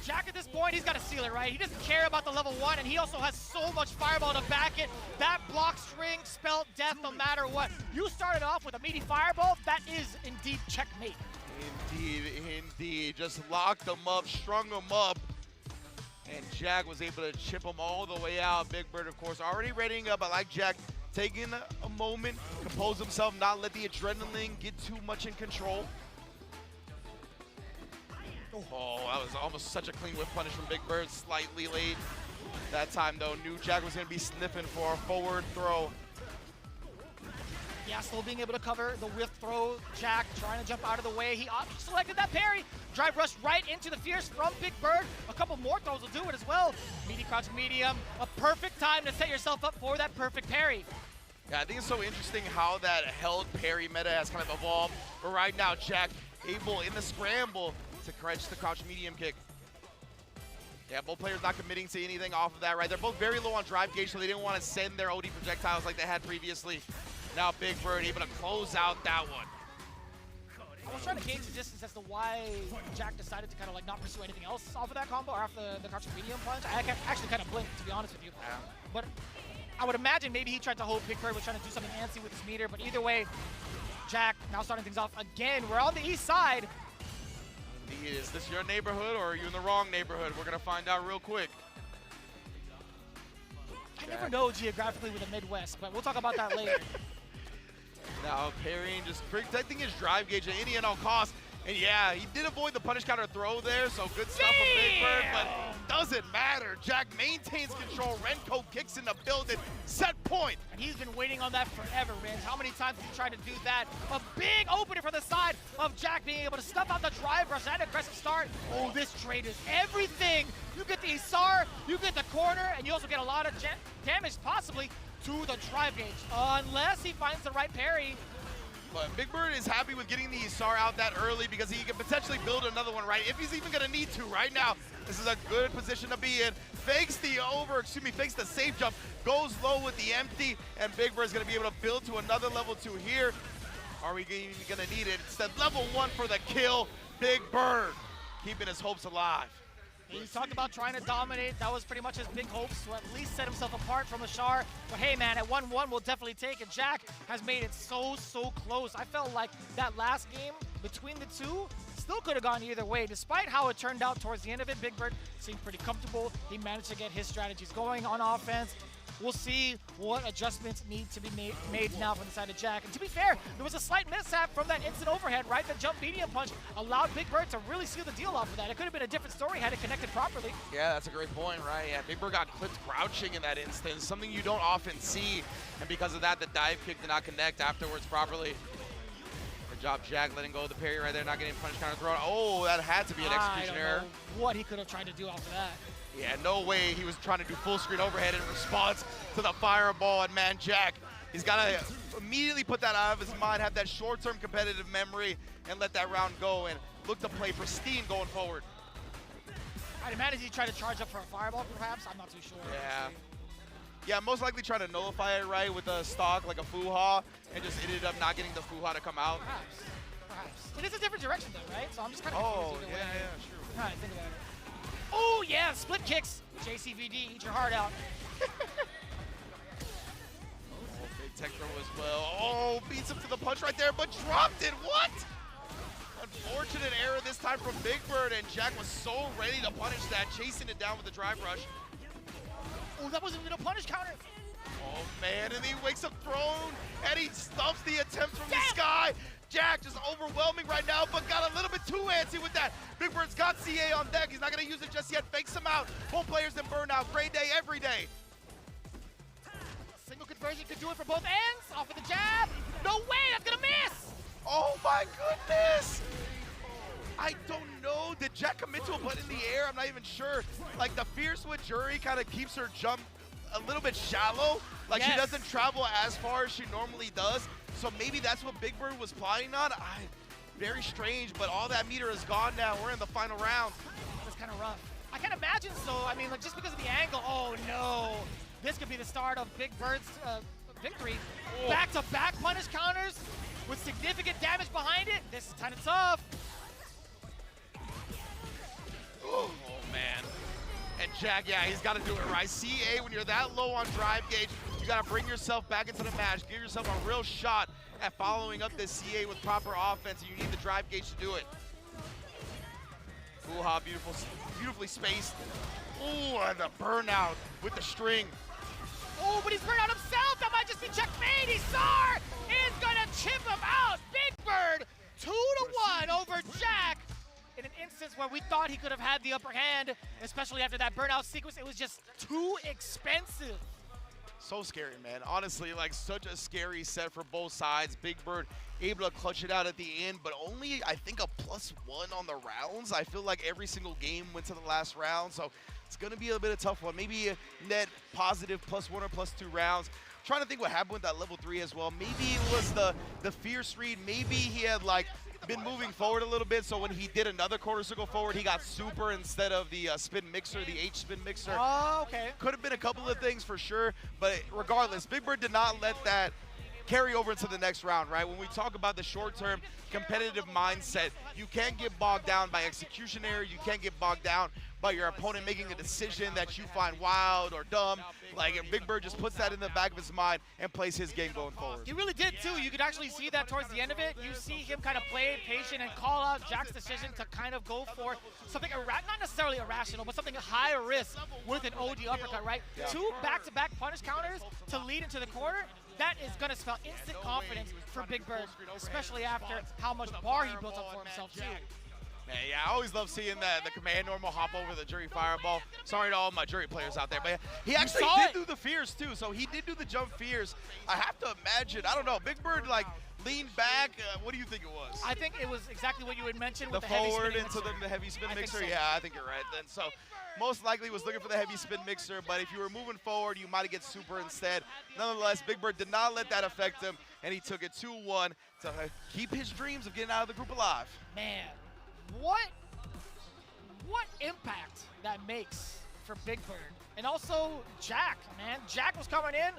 Jack at this point, he's got to seal it, right? He doesn't care about the level 1, and he also has so much fireball to back it. That block string spelled death no matter what. You started off with a meaty fireball. That is indeed checkmate. Indeed. Just locked him up, strung him up, and Jack was able to chip him all the way out. Big Bird, of course, already readying up. I like Jack taking a moment, compose himself, not let the adrenaline get too much in control. Oh, that was almost such a clean whip punish from Big Bird, slightly late. That time, though, knew Jack was going to be sniffing for a forward throw. Yeah, still being able to cover the whiff throw. Jack trying to jump out of the way. He selected that parry. Drive rush right into the Fierce from Big Bird. A couple more throws will do it as well. Meaty crouch medium. A perfect time to set yourself up for that perfect parry. Yeah, I think it's so interesting how that held parry meta has kind of evolved. But right now, Jack able in the scramble to catch the crouch medium kick. Yeah, both players not committing to anything off of that, right? They're both very low on drive gauge, so they didn't want to send their OD projectiles like they had previously. Now Big Bird able to close out that one. I was trying to gauge the distance as to why Jack decided to kind of like not pursue anything else off of that combo or off the crouch medium punch. I actually kind of blinked, to be honest with you. Yeah. But I would imagine maybe he tried to hope Big Bird was trying to do something antsy with his meter, but either way, Jack now starting things off again. We're on the east side. Is this your neighborhood or are you in the wrong neighborhood? We're going to find out real quick. I never know geographically with the Midwest, but we'll talk about that later. Now parrying, just protecting his drive gauge at any and all costs. And yeah, he did avoid the punish counter throw there, so good stuff from Big Bird, but doesn't matter. Jack maintains control. Renko kicks in the building. Set point. And he's been waiting on that forever, Ringe. How many times did he try to do that? A big opening from the side of Jack being able to stuff out the drive rush and aggressive start. Oh, this trade is everything. You get the Isar, you get the corner, and you also get a lot of damage possibly to the drive gauge. Unless he finds the right parry. But Big Bird is happy with getting the Isar out that early because he can potentially build another one, right? If he's even gonna need to right now. This is a good position to be in. Fakes the safe jump, goes low with the empty, and Big Bird's gonna be able to build to another level 2 here. Are we even gonna need it? It's the level 1 for the kill. Big Bird keeping his hopes alive. He talked about trying to dominate. That was pretty much his big hopes to at least set himself apart from Ashar. But hey, man, at 1-1, we'll definitely take it. Jack has made it so close. I felt like that last game between the two still could have gone either way. Despite how it turned out towards the end of it, Big Bird seemed pretty comfortable. He managed to get his strategies going on offense. We'll see what adjustments need to be made now from the side of Jack. And to be fair, there was a slight mishap from that instant overhead, right? The jump medium punch allowed Big Bird to really seal the deal off of that. It could have been a different story had it connected properly. Yeah, that's a great point, right? Yeah, Big Bird got clipped crouching in that instance, something you don't often see. And because of that, the dive kick did not connect afterwards properly. Good job, Jack, letting go of the parry right there, not getting punch counter thrown. Oh, that had to be an execution error. I don't know what he could have tried to do off of that. Yeah, no way he was trying to do full screen overhead in response to the fireball. And man, Jack, he's got to immediately put that out of his mind, have that short-term competitive memory, and let that round go and look to play pristine going forward. I'd imagine he tried to charge up for a fireball, perhaps. I'm not too sure. Yeah. Yeah, most likely trying to nullify it right with a stock like a Fuha, and just ended up not getting the Fuha to come out. Perhaps. It is a different direction, though, right? So I'm just kind of confused either way. Yeah, sure. All right, think about it. Oh, yeah, split kicks. JCVD, eat your heart out. Big tech throw as well. Oh, beats him to the punch right there, but dropped it. What? Unfortunate error this time from Big Bird, and Jack was so ready to punish that, chasing it down with the drive rush. Oh, that wasn't even a punish counter. Oh, man, and he wakes up thrown, and he stuffs the attempt from the sky. Jack just overwhelming right now, but got a little bit too antsy with that. Big Bird's got CA on deck. He's not going to use it just yet. Fakes him out. Both players in burnout. Great day every day. Single conversion could do it for both ends. Off of the jab. No way, that's going to miss. Oh, my goodness. I don't know. Did Jack commit to a button in the air? I'm not even sure. Like, the Fierce with Jury kind of keeps her jump a little bit shallow. Like, she doesn't travel as far as she normally does. So maybe that's what Big Bird was plotting on. Very strange, but all that meter is gone now. We're in the final round. That's kind of rough. I can imagine so. I mean, like, just because of the angle. Oh, no. This could be the start of Big Bird's victory. Back-to-back punish counters with significant damage behind it. This is kind of tough. Oh, man. And Jack, yeah, he's got to do it right. CA, when you're that low on drive gauge, you got to bring yourself back into the match. Give yourself a real shot at following up this CA with proper offense. You need the drive gauge to do it. Fuha, beautifully spaced. Ooh, and the burnout with the string. Oh, but he's burned out himself. That might just be checkmate. Isar is going to chip him out. Big Bird, 2-1 over Jack. In an instance where we thought he could have had the upper hand, especially after that burnout sequence, it was just too expensive. So scary, man. Honestly, like such a scary set for both sides. Big Bird able to clutch it out at the end, but only, I think, a +1 on the rounds. I feel like every single game went to the last round, so it's going to be a bit of a tough one. Maybe a net positive +1 or +2 rounds. Trying to think what happened with that level 3 as well. Maybe it was the fierce read. Maybe he had like been moving forward a little bit, so when he did another quarter circle forward, he got super instead of the spin mixer, the H spin mixer. Oh, okay. Could have been a couple of things for sure, but regardless, Big Bird did not let that carry over into the next round, right? When we talk about the short-term competitive mindset, you can't get bogged down by execution error. You can't get bogged down by your opponent making a decision that you find wild or dumb. Like, Big Bird just puts that in the back of his mind and plays his game going forward. He really did, too. You could actually see that towards the end of it. You see him kind of play it patient and call out Jack's decision to kind of go for something, not necessarily irrational, but something high risk with an OD uppercut, right? Yeah. 2 back-to-back punish counters to lead into the corner. That is going to spell instant confidence for Big Bird, especially after how much bar he built up for himself, too. Man, yeah, I always love seeing the command normal hop over the jury fireball. Sorry to all my jury players out there, but he actually did do the fears too. So he did do the jump fears. I have to imagine, I don't know, Big Bird like leaned back. What do you think it was? I think it was exactly what you had mentioned with the the heavy forward spinning into mixer. the heavy spin mixer. So. Yeah, I think you're right then. So most likely was looking for the heavy spin mixer, but if you were moving forward, you might have get super instead. Nonetheless, Big Bird did not let that affect him, and he took it 2-1 to keep his dreams of getting out of the group alive. Man, what impact that makes for Big Bird. And also Jack, man. Jack was coming in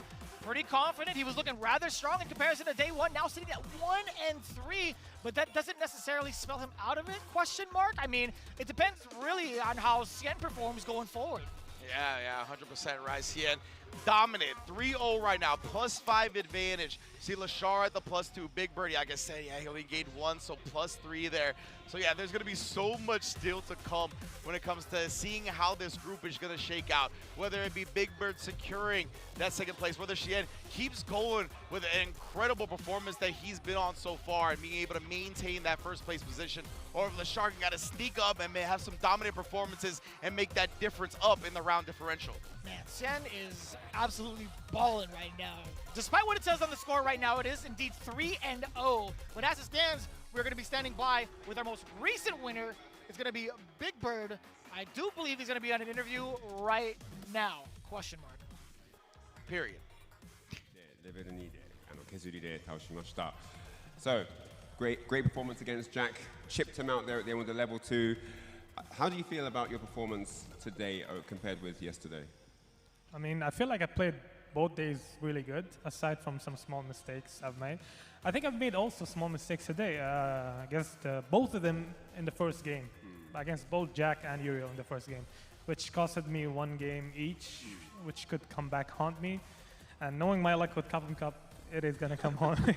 pretty confident. He was looking rather strong in comparison to day 1, now sitting at 1-3, but that doesn't necessarily spell him out of it, question mark? I mean, it depends really on how Cien performs going forward. Yeah, 100% right. Cien dominant, 3-0 right now, +5 advantage. See Lashar at the +2, Big Bird, like I said, yeah, he only gained 1, so +3 there. So yeah, there's gonna be so much still to come when it comes to seeing how this group is gonna shake out. Whether it be Big Bird securing that second place, whether Cien keeps going with an incredible performance that he's been on so far and being able to maintain that first place position, or if Lashar can gotta sneak up and may have some dominant performances and make that difference up in the round differential. Man, Cien is absolutely balling right now. Despite what it says on the score right now, it is indeed 3-0. But as it stands, we're going to be standing by with our most recent winner. It's going to be Big Bird. I do believe he's going to be on an interview right now. Question mark. Period. レベル2で削りで倒しました。So, great performance against Jack. Chipped him out there at the end with the level 2. How do you feel about your performance today compared with yesterday? I mean, I feel like I played both days really good, aside from some small mistakes I've made. I think I've made also small mistakes today against both of them in the first game, against both Jack and Uriel in the first game, which costed me 1 game each, which could come back haunt me. And knowing my luck with Capcom Cup, it is going to come haunt me.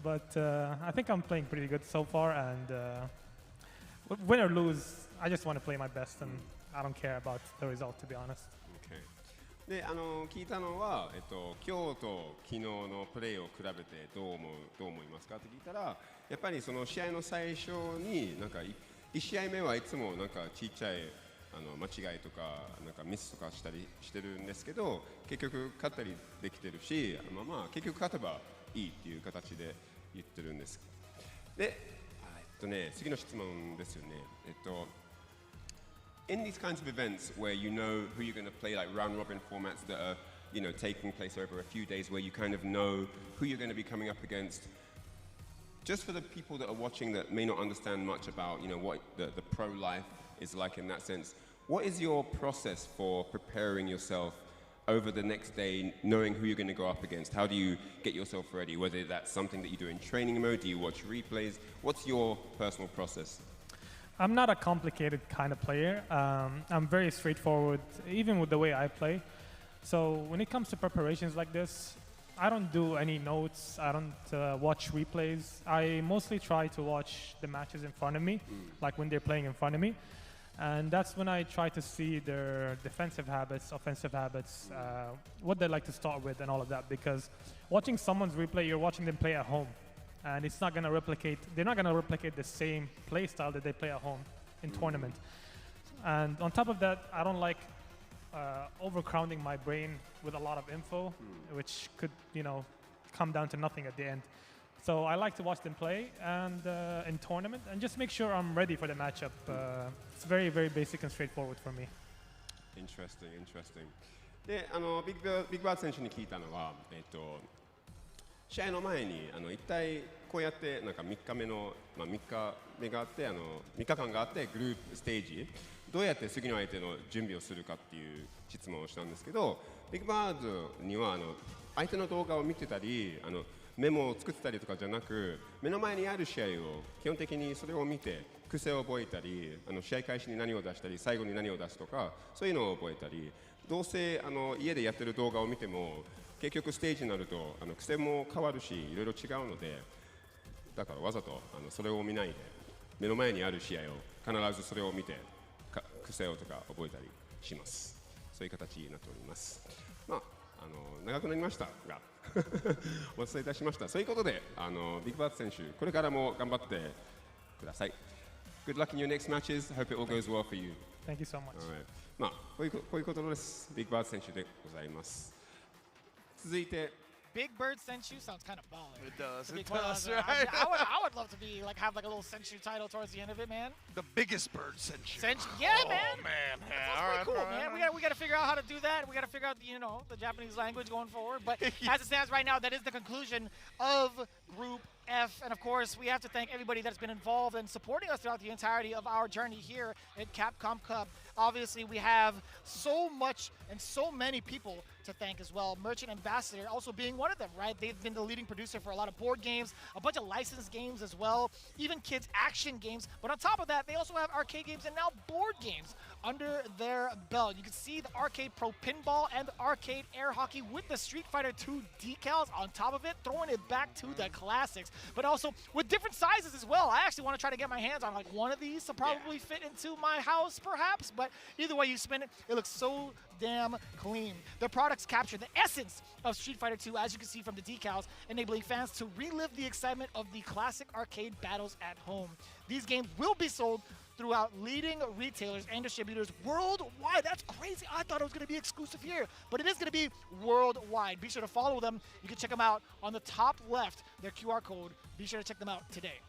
But I think I'm playing pretty good so far, and win or lose, I just want to play my best, and I don't care about the result, to be honest. で聞いたのは、今日と昨日のプレーを比べてどう思いますかって聞いたら、やっぱりその試合の最初になんか1試合目はいつもなんかちっちゃい間違いとかなんかミスとかしたりしてるんですけど、結局勝ったりできてるし、結局勝てばいいっていう形で言ってるんです。で、次の質問ですよね。In these kinds of events where you know who you're going to play, like round-robin formats that are, taking place over a few days, where you kind of know who you're going to be coming up against, just for the people that are watching that may not understand much about, what the pro life is like in that sense, what is your process for preparing yourself over the next day, knowing who you're going to go up against? How do you get yourself ready? Whether that's something that you do in training mode, do you watch replays? What's your personal process? I'm not a complicated kind of player. I'm very straightforward, even with the way I play. So when it comes to preparations like this, I don't do any notes. I don't watch replays. I mostly try to watch the matches in front of me, like when they're playing in front of me. And that's when I try to see their defensive habits, offensive habits, what they like to start with and all of that. Because watching someone's replay, you're watching them play at home. And it's not going to replicate, they're not going to replicate the same play style that they play at home in tournament. And on top of that, I don't like overcrowding my brain with a lot of info, which could, come down to nothing at the end. So I like to watch them play and in tournament and just make sure I'm ready for the matchup. It's very, very basic and straightforward for me. Interesting. で、ビッグバード選手に聞いたのは、試合の前に一体こうやってなんか3日目の、3日目があって3日間があってグループステージどうやって次の相手の準備をするかっていう質問をしたんですけど、ビッグバードには相手の動画を見てたりメモを作ってたりとかじゃなく、目の前にある試合を基本的にそれを見て癖を覚えたり試合開始に何を出したり最後に何を出すとかそういうのを覚えたり、どうせ家でやってる動画を見ても結局ステージになると癖も変わるしいろいろ違うので、だからわざとそれを見ないで目の前にある試合を必ずそれを見て癖をとか覚えたりします。そういう形になっております。長くなりましたがお伝えいたしました。そういうことでビッグバード選手これからも頑張ってください。Good luck in your next matches. Hope it all goes well for you. Thank you so much. こういうことです。ビッグバード選手でございます。続いて Big Bird Senchu sounds kind of baller. It does. To be It quite does, honest, right? I would love to be have a little Senchu title towards the end of it, man. The biggest bird Senchu. Yeah, man. Oh, man. That's pretty cool, man. We got to figure out how to do that. We got to figure out, the Japanese language going forward. But as it stands right now, that is the conclusion of Group F. And of course, we have to thank everybody that's been involved and supporting us throughout the entirety of our journey here at Capcom Cup. Obviously, we have so much and so many people to thank as well. Merchant Ambassador also being one of them, right? They've been the leading producer for a lot of board games, a bunch of licensed games as well, even kids' action games. But on top of that, they also have arcade games and now board games under their belt. You can see the Arcade Pro Pinball and the Arcade Air Hockey with the Street Fighter 2 decals on top of it, throwing it back to the classics, but also with different sizes as well. I actually want to try to get my hands on like one of these to probably fit into my house perhaps, but either way you spin it, it looks so damn clean. Their products capture the essence of Street Fighter 2, as you can see from the decals, enabling fans to relive the excitement of the classic arcade battles at home. These games will be sold throughout leading retailers and distributors worldwide. That's crazy. I thought it was going to be exclusive here, but it is going to be worldwide. Be sure to follow them. You can check them out on the top left, their QR code. Be sure to check them out today.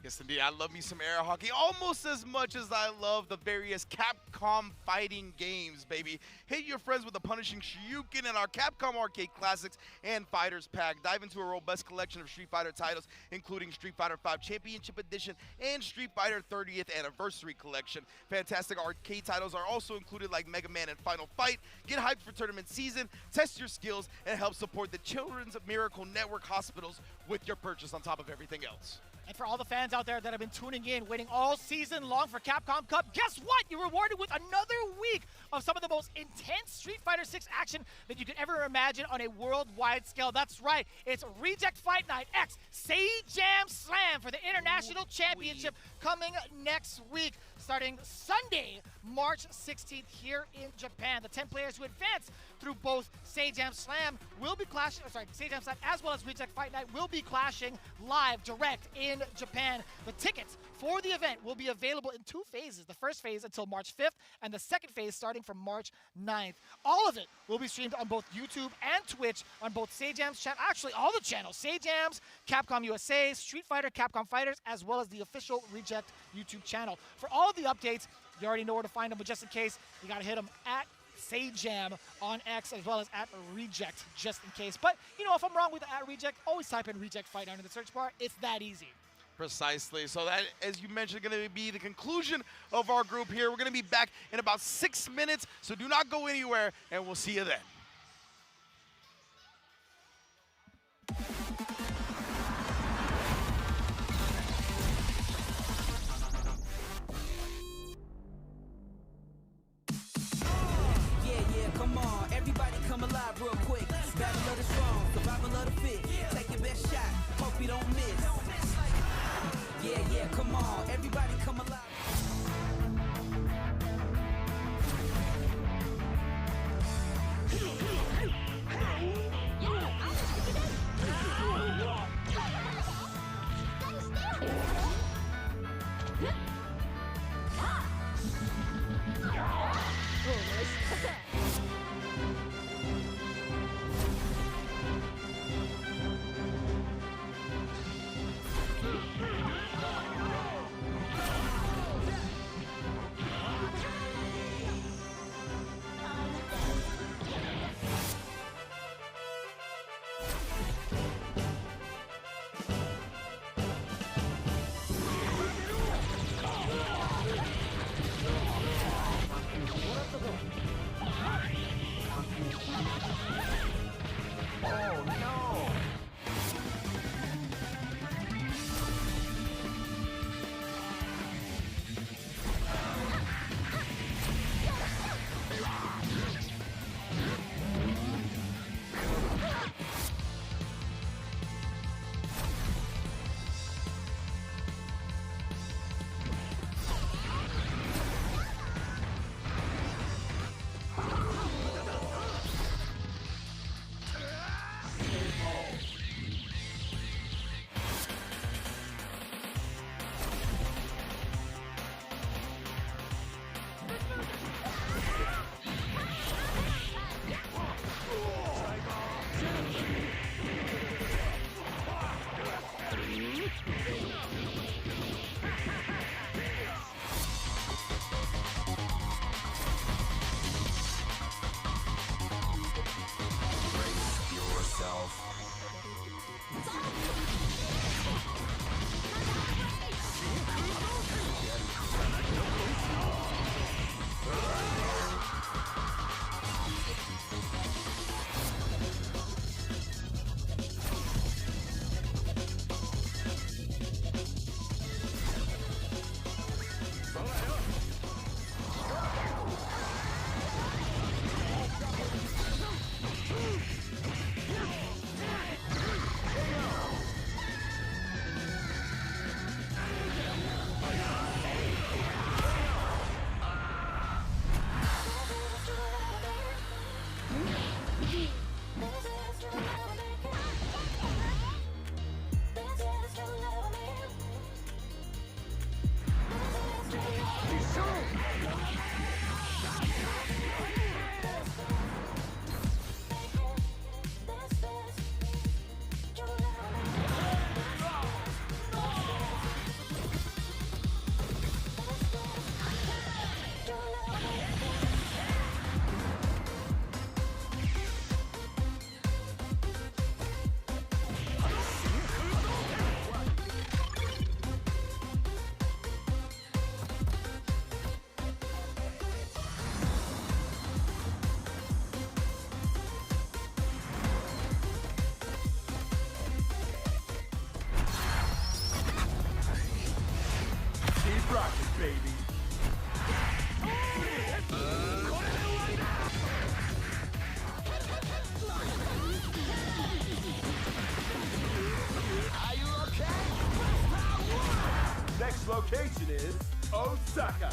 Yes, indeed. I love me some air hockey almost as much as I love the various Capcom fighting games, baby. Hit your friends with a punishing Shoryuken in our Capcom Arcade Classics and Fighters Pack. Dive into a robust collection of Street Fighter titles, including Street Fighter V Championship Edition and Street Fighter 30th Anniversary Collection. Fantastic arcade titles are also included like Mega Man and Final Fight. Get hyped for tournament season, test your skills, and help support the Children's Miracle Network hospitals with your purchase on top of everything else. And for all the fans out there that have been tuning in, waiting all season long for Capcom Cup, guess what? You're rewarded with another week of some of the most intense Street Fighter 6 action that you could ever imagine on a worldwide scale. That's right, it's Reject Fight Night X Jam Slam for the International Championship coming next week, starting Sunday, March 16th here in Japan. The 10 players who advance through both Jam Slam will be clashing, Jam Slam as well as Reject Fight Night will be clashing live, direct in Japan. The tickets for the event will be available in 2 phases. The first phase until March 5th and the second phase starting from March 9th. All of it will be streamed on both YouTube and Twitch on both Jam's channel, actually all the channels, Jams, Capcom USA, Street Fighter, Capcom Fighters, as well as the official Reject YouTube channel. For all of the updates, you already know where to find them, but just in case, you gotta hit them at Jam on X as well as at Reject, just in case. But, if I'm wrong with at Reject, always type in Reject Fight under the search bar. It's that easy. Precisely. So that, as you mentioned, going to be the conclusion of our group here. We're going to be back in about 6 minutes, so do not go anywhere, and we'll see you then. Come on, everybody come alive real quick. Battle of the strong, survival of the fit. Take your best shot, hope you don't miss. Yeah, come on, everybody come alive. location is Osaka.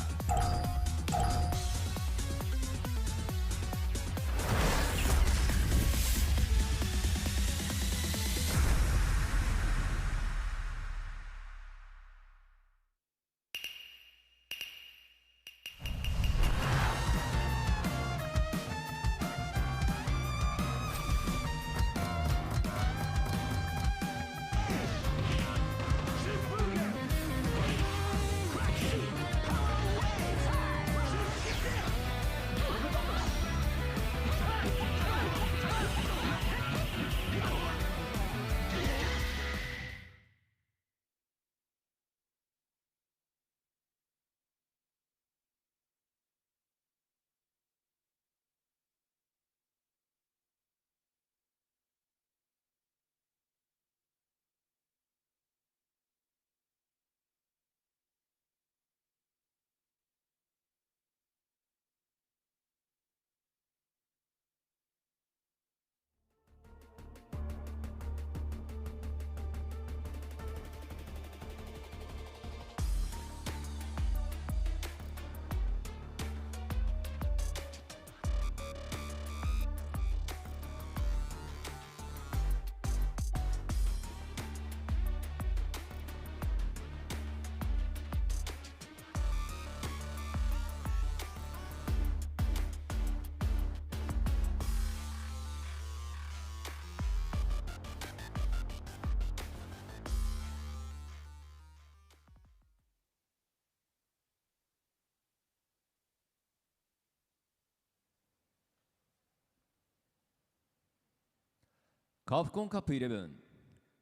カプコンカップ11、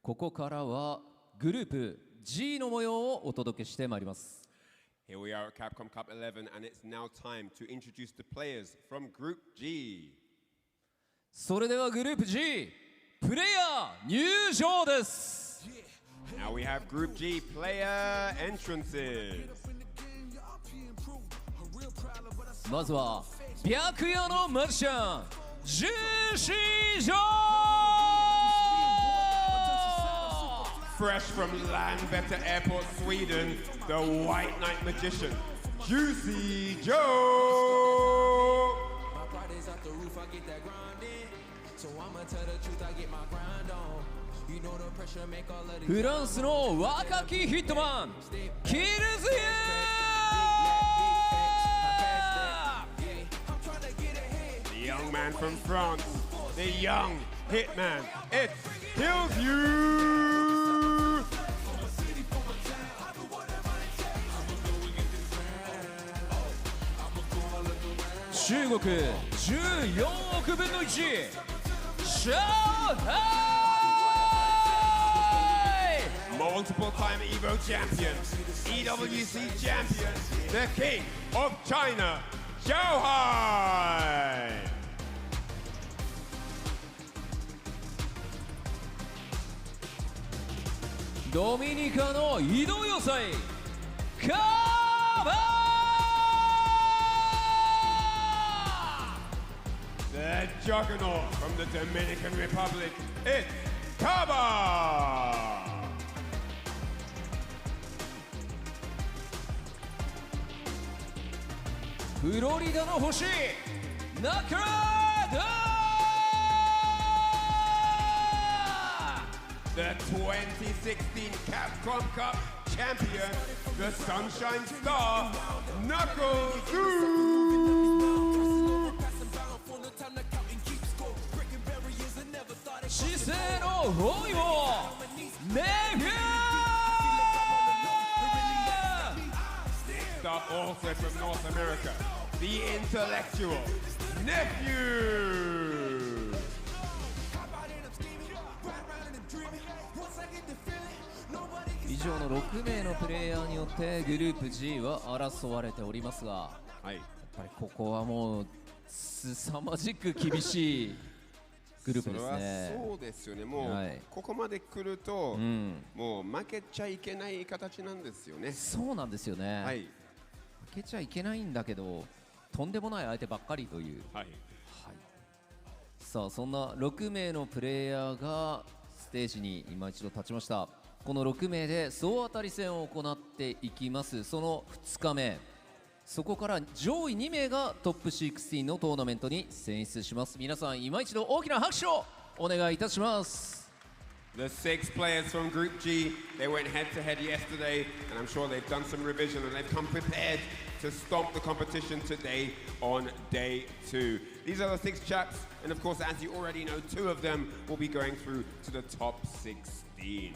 ここからはグループ G の模様をお届けしてまいります。Here we are at Capcom Cup 11 and it's now time to introduce the players from Group G. それではグループ G プレイヤー入場です。 Now we have Group G player entrances. まずは白夜のマジシャンジェシージョー。 Fresh from Landvetter Airport, Sweden, the White Knight Magician, Juicy Joe! My Fridays off the roof, I get that grind in. So I'ma tell the truth, I get my grind on. You know the pressure make all of these. フランスの若きヒットマン、キルズThe young man from France, the young hitman, it's Kills You! 中国14億分の1、上海 Multiple time Evo champion, EWC champion, the king of China, Shanghai! ドミニカの移動要塞カバThe juggernaut from the Dominican Republic, it's Kaba! フロリダの星ナクラダ The 2016 Capcom Cup champion, the Sunshine Star, Knuckles! Zoo! 姿勢のロイをネフュー Star also from North America, the intellectual Nephew! 以上の6名のプレイヤーによってグループ G は争われておりますが、はい、やっぱりここはもう凄まじく厳しいグループですね。それはそうですよね。もう、はい、ここまで来ると、もう負けちゃいけない形なんですよね。そうなんですよね。はい、負けちゃいけないんだけど、とんでもない相手ばっかりという。はい。はい、さあそんな6名のプレイヤーがステージに今一度立ちました。この6名で総当たり戦を行っていきます。その2日目、そこから上位2名がトップ16のトーナメントに選出します。皆さん今一度大きな拍手をお願いいたします。 The 6 players from Group G, they went head-to-head yesterday, and I'm sure they've done some revision and they've come prepared to stomp the competition today on day 2. These are the 6 chaps, and of course, as you already know, 2 of them will be going through to the top 16.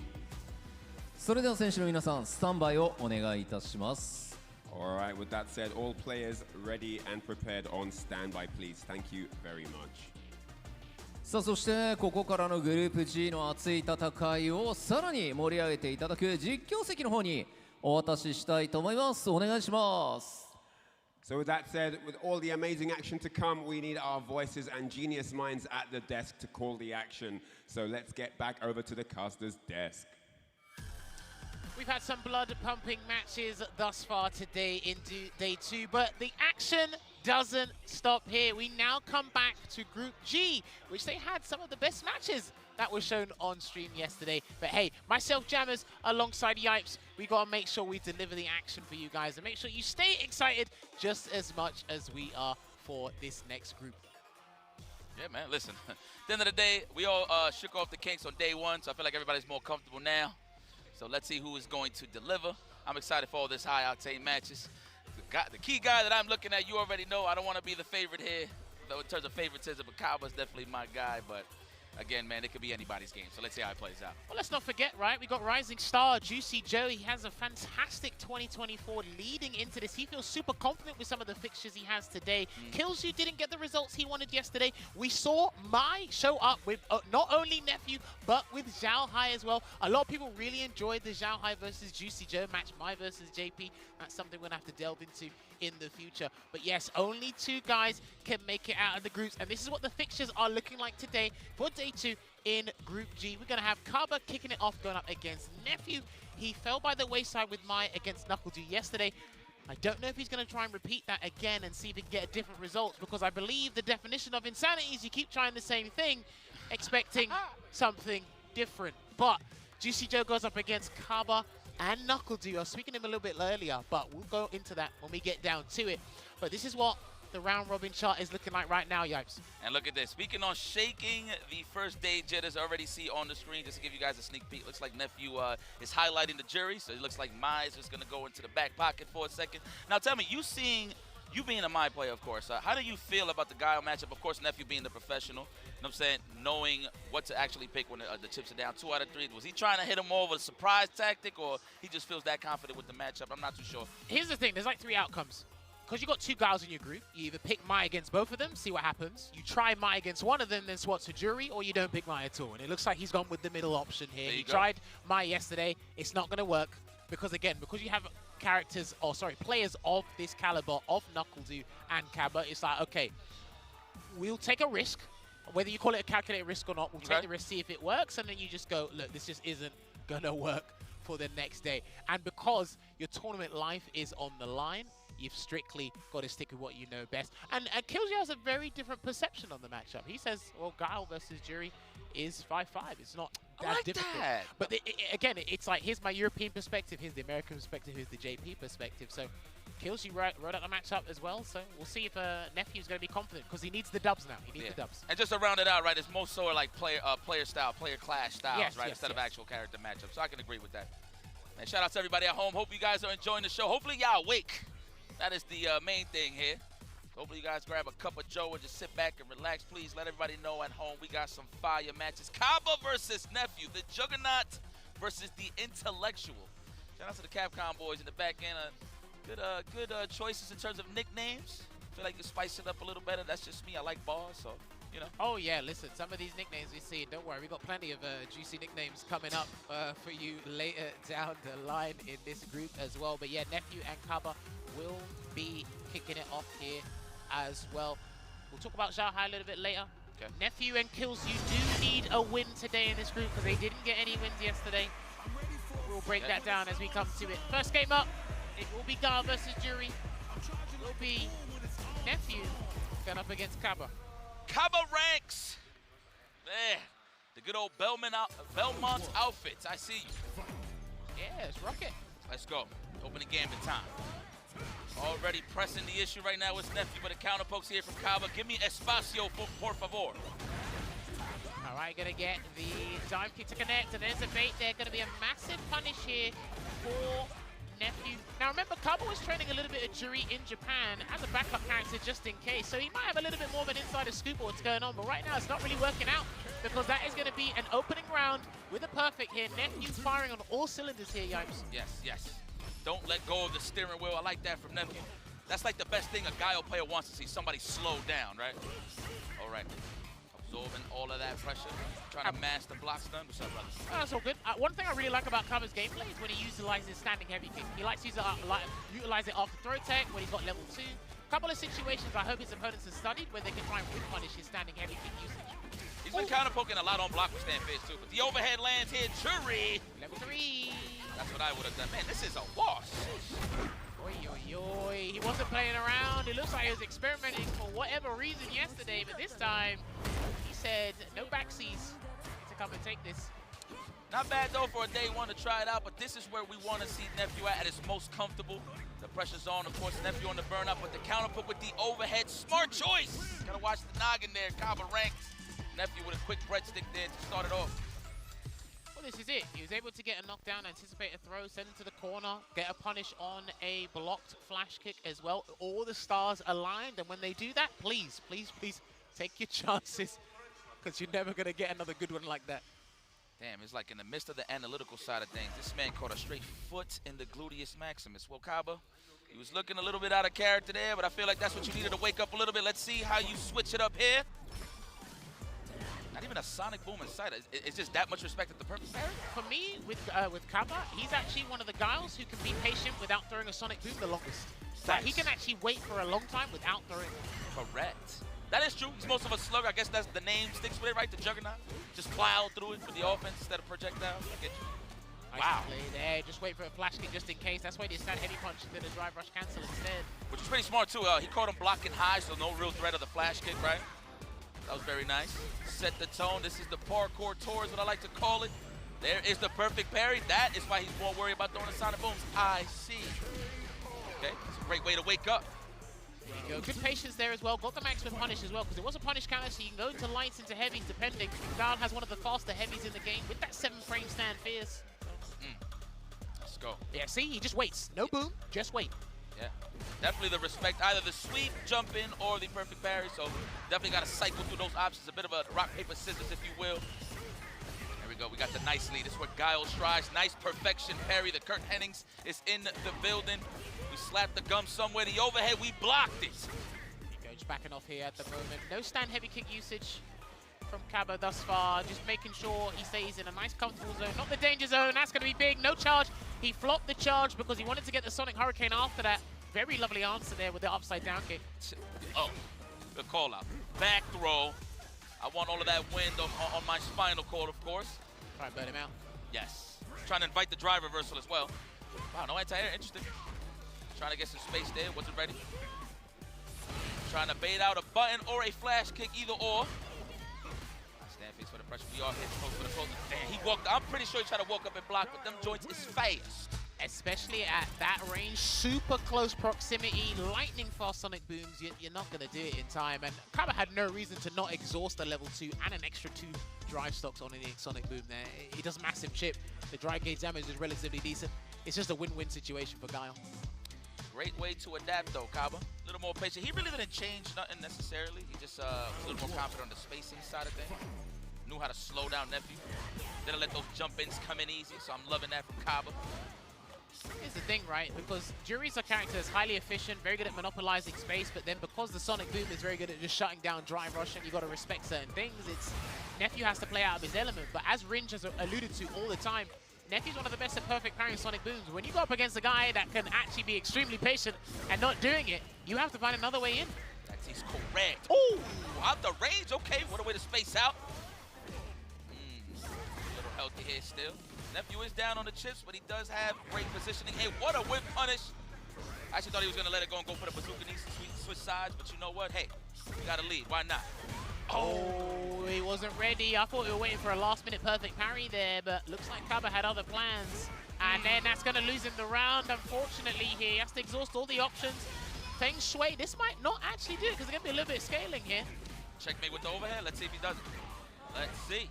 それでは選手の皆さん、スタンバイをお願いいたします。 Alright, with that said, all players ready and prepared on standby, please. Thank you very much. さあそしてここからのグループ G の熱い戦いをさらに盛り上げていただく実況席の方にお渡ししたいと思います。お願いします。 So with that said, with all the amazing action to come, we need our voices and genius minds at the desk to call the action. So let's get back over to the caster's desk. We've had some blood-pumping matches thus far today in day 2, but the action doesn't stop here. We now come back to Group G, which they had some of the best matches that were shown on stream yesterday. But hey, myself, Jammers, alongside Yipes, we got to make sure we deliver the action for you guys and make sure you stay excited just as much as we are for this next group. Yeah, man, listen. At the end of the day, we all shook off the kinks on day 1, so I feel like everybody's more comfortable now. So let's see who is going to deliver. I'm excited for all this high-octane matches. The key guy that I'm looking at, you already know. I don't want to be the favorite here, though in terms of favoritism, but Kaba's definitely my guy. But again, man, it could be anybody's game. So let's see how it plays out. Well, let's not forget, right? We got rising star Juicy Joe. He has a fantastic 2024 leading into this. He feels super confident with some of the fixtures he has today. Killsu didn't get the results he wanted yesterday. We saw Mai show up with not only Nephew, but with Zhao Hai as well. A lot of people really enjoyed the Zhao Hai versus Juicy Joe match, Mai versus JP. That's something we're going to have to delve into in the future. But yes, only 2 guys can make it out of the groups. And this is what the fixtures are looking like today for day 2 in Group G. We're going to have Kaba kicking it off, going up against Nephew. He fell by the wayside with Mai against Knuckledew yesterday. I don't know if he's going to try and repeat that again and see if he can get a different result, because I believe the definition of insanity is you keep trying the same thing, expecting something different. But Juicy Joe goes up against Kaba and Knuckledew. I was speaking to him a little bit earlier, but we'll go into that when we get down to it. But this is what the round robin chart is looking like right now, Yipes. And look at this. Speaking on shaking the first day jitters, I already see on the screen, just to give you guys a sneak peek, looks like Nephew is highlighting the jury, so it looks like Mai is just going to go into the back pocket for a second. Now tell me, you being a Mai player, of course, how do you feel about the Guile matchup? Of course, Nephew being the professional, you know what I'm saying, knowing what to actually pick when the chips are down 2 out of 3. Was he trying to hit him more of a surprise tactic, or he just feels that confident with the matchup? I'm not too sure. Here's the thing, there's like 3 outcomes. Because you got 2 Guiles in your group, you either pick Mai against both of them, see what happens. You try Mai against one of them, then swap to Jury, or you don't pick Mai at all. And it looks like he's gone with the middle option here. He tried Mai yesterday. It's not going to work because, again, because you have players of this caliber, of Knuckledew and Kaba, it's like, okay, we'll take a risk. Whether you call it a calculated risk or not, we'll take the risk, see if it works, and then you just go, look, this just isn't going to work for the next day. And because your tournament life is on the line, you've strictly got to stick with what you know best. And Killsy has a very different perception on the matchup. He says, well, Guile versus Jury is 5-5. It's not that difficult. That. But again, it's like, here's my European perspective, here's the American perspective, here's the JP perspective. So Killsy wrote out the matchup as well. So we'll see if Nephew's going to be confident, because he needs the dubs now. He needs the dubs. And just to round it out, right, it's more so like player style, player clash styles, right, instead of actual character matchups. So I can agree with that. And shout out to everybody at home. Hope you guys are enjoying the show. Hopefully y'all awake. That is the main thing here. Hopefully you guys grab a cup of Joe and just sit back and relax. Please let everybody know at home we got some fire matches. Kaba versus Nephew, the Juggernaut versus the Intellectual. Shout out to the Capcom boys in the back end. Good choices in terms of nicknames. I feel like you spice it up a little better. That's just me. I like bars, so, you know. Oh, yeah, listen, some of these nicknames we see, don't worry, we got plenty of juicy nicknames coming up for you later down the line in this group as well. But yeah, Nephew and Kaba will be kicking it off here as well. We'll talk about Zhao Hai a little bit later. Okay. Nephew and Kills, you do need a win today in this group, because they didn't get any wins yesterday. We'll break that down as we come to it. First game up, it will be Guile versus Jury. It will be Nephew going up against Kaba. Kaba ranks. Man, the good old Belmont outfits. I see you. Yeah, let's rock it. Let's go. Opening gambit time. Already pressing the issue right now with Nephew, but a counter pokes here from Kaba. Give me espacio, por favor. All right, gonna get the dive kick to connect, and there's a bait there. Gonna be a massive punish here for Nephew. Now remember, Kaba was training a little bit of Juri in Japan as a backup character just in case, so he might have a little bit more of an insider scoop of what's going on, but right now it's not really working out because that is gonna be an opening round with a perfect here. Nephew firing on all cylinders here, Yipes. Yes, yes. Don't let go of the steering wheel. I like that from Nephew. That's like the best thing a Guile player wants to see, somebody slow down, right? All right. Absorbing all of that pressure, trying to master block stun. What's up, brother? Oh, that's all good. One thing I really like about Kaba's gameplay is when he utilizes standing heavy kick. He likes to utilize it after throw tech when he's got level 2. Couple of situations I hope his opponents have studied where they can try and win punish his standing heavy kick usage. He's been counter poking a lot on block with RANFIS too, but the overhead lands here. Juri. Level 3. That's what I would have done. Man, this is a wash. Oi, oi, oi. He wasn't playing around. It looks like he was experimenting for whatever reason yesterday, but this time he said no backseas to come and take this. Not bad though for a day one to try it out, but this is where we want to see Nephew at his most comfortable. The pressure's on, of course, Nephew on the burn up, but the counter put with the overhead. Smart choice. Gotta watch the noggin there. Kaba ranked. Nephew with a quick breadstick there to start it off. Well, this is it. He was able to get a knockdown, anticipate a throw, send him to the corner, get a punish on a blocked flash kick as well. All the stars aligned, and when they do that, please, please, please take your chances, because you're never going to get another good one like that. Damn, it's like in the midst of the analytical side of things, this man caught a straight foot in the gluteus maximus. Well, Kaba, he was looking a little bit out of character there, but I feel like that's what you needed to wake up a little bit. Let's see how you switch it up here. Not even a sonic boom in sight. It's just that much respect at the perfect parry. For me, with Kaba, he's actually one of the guys who can be patient without throwing a sonic boom the longest. Like, he can actually wait for a long time without throwing. Correct. That is true. He's most of a slugger. I guess that's the name sticks with it, right? The Juggernaut. Just plow through it for the offense instead of projectiles. I get you. Wow. There, just wait for a flash kick just in case. That's why they stand heavy punch and then a drive rush cancel instead. Which is pretty smart too. He caught him blocking high, so no real threat of the flash kick, right? That was very nice. Set the tone. This is the parkour tour is what I like to call it. There is the perfect parry. That is why he's more worried about throwing the sonic booms. I see. Okay, it's a great way to wake up. There you go. Good patience there as well. Got the maximum punish as well, because it was a punish counter, so you can go into lights, into heavies, depending. Gal has one of the faster heavies in the game with that 7-frame stand fierce. Let's go. Yeah, see, he just waits. No boom, just wait. Yeah, definitely the respect, either the sweep, jump in, or the perfect parry. So definitely got to cycle through those options. A bit of a rock, paper, scissors, if you will. There we go. We got the nice lead. This is where Guile strives. Nice perfection parry. The Kurt Hennings is in the building. We slapped the gum somewhere. The overhead, we blocked it. He goes backing off here at the moment. No stand heavy kick usage from Kaba thus far. Just making sure he stays in a nice comfortable zone. Not the danger zone. That's going to be big. No charge. He flopped the charge because he wanted to get the Sonic Hurricane after that. Very lovely answer there with the upside down kick. Oh, good call out. Back throw. I want all of that wind on my spinal cord, of course. Try and burn him out. Yes. Trying to invite the drive reversal as well. Wow, no anti-air. Interesting. Trying to get some space there. Wasn't ready. Trying to bait out a button or a flash kick, either or. Stand face for the pressure. We are hitting close for the close. Damn, he walked. I'm pretty sure he tried to walk up and block, but them joints is fast. Especially at that range, super close proximity, lightning fast sonic booms, you're not going to do it in time. And Kaba had no reason to not exhaust a level 2 and an extra 2 drive stocks on any sonic boom there. He does massive chip. The drive gauge damage is relatively decent. It's just a win-win situation for Guile. Great way to adapt though, Kaba. A little more patient. He really didn't change nothing necessarily. He just was a little more confident on the spacing side of things. Knew how to slow down Nephew. Didn't let those jump-ins come in easy, so I'm loving that from Kaba. Here's the thing, right? Because Juri's a character that's highly efficient, very good at monopolizing space, but then because the Sonic Boom is very good at just shutting down Drive Rush, and you got to respect certain things, it's Nephew has to play out of his element. But as Ringe has alluded to all the time, Nephew's one of the best at perfect parrying Sonic Booms. When you go up against a guy that can actually be extremely patient and not doing it, you have to find another way in. He's correct. Oh, out the range. Okay, what a way to space out. A little healthy here still. Nephew is down on the chips, but he does have great positioning. Hey, what a whip punish. I actually thought he was going to let it go and go for the bazooka knees to switch sides, but you know what? Hey, we got a lead. Why not? Oh, he wasn't ready. I thought we were waiting for a last-minute perfect parry there, but looks like Kaba had other plans. And then that's going to lose him the round, unfortunately, here. He has to exhaust all the options. Feng Shui, this might not actually do it because there's going to be a little bit of scaling here. Checkmate with the overhead. Let's see if he does it. Let's see.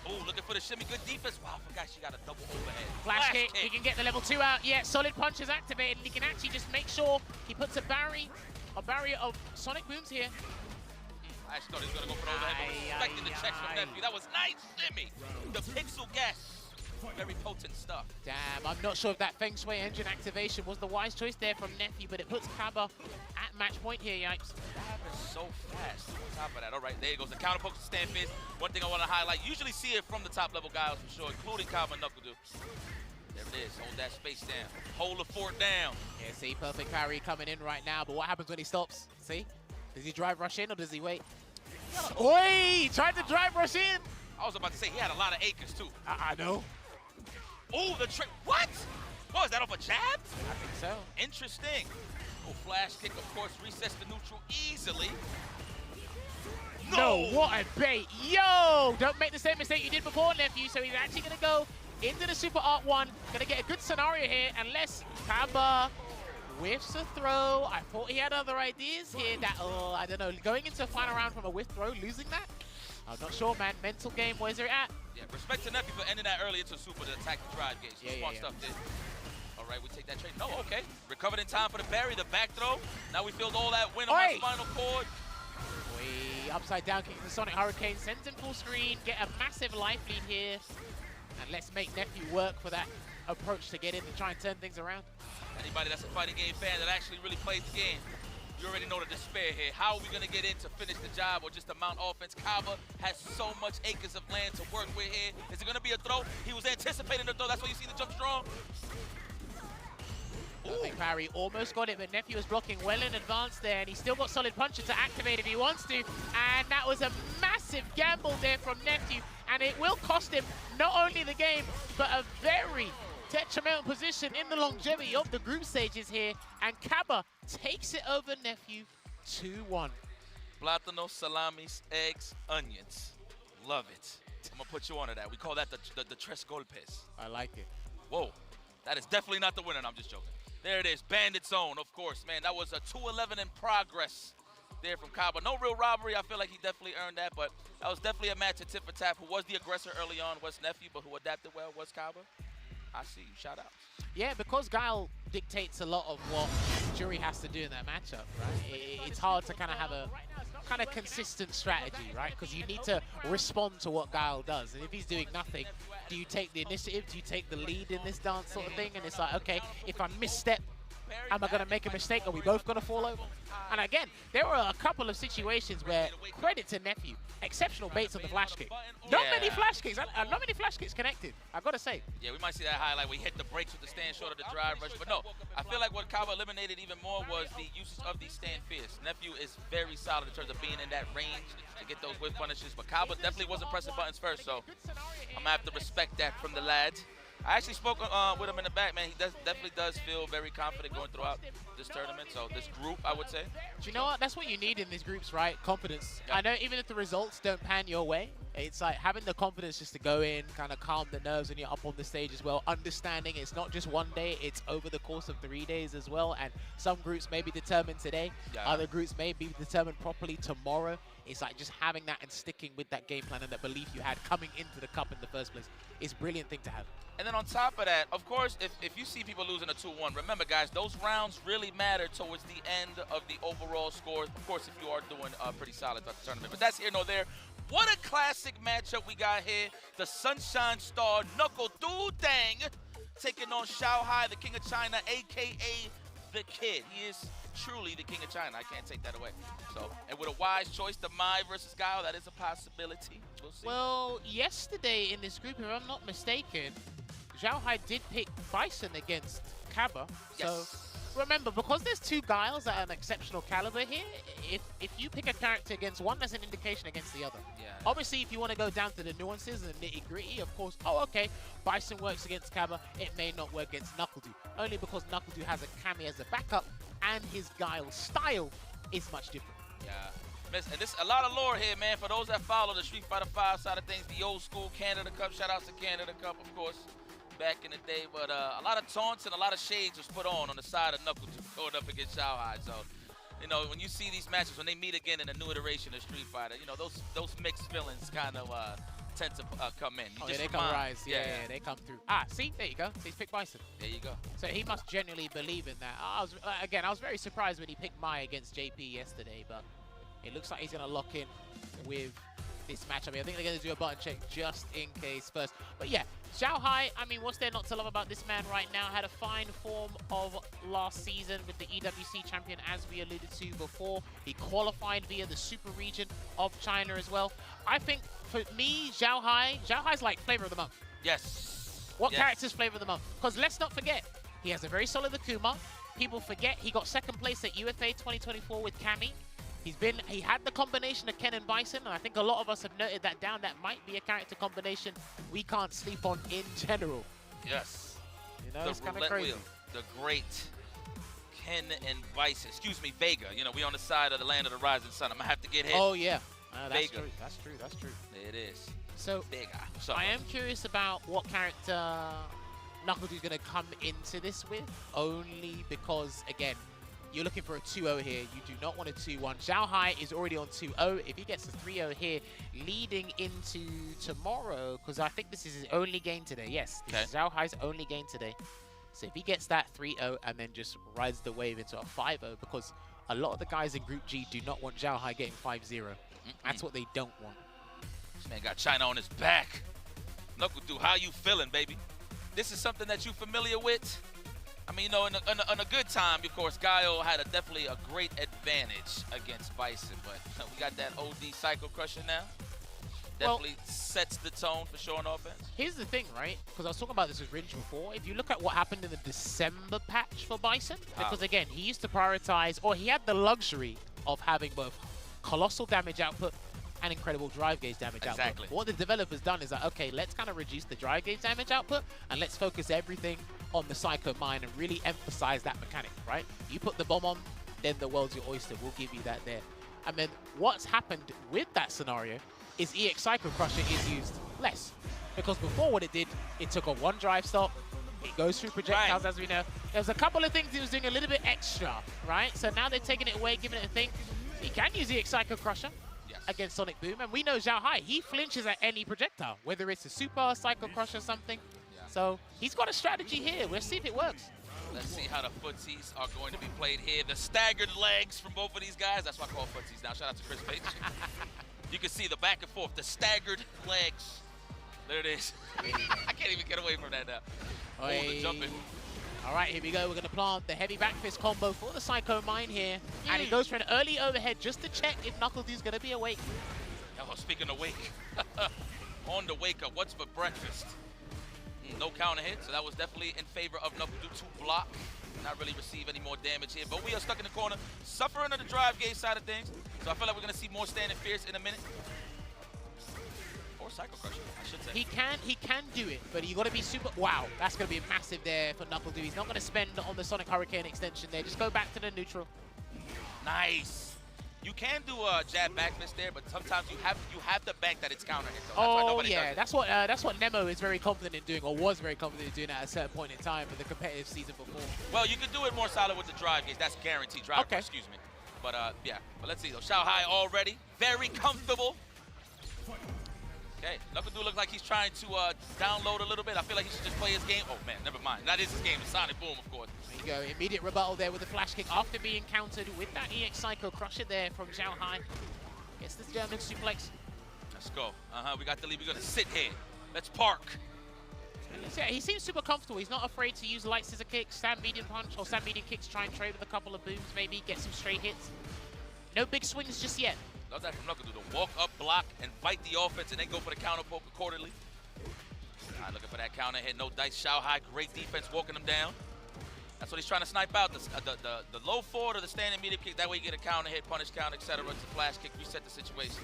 Oh, looking for the shimmy. Good defense. Wow, I forgot she got a double overhead. Flash kick. He can get the level 2 out. Yeah, solid punch is activated. And he can actually just make sure he puts a barrier of sonic booms here. I actually thought he was going to go for the overhead, but respecting the checks from Nephew. That was nice shimmy. The pixel gas. Very potent stuff. Damn, I'm not sure if that Feng Shui engine activation was the wise choice there from Nephew, but it puts Kaba at match point here, yikes. That happened so fast. On top of that, all right, there goes the counter poke to Stanfist. One thing I want to highlight, usually see it from the top level guys for sure, including Kaba and Knuckle. There it is, hold that space down. Hold the fort down. Yeah, see, perfect parry coming in right now, but what happens when he stops? See? Does he drive rush in or does he wait? Oi! He tried to drive rush in! I was about to say, he had a lot of acres too. I know. Oh, the trick. What? What, is that off a jab? I think so. Interesting. Oh, flash kick, of course, resets the neutral easily. No, what a bait. Yo! Don't make the same mistake you did before, Nephew. So he's actually going to go into the Super Art 1. Going to get a good scenario here, unless Kaba whiffs a throw. I thought he had other ideas here. That, oh, I don't know. Going into a final round from a whiff throw, losing that? I'm not sure, man. Mental game, where's it at? Yeah, respect to Nephew for ending that early into super to attack the drive gauge. Smart stuff there. All right, we take that trade. No, okay. Recovered in time for the parry, the back throw. Now we feel all that win on my spinal cord. Way upside down kick the Sonic Hurricane, sends him full screen, get a massive life lead here. And let's make Nephew work for that approach to get in and try and turn things around. Anybody that's a fighting game fan that actually really plays the game, you already know the despair here. How are we going to get in to finish the job or just to mount offense? Kaba has so much acres of land to work with here. Is it going to be a throw? He was anticipating the throw. That's why you see the jump strong. Perfect parry, almost got it, but Nephew was blocking well in advance there, and he's still got solid punches to activate if he wants to. And that was a massive gamble there from Nephew, and it will cost him not only the game, but a very detrimental position in the longevity of the group stages here. And Kaba takes it over Nephew 2-1. Plátano, salamis, eggs, onions. Love it. I'm going to put you onto that. We call that the tres golpes. I like it. Whoa. That is definitely not the winner. No, I'm just joking. There it is. Bandit zone, of course, man. That was a 2-11 in progress there from Kaba. No real robbery. I feel like he definitely earned that, but that was definitely a match at tit for tat. Who was the aggressor early on was Nephew, but who adapted well was Kaba. I see you. Shout out. Yeah, because Guile dictates a lot of what Jury has to do in that matchup, right? It's hard to kind of have a kind of consistent strategy, right? Because you need to respond to what Guile does. And if he's doing nothing, do you take the initiative? Do you take the lead in this dance sort of thing? And it's like, okay, if I misstep, am I going to make a mistake? Are we both going to fall over? And again, there were a couple of situations where, credit to Nephew, exceptional baits on the flash kick. Not many flash kicks, not many flash kicks connected, I've got to say. Yeah, we might see that highlight where he hit the brakes with the stand short of the drive rush. But no, I feel like what Kaba eliminated even more was the usage of the stand fierce. Nephew is very solid in terms of being in that range to get those whiff punishes. But Kaba definitely wasn't pressing buttons first, so I'm going to have to respect that from the lads. I actually spoke with him in the back, man. He definitely does feel very confident going throughout this tournament. So this group, I would say. Do you know what? That's what you need in these groups, right? Confidence. Yep. I know even if the results don't pan your way, it's like having the confidence just to go in, kind of calm the nerves when you're up on the stage as well. Understanding it's not just one day, it's over the course of 3 days as well. And some groups may be determined today. Other groups may be determined properly tomorrow. It's like just having that and sticking with that game plan and that belief you had coming into the cup in the first place is a brilliant thing to have. And then on top of that, of course, if you see people losing a 2-1, remember, guys, those rounds really matter towards the end of the overall score. Of course, if you are doing pretty solid throughout the tournament. But that's here nor there. What a classic matchup we got here. The Sunshine Star, Knuckle Doo Dang, taking on Xiao Hai, the King of China, a.k.a. the Kid. He is truly the King of China. I can't take that away. So, and with a wise choice, the Mai versus Guile, that is a possibility. We'll see. Well, yesterday in this group, if I'm not mistaken, Xiao Hai did pick Bison against Kaba. Yes. So remember, because there's two Guiles at an exceptional caliber here, if you pick a character against one, that's an indication against the other. Yeah. Obviously, if you want to go down to the nuances and the nitty-gritty, of course, oh, okay, Bison works against Kaba, it may not work against Knuckle-Doo. Only because Knuckle-Doo has a Kami as a backup, and his Guile style is much different. Yeah. And this a lot of lore here, man. For those that follow the Street Fighter 5 side of things, the old school Canada Cup. Shout out to Canada Cup, of course. back in the day, but a lot of taunts and a lot of shades was put on the side of Knuckle going up against Xiaohai. So, you know, when you see these matches, when they meet again in a new iteration of Street Fighter, you know, those mixed feelings kind of tend to come in. Oh, yeah, they come rise. Yeah, they come through. Ah, see, there you go. So he's picked Bison. There you go. So he must genuinely believe in that. I was very surprised when he picked Mai against JP yesterday, but it looks like he's going to lock in with this matchup. I think they're going to do a button check just in case first. But yeah, Xiaohai, I mean, what's there not to love about this man right now? Had a fine form of last season with the EWC champion, as we alluded to before. He qualified via the super region of China as well. I think for me, Xiaohai's like flavor of the month. Yes. What character's flavor of the month? Because let's not forget, he has a very solid Akuma. People forget he got second place at UFA 2024 with Cammy. He had the combination of Ken and Bison, and I think a lot of us have noted that down. That might be a character combination we can't sleep on in general. Yes. You know, it's kind of crazy. Wheel, the great Ken and Bison. Excuse me, Vega. You know, we on the side of the land of the rising sun. I'm gonna have to get hit. Oh yeah, that's Vega. true. That's true. That's true. It is. So Vega. I am curious about what character Knuckledu's gonna come into this with, only because again, you're looking for a 2-0 here. You do not want a 2-1. Xiaohai is already on 2-0. If he gets a 3-0 here, leading into tomorrow, because I think this is his only game today. Yes, this is Xiaohai's only game today. So if he gets that 3-0 and then just rides the wave into a 5-0, because a lot of the guys in Group G do not want Xiaohai getting 5-0. That's what they don't want. This man got China on his back. Knuckledu, how you feeling, baby? This is something that you familiar with? I mean, you know, in a good time, of course, Gaio had definitely a great advantage against Bison, but we got that OD Psycho Crusher now. Definitely sets the tone for showing offense. Here's the thing, right? Because I was talking about this with Ringe before. If you look at what happened in the December patch for Bison, because again, he used to prioritize, or he had the luxury of having both colossal damage output and incredible drive gauge damage output. What the developer's done is like, okay, let's kind of reduce the drive gauge damage output and let's focus everything on the Psycho Mine and really emphasize that mechanic, right? You put the bomb on, then the world's your oyster. We'll give you that there. And then what's happened with that scenario is EX Psycho Crusher is used less. Because before what it did, it took a one drive stop, it goes through projectiles as we know. There was a couple of things he was doing a little bit extra, right? So now they're taking it away, giving it a thing. He can use EX Psycho Crusher against Sonic Boom, and we know Xiaohai, he flinches at any projectile, whether it's a super Psycho Crush or something. So he's got a strategy here. We'll see if it works. Let's see how the footsies are going to be played here. The staggered legs from both of these guys. That's why I call footsies now. Shout out to Chris Page. You can see the back and forth, the staggered legs. There it is. I can't even get away from that now. Oh, the jumping. All right, here we go. We're going to plant the heavy back fist combo for the Psycho Mine here. And he goes for an early overhead just to check if Knuckledu's going to be awake. Oh, speaking of wake, on the wake up, what's for breakfast? No counter hit, so that was definitely in favor of Knuckledu to block. Not really receive any more damage here, but we are stuck in the corner, suffering on the drive gauge side of things. So I feel like we're going to see more standing fierce in a minute. Or Psycho Crusher, I should say. He can do it, but you got to be super. Wow, that's going to be massive there for Knuckledu. He's not going to spend on the Sonic Hurricane extension there. Just go back to the neutral. Nice. You can do a jab back fist there, but sometimes you have to bank that it's counter hit. Though. That's that's what Nemo is very confident in doing, or was very confident in doing at a certain point in time in the competitive season before. Well, you can do it more solid with the drive gauge. That's guaranteed drive. Okay. Excuse me. But yeah. But let's see though. Xiaohai already very comfortable. Okay, Knuckledu looks like he's trying to download a little bit. I feel like he should just play his game. Oh man, never mind. That is his game. It's Sonic Boom, of course. There you go. Immediate rebuttal there with the flash kick after being countered with that EX Psycho Crusher there from Xiaohai. Gets this German suplex. Let's go. We got the lead. We're gonna sit here. Let's park. Yeah, he seems super comfortable. He's not afraid to use light scissor kicks, stand medium punch, or stand medium kicks. Try and trade with a couple of booms, maybe get some straight hits. No big swings just yet. Love that from Knuckledu to walk up, block, and fight the offense, and then go for the counter poke accordingly. All right, looking for that counter hit. No dice. Xiaohai, great defense, walking him down. That's what he's trying to snipe out. The low forward or the standing medium kick. That way you get a counter hit, punish counter, etc. It's a flash kick, reset the situation.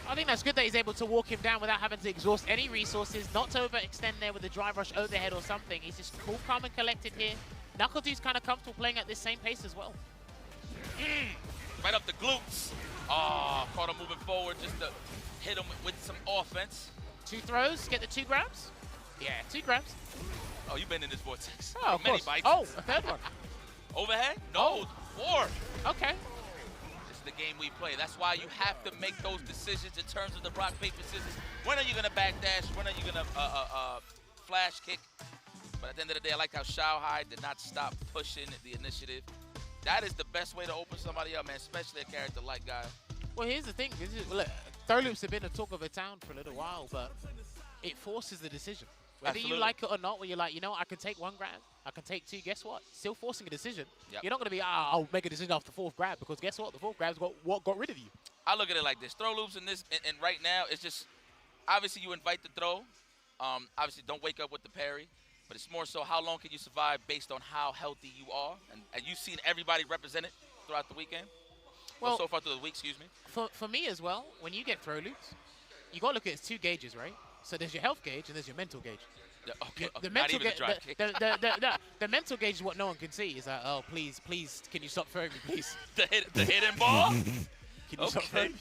I think that's good that he's able to walk him down without having to exhaust any resources, not to overextend there with a drive rush overhead or something. He's just cool, calm, and collected here. Knuckledu's kind of comfortable playing at this same pace as well. Right up the glutes. Oh, caught him moving forward just to hit him with some offense. 2 throws, get the 2 grabs? Yeah, 2 grabs. Oh, you've been in this vortex. Oh, of Many course. bites. Oh, a third one. Overhead? No, 4. Okay. This is the game we play. That's why you have to make those decisions in terms of the rock, paper, scissors. When are you gonna backdash? When are you gonna flash kick? But at the end of the day, I like how Shao Hai did not stop pushing the initiative. That is the best way to open somebody up, man, especially a character like Guile. Well, here's the thing. Look, throw loops have been a talk of the town for a little while, but it forces the decision. Whether you like it or not, when you're like, you know, I can take 1 grab, I can take 2, guess what? Still forcing a decision. Yep. You're not going to be, I'll make a decision after the 4th grab, because guess what? The 4th grab's got rid of you. I look at it like this. Throw loops in this, and right now, it's just, obviously you invite the throw. Obviously don't wake up with the parry. But it's more so how long can you survive based on how healthy you are. And you've seen everybody represented throughout the weekend. Well, so far through the week, excuse me. For me as well, when you get throw loops, you got to look at it as 2 gauges, right? So there's your health gauge and there's your mental gauge. Yeah, okay, The not mental even the drive kick. the mental gauge is what no one can see. It's like, oh, please, can you stop throwing me, please? the hidden ball? Can you stop throwing me?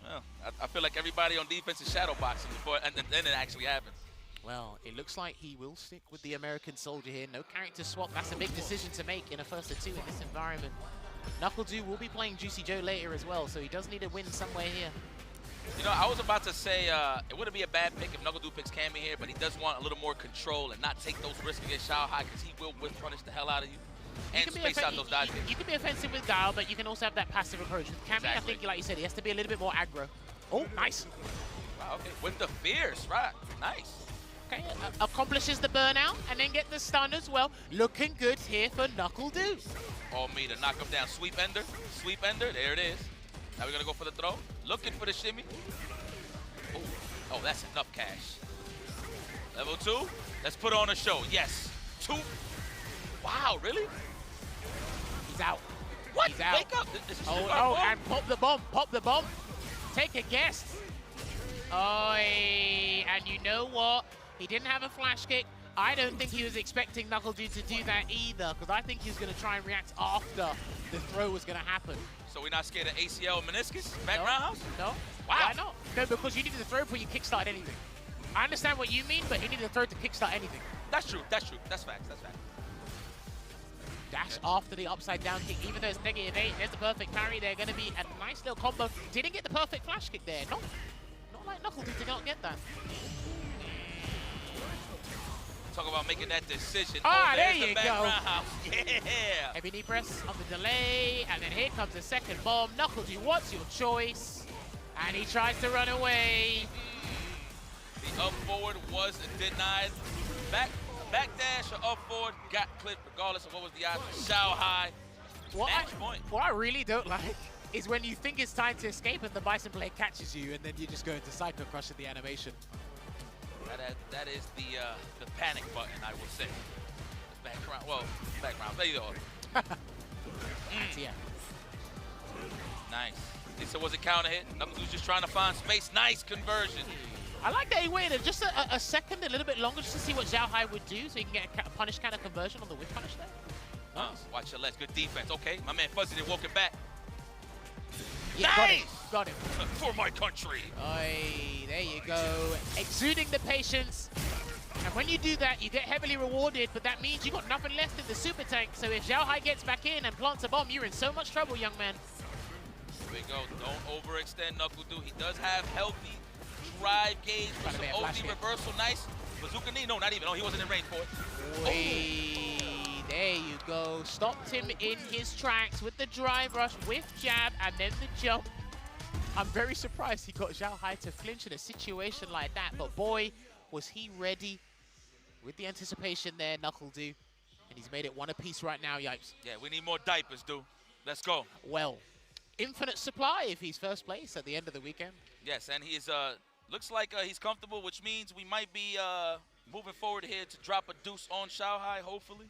Well, I feel like everybody on defense is shadow boxing before, and then it actually happens. Well, it looks like he will stick with the American Soldier here. No character swap. That's a big decision to make in a 1st or 2 in this environment. NuckleDu will be playing Juicy Joe later as well, so he does need a win somewhere here. You know, I was about to say it wouldn't be a bad pick if NuckleDu picks Cammy here, but he does want a little more control and not take those risks against Shao Hai, because he will whip punish the hell out of you. And space out those dodge kicks. You can be offensive with Guile, but you can also have that passive approach. With Cammy, I think, like you said, he has to be a little bit more aggro. Oh, nice. Wow, okay. With the fierce, right. Nice. Okay, accomplishes the burnout and then get the stun as well. Looking good here for NuckleDu. All me to knock him down. Sweep ender. Sweep ender. There it is. Now we're going to go for the throw. Looking for the shimmy. Oh, that's enough cash. Level 2. Let's put on a show. Yes. 2. Wow, really? He's out. What? He's out. Wake up. This is and pop the bomb. Pop the bomb. Take a guess. Oh, and you know what? He didn't have a flash kick. I don't think he was expecting NuckleDu to do that either, because I think he was going to try and react after the throw was going to happen. So we're not scared of ACL meniscus? Back roundhouse? No. Wow. Why not? No, because you needed to throw before you kickstart anything. I understand what you mean, but he needed to throw to kickstart anything. That's true. That's true. That's facts. That's facts. Dash after the upside down kick, even though it's -8. There's the perfect parry. They're going to be a nice little combo. Didn't get the perfect flash kick there. Not like NuckleDu did not get that. Talk about making that decision. Ah, there you back go. roundhouse. Yeah. Heavy knee press on the delay, and then here comes the second bomb. NuckleDu, what's your choice? And he tries to run away. The up forward was denied. Back dash or up forward got clipped regardless of what was the option. Shao Hai. Match point. What I really don't like is when you think it's time to escape and the Bison blade catches you, and then you just go into Psycho Crush at the animation. That is the panic button, I will say. Background, well, background, there you go. Yeah. Nice. So was it counter hit? NuckleDu's just trying to find space. Nice conversion. I like that he waited just a second, a little bit longer, just to see what Zhao Hai would do, so he can get a punish kind of conversion on the whip punish there. Nice. Watch your legs. Good defense. Okay, my man Fuzzy did walking back. Yeah, nice! Got him. For my country. Oy, there you go. Exuding the patience. And when you do that, you get heavily rewarded, but that means you got nothing left in the super tank. So if Zhao Hai gets back in and plants a bomb, you're in so much trouble, young man. Here we go. Don't overextend NuckleDu. He does have healthy drive gauge for some OD reversal. Nice. Bazooka knee. No, not even. Oh, he wasn't in range for it. Oy. There you go. Stopped him in his tracks with the drive rush, with jab, and then the jump. I'm very surprised he got Zhao Hai to flinch in a situation like that, but boy, was he ready with the anticipation there, NuckleDu. And he's made it one apiece right now, Yipes. Yeah, we need more diapers, dude. Let's go. Well, infinite supply if he's first place at the end of the weekend. Yes, and he's looks like he's comfortable, which means we might be moving forward here to drop a deuce on Shao Hai, hopefully.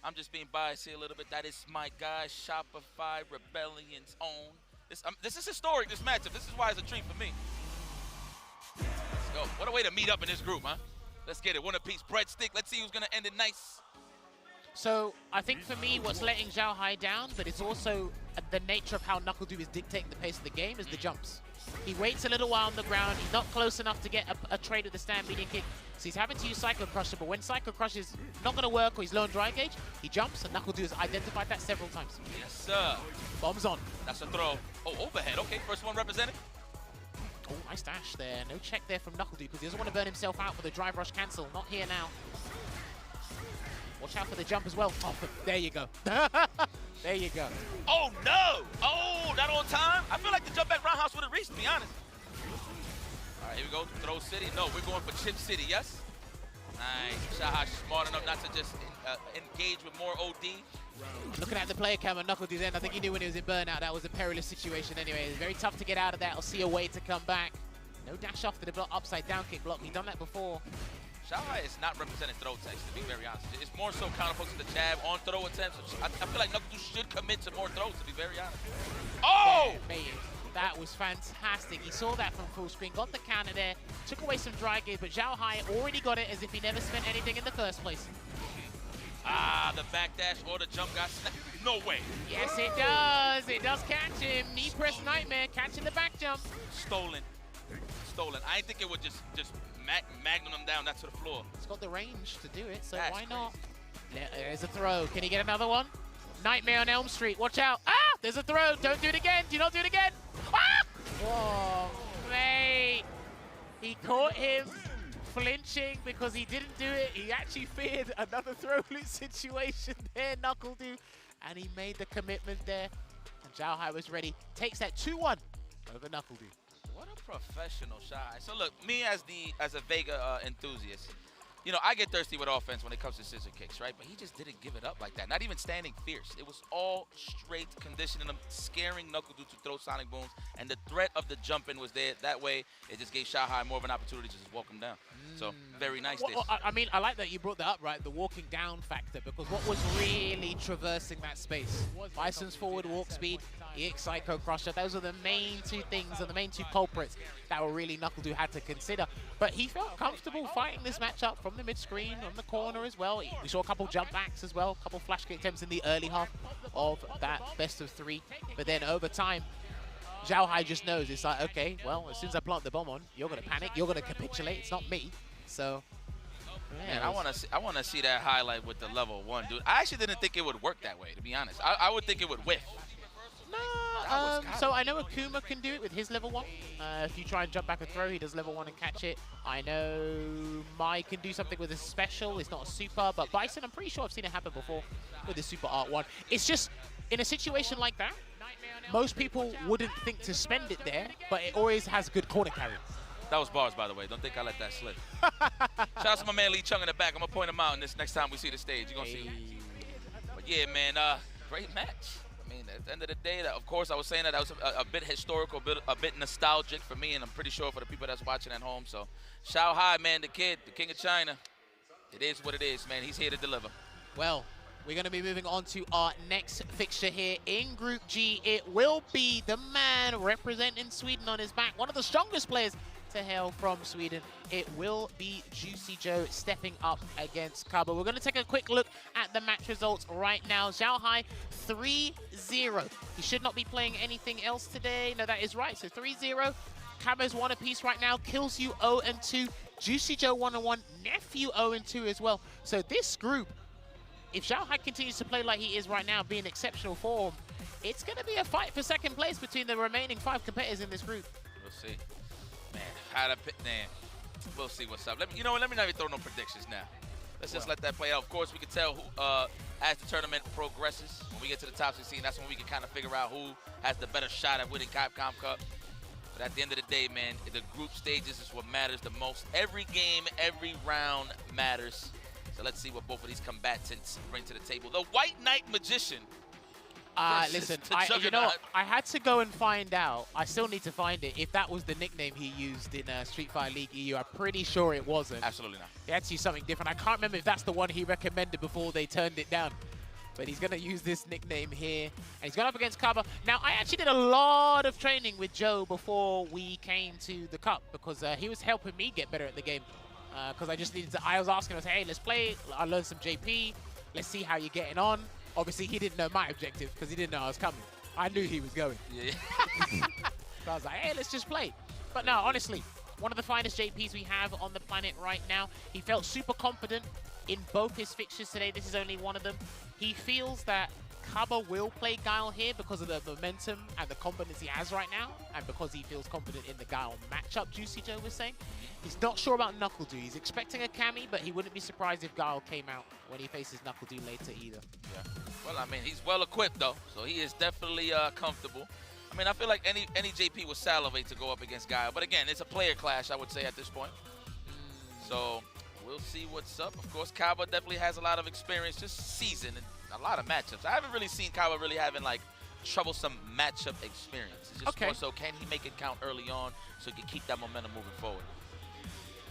I'm just being biased here a little bit. That is my guy, Shopify Rebellion's own. This is historic, this matchup. This is why it's a treat for me. Let's go. What a way to meet up in this group, huh? Let's get it. One apiece. Breadstick. Let's see who's going to end it nice. So I think for me, what's letting Zhao Hai down, but it's also the nature of how NuckleDu is dictating the pace of the game is the jumps. He waits a little while on the ground. He's not close enough to get a trade with the stand median kick. So he's having to use Psycho Crusher, but when Psycho Crusher is not going to work or he's low on dry gauge, he jumps, and NuckleDu has identified that several times. Yes, sir. Bombs on. That's a throw. Oh, overhead. Okay, first one represented. Oh, nice dash there. No check there from NuckleDu because he doesn't want to burn himself out for the drive rush cancel. Not here now. Watch out for the jump as well. Oh, there you go. There you go. Oh, no. Oh, not on time. I feel like the jump back roundhouse would have reached, to be honest. All right, here we go. Throw City. No, we're going for Chip City, yes? Nice. Shahai smart enough not to just engage with more OD. Looking at the player cam and NuckleDu's end, I think he knew when he was in burnout that was a perilous situation anyway. It's very tough to get out of that or see a way to come back. No dash off to the block, upside down kick block. He's done that before. Shahai is not representing throw attempts, to be very honest. It's more so counterposed to the jab on throw attempts. I feel like NuckleDu should commit to more throws, to be very honest. Oh! There, that was fantastic. He saw that from full screen, got the counter there, took away some dry gauge, but Zhao Hai already got it as if he never spent anything in the first place. Ah, the backdash or the jump got snapped. No way. Yes, it does. It does catch him. Knee press nightmare, catching the back jump. Stolen. Stolen. I didn't think it would just magnum him down, that's to the floor. It's got the range to do it, so that's why not? There's a throw. Can he get another one? Nightmare on Elm Street. Watch out. Ah, there's a throw. Don't do it again. Do not do it again. Ah! Oh, mate. He caught him flinching because he didn't do it. He actually feared another throw loop situation there, NuckleDu. And he made the commitment there. And Zhao Hai was ready. Takes that 2-1 over NuckleDu. What a professional shot. So look, me as a Vega enthusiast, you know, I get thirsty with offense when it comes to scissor kicks, right? But he just didn't give it up like that. Not even standing fierce. It was all straight conditioning him, scaring NuckleDu to throw sonic booms, and the threat of the jump in was there. That way, it just gave Shahai more of an opportunity to just walk him down. So, very nice. Well, I mean, I like that you brought that up, right? The walking down factor, because what was really traversing that space? Bison's forward walk speed, EX Psycho Crusher. Those are the main two things, and the main two culprits that were really NuckleDu had to consider. But he felt comfortable fighting this matchup from the mid-screen, on the corner as well. We saw a couple jump backs as well, a couple flash kick attempts in the early half of that best of 3. But then over time, Zhao Hai just knows, it's like, okay, well, as soon as I plant the bomb on, you're going to panic, you're going to capitulate, it's not me. So, yeah, I want to see that highlight with the level 1, dude. I actually didn't think it would work that way, to be honest. I would think it would whiff. No, so I know Akuma can do it with his level 1. If you try and jump back a throw, he does level 1 and catch it. I know Mai can do something with a special. It's not a super, but Bison, I'm pretty sure I've seen it happen before with the super art 1. It's just, in a situation like that, most people wouldn't think to spend it there, but it always has good corner carry. That was bars, by the way. Don't think I let that slip. Shout out to my man Lee Chung in the back. I'm going to point him out in this next time we see the stage. You're going to see him. But yeah, man, great match. I mean, at the end of the day, of course, I was saying that was a bit historical, a bit nostalgic for me, and I'm pretty sure for the people that's watching at home. So, Zhao Hai, man, the kid, the king of China. It is what it is, man. He's here to deliver. Well, we're going to be moving on to our next fixture here in Group G. It will be the man representing Sweden on his back, one of the strongest players to hail from Sweden. It will be Juicy Joe stepping up against Kaba. We're going to take a quick look at the match results right now. Zhao Hai 3-0. He should not be playing anything else today. No, that is right. So 3-0. Kaba's 1 apiece right now. Kills you 0-2. Juicy Joe 1-1. Nephew 0-2 as well. So this group, if Zhao Hai continues to play like he is right now, being exceptional form, it's going to be a fight for second place between the remaining 5 competitors in this group. We'll see. Man, how to pick, man. We'll see what's up. Let me not even throw no predictions now. Let's just let that play out. Of course, we can tell who, as the tournament progresses, when we get to the top 16, that's when we can kind of figure out who has the better shot at winning Capcom Cup. But at the end of the day, man, the group stages is what matters the most. Every game, every round matters. So let's see what both of these combatants bring to the table. The White Knight Magician. Listen, I had to go and find out. I still need to find it. If that was the nickname he used in Street Fighter League EU, I'm pretty sure it wasn't. Absolutely not. He had to use something different. I can't remember if that's the one he recommended before they turned it down. But he's going to use this nickname here. And he's going up against Kaba. Now, I actually did a lot of training with Joe before we came to the Cup because he was helping me get better at the game. Because I was asking him, hey, let's play. I learned some JP. Let's see how you're getting on. Obviously, he didn't know my objective because he didn't know I was coming. I knew he was going. Yeah. So I was like, hey, let's just play. But no, honestly, one of the finest JPs we have on the planet right now. He felt super confident in both his fixtures today. This is only one of them. He feels that Kaba will play Guile here because of the momentum and the confidence he has right now, and because he feels confident in the Guile matchup, Juicy Joe was saying. He's not sure about NuckleDoo. He's expecting a Cammy, but he wouldn't be surprised if Guile came out when he faces NuckleDoo later either. Yeah. Well, I mean, he's well equipped though, so he is definitely comfortable. I mean, I feel like any JP would salivate to go up against Guile, but again, it's a player clash, I would say, at this point. So we'll see what's up. Of course, Kaba definitely has a lot of experience, just seasoned in a lot of matchups. I haven't really seen Kaba really having like troublesome matchup experience. It's just more so, can he make it count early on so he can keep that momentum moving forward?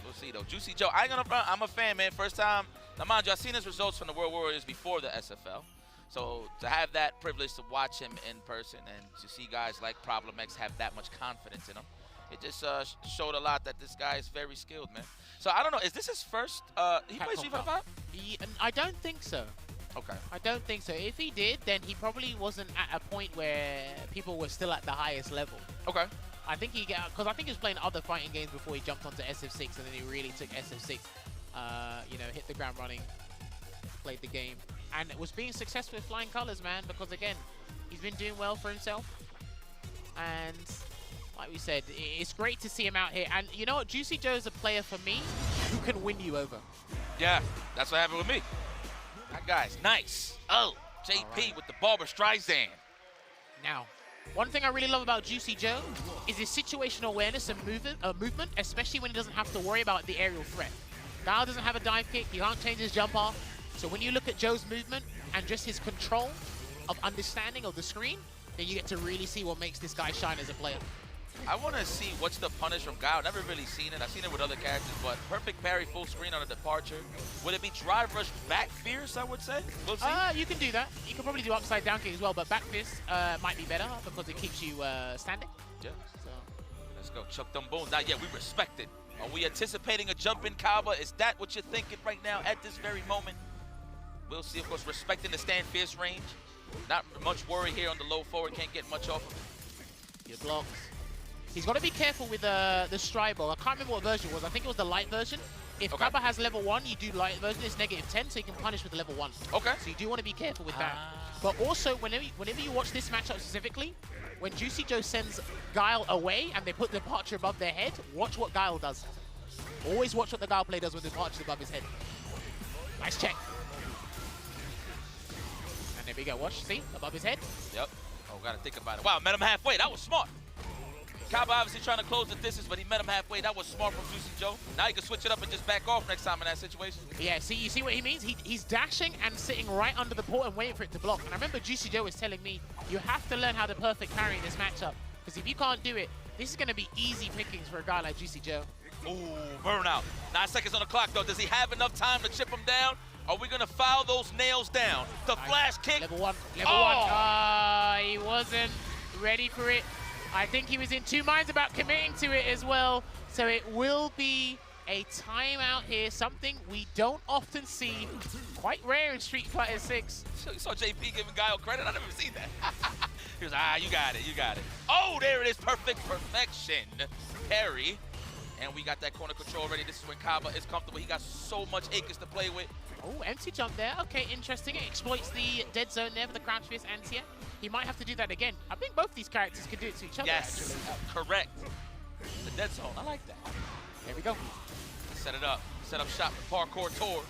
We'll see though. Juicy Joe, I ain't gonna front, I'm a fan, man. First time. Now, mind you, I've seen his results from the World Warriors before the SFL. So to have that privilege to watch him in person and to see guys like Problem X have that much confidence in him, it just showed a lot that this guy is very skilled, man. So I don't know, is this his first, he plays Street Fighter 5? I don't think so. Okay. I don't think so. If he did, then he probably wasn't at a point where people were still at the highest level. Okay. I think because I think he was playing other fighting games before he jumped onto SF6, and then he really took SF6, you know, hit the ground running, played the game, and was being successful with flying colors, man, because again, he's been doing well for himself. And like we said, it's great to see him out here. And you know what? Juicy Joe is a player for me who can win you over. Yeah, that's what happened with me. That guy's nice. Oh, JP with the Barbra Streisand. Now, one thing I really love about Juicy Joe is his situational awareness and movement, especially when he doesn't have to worry about the aerial threat. Guile doesn't have a dive kick. He can't change his jump off. So when you look at Joe's movement and just his control of understanding of the screen, then you get to really see what makes this guy shine as a player. I want to see what's the punish from Guile. Never really seen it. I've seen it with other characters, but perfect parry full screen on a departure. Would it be drive rush back fierce, I would say? We'll see. You can do that. You can probably do upside down kick as well, but back fist might be better because it keeps you standing. Yeah. So let's go. Chuck them bones. Now, yeah, we respect it. Are we anticipating a jump in Kaba? Is that what you're thinking right now at this very moment? We'll see, of course, respecting the stand fierce range. Not much worry here on the low forward. Can't get much off of it. Your blocks. He's got to be careful with the Stribo. I can't remember what version it was. I think it was the light version. If Kaba has level 1, you do light version, it's -10, so you can punish with level 1. Okay. So you do want to be careful with that. But also, whenever you watch this matchup specifically, when Juicy Joe sends Guile away and they put the departure above their head, watch what Guile does. Always watch what the Guile player does with the departure above his head. Nice check. And there we go. Watch, see? Above his head. Yep. Oh, gotta think about it. Wow, met him halfway. That was smart. Kaba obviously trying to close the distance, but he met him halfway. That was smart from Juicy Joe. Now he can switch it up and just back off next time in that situation. Yeah, see, you see what he means? He's dashing and sitting right under the port and waiting for it to block. And I remember Juicy Joe was telling me, you have to learn how to perfect parry in this matchup. Because if you can't do it, this is going to be easy pickings for a guy like Juicy Joe. Ooh, burnout. 9 seconds on the clock, though. Does he have enough time to chip him down? Are we going to foul those nails down? The flash kick. Level 1. Level 1. He wasn't ready for it. I think he was in two minds about committing to it as well. So it will be a timeout here, something we don't often see. Quite rare in Street Fighter 6. So you saw JP giving Guile credit? I never seen that. He was, you got it, you got it. Oh, there it is, perfect perfection. Parry. And we got that corner control ready. This is when Kaba is comfortable. He got so much acres to play with. Oh, empty jump there. Okay, interesting. It exploits the dead zone there for the crouch fierce anti-air. He might have to do that again. I think both these characters can do it to each other, yes, actually. Correct. The dead zone, I like that. There we go. Set it up. Set up shop for parkour tour.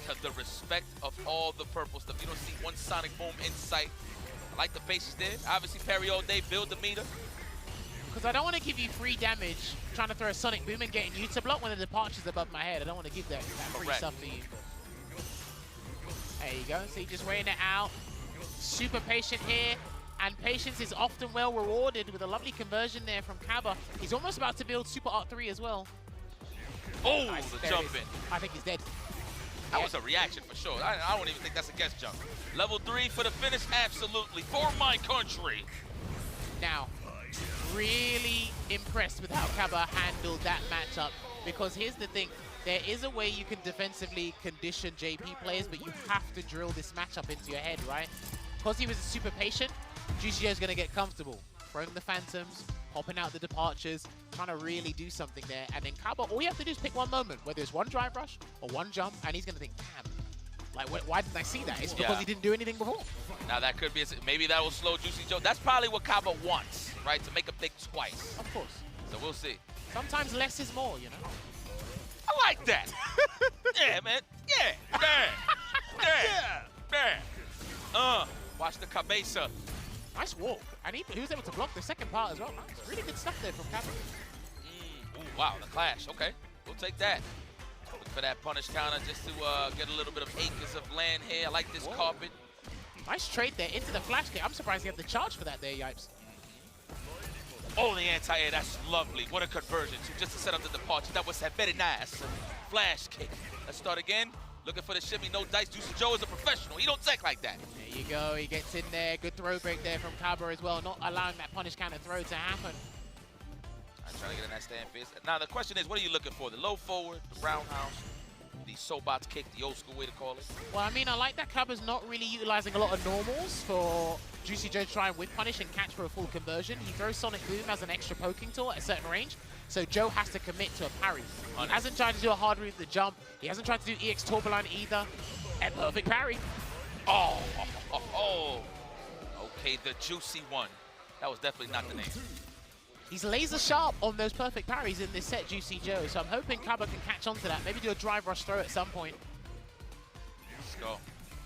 Because the respect of all the purple stuff. You don't see one sonic boom in sight. I like the bases there. Obviously, parry all day, build the meter. Because I don't want to give you free damage trying to throw a sonic boom and getting you to block when the departure's above my head. I don't want to give that free stuff to you. There you go. So you're just waiting it out. Super patient here. And patience is often well rewarded with a lovely conversion there from Kaba. He's almost about to build Super Art 3 as well. Oh, nice. The jump in. I think he's dead. That was a reaction for sure. I don't even think that's a guess jump. Level 3 for the finish, absolutely. For my country. Now, really impressed with how Kaba handled that matchup. Because here's the thing. there is a way you can defensively condition JP players, but you have to drill this matchup into your head, right? Because he was super patient, Juicy Joe's going to get comfortable. Throwing the Phantoms, popping out the departures, trying to really do something there. And then Kaba, all you have to do is pick one moment, whether it's one drive rush or one jump, and he's going to think, damn, like, why didn't I see that? It's because he didn't do anything before. Now that could be, maybe that will slow Juicy Joe. That's probably what Kaba wants, right? To make him think twice. Of course. So we'll see. Sometimes less is more, you know? I like that. Yeah, man. Yeah. Yeah. Watch the cabeza. Nice walk. And he was able to block the second part as well. Nice. Really good stuff there from Kaba. Ooh, wow, the clash. Okay, we'll take that. Look for that punish counter just to get a little bit of acres of land here. I like this carpet. Nice trade there into the flash kick. I'm surprised you have the charge for that there, Yipes. Oh, the anti-air, that's lovely. What a conversion, too, just to set up the departure. That was very nice. Flash kick. Let's start again. Looking for the shimmy, no dice. Juicy Joe is a professional. He don't take like that. There you go. He gets in there. Good throw break there from Kaba as well, not allowing that punish counter throw to happen. I'm trying to get in that stand fist. Now, the question is, what are you looking for? The low forward, the roundhouse, the Sobots kick, the old school way to call it? Well, I mean, I like that Kaba's not really utilizing a lot of normals for Juicy Joe to try and whip punish and catch for a full conversion. He throws Sonic Boom as an extra poking tool at a certain range, so Joe has to commit to a parry. He hasn't tried to do a hard route the jump. He hasn't tried to do EX Torbaline either. A perfect parry. Okay, the juicy one. That was definitely not the name. He's laser sharp on those perfect parries in this set, Juicy Joe, so I'm hoping Kaba can catch on to that. Maybe do a drive rush throw at some point. Let's go.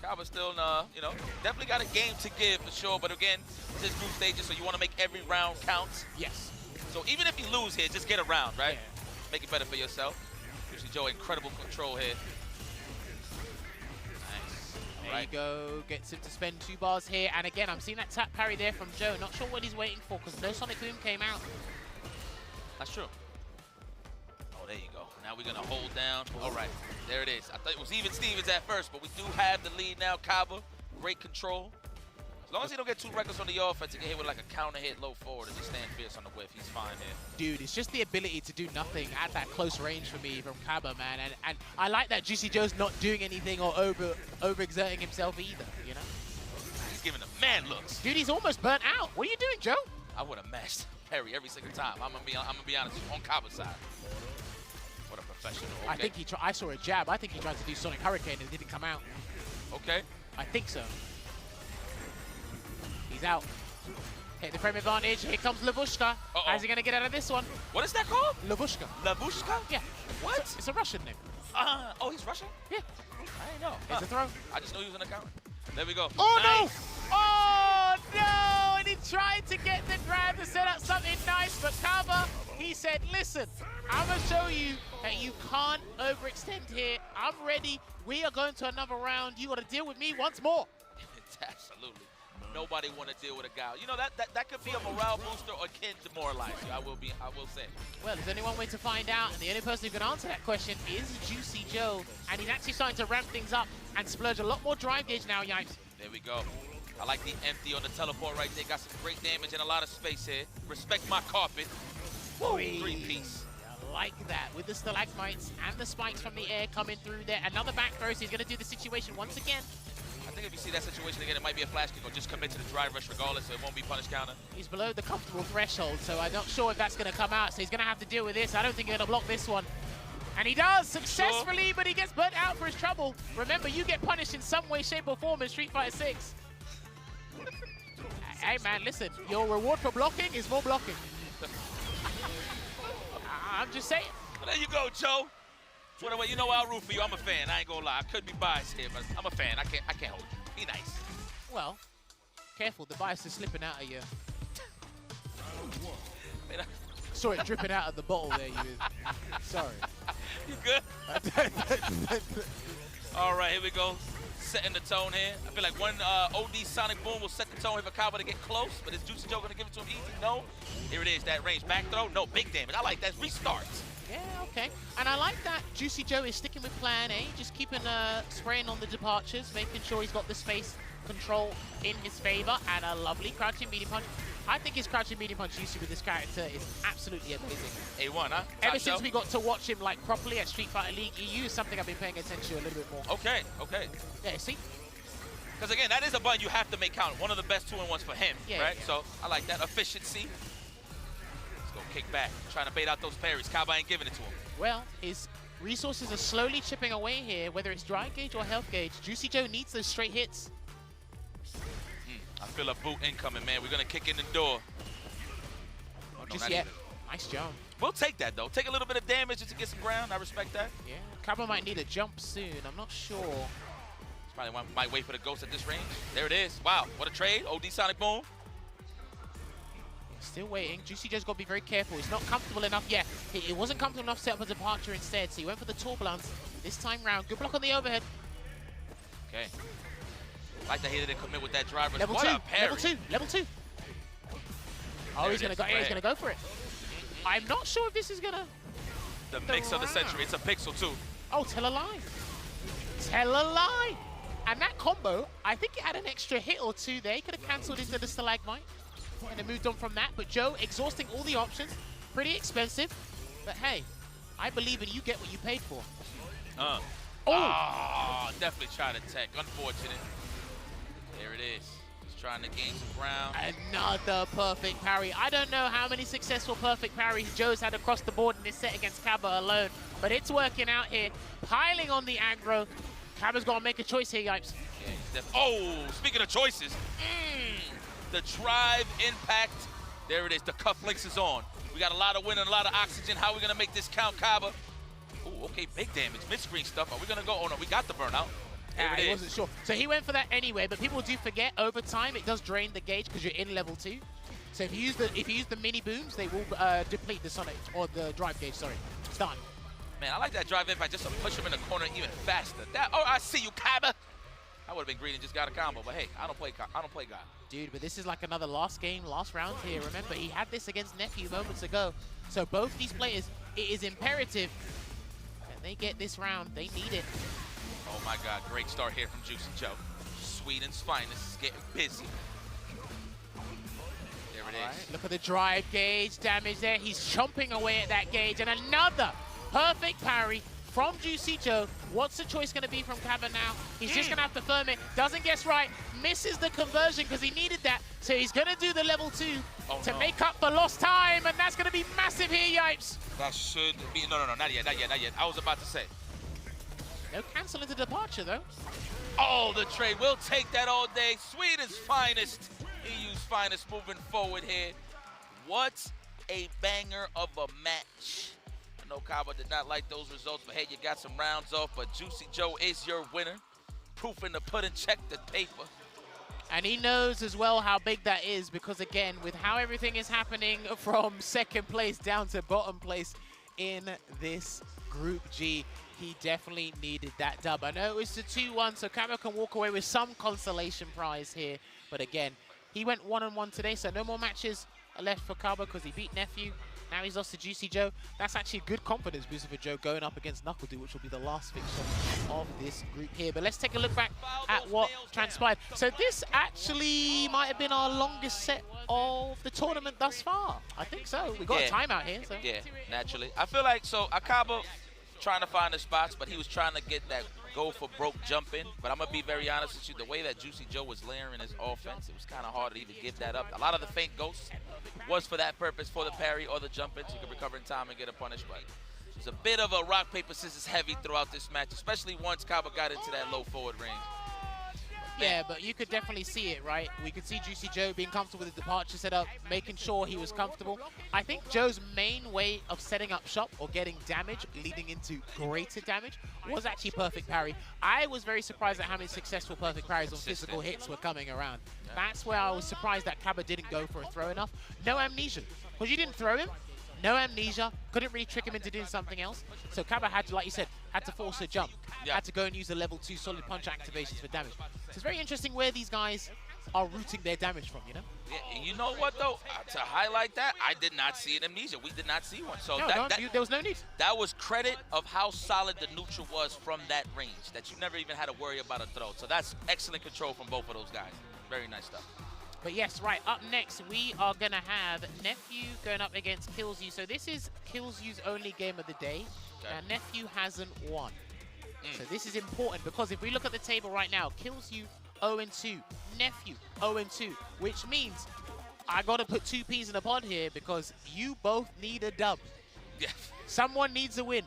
Kaba's still, you know, definitely got a game to give for sure, but again, this is group stages, so you want to make every round count. Yes. So even if you lose here, just get a round, right? Yeah. Make it better for yourself. Juicy Joe, incredible control here. Nice. There you go, gets him to spend 2 bars here. And again, I'm seeing that tap parry there from Joe. Not sure what he's waiting for because no Sonic Boom came out. That's true. Oh, there you go. Now we're going to hold down. All right, there it is. I thought it was even Stevens at first, but we do have the lead now. Kaba, great control. As long as he don't get too reckless on the offense, he can hit with like a counter hit low forward and just stand fierce on the whiff. He's fine here. Dude, it's just the ability to do nothing at that close range for me from Kaba, man. And I like that Juicy Joe's not doing anything or overexerting himself either, you know? He's giving them mad looks. Dude, he's almost burnt out. What are you doing, Joe? I would have matched parry every single time. I'm gonna be honest, on Kaba's side. What a professional. Okay. I think I saw a jab. I think he tried to do Sonic Hurricane and it didn't come out. Okay. I think so. He's out. Hit the frame advantage. Here comes Lavushka. How's he going to get out of this one? What is that called? Lavushka. Lavushka? Yeah. What? It's a Russian name. Oh, he's Russian? Yeah. I didn't know. It's a throw. I just know he was in the counter. There we go. Oh, nice. no! Oh, no! And he tried to get the grab to set up something nice, but Kaba, he said, listen, I'm going to show you that you can't overextend here. I'm ready. We are going to another round. You got to deal with me once more. Absolutely. Nobody want to deal with a guy. You know, that could be a morale booster or can demoralize you, I will say. Well, there's only one way to find out, and the only person who can answer that question is Juicy Joe. And he's actually starting to ramp things up and splurge a lot more drive gauge now, Yipes. There we go. I like the empty on the teleport right there. Got some great damage and a lot of space here. Respect my carpet. Woo! 3-piece. I like that, with the stalagmites and the spikes from the air coming through there. Another back throw, so he's going to do the situation once again. I think if you see that situation again, it might be a flash kick or just commit to the drive rush regardless, so it won't be punish counter. He's below the comfortable threshold, so I'm not sure if that's going to come out, so he's going to have to deal with this. I don't think he's going to block this one. And he does successfully, but he gets burnt out for his trouble. Remember, you get punished in some way, shape, or form in Street Fighter 6. Hey, man, listen, your reward for blocking is more blocking. I'm just saying. Well, there you go, Joe. Anyway, you know I'll root for you. I'm a fan. I ain't gonna lie. I could be biased here, but I'm a fan. I can't hold you. Be nice. Well, careful. The bias is slipping out of you. Saw it dripping out of the bottle there. Sorry. You good? All right, here we go. Setting the tone here. I feel like one OD Sonic Boom will set the tone here for Kaba to get close, but is Juicy Joe gonna give it to him easy? No. Here it is, that range. Back throw? No, big damage. I like that. Restarts. Yeah, okay. And I like that Juicy Joe is sticking with plan A, just keeping spraying on the departures, making sure he's got the space control in his favor, and a lovely crouching medium punch. I think his crouching medium punch usage with this character is absolutely amazing. A1, huh? Ever since we got to watch him like properly at Street Fighter League EU is something I've been paying attention to a little bit more. Okay, okay. Yeah, see? Because again, that is a button you have to make count. One of the best 2-in-1s for him, right? Yeah. So I like that efficiency. Let's go kick back, trying to bait out those parries. Kaba ain't giving it to him. Well, his resources are slowly chipping away here, whether it's dry gauge or health gauge. Juicy Joe needs those straight hits. I feel a boot incoming, man. We're gonna kick in the door. Oh, just yet. Nice jump. We'll take that though. Take a little bit of damage just to get some ground. I respect that. Yeah, Kaba might need a jump soon. I'm not sure. Probably might wait for the ghost at this range. There it is. Wow, what a trade. OD Sonic Boom. Still waiting. Juicy Joe's got to be very careful. He's not comfortable enough yet. He wasn't comfortable enough to set up a departure instead, so he went for the turbulence this time round. Good block on the overhead. Okay. Like that he didn't commit with that driver. Level what 2. A parry. Level 2. Level 2. Oh, he's gonna go. Yeah, he's gonna go for it. I'm not sure if this is gonna. The mix of the century. It's a pixel too. Oh, tell a lie. Tell a lie. And that combo, I think it had an extra hit or two there. He could have cancelled into the stalagmite and then moved on from that. But Joe, exhausting all the options. Pretty expensive. But hey, I believe in you get what you paid for. Oh, definitely trying to tech. Unfortunate. There it is. Just trying to gain some ground. Another perfect parry. I don't know how many successful perfect parries Joe's had across the board in this set against Kaba alone. But it's working out here. Piling on the aggro. Kaba's got to make a choice here, Yipes. Yeah, oh, speaking of choices, the drive impact. There it is. The cufflinks is on. We got a lot of wind and a lot of oxygen. How are we going to make this count, Kaba? Ooh, okay, big damage. Mid-screen stuff. Are we going to go? Oh, no, we got the burnout. I wasn't sure. So he went for that anyway, but people do forget over time it does drain the gauge because you're in level 2. So if you use the mini booms, they will deplete the Sonic, or the drive gauge, sorry. It's done. Man, I like that drive impact just to push him in the corner even faster. Oh, I see you, Kaba. I would have been greedy and just got a combo, but hey, I don't play God. Dude, but this is like another last round here. Remember, he had this against Nephew moments ago. So both these players, it is imperative that they get this round. They need it. Oh my God, great start here from Juicy Joe. Sweden's finest is getting busy. There it is. Right, look at the drive gauge damage there. He's chomping away at that gauge, and another perfect parry from Juicy Joe. What's the choice going to be from Kaba now? He's just going to have to firm it. Doesn't guess right. Misses the conversion because he needed that. So he's going to do the level 2 to make up for lost time. And that's going to be massive here, Yipes. That should be... No, not yet. I was about to say. No cancel into departure, though. Oh, the trade. We'll take that all day. Sweden's finest. EU's finest moving forward here. What a banger of a match. I know Kaba did not like those results, but hey, you got some rounds off, but Juicy Joe is your winner. Proof in the pudding, check the paper. And he knows as well how big that is because, again, with how everything is happening from second place down to bottom place in this Group G, he definitely needed that dub. I know it was the 2-1, so Kaba can walk away with some consolation prize here. But again, he went 1-on-1 today, so no more matches are left for Kaba because he beat Nephew. Now he's lost to Juicy Joe. That's actually a good confidence booster for Joe going up against Knuckle, which will be the last fixture of this group here. But let's take a look back at what transpired. So this actually might have been our longest set of the tournament thus far. I think so. We got a timeout here. So. Yeah, naturally. I feel like, so Akaba trying to find the spots, but he was trying to get that go for broke jump in. But I'm going to be very honest with you, the way that Juicy Joe was layering his offense, it was kind of hard to even give that up. A lot of the feint ghosts was for that purpose, for the parry or the jump in, so you could recover in time and get a punish. But it was a bit of a rock, paper, scissors heavy throughout this match, especially once Kaba got into that low forward range. Yeah, but you could definitely see it, right? We could see Juicy Joe being comfortable with the departure setup, making sure he was comfortable. I think Joe's main way of setting up shop or getting damage, leading into greater damage, was actually perfect parry. I was very surprised at how many successful perfect parries on physical hits were coming around. That's where I was surprised that Kaba didn't go for a throw enough. No amnesia, because you didn't throw him. No amnesia, couldn't really trick him into doing something else. So Kaba had to, like you said, had to force a jump. Had to go and use the level 2 solid punch activations for damage. So it's very interesting where these guys are rooting their damage from, you know? Yeah, and you know what, though? To highlight that, I did not see an amnesia. We did not see one. So no, there was no need. That was credit of how solid the neutral was from that range, that you never even had to worry about a throw. So that's excellent control from both of those guys. Very nice stuff. But yes, right, up next, we are going to have Nephew going up against Kills You. So this is Kills You's only game of the day. Okay. Now, Nephew hasn't won. So this is important because if we look at the table right now, Kills You 0-2, Nephew 0-2, which means I got to put two peas in a pod here because you both need a dub. Yeah. Someone needs a win.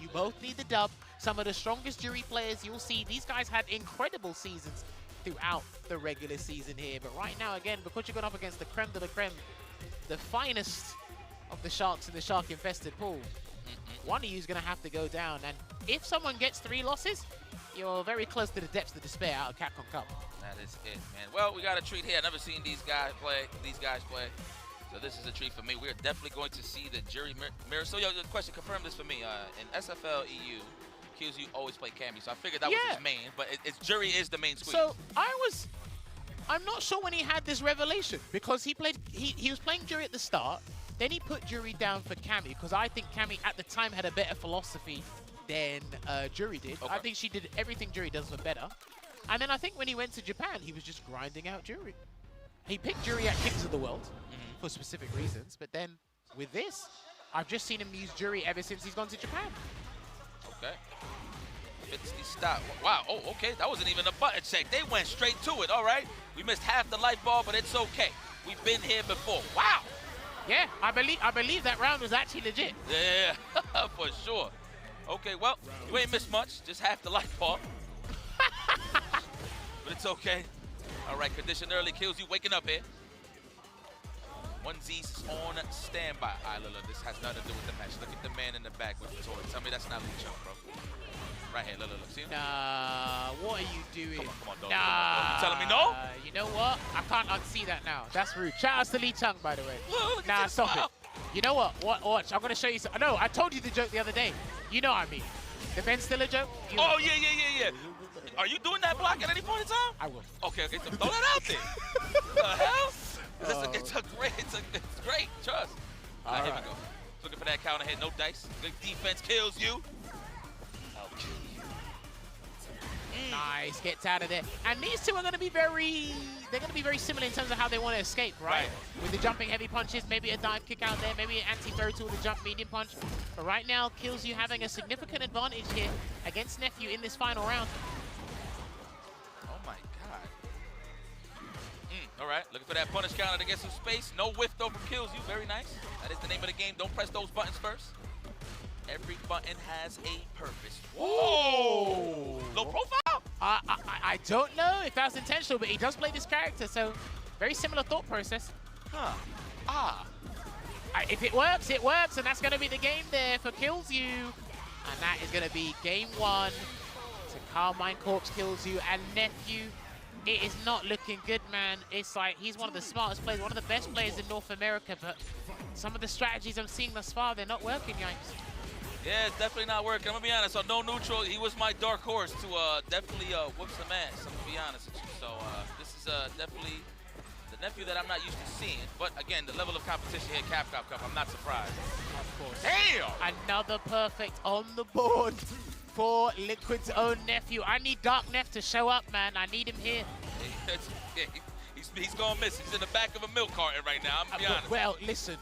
You both need the dub. Some of the strongest jury players you'll see, these guys had incredible seasons throughout the regular season here. But right now, again, because you're going up against the creme de la creme, the finest of the Sharks in the Shark-infested pool, one of you is going to have to go down. And if someone gets 3 losses, you're very close to the depths of despair out of Capcom Cup. That is it, man. Well, we got a treat here. I've never seen these guys play. So this is a treat for me. We're definitely going to see the jury mirror. So, yo, the question, confirm this for me. In SFL EU, Kills You always play Cammy, so I figured that was his main, but it's jury is the main squeeze. So I'm not sure when he had this revelation because he was playing jury at the start, then he put jury down for Cammy because I think Cammy at the time had a better philosophy than jury did. Okay. I think she did everything jury does for better. And then I think when he went to Japan, he was just grinding out jury. He picked jury at Kings of the World for specific reasons, but then with this, I've just seen him use jury ever since he's gone to Japan. Okay. 50 stop. Wow. Oh, okay. That wasn't even a button check. They went straight to it. All right. We missed half the light ball, but it's okay. We've been here before. Wow. Yeah, I believe that round was actually legit. Yeah, for sure. Okay, well, you ain't missed much. Just half the light ball. But it's okay. All right, condition early Kills You waking up here. 1Z's on standby. All right, look, this has nothing to do with the match. Look at the man in the back with the toy. Tell me that's not Lucha, bro. Right here, look, see him? Nah, what are you doing? Come on, dog. Nah. You telling me no? You know what? I can't unsee that now. That's rude. Shout out to Lee Chung, by the way. Look Nah, at stop it. You know what? Watch. I'm going to show you some. No, I told you the joke the other day. You know what I mean. The Ben Stiller joke? Oh, yeah. Are you doing that block at any point in time? I will. Okay, so throw that out there. The hell? It's great. Trust. All right, here we go. Looking for that counter hit. No dice. Good defense kills you. Nice, gets out of there. And these two are going to be very similar in terms of how they want to escape, right? With the jumping heavy punches, maybe a dive kick out there, maybe an anti-throw tool, the jump medium punch. But right now, Kills You having a significant advantage here against Nephew in this final round. Oh my God. All right, looking for that punish counter to get some space. No whiff though from Kills You, very nice. That is the name of the game. Don't press those buttons first. Every button has a purpose. Whoa! Low profile? I don't know if that's intentional, but he does play this character, so very similar thought process. If it works, and that's going to be the game there for Kills You. And that is going to be game 1 to Carmine Corpse Kills You and Nephew. It is not looking good, man. It's like he's one of the smartest players, one of the best players in North America, but some of the strategies I'm seeing thus far, they're not working, Yipes. Yeah, it's definitely not working. I'm going to be honest. On No Neutral, he was my dark horse to definitely whoop some ass. I'm going to be honest with you. So this is definitely the Nephew that I'm not used to seeing. But again, the level of competition here at Capcom Cup, I'm not surprised. Of course. Damn! Another perfect on the board for Liquid's own Nephew. I need Dark Neff to show up, man. I need him here. He's going to miss. He's in the back of a milk carton right now. I'm going to be honest. Well, listen.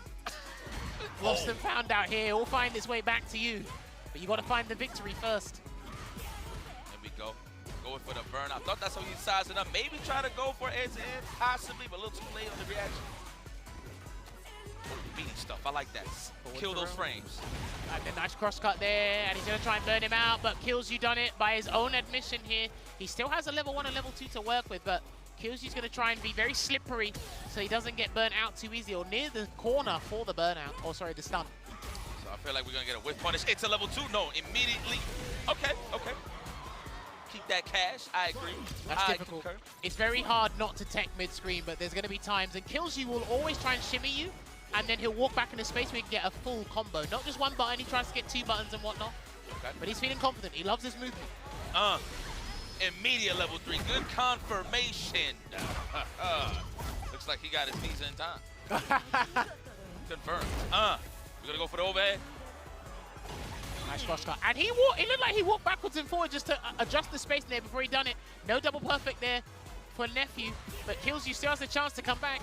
Lost and found out here. We'll find his way back to you. But you got to find the victory first. Here we go. Going for the burn. I thought that's how he's sizing up. Maybe try to go for end-to-end, possibly, but a little too late on the reaction. Oh, beating stuff. I like that. Kill those frames. And a nice cross cut there, and he's going to try and burn him out, but Kills You done it by his own admission here. He still has a level 1 and level 2 to work with, but Kills You's going to try and be very slippery so he doesn't get burnt out too easy or near the corner for the burnout. Oh, sorry, the stun. So I feel like we're going to get a whiff punish. It's a level 2. No, immediately. Okay. Keep that cash. I agree. That's difficult. Concur. It's very hard not to tech mid-screen, but there's going to be times, and Kills You will always try and shimmy you, and then he'll walk back into space where he can get a full combo. Not just one button, he tries to get 2 buttons and whatnot. Okay. But he's feeling confident. He loves his movement. Immediate level 3. Good confirmation. Looks like he got his visa in time. Confirmed. We're gonna go for the overhead. Nice cross cut. And it looked like he walked backwards and forward just to adjust the space there before he done it. No double perfect there for Nephew, but Kills You still has a chance to come back.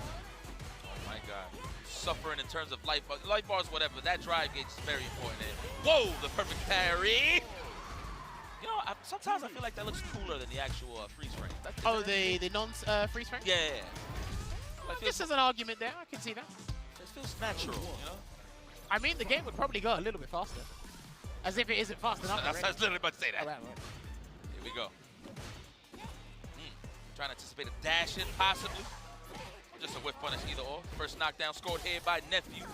Oh my God. Suffering in terms of life bars, whatever. That drive gauge is very important. Whoa, the perfect parry. You know, sometimes I feel like that looks cooler than the actual freeze frame. Oh, the non-freeze frame? Yeah. This is an argument there. I can see that. It feels natural, you know? I mean, the game would probably go a little bit faster. As if it isn't fast enough. I was literally about to say that. All right. Here we go. Trying to anticipate a dash in, possibly. Just a whiff punish either or. First knockdown scored here by Nephew.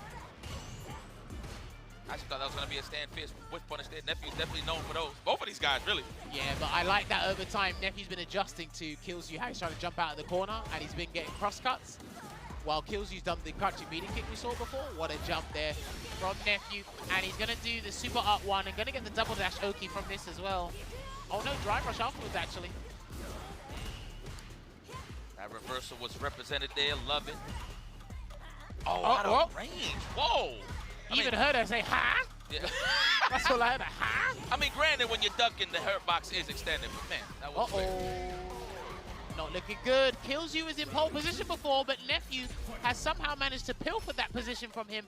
I just thought that was going to be a stand fierce whiff punish there. Nephew's definitely known for those. Both of these guys, really. Yeah, but I like that over time. Nephew's been adjusting to Kills You, how he's trying to jump out of the corner, and he's been getting cross cuts. While Kills You's done the crouching beating kick we saw before. What a jump there from Nephew. And he's going to do the super up one and going to get the double dash Oki from this as well. Oh no, drive rush afterwards actually. That reversal was represented there. Love it. Oh, out of range. Whoa. You even heard her say, ha? Yeah. That's all I heard, ha? I mean, granted, when you're ducking, the hurt box is extended, but man, that was weird. Not looking good. Kills You was in pole position before, but Nephew has somehow managed to pilfer that position from him.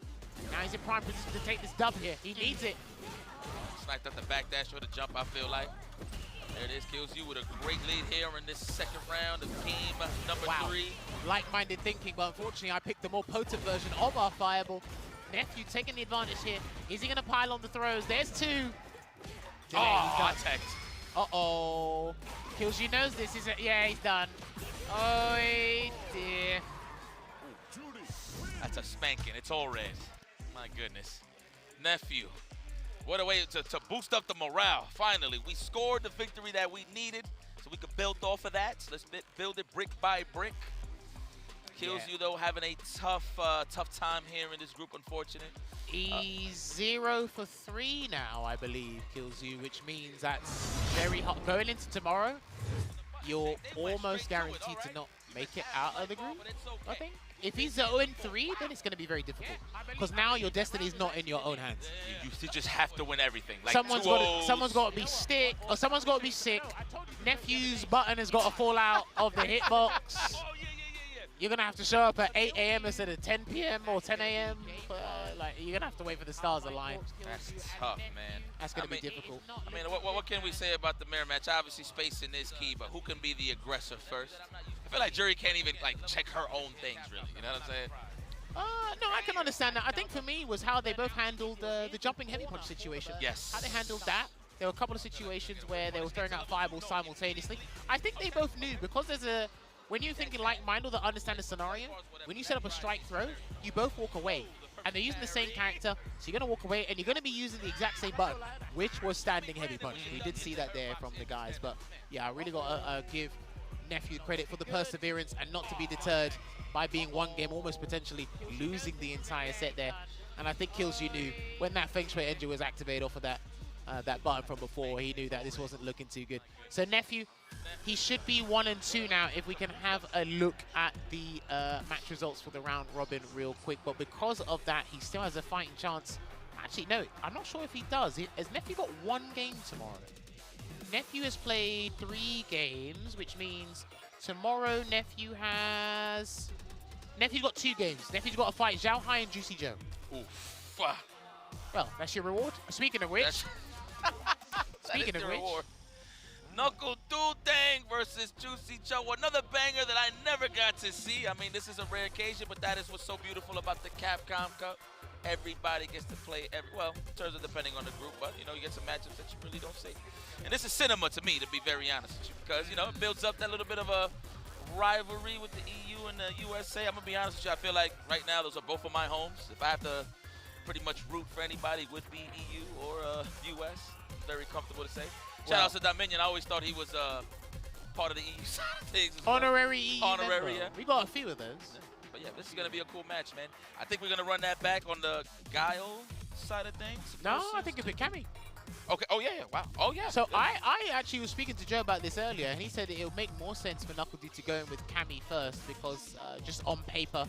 Now he's in prime position to take this dub here. He needs it. Sniped at the back dash or the jump, I feel like. There it is, Kills You with a great lead here in this second round of game number 3. Like-minded thinking, but unfortunately I picked the more potent version of our Fireball. Nephew taking the advantage here. Is he going to pile on the throws? There's 2. Hot tech. Uh-oh. Kills You knows this. Yeah, he's done. Oh, dear. That's a spanking. It's all red. My goodness. Nephew. What a way to boost up the morale. Finally, we scored the victory that we needed, so we could build off of that. So let's build it brick by brick. Kills You, though, having a tough time here in this group, unfortunate. He's 0 for 3 now, I believe, Kills You, which means that's very hot. Going into tomorrow, you're almost guaranteed to not make it out of the group, I think. If he's 0-3, then it's going to be very difficult. Because now your destiny is not in your own hands. You just have to win everything. Like someone's got to be sick, or someone's got to be sick. Nephew's button has got to fall out of the hitbox. You're going to have to show up at 8 a.m. instead of 10 p.m. or 10 a.m. Like, you're going to have to wait for the stars align. That's tough, man. That's going to be difficult. I mean, what can we say about the mirror match? Obviously, spacing is key, but who can be the aggressor first? I feel like Jury can't even, like, check her own things, really. You know what I'm saying? No, I can understand that. I think for me was how they both handled the jumping heavy punch situation. Yes. How they handled that. There were a couple of situations where they were throwing out fireballs simultaneously. I think they both knew, because there's a... When you're thinking like-minded that understand the scenario, when you set up a strike throw, you both walk away. And they're using the same character, so you're going to walk away, and you're going to be using the exact same button, which was standing heavy punch. We did see that there from the guys, but yeah, I really got to give Nephew credit for the perseverance and not to be deterred by being one game, almost potentially losing the entire set there. And I think Kills You knew when that Feng Shui engine was activated off of that button from before, he knew that this wasn't looking too good. So Nephew, he should be 1-2 now if we can have a look at the match results for the round robin real quick. But because of that, he still has a fighting chance. Actually, no, I'm not sure if he does. Has Nephew got 1 game tomorrow? Nephew has played 3 games, which means tomorrow Nephew's got 2 games. Nephew's got to fight Zhao Hai and Juicy Joe. Oof. Well, that's your reward. Speaking of which, Knuckle Dutang versus Juicy Joe. Another banger that I never got to see. I mean, this is a rare occasion, but that is what's so beautiful about the Capcom Cup. Everybody gets to play, well, in terms of depending on the group, but, you know, you get some matchups that you really don't see. And this is cinema to me, to be very honest with you, because, you know, it builds up that little bit of a rivalry with the EU and the USA. I'm going to be honest with you, I feel like right now those are both of my homes. If I have to pretty much root for anybody, it would be EU or US. Very comfortable to say. Shout out to Dominion. I always thought he was part of the EU side of things. Honorary EU Honorary, member. We got a few of those. Yeah. But yeah, this is going to be a cool match, man. I think we're going to run that back on the Guile side of things. No, I think it'll be Cammy. Okay. Oh, yeah. Wow. Oh, yeah. So I actually was speaking to Joe about this earlier, and he said that it would make more sense for Knuckle to go in with Cammy first because just on paper,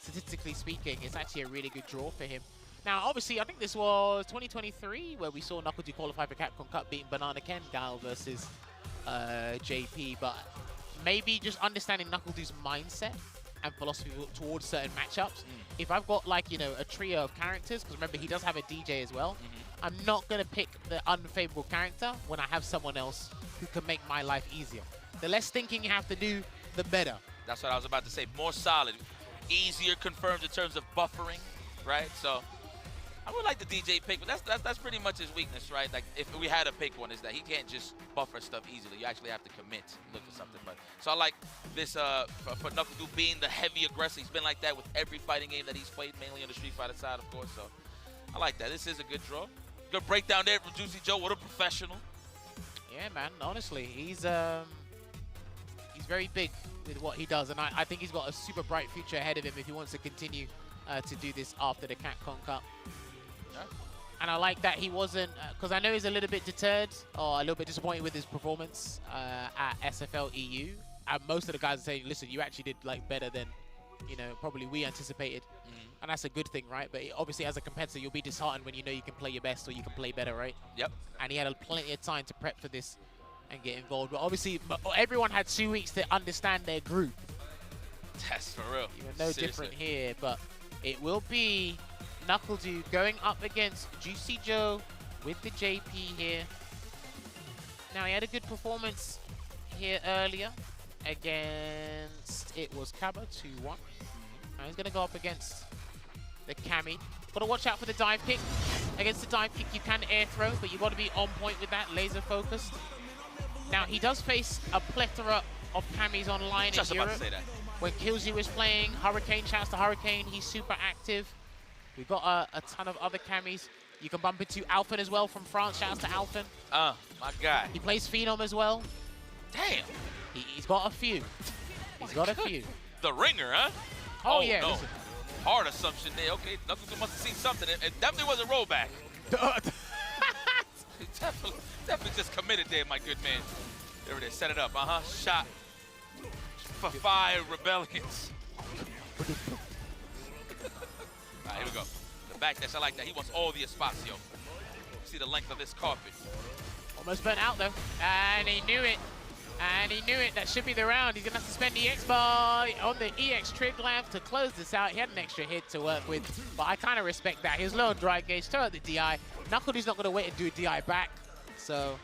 statistically speaking, it's actually a really good draw for him. Now, obviously, I think this was 2023 where we saw Knuckle qualify for Capcom Cup beating Banana Ken, Guile versus JP, but maybe just understanding Knuckledu's mindset and philosophy towards certain matchups. If I've got like, you know, a trio of characters, because remember he does have a DJ as well, I'm not going to pick the unfavorable character when I have someone else who can make my life easier. The less thinking you have to do, the better. That's what I was about to say. More solid, easier confirmed in terms of buffering, right? So I would like the DJ pick, but that's pretty much his weakness, right? Like if we had to pick one, is that he can't just buffer stuff easily. You actually have to commit, look for something. But so I like this for NuckleDu being the heavy aggressor. He's been like that with every fighting game that he's played, mainly on the Street Fighter side, of course. So I like that. This is a good draw. Good breakdown there from Juicy Joe. What a professional. Yeah, man. Honestly, he's very big with what he does, and I think he's got a super bright future ahead of him if he wants to continue to do this after the Capcom Cup. Yeah. And I like that he wasn't, because I know he's a little bit deterred or a little bit disappointed with his performance at SFL EU. And most of the guys are saying, listen, you actually did like better than, you know, probably we anticipated. And that's a good thing, right? But obviously as a competitor, you'll be disheartened when you know you can play your best or you can play better, right? Yep. And he had plenty of time to prep for this and get involved. But obviously, everyone had 2 weeks to understand their group. That's for real. Even no different here, but it will be NuckleDu going up against Juicy Joe with the JP here. Now, he had a good performance here earlier against, it was Kaba 2-1. Now he's going to go up against the Cammy. Got to watch out for the dive kick. Against the dive kick, you can air throw, but you've got to be on point with that, laser focused. Now, he does face a plethora of Cammys online in Europe. About to say that. When Killzu is playing, Hurricane, shouts to Hurricane, he's super active. We've got a ton of other Cammys. You can bump into Alphen as well from France, shouts to Alphen. My guy. He plays Phenom as well. Damn. He's got a few. He's got a few. The ringer, huh? Oh yeah, no. listen. Hard assumption there. Okay, NuckleDu must have seen something. It definitely wasn't rollback. He definitely just committed there, my good man. There it is. Set it up. Shot. For 5 rebellions. All right, here we go. The back dash, I like that. He wants all the espacio. See the length of this carpet. Almost burnt out though. And he knew it. And he knew it. That should be the round. He's going to have to spend the EX bar on the EX trig lamp to close this out. He had an extra hit to work with, but I kind of respect that. He was low on drive gauge, throw out the DI. NuckleDu's not going to wait and do a DI back. So,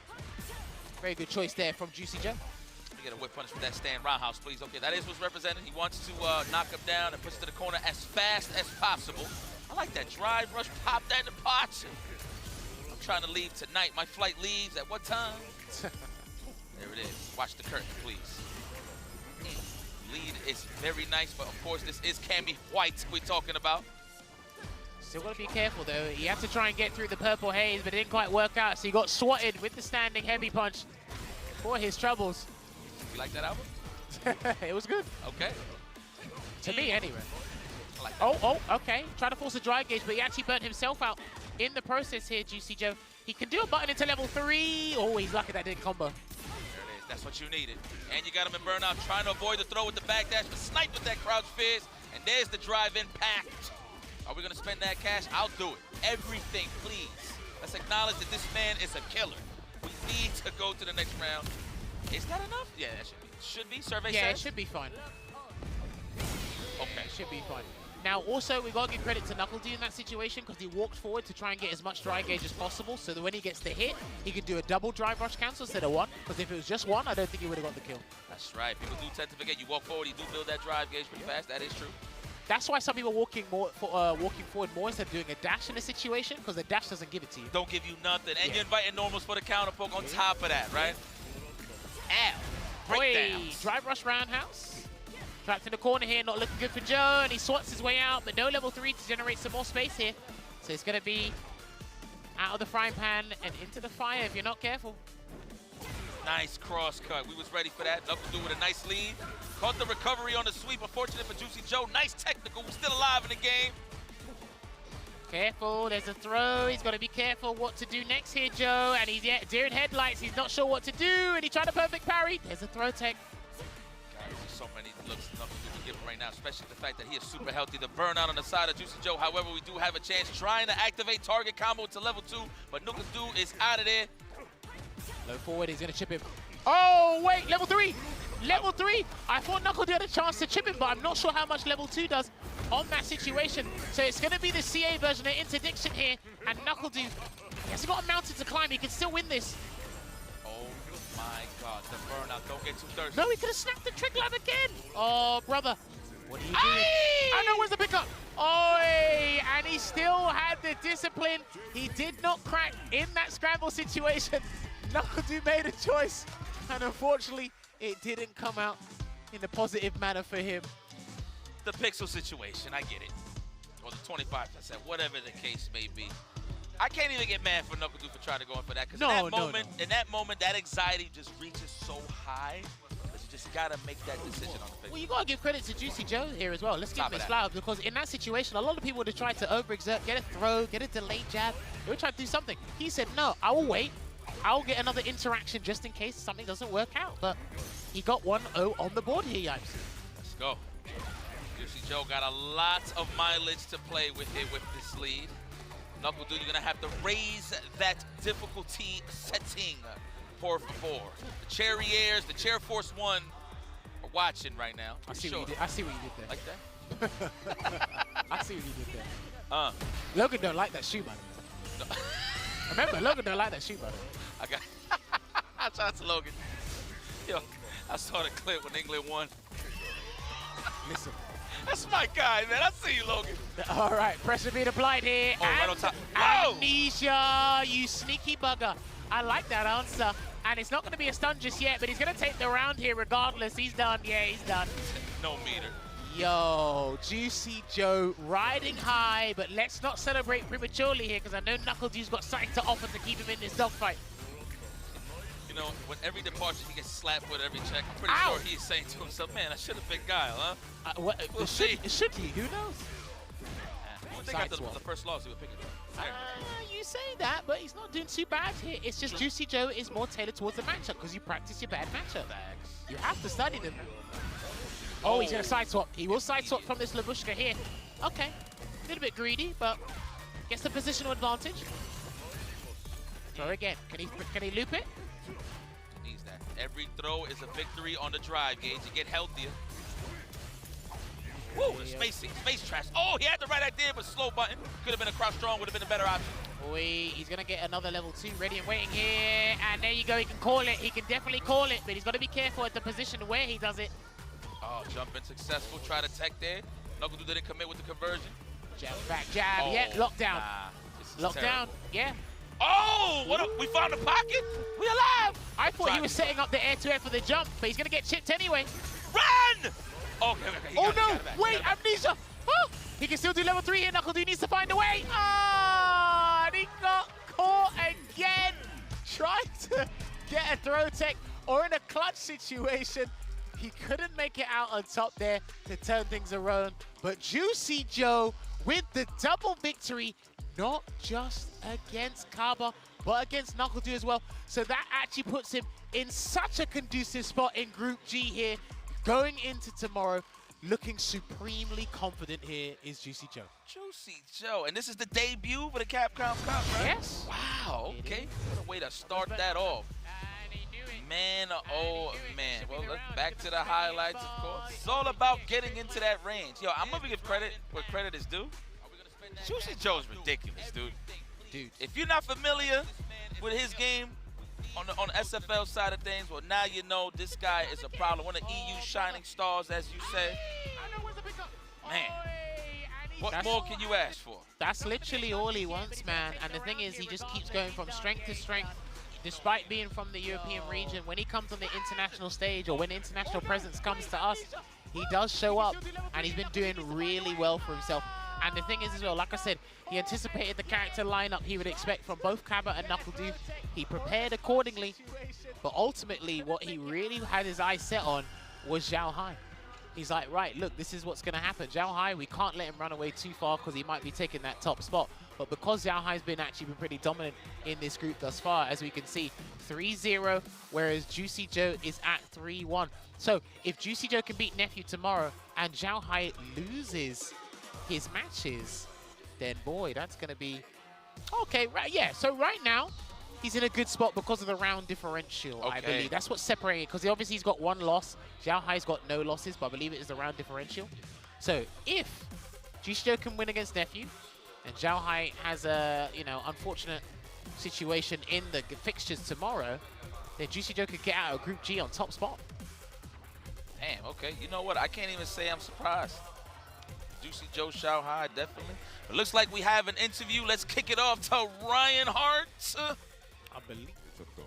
very good choice there from Juicy Joe. We get a whip punish with that stand roundhouse, please. Okay, that is what's represented. He wants to knock him down and push it to the corner as fast as possible. I like that drive rush, pop that in the pots. I'm trying to leave tonight. My flight leaves at what time? There it is. Watch the curtain, please. Lead is very nice, but of course this is Cammy White we're talking about. Still got to be careful though. He had to try and get through the purple haze, but it didn't quite work out. So he got swatted with the standing heavy punch for his troubles. You like that album? It was good. Okay. To me, anyway. I like that. Oh, okay. Trying to force a dry gauge, but he actually burnt himself out in the process here, Juicy Joe. He can do a button into level 3. Oh, he's lucky that didn't combo. That's what you needed. And you got him in burnout, trying to avoid the throw with the back dash, but sniped with that crouch fierce. And there's the drive impact. Are we going to spend that cash? I'll do it. Everything, please. Let's acknowledge that this man is a killer. We need to go to the next round. Is that enough? Yeah, that should be. Should be, survey Yeah, says? it should be fine. Okay. It should be fine. Now, also, we got to give credit to NuckleDu in that situation because he walked forward to try and get as much dry gauge as possible so that when he gets the hit, he can do a double drive rush cancel instead of 1. Because if it was just 1, I don't think he would have got the kill. That's right. People do tend to forget. You walk forward, you do build that drive gauge pretty fast. That is true. That's why some people are walking forward more instead of doing a dash in a situation because the dash doesn't give it to you. Don't give you nothing. And you're inviting normals for the counter poke on top of that, right? Ow. Breakdowns. Drive rush roundhouse. Trapped in the corner here, not looking good for Joe, and he swats his way out, but no level 3 to generate some more space here. So it's going to be out of the frying pan and into the fire if you're not careful. Nice cross cut. We was ready for that. NuckleDu with a nice lead. Caught the recovery on the sweep. Unfortunate for Juicy Joe. Nice technical. Still alive in the game. Careful, there's a throw. He's got to be careful what to do next here, Joe. And he's deer in headlights. He's not sure what to do, and he tried a perfect parry. There's a throw tech. There's so many looks NuckleDu can give him right now, especially the fact that he is super healthy. The burnout on the side of Juicy Joe. However, we do have a chance trying to activate target combo to level 2, but NuckleDu is out of there. Low forward, he's going to chip him. Oh, wait, level 3. Level 3, I thought Knuckle had a chance to chip him, but I'm not sure how much level 2 does on that situation. So it's going to be the CA version of interdiction here, and Knuckle he hasn't got a mountain to climb. He can still win this. Oh my God, the burnout. Don't get too thirsty. No, he could have snapped the trick line again. Oh, brother. What are you doing? I know, where's the pickup? Oh, and he still had the discipline. He did not crack in that scramble situation. Knuckle made a choice, and unfortunately, it didn't come out in a positive manner for him. The pixel situation, I get it. Or the 25%, whatever the case may be. I can't even get mad for Knuckle for trying to go in for that, because in that moment, that anxiety just reaches so high that you just gotta make that decision on the pixel. Well, you gotta give credit to Juicy Joe here as well. Let's give him his flowers, because in that situation, a lot of people would have tried to overexert, get a throw, get a delayed jab. They would try to do something. He said, no, I will wait. I'll get another interaction just in case something doesn't work out. But he got 1-0 on the board here, Yipes. Let's go. Juicy Joe got a lot of mileage to play with here with this lead. Knuckle you're gonna have to raise that difficulty setting, por favor. The Cherriers, the Chair Force 1 are watching right now. I see what you did there. Like that? I see what you did there. Logan don't like that shoe, by the way. Remember, Logan don't like that shoe, by the way. Shout out to Logan. Yo, I saw the clip when England won. Listen. That's my guy, man. I see you, Logan. All right, pressure being applied here. Oh, right on top. Whoa! Amnesia, you sneaky bugger. I like that answer. And it's not going to be a stun just yet, but he's going to take the round here regardless. He's done. Yeah, he's done. No meter. Yo, Juicy Joe riding high, but let's not celebrate prematurely here, because I know Knuckle-Dew's got something to offer to keep him in this dogfight. You know, with every departure, he gets slapped with every check. I'm pretty sure he's saying to himself, man, I should have picked Guile, huh? We'll see. Should he? Who knows? I think after the first loss, he would pick it up. You say that, but he's not doing too bad here. It's just Juicy Joe is more tailored towards the matchup, because you practice your bad matchup. You have to study them. Oh, he's going to side swap. He will side swap from this Labushka here. Okay. A little bit greedy, but gets the positional advantage. Throw again. Can he loop it? He needs that. Every throw is a victory on the drive, Gage. You get healthier. Woo, the spacing, space trash. Oh, he had the right idea, but slow button. Could have been a cross strong, would have been a better option. He's going to get another level 2 ready and waiting here. And there you go. He can call it. He can definitely call it, but he's got to be careful at the position where he does it. Oh, jumping successful. Try to tech there. Knuckle didn't commit with the conversion. Jab, back jab. Oh, yeah, lockdown. Lockdown. Yeah. Oh, we found a pocket. We alive. I thought he was setting up the air-to-air for the jump, but he's going to get chipped anyway. Run! Okay. Oh, no. Wait, Amnesia. Oh, he can still do level 3 here. Knuckle needs to find a way. Ah, and he got caught again. Trying to get a throw tech or in a clutch situation. He couldn't make it out on top there to turn things around. But Juicy Joe with the double victory, not just against Kaba, but against Knuckle as well. So that actually puts him in such a conducive spot in Group G here. Going into tomorrow, looking supremely confident here is Juicy Joe. Juicy Joe, and this is the debut for the Capcom Cup, right? Yes. Wow, okay. What a way to start that off. Man, oh man. Well, let's back to the highlights, of course. It's all about getting into that range. Yo, I'm gonna give credit where credit is due. Juicy Joe's ridiculous, dude. If you're not familiar with his game on the SFL side of things, well, now you know this guy is a problem. One of EU's shining stars, as you say. Man, what more can you ask for? That's literally all he wants, man. And the thing is, he just keeps going from strength to strength. Despite being from the European region, when he comes on the international stage or when international presence comes to us, he does show up, and he's been doing really well for himself. And the thing is as well, like I said, he anticipated the character lineup he would expect from both Kaba and Knuckle-Doo. He prepared accordingly, but ultimately what he really had his eyes set on was Zhao Hai. He's like, right, look, this is what's going to happen. Zhao Hai, we can't let him run away too far because he might be taking that top spot. But because Zhao Hai's been pretty dominant in this group thus far, as we can see, 3-0, whereas Juicy Joe is at 3-1. So if Juicy Joe can beat Nephew tomorrow and Zhao Hai loses his matches, then boy, that's going to be... Okay, right, yeah. So right now, he's in a good spot because of the round differential, I believe. That's what's separating it, because obviously he's got one loss. Xiao Hai's got no losses, but I believe it is the round differential. So if Juicy can win against Nephew, and Xiao Hai has a, unfortunate situation in the fixtures tomorrow, then Juicy Joe could get out of Group G on top spot. Damn, okay. You know what? I can't even say I'm surprised. Juicy Joe, Xiao Hai, definitely. It looks like we have an interview. Let's kick it off to Ryan Hart. I believe. ちょっと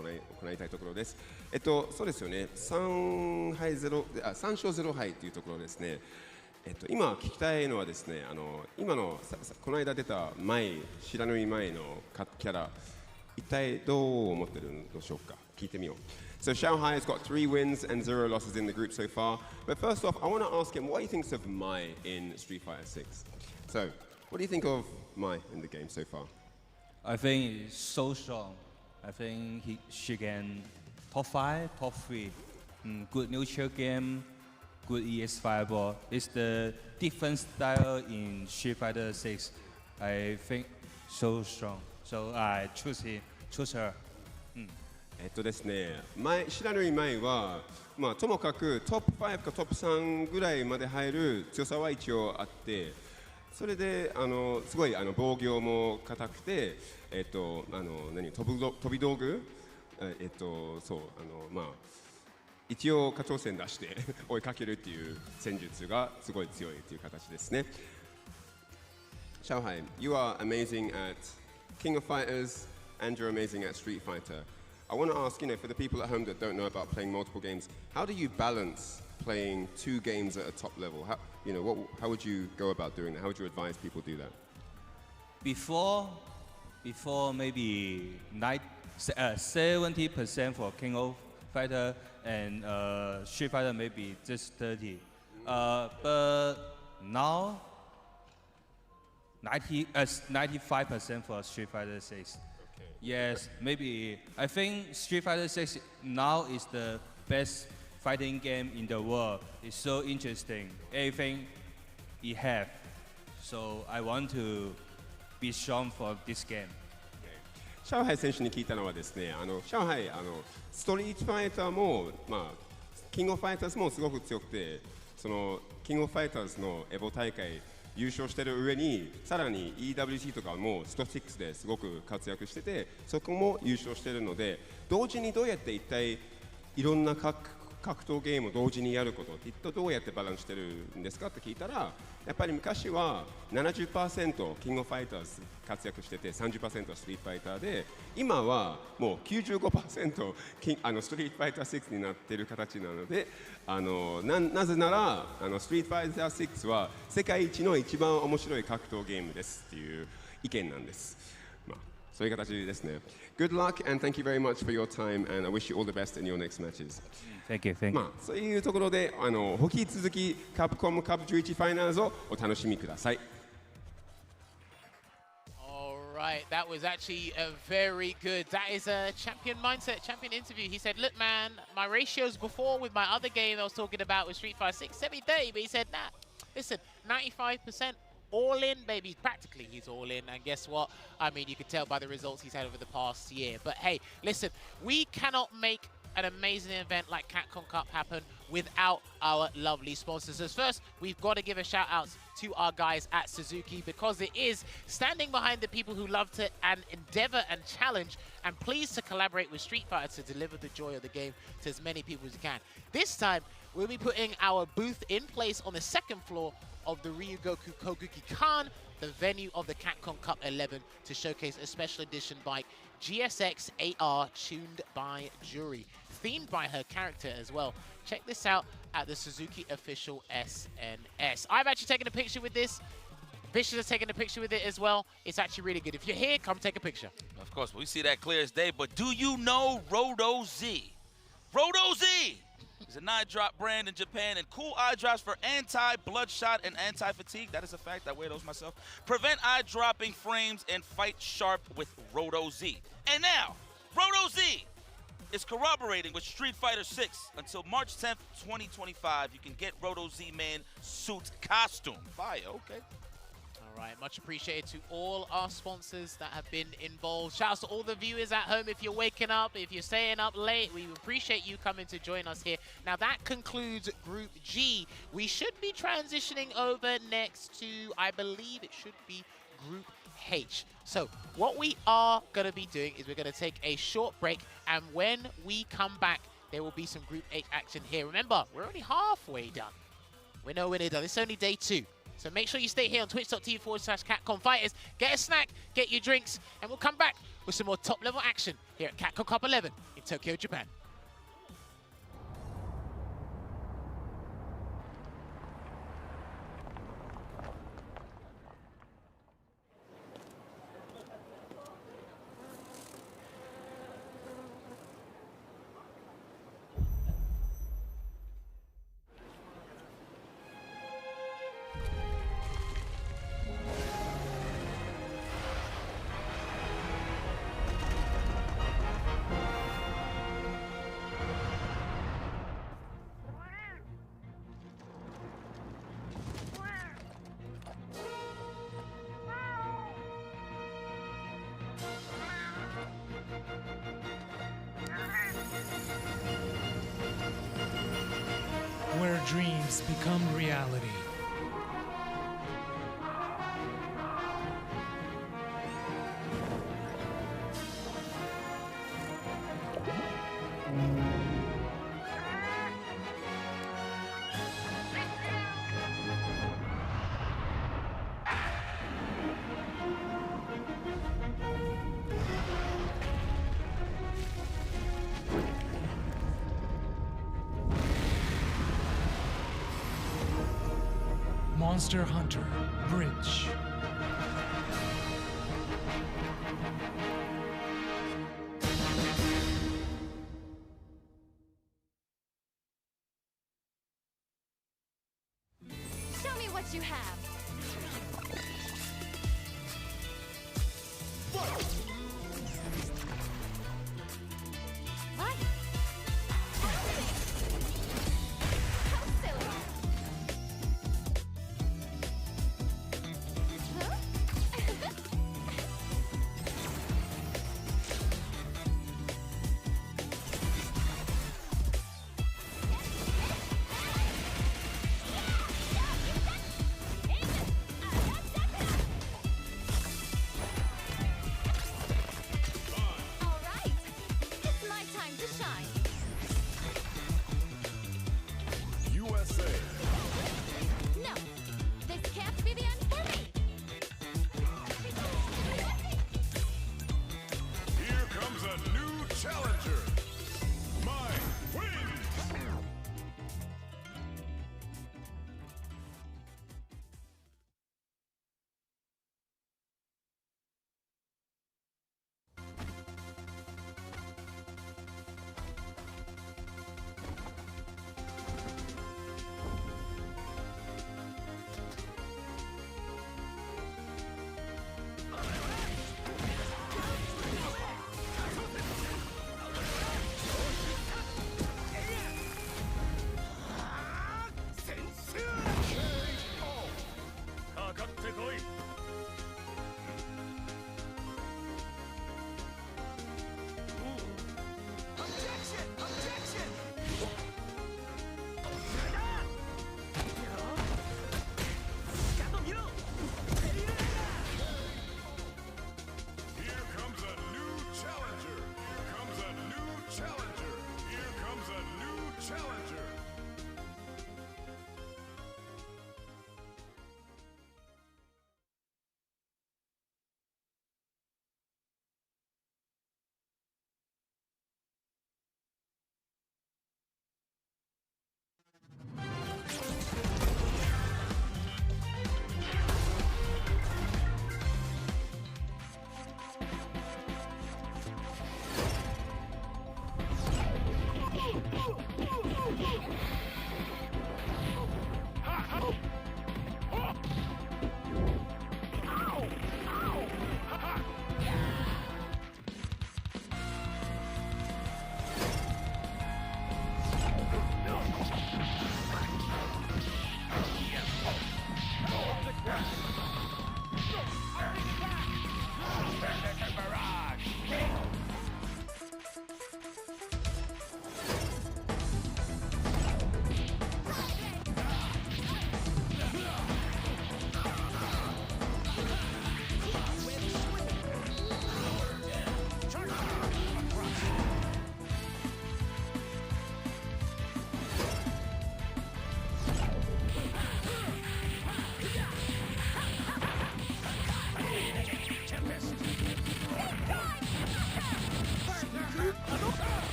行いたいところです。そうですよね。3勝0敗というところですね。今聞きたいのはですね、今のこの間出た知らぬい前のキャラ、一体どう思ってるんでしょうか。聞いてみよう。So Xiao Hai has got 3 wins and 0 losses in the group so far. But first off, I want to ask him what he thinks of Mai in Street Fighter 6. So, what do you think of Mai in the game so far? I think he's so strong. I think she can top 5, top 3. Good neutral game, good ES fireball. It's the different style in Street Fighter 6. I think so strong. So I choose her. ですね、知らぬい前は、ともかくトップ5かトップ3ぐらいまで入る強さは一応あって、それですごい防御も硬くて、飛び道具、そう一応下挑戦出して追いかけるっていう戦術がすごい強いっていう形ですね。Xiao Hai, you are amazing at King of Fighters and you're amazing at Street Fighter. I want to ask, for the people at home that don't know about playing multiple games, how do you balance playing 2 games at a top level? How would you go about doing that? How would you advise people do that? Before maybe 70% for King of Fighter and Street Fighter maybe just 30. But now 95% for Street Fighter 6. Yes, maybe. I think Street Fighter 6 now is the best fighting game in the world. It's so interesting. Everything it have. So I want to be strong for this game. シャオハイ選手に聞いたのはですね、シャオハイストリートファイターもキングオブファイターズもすごく強くて、そのキングオブファイターズのエボ大会優勝してる上にさらに EWC とかもスト6ですごく活躍してて、そこも優勝してるので、同時にどうやって一体いろんな格闘ゲームを同時にやることって一体どうやってバランスしてるんですかって聞いたら、やっぱり昔は 70% キングオブファイターズ活躍してて 30% ストリートファイターで、今はもう 95% ストリートファイター6になってる形なので、なぜならストリートファイター6は世界一の一番面白い格闘ゲームですっていう意見なんです。そういう形ですね。Good luck and thank you very much for your time and I wish you all the best in your next matches. Thank you, thank you. そういうところで引き続きカプコムカップ11ファイナルズをお楽しみください。Right, that was actually a very good. That is a champion mindset, champion interview. He said, look, man, my ratios before with my other game I was talking about with Street Fighter 6, 70-30, but he said, nah, listen, 95% all in, baby. Practically, he's all in. And guess what? I mean, you can tell by the results he's had over the past year. But hey, listen, we cannot make an amazing event like Capcom Cup happen without our lovely sponsors. So first, we've got to give a shout out to our guys at Suzuki, because it is standing behind the people who love to and endeavor and challenge and pleased to collaborate with Street Fighter to deliver the joy of the game to as many people as you can. This time, we'll be putting our booth in place on the 2nd floor of the Ryugoku Koguki-kan, the venue of the Capcom Cup 11, to showcase a special edition bike, GSX AR, tuned by Jury, themed by her character as well. Check this out at the Suzuki official SNS. I've actually taken a picture with this. Vicious has taken a picture with it as well. It's actually really good. If you're here, come take a picture. Of course, we see that clear as day, but do you know Roto Z? Roto Z is an eye drop brand in Japan, and cool eye drops for anti-bloodshot and anti-fatigue. That is a fact. I wear those myself. Prevent eye dropping frames and fight sharp with Roto Z. And now, Roto Z is corroborating with Street Fighter 6 until March 10th, 2025. You can get Roto Z Man suit costume. Fire, okay. All right, much appreciated to all our sponsors that have been involved. Shouts to all the viewers at home. If you're waking up, if you're staying up late, we appreciate you coming to join us here. Now that concludes Group G. We should be transitioning over next to, I believe it should be Group H. So what we are going to be doing is we're going to take a short break, and when we come back, there will be some Group H action here. Remember, we're only halfway done. We're nowhere near done. It's only day 2. So make sure you stay here on twitch.tv/Capcom Fighters. Get a snack, get your drinks, and we'll come back with some more top-level action here at Capcom Cup 11 in Tokyo, Japan. Where dreams become reality. Monster Hunter Bridge. Show me what you have. What? How silly.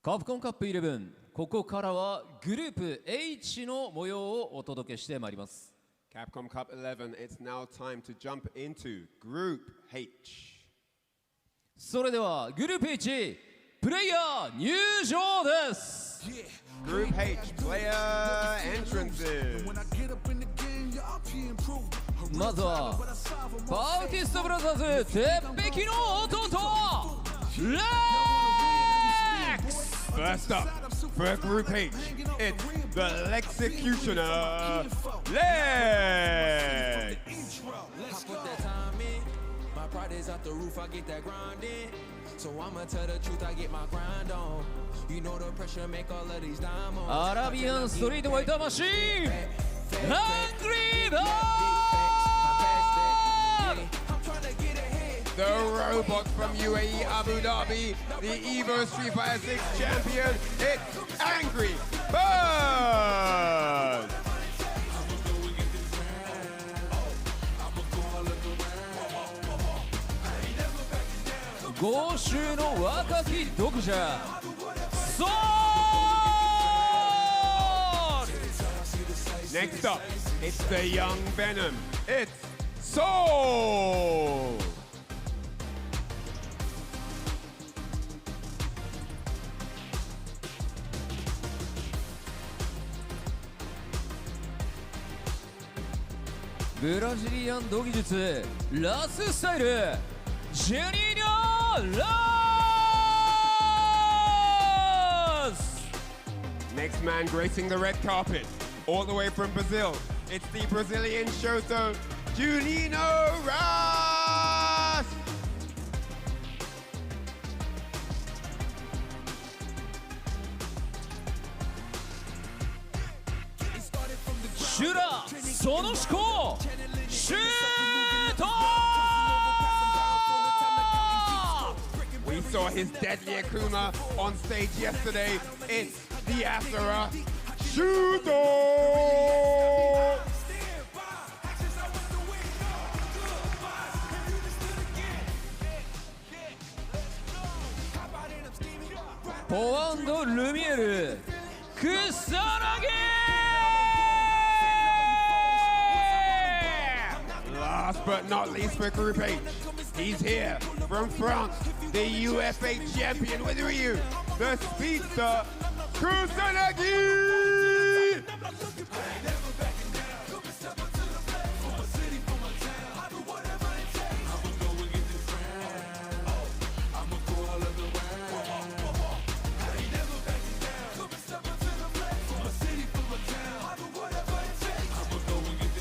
カプコンカップ11、ここからはグループ H の模様をお届けしてまいります。Capcom Cup 11, it's now time to jump into Group H. それではグループ H、プレイヤー入場です。Group H, player entrances. まずはバウティストブラザーズ、鉄壁の弟、レックス。First up, for Group H, it's the Lexecutioner, Lex! My pride is out the roof, I get that grind in. So I'ma tell the truth, I get my grind on. You know the pressure make all of these diamonds. アラビアンストリートファイターマシーン、ハングリーバード。 The robot from UAE Abu Dhabi, the Evo Street Fighter 6 champion, it's Angry Bird! 豪州の若き独者、ソール。 Next up, it's the young Venom, it's Soul! ブラジリアン土技術ラススタイル、ジェニーニョ・ラス。 Next man gracing the red carpet, all the way from Brazil, it's the Brazilian Shoto, Juninho Ras! シュラ、その思考、シュート。 We saw his deadly Akuma on stage yesterday. It's the Asura Shuto!ポアンド・ルミエル、草薙。 Last but not least for Group H, he's here from France, the UFA champion with Ryu, the speedster, Kusanagi!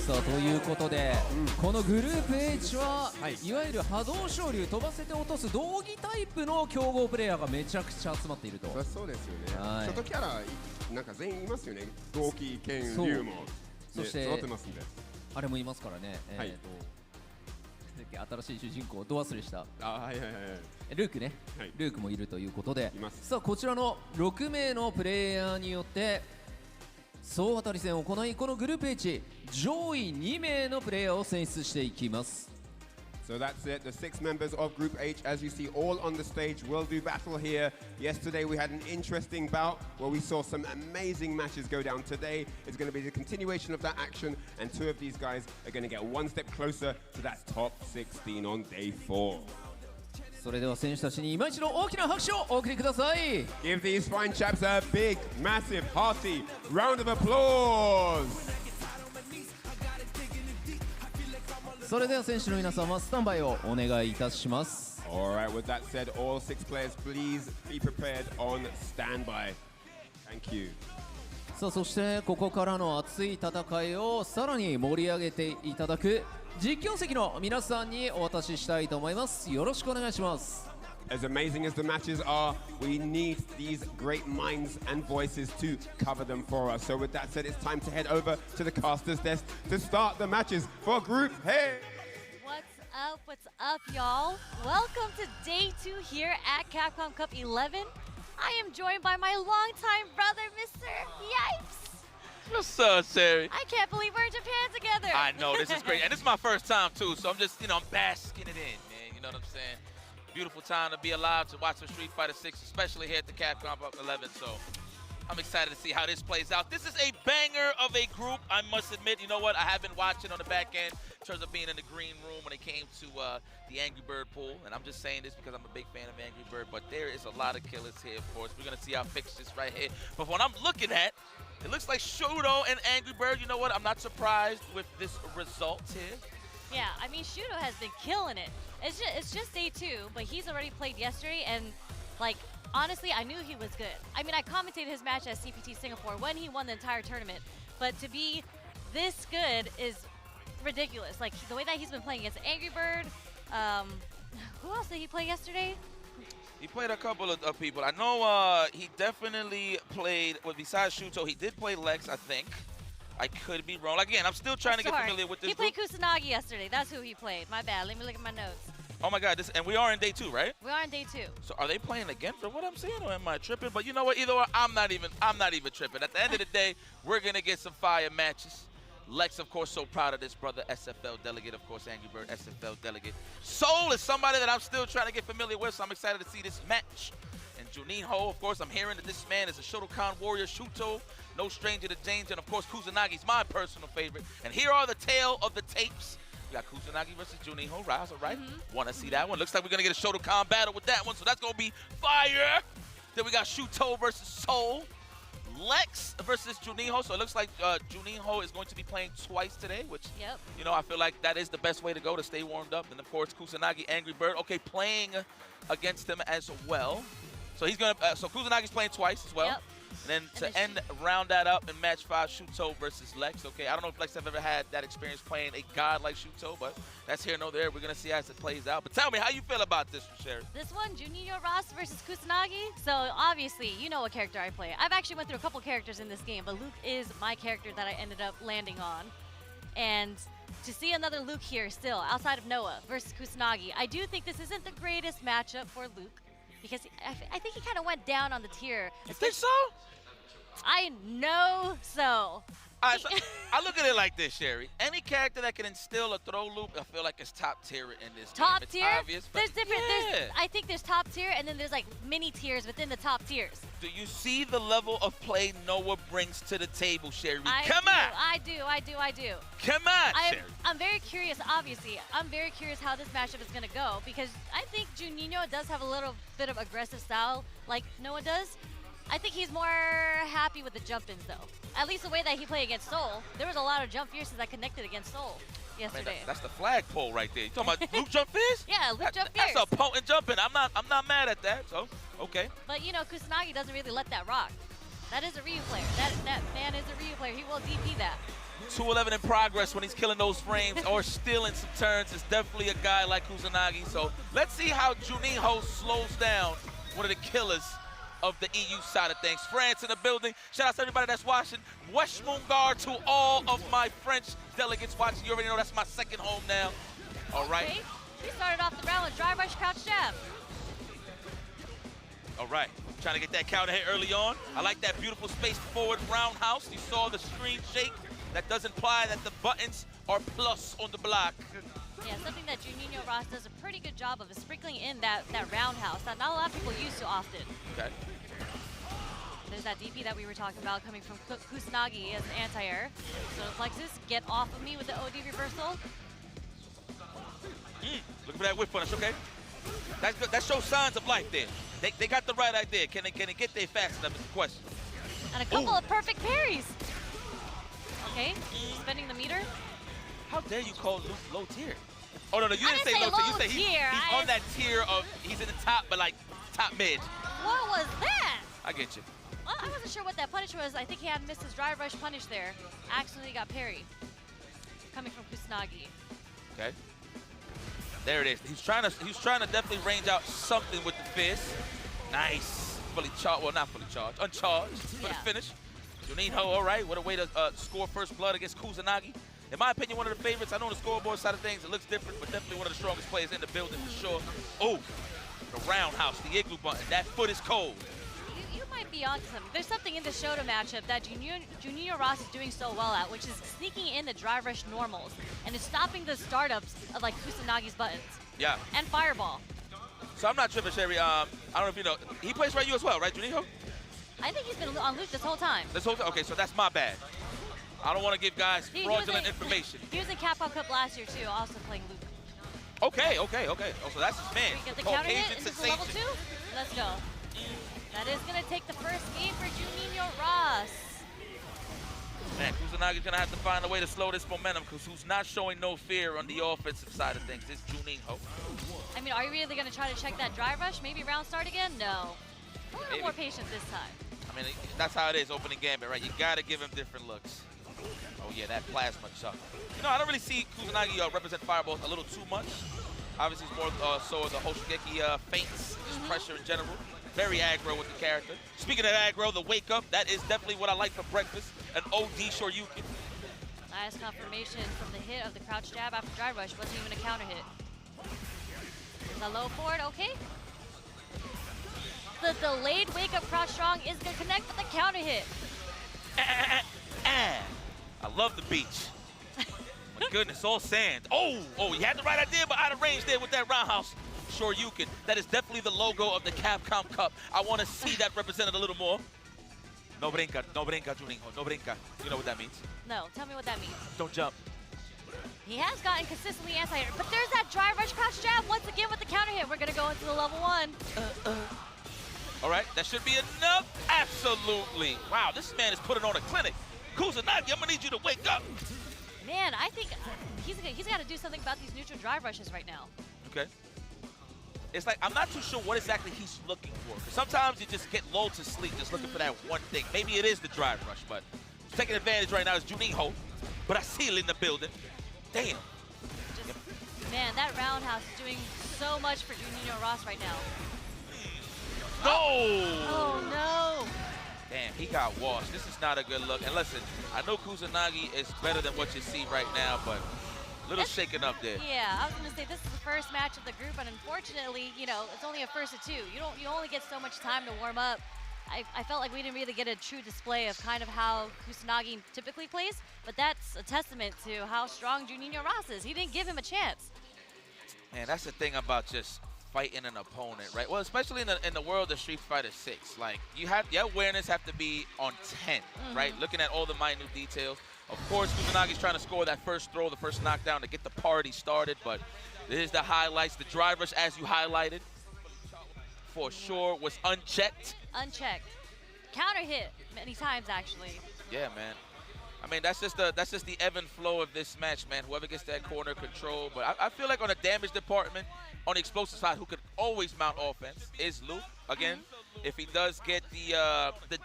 さあということで、このグループ H は、いわゆる波動昇竜、飛ばせて落とす道着タイプの強豪プレイヤーがめちゃくちゃ集まっていると。そうですよね。ちょっとキャラなんか全員いますよね。同期、剣、竜も。そして育ってますんで。あれもいますからね。新しい主人公ど忘れした。ルークね。ルークもいるということで。さあこちらの6名のプレイヤーによって。 総当たり戦を行い、このグループ H 上位2名のプレイヤーを選出していきます。 So that's it, the 6 members of Group H, as you see, all on the stage, will do battle here. Yesterday we had an interesting bout where we saw some amazing matches go down. Today is going to be the continuation of that action, and 2 of these guys are going to get one step closer to that top 16 on day 4. それでは選手たちに今一度大きな拍手をお送りください。 Give these fine chaps a big, massive, hearty round of applause. それでは選手の皆様、スタンバイをお願いいたします。 Alright, with that said, all 6 players, please be prepared on standby. Thank you. さあそしてここからの熱い戦いをさらに盛り上げていただく実況席の皆さんにお渡ししたいと思います。よろしくお願いします。 As amazing as the matches are, we need these great minds and voices to cover them for us. So with that said, it's time to head over to the caster's desk to start the matches for Group H. What's up, y'all? Welcome to day 2 here at Capcom Cup 11. I am joined by my longtime brother, Mr. Yipes. What's up, Sari? I can't believe we're in Japan together. I know, this is great. And this is my first time, too, so I'm just, I'm basking it in, man. You know what I'm saying? beautiful time to be alive to watch some Street Fighter 6, especially here at the Capcom Cup 11. So I'm excited to see how this plays out. This is a banger of a group, I must admit. You know what? I have been watching on the back end in terms of being in the green room when it came to the Angry Bird pool. And I'm just saying this because I'm a big fan of Angry Bird. But there is a lot of killers here, of course. We're going to see our fixtures right here. But when I'm looking at, it looks like Shudo and Angry Bird. You know what? I'm not surprised with this result here. Yeah, I mean, Shudo has been killing it. It's just day 2, but he's already played yesterday, and, like, honestly, I knew he was good. I mean, I commentated his match at CPT Singapore when he won the entire tournament, but to be this good is ridiculous. Like, the way that he's been playing against Angry Bird, who else did he play yesterday? He played a couple of people. I know he definitely played, well, besides Shuto, he did play Lex, I think. I could be wrong. Again, I'm still trying to get familiar with this He played Kusanagi yesterday. That's who he played. My bad. Let me look at my notes. Oh my God, and we are in day 2, right? We are in day 2. So are they playing again for what I'm seeing, or am I tripping? But you know what? Either way, I'm not even tripping. At the end of the day, we're gonna get some fire matches. Lex, of course, so proud of this brother, SFL delegate, of course, Angry Bird, SFL delegate. Soul is somebody that I'm still trying to get familiar with, so I'm excited to see this match. And Juninho, of course, I'm hearing that this man is a Shotokan warrior, Shuto, no stranger to danger, and of course, Kusanagi's my personal favorite. And here are the tale of the tapes. We got Kusanagi versus Juninho, Raz, all right? Want to see that one? Looks like we're going to get a Shotokan battle with that one, so that's going to be fire. Then we got Shuto versus Soul. Lex versus Juninho, so it looks like Juninho is going to be playing twice today, which, you know, I feel like that is the best way to go to stay warmed up. And, of course, Kusanagi, Angry Bird, okay, playing against him as well. So he's going to, so Kusanagi's playing twice as well. And then to round that up in match 5, Shuto versus Lex. Okay, I don't know if Lex have ever had that experience playing a god like Shuto, but that's here nor there. We're going to see as it plays out. But tell me, how you feel about this, Sherry? This one, Juninho Ross versus Kusanagi. So obviously, you know what character I play. I've actually went through a couple characters in this game, but Luke is my character that I ended up landing on. And to see another Luke here still, outside of Noah versus Kusanagi, I do think this isn't the greatest matchup for Luke, because I think he kind of went down on the tier. You think so? I know so. All right, so I look at it like this, Sherry. Any character that can instill a throw loop, I feel like it's top tier in this top game. tier? It's obvious, there's different. I think there's top tier, and then there's like mini tiers within the top tiers. Do you see the level of play Noah brings to the table, Sherry? Come on! I do. Come on, Sherry. I'm very curious, obviously. I'm very curious how this matchup is going to go, because I think Juninho does have a little bit of aggressive style like Noah does. I think he's more happy with the jump-ins, though. At least the way that he played against Soul. There was a lot of jump fierces that connected against Soul yesterday. Man, that's the flagpole right there. You talking about Luke jump fierce? Yeah, Luke jump fierce. That's a potent jump-in. I'm not mad at that. So okay. But you know, Kusanagi doesn't really let that rock. That is a Ryu player. That man is a Ryu player. He will DP that. 211 in progress when he's killing those frames or stealing some turns. It's definitely a guy like Kusanagi. So let's see how Juninho slows down one of the killers of the EU side of things. France in the building. Shout out to everybody that's watching. Wesh Mungar to all of my French delegates watching. You already know that's my second home now. All right. Okay. He started off the round with drive rush crouch jab. All right. Trying to get that counter hit early on. I like that beautiful space forward roundhouse. You saw the screen shake. That does imply that the buttons are plus on the block. Yeah, something that Juninho Ross does a pretty good job of is sprinkling in that roundhouse that not a lot of people use too often. Okay. There's that DP that we were talking about coming from Kusanagi as an anti-air. So Plexus, get off of me with the OD reversal. Look for that whip punish, okay? That's good. That shows signs of life there. They got the right idea. Can they get there fast enough is the question. And a couple of perfect parries. Okay, spending the meter. How dare you call Luke low tier? Oh, no, you didn't say low tier. You said he's on that tier of, he's in the top, but like top mid. What was that? I get you. Well, I wasn't sure what that punish was. I think he had missed his drive rush punish there. Accidentally got parry. Coming from Kusanagi. Okay. There it is. He's trying to definitely range out something with the fist. Nice. Fully charged. Well, not fully charged. Uncharged for the finish. Juninho, all right. What a way to score first blood against Kusanagi. In my opinion, one of the favorites. I know on the scoreboard side of things, it looks different, but definitely one of the strongest players in the building for sure. Oh, the roundhouse, the igloo button. That foot is cold. You might be onto something. There's something in the Shota matchup that Juninho Ross is doing so well at, which is sneaking in the drive rush normals and is stopping the startups of like Kusanagi's buttons. Yeah. And fireball. So I'm not tripping, Sherry. I don't know if you know. He plays Ryu as well, right, Juninho? I think he's been on Luke this whole time. This whole time? Okay, so that's my bad. I don't want to give guys fraudulent information. He was in Capcom Cup last year, too, also playing Luke. Okay. Oh, so that's his man. We get the counter hit into level 2. Let's go. That is going to take the first game for Juninho Ross. Man, Kusunagi's going to have to find a way to slow this momentum because who's not showing no fear on the offensive side of things is Juninho. I mean, are you really going to try to check that drive rush? Maybe round start again? No. A little more patient this time. I mean, that's how it is, opening gambit, right? You got to give him different looks. Oh, yeah, that plasma chuck. You know, I don't really see Kusanagi represent fireballs a little too much. Obviously, it's more so the Hoshigeki feints, just pressure in general. Very aggro with the character. Speaking of aggro, the wake up, that is definitely what I like for breakfast. An OD Shoryuken. Nice confirmation from the hit of the crouch jab after drive rush. Wasn't even a counter hit. The low forward, okay. The delayed wake up crouch strong is going to connect with the counter hit. I love the beach. My goodness, all sand. Oh, you had the right idea, but out of range there with that roundhouse. Shoryuken. That is definitely the logo of the Capcom Cup. I want to see that represented a little more. No brinca, Juninho, no brinca. You know what that means? No, tell me what that means. Don't jump. He has gotten consistently anti-air, but there's that drive rush crouch jab once again with the counter hit. We're going to go into the level 1. All right, that should be enough. Absolutely. Wow, this man is putting on a clinic. Kusanagi, I'm going to need you to wake up. Man, I think he's got to do something about these neutral drive rushes right now. Okay. It's like, I'm not too sure what exactly he's looking for. Because sometimes you just get lulled to sleep just looking for that one thing. Maybe it is the drive rush, but taking advantage right now is Juninho. Brazil in the building. Damn. Man, that roundhouse is doing so much for Juninho Ross right now. No! Oh, no. Damn, he got washed. This is not a good look. And listen, I know Kusanagi is better than what you see right now, but a little shaken up there. Yeah, I was going to say this is the first match of the group, and unfortunately, you know, it's only a first of 2. You only get so much time to warm up. I felt like we didn't really get a true display of kind of how Kusanagi typically plays, but that's a testament to how strong Juninho Ross is. He didn't give him a chance. Man, that's the thing about just fighting an opponent, right? Well, especially in the world of Street Fighter 6, like your awareness have to be on 10, right? Looking at all the minute details. Of course, Kusanagi's trying to score that first throw, the first knockdown to get the party started, but there's the highlights. The drive rush, as you highlighted, for sure was unchecked. Unchecked. Counter hit many times, actually. Yeah, man. I mean, that's just the ebb and flow of this match, man. Whoever gets that corner control. But I feel like on the damage department, on the explosive side, who could always mount offense is Luke. Again, if he does get the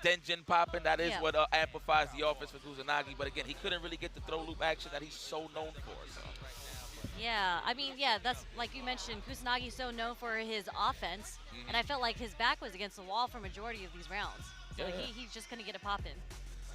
Denjin popping, that is what amplifies the offense for Kusanagi. But again, he couldn't really get the throw loop action that he's so known for. So. Yeah, I mean, yeah, that's like you mentioned, Kusanagi's so known for his offense, and I felt like his back was against the wall for majority of these rounds. So he's just going to get a pop in.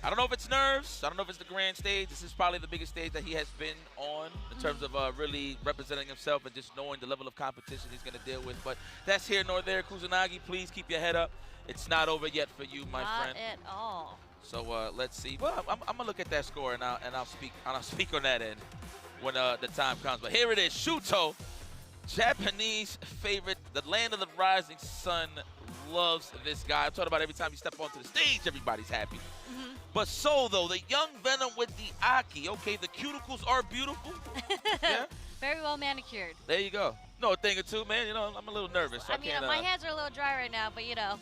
I don't know if it's nerves. I don't know if it's the grand stage. This is probably the biggest stage that he has been on in terms of really representing himself and just knowing the level of competition he's going to deal with. But that's here nor there. Kusanagi, please keep your head up. It's not over yet for you, my friend. Not at all. So let's see. Well, I'm going to look at that score and I'll speak on that end when the time comes. But here it is, Shuto, Japanese favorite, the land of the rising sun, loves this guy. I'm talking about every time you step onto the stage, everybody's happy. But so, though, the young Venom with the Aki. Okay, the cuticles are beautiful. Yeah? Very well manicured. There you go. No, a thing or two, man. You know, I'm a little nervous. So I mean, my hands are a little dry right now, but you know.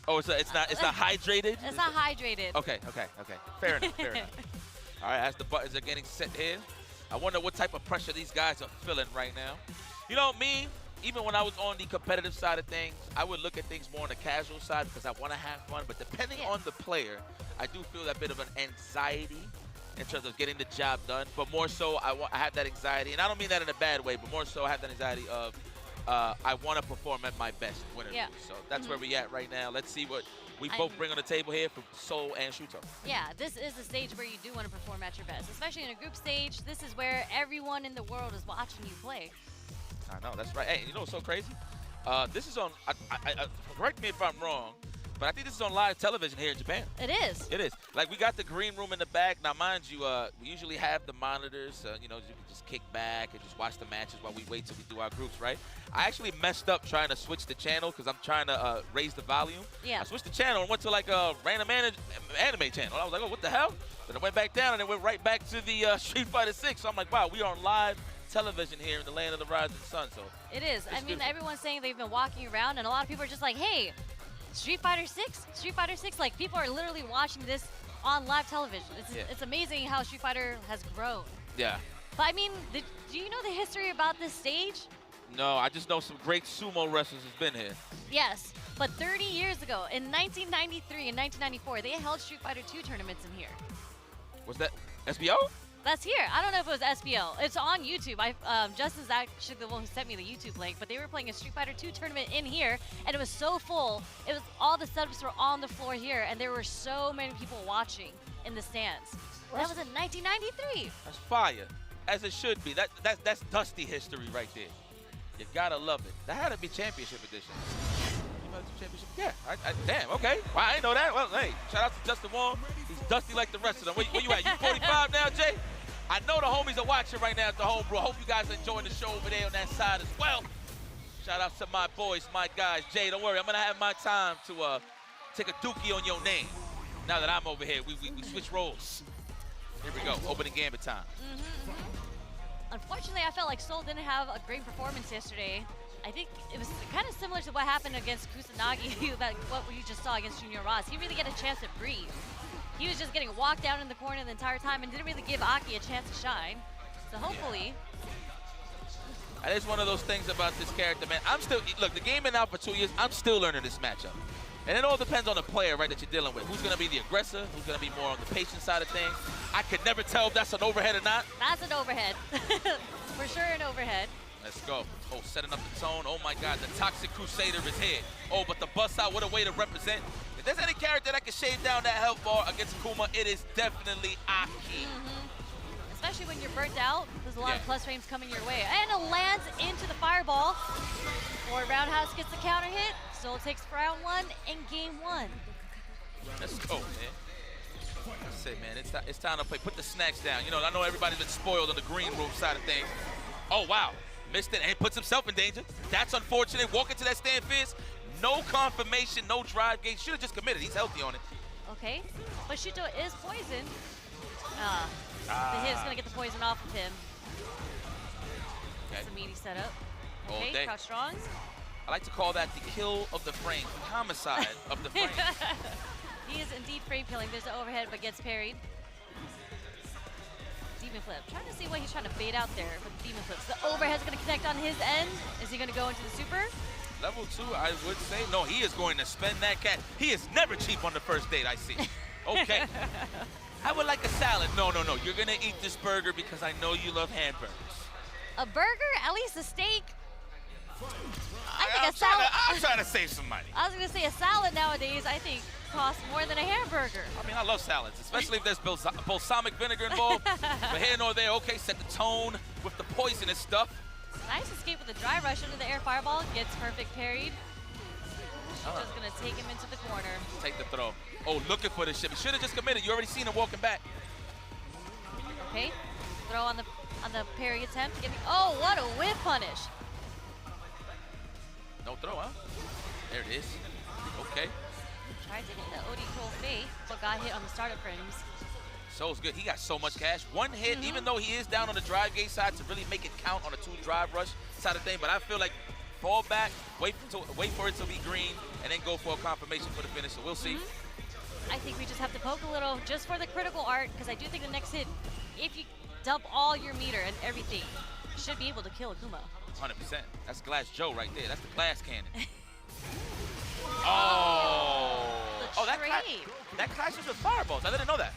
Oh, it's not hydrated? It's not hydrated. Okay. Fair enough. All right, as the buttons are getting set here, I wonder what type of pressure these guys are feeling right now. You know, me, even when I was on the competitive side of things, I would look at things more on the casual side because I want to have fun. But depending on the player, I do feel that bit of an anxiety in terms of getting the job done. But more so, I have that anxiety, and I don't mean that in a bad way, but more so I have that anxiety of I want to perform at my best, win or lose. So that's where we're at right now. Let's see what we both bring on the table here for Soul and Shuto. Yeah, this is the stage where you do want to perform at your best, especially in a group stage. This is where everyone in the world is watching you play. I know, that's right. Hey, you know what's so crazy? This is on, correct me if I'm wrong, But I think this is on live television here in Japan. It is. It is. Like, we got the green room in the back. Now, mind you, we usually have the monitors. You know, you can just kick back and just watch the matches while we wait till we do our groups, right? I actually messed up trying to switch the channel because I'm trying to raise the volume. Yeah. I switched the channel and went to, like, a random anime channel. I was like, oh, what the hell? Then I went back down and it went right back to the Street Fighter 6. So I'm like, wow, we are on live television here in the land of the rising sun. So it is. I mean, everyone's saying they've been walking around, and a lot of people are just like, hey, Street Fighter 6? Street Fighter 6? Like, people are literally watching this on live television. It's amazing how Street Fighter has grown. Yeah. But, I mean, do you know the history about this stage? No, I just know some great sumo wrestlers has been here. Yes, but 30 years ago, in 1993 and 1994, they held Street Fighter 2 tournaments in here. Was that SBO? That's here. I don't know if it was SBL. It's on YouTube. Justin's actually the one who sent me the YouTube link, but they were playing a Street Fighter 2 tournament in here, and it was so full. It was all the setups were on the floor here, and there were so many people watching in the stands. That was in 1993. That's fire, as it should be. That's Dusty history right there. You gotta love it. That had to be Championship Edition. Championship? Yeah. Damn, okay. Wow, I didn't know that. Well, hey, shout out to Justin Wong. He's dusty like the rest of them. Where you at? You 45 now, Jay? I know the homies are watching right now at the home, bro. Hope you guys are enjoying the show over there on that side as well. Shout out to my boys, my guys. Jay, don't worry. I'm going to have my time to take a dookie on your name. Now that I'm over here, we switch roles. Here we go. Opening gambit time. Unfortunately, I felt like Seoul didn't have a great performance yesterday. I think it was kind of similar to what happened against Kusanagi, what we just saw against Junior Ross. He really got a chance to breathe. He was just getting walked down in the corner the entire time and didn't really give Aki a chance to shine. So hopefully. Yeah. It's one of those things about this character, man. Look, the game been out for 2 years. I'm still learning this matchup. And it all depends on the player, right, that you're dealing with. Who's going to be the aggressor? Who's going to be more on the patient side of things? I could never tell if that's an overhead or not. That's an overhead. For sure an overhead. Let's go. Oh, setting up the tone. Oh, my God. The Toxic Crusader is here. Oh, but the bust out, what a way to represent. If there's any character that can shave down that health bar against Kuma, it is definitely Aki. Especially when you're burnt out. There's a lot of plus frames coming your way. And it lands into the fireball. Forward roundhouse gets the counter hit. Soul takes round one and game one. Let's go, man. That's it, man. It's time to play. Put the snacks down. You know, I know everybody's been spoiled on the green room side of things. Oh, wow. Missed it and puts himself in danger. That's unfortunate. Walking to that stand fierce. No confirmation, no drive gate. Should have just committed. He's healthy on it. Okay, but Shuto is poisoned. The hit's gonna get the poison off of him. That's a meaty setup. Okay, crouch strongs. I like to call that the kill of the frame, homicide of the frame. He is indeed frame killing. There's the overhead, but gets parried. Demon flip. Trying to see what he's trying to bait out there with the demon flips. The overhead's gonna connect on his end. Is he gonna go into the super? Level 2, I would say. No, he is going to spend that cash. He is never cheap on the first date, I see. Okay. I would like a salad. No. You're going to eat this burger because I know you love hamburgers. A burger? At least a steak? I think a salad. I'm trying to save some money. I was going to say a salad nowadays, I think, costs more than a hamburger. I mean, I love salads, especially if there's balsamic vinegar involved. But here nor there, okay, set the tone with the poisonous stuff. Nice escape with a dry rush into the air fireball. Gets perfect parried. Just going to take him into the corner. Take the throw. Oh, looking for the ship. He should have just committed. You already seen him walking back. Okay. Throw on the parry attempt. Oh, what a whip punish. No throw, huh? There it is. Okay. Tried to get the OD Cool fake, but got hit on the startup frames. So's good. He got so much cash. One hit, even though he is down on the drive gate side to really make it count on a 2 drive rush side of thing. But I feel like fall back, wait for it to be green, and then go for a confirmation for the finish. So we'll see. I think we just have to poke a little just for the critical art, because I do think the next hit, if you dump all your meter and everything, you should be able to kill Akuma. 100%. That's Glass Joe right there. That's the glass cannon. Oh, that clashes with fireballs. I didn't know that.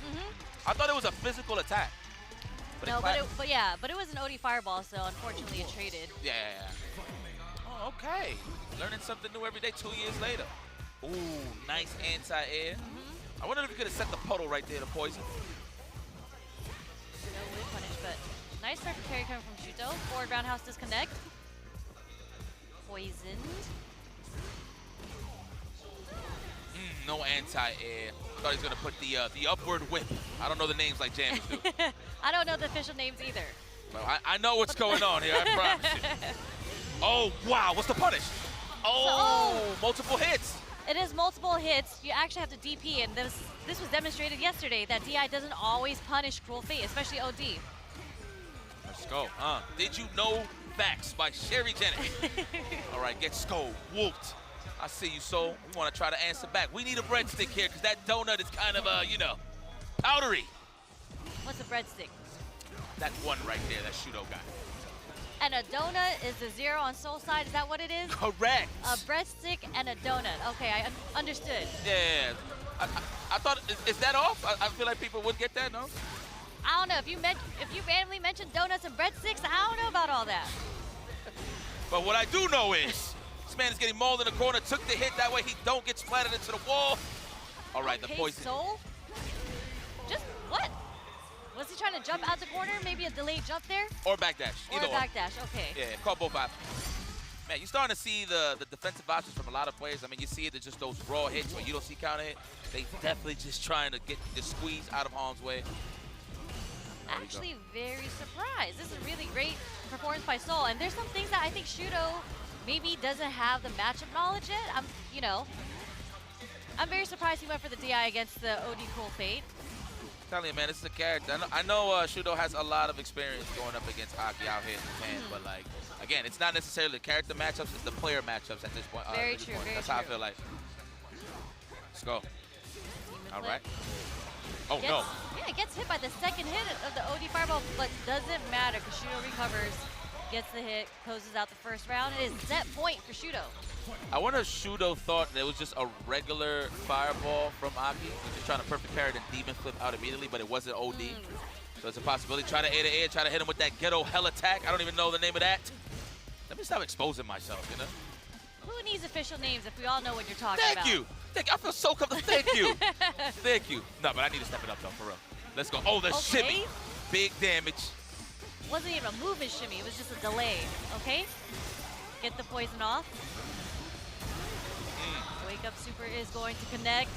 I thought it was a physical attack. But but it was an OD fireball, so unfortunately it traded. Yeah. Oh, okay. Learning something new every day 2 years later. Ooh, nice anti-air. I wonder if you could have set the puddle right there to poison. No whip punish, but nice perfect parry coming from Shuto. Forward roundhouse disconnect. Poisoned. anti-air. Thought he was going to put the upward whip. I don't know the names like Jammers do. I don't know the official names either. But I know what's going on here, I promise you. Oh, wow, what's the punish? Oh, multiple hits. It is multiple hits. You actually have to DP, and this was demonstrated yesterday that DI doesn't always punish Cruel Fate, especially OD. Let's go. Did you know facts by Sherry Jennings? All right, get Skull whooped. I see you, Soul. We want to try to answer back. We need a breadstick here because that donut is kind of, you know, powdery. What's a breadstick? That one right there, that Shudo guy. And a donut is the 0 on Soul side. Is that what it is? Correct. A breadstick and a donut. Okay, I understood. Yeah. I thought, is that off? I feel like people would get that, no? I don't know. If you randomly mentioned donuts and breadsticks, I don't know about all that. But what I do know is this man is getting mauled in the corner, took the hit. That way he don't get splattered into the wall. All right, okay, the poison. Soul? Just what? Was he trying to jump out the corner? Maybe a delayed jump there? Or backdash. Or a backdash, okay. Yeah, call both options. Man, you're starting to see the defensive options from a lot of players. I mean, you see it, they're just those raw hits where you don't see counter hit. They definitely just trying to get the squeeze out of harm's way. Actually very surprised. This is a really great performance by Soul, and there's some things that I think Shudo maybe doesn't have the matchup knowledge yet. I'm very surprised he went for the DI against the OD Cruel Fate. I'm telling you, man, this is a character. I know Shudo has a lot of experience going up against Aki out here in Japan, but like, again, it's not necessarily the character matchups, it's the player matchups at this point. Very true, very That's true. how I feel like. Let's go. All right. Oh, no. Yeah, gets hit by the second hit of the OD Fireball, but doesn't matter because Shudo recovers, gets the hit, closes out the first round. It is set point for Shudo. I wonder if Shudo thought that it was just a regular fireball from Aki. He was just trying to perfect parry and demon flip out immediately, but it wasn't OD. So it's a possibility. Try to air, try to hit him with that ghetto hell attack. I don't even know the name of that. Let me stop exposing myself, you know? Who needs official names if we all know what you're talking about? Thank you. I feel so comfortable. Thank you. Thank you. No, but I need to step it up, though, for real. Let's go. Oh, the shimmy. Big damage. Wasn't even a movement shimmy. It was just a delay. Okay? Get the poison off. Wake Up Super is going to connect.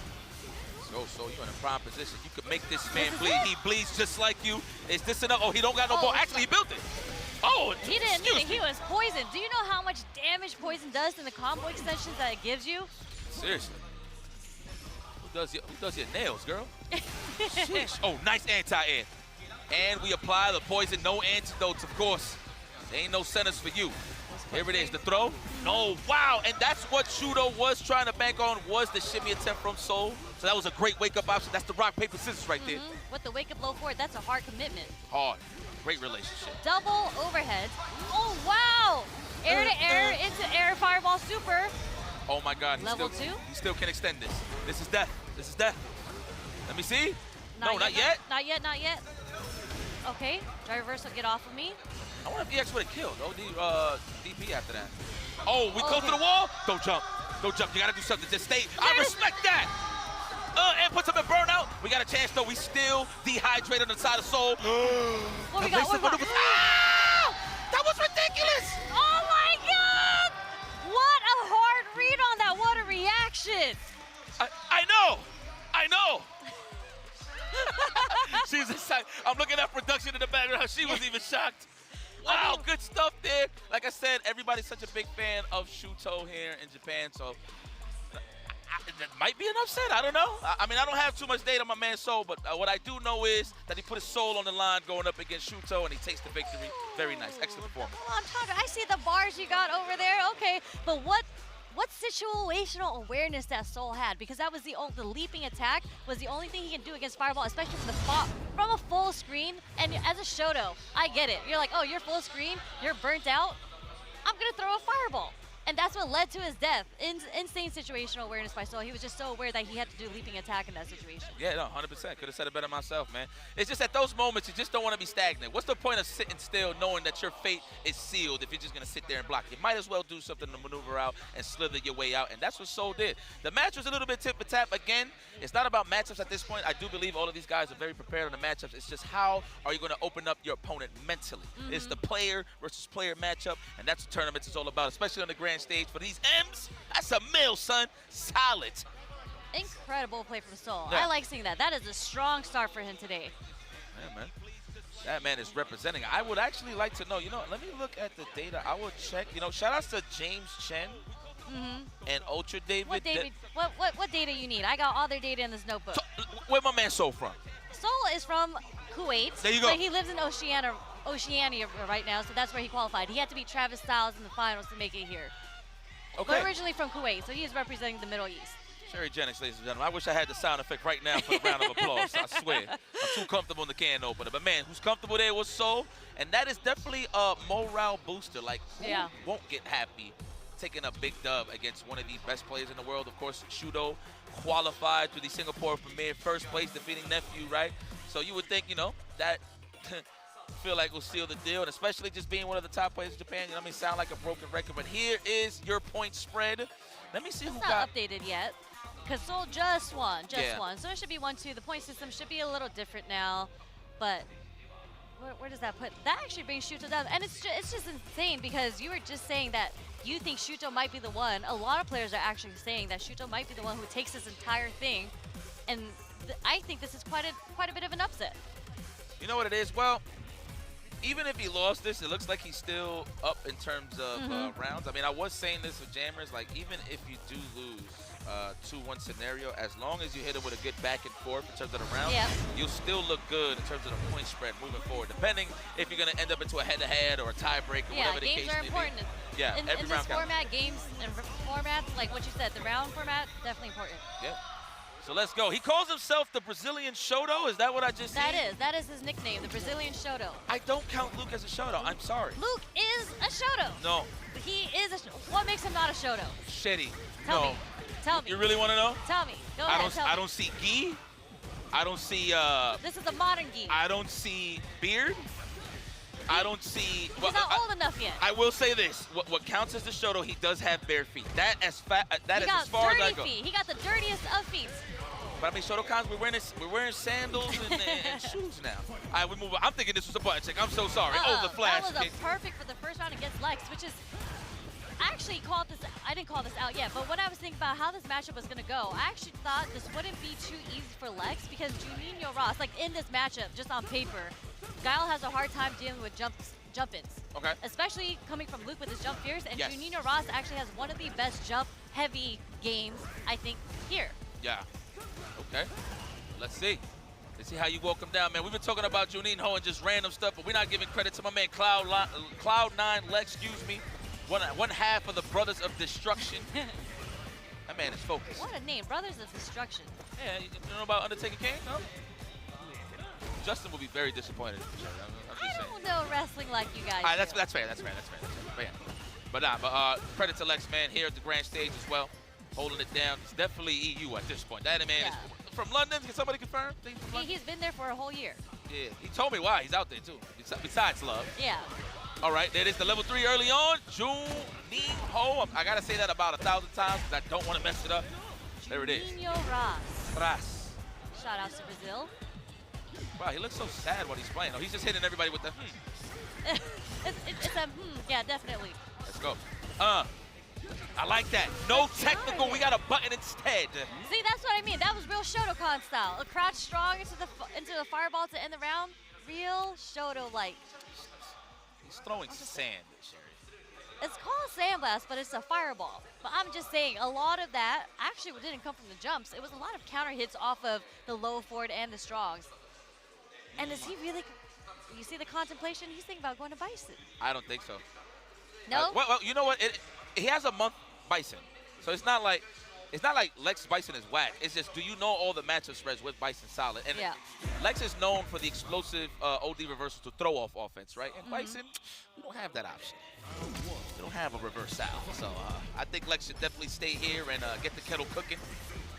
So you're in a prime position. You could make this man bleed. He bleeds just like you. Is this enough? Oh, he don't got no ball. Actually, he built it. Oh, he didn't need it. He was poisoned. Do you know how much damage poison does in the combo extensions that it gives you? Seriously. Who does your nails, girl? Sheesh. Oh, nice anti-air. And we apply the poison. No antidotes, of course. There ain't no centers for you. Here it is, the throw. No, wow, and that's what Shudo was trying to bank on, was the shimmy attempt from Soul. So that was a great wake-up option. That's the rock, paper, scissors right there. With the wake-up low forward, that's a hard commitment. Hard. Great relationship. Double overhead. Oh, wow! Air to air, into air, fireball super. Oh, my God. Level 2? He still can extend this. This is death. This is death. Let me see. Not yet. Not yet. Okay, dry reversal, get off of me. I wonder if EX would have killed DP after that. Oh, we close to the wall? Don't jump. Don't jump. You got to do something. Just stay. I respect that. And puts him in burnout. We got a chance, though. We still dehydrated on the side of Soul. What we got? Ah! That was ridiculous. Oh, my God. What a hard read on that. What a reaction. I know. She's excited. I'm looking at production in the background. She was even shocked. Wow, good stuff there. Like I said, everybody's such a big fan of Shuto here in Japan, so it might be an upset. I don't know. I mean, I don't have too much data on my man Soul, but what I do know is that he put his soul on the line going up against Shuto, and he takes the victory. Very nice. Excellent performance. Hold on, Chandra. I see the bars you got over there. Okay, but what situational awareness that Soul had, because that was the leaping attack was the only thing he can do against Fireball, especially from a full screen. And as a Shoto, I get it. You're like, oh, you're full screen, you're burnt out. I'm gonna throw a Fireball. And that's what led to his death. Insane situational awareness by Soul. He was just so aware that he had to do leaping attack in that situation. Yeah, no, 100%. Could have said it better myself, man. It's just at those moments, you just don't want to be stagnant. What's the point of sitting still knowing that your fate is sealed if you're just going to sit there and block? You might as well do something to maneuver out and slither your way out, and that's what Soul did. The match was a little bit tip-for-tap. Again, it's not about matchups at this point. I do believe all of these guys are very prepared on the matchups. It's just how are you going to open up your opponent mentally? It's the player versus player matchup, and that's what tournaments is all about, especially on the grand stage. For these M's, that's a mill, son. Solid. Incredible play from Soul. Yeah. I like seeing that. That is a strong start for him today. Yeah, man. That man is representing. I would actually like to know, let me look at the data. I will check. Shout outs to James Chen and Ultra David. What data you need? I got all their data in this notebook. Where my man Soul from? Soul is from Kuwait. There you go. But he lives in Oceania right now, so that's where he qualified. He had to beat Travis Styles in the finals to make it here. Okay. But originally from Kuwait, so he is representing the Middle East. Sherry Jennings, ladies and gentlemen. I wish I had the sound effect right now for the round of applause. I swear. I'm too comfortable in the can opener. But, man, who's comfortable there was Soul. And that is definitely a morale booster. Like, who won't get happy taking a big dub against one of the best players in the world? Of course, Shudo qualified to the Singapore Premier, first place, defeating Nephew, right? So you would think, that feel like will seal the deal. And especially just being one of the top players in Japan, sound like a broken record. But here is your point spread. Let me see who it's got not updated yet. Because Soul just won. So it should be 1-2. The point system should be a little different now. But where does that put? That actually brings Shuto down. And it's just insane because you were just saying that you think Shuto might be the one. A lot of players are actually saying that Shuto might be the one who takes this entire thing. And I think this is quite a bit of an upset. You know what it is? Well, even if he lost this, it looks like he's still up in terms of rounds. I was saying this with Jammers, like even if you do lose 2-1 scenario, as long as you hit him with a good back and forth in terms of the round, you'll still look good in terms of the point spread moving forward, depending if you're going to end up into a head-to-head or a tiebreak or whatever the case may be. Games are important. Yeah, in every this round counts. format, games and formats, like what you said, the round format, definitely important. Yeah. So let's go. He calls himself the Brazilian Shoto. Is that what I just said? That is his nickname, the Brazilian Shoto. I don't count Luke as a Shoto. I'm sorry. Luke is a Shoto. No. He is what makes him not a Shoto? Shitty. Tell me. Tell me. You really want to know? Tell me. Go ahead. I don't see gi. I don't see. This is a modern gi. I don't see beard. I don't see. He's not old enough yet. I will say this: what counts as the Shoto, he does have bare feet. That is as far as I go. He got the dirtiest of feet. But Shotokans, we're wearing sandals and shoes now. All right, we move on. I'm thinking this was a button check. I'm so sorry. Oh, the flash. That was perfect for the first round against Lex, which is. I actually called this. I didn't call this out yet, but when I was thinking about how this matchup was going to go, I actually thought this wouldn't be too easy for Lex because Juninho Ross, like in this matchup, just on paper, Guile has a hard time dealing with jump-ins. Okay. Especially coming from Luke with his jump fears, and yes. Juninho Ross actually has one of the best jump-heavy games, I think, here. Yeah. Okay. Let's see. Let's see how you walk him down, man. We've been talking about Juninho and just random stuff, but we're not giving credit to my man Cloud9 Lex, excuse me. One half of the Brothers of Destruction. That man is focused. What a name, Brothers of Destruction. Yeah, you know about Undertaker Kane? No? Justin will be very disappointed. I don't know wrestling like you guys. That's fair. But credit to Lex, man, here at the grand stage as well, holding it down. It's definitely EU at this point. That man is from London. Can somebody confirm? He's been there for a whole year. Yeah, he told me why. He's out there too. Besides love. Yeah. All right, there is the level 3 early on. Juninho. I gotta say that about 1,000 times because I don't want to mess it up. There it is. Juninho Ross. Shout out to Brazil. Wow, he looks so sad when he's playing. Oh, he's just hitting everybody with the it's a yeah, definitely. Let's go. I like that. No technical, we got a button instead. See, that's what I mean. That was real Shotokan style. A crouch strong into the fireball to end the round. Real Shoto-like. He's throwing sand, Sherry. It's called Sandblast, but it's a fireball. But I'm just saying, a lot of that actually didn't come from the jumps. It was a lot of counter hits off of the low forward and the strongs. And is he really, you see the contemplation? He's thinking about going to Bison. I don't think so. No? Well, you know what? He has a month Bison. So it's not like Lex Bison is whack. It's just, do you know all the matchup spreads with Bison solid? And Lex is known for the explosive OD reversal to throw off offense, right? And Bison, we don't have that option. We don't have a reverse Sal. So I think Lex should definitely stay here and get the kettle cooking.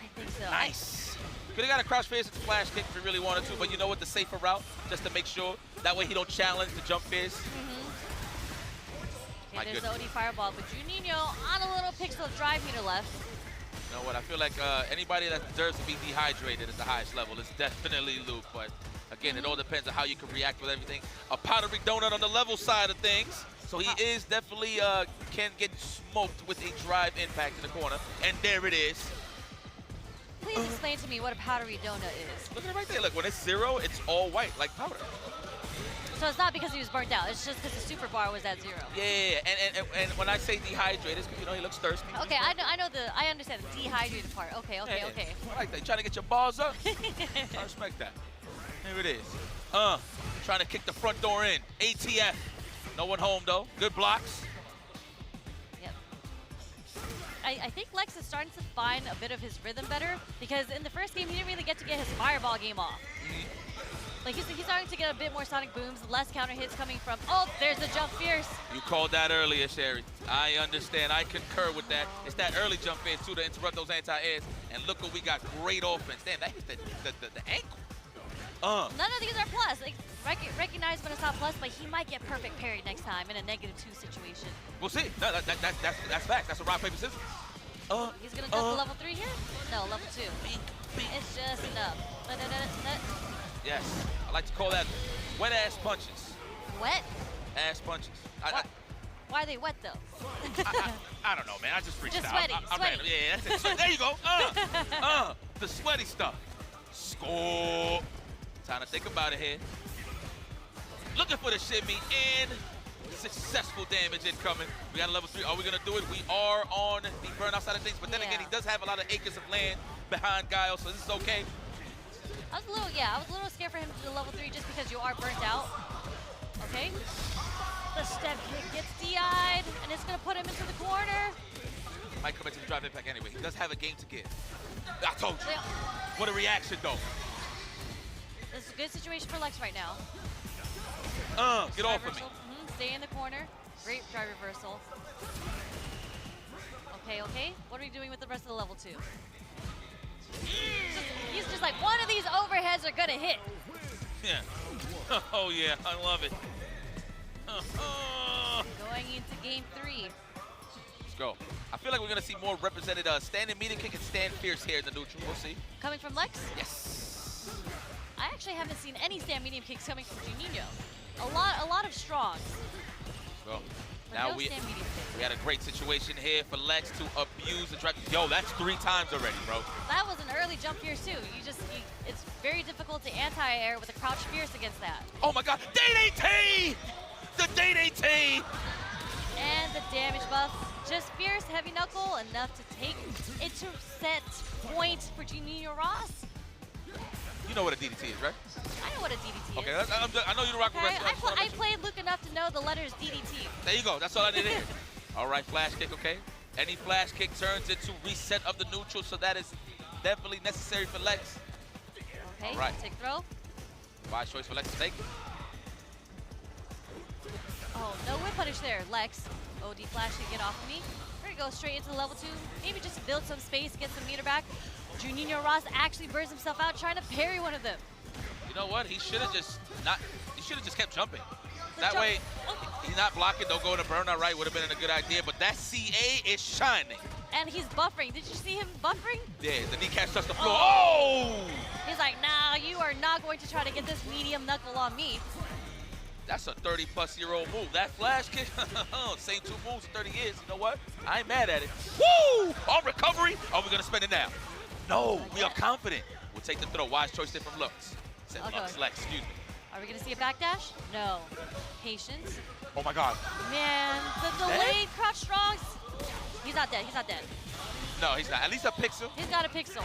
I think so. Nice. Could have got a crouch face at the flash kick if he really wanted to, but you know what? The safer route, just to make sure. That way he don't challenge the jump fizz. Okay, there's the OD fireball, but Juninho on a little pixel drive meter left. You know what? I feel like anybody that deserves to be dehydrated at the highest level is definitely Luke. But again, it all depends on how you can react with everything. A powdery donut on the level side of things. So he is definitely can get smoked with a drive impact in the corner. And there it is. Please explain to me what a powdery donut is. Look at it right there. Look, when it's 0, it's all white, like powder. So it's not because he was burnt out. It's just because the super bar was at 0. Yeah. And when I say dehydrated, it's because, you know, he looks thirsty. Okay, I understand the dehydrated part. Okay. I like that. You trying to get your balls up? I respect that. Here it is. Trying to kick the front door in. ATF. No one home, though. Good blocks. Yep. I think Lex is starting to find a bit of his rhythm better because in the first game, he didn't really get to get his fireball game off. Like, he's starting to get a bit more sonic booms, less counter hits coming from, oh, there's the jump fierce. You called that earlier, Sherry. I understand. I concur with that. It's that early jump fierce, too, to interrupt those anti-airs. And look what we got. Great offense. Damn, that hit the ankle. None of these are plus. Like, recognize when it's not plus, but he might get perfect parry next time in a -2 situation. We'll see. No, that's fact. That's a rock, paper, scissors. He's going to jump to level 3 here? No, level 2. It's just enough. Yes, I like to call that wet-ass punches. Wet? Ass punches. Why are they wet, though? I don't know, man. I just freaked out. Sweaty, I sweaty. Yeah, that's it. There you go. The sweaty stuff. Score. Time to think about it here. Looking for the shimmy and successful damage incoming. We got a level 3. Are we going to do it? We are on the burnout side of things, but then again, he does have a lot of acres of land behind Guile, so this is okay. I was a little scared for him to do level 3 just because you are burnt out. Okay. The step kick gets DI'd, and it's going to put him into the corner. Might come into the drive impact anyway. He does have a game to give. I told you. What a reaction, though. This is a good situation for Lex right now. Get off of me. Stay in the corner. Great drive reversal. Okay. What are we doing with the rest of the level 2? He's just like, one of these overheads are gonna hit. Yeah. Oh yeah, I love it. Going into game 3. Let's go. I feel like we're gonna see more represented standing medium kick and stand fierce here in the neutral. We'll see. Coming from Lex? Yes. I actually haven't seen any stand medium kicks coming from Juninho. A lot of strongs. Go. Now we had a great situation here for Lex to abuse the track. Yo, that's 3 times already, bro. That was an early jump fierce too. It's very difficult to anti-air with a crouch fierce against that. Oh my God, DDT! The DDT! And the damage buff. Just fierce, heavy knuckle, enough to take it to set point for Juninho Ross. You know what a DDT is, right? I know what a DDT okay, is. I know you don't rock with wrestling. I played Luke enough to know the letters DDT. There you go. That's all I need to hear. All right, flash kick, okay? Any flash kick turns into reset of the neutral, so that is definitely necessary for Lex. Okay, all right. Take throw. Wise choice for Lex to take. Oh, no whip punish there, Lex. OD flash to get off of me. We're gonna go straight into level 2. Maybe just to build some space, get some meter back. Juninho Ross actually burns himself out trying to parry one of them. You know what? He should have just kept jumping. That way, he's not blocking, don't go to burnout, right? Would have been a good idea, but that CA is shining. And he's buffering. Did you see him buffering? Yeah, the kneecaps touch the floor. Oh! He's like, nah, you are not going to try to get this medium knuckle on me. That's a 30-plus-year-old move. That flash kick, same 2 moves in 30 years. You know what? I ain't mad at it. Woo! On recovery, are we going to spend it now? No, we are confident. We'll take the throw. Wise choice there from Lux. Lex, excuse me. Are we going to see a backdash? No. Patience. Oh, my God. Man, the delayed crouch strongs. He's not dead. He's not dead. No, he's not. At least a pixel. He's got a pixel.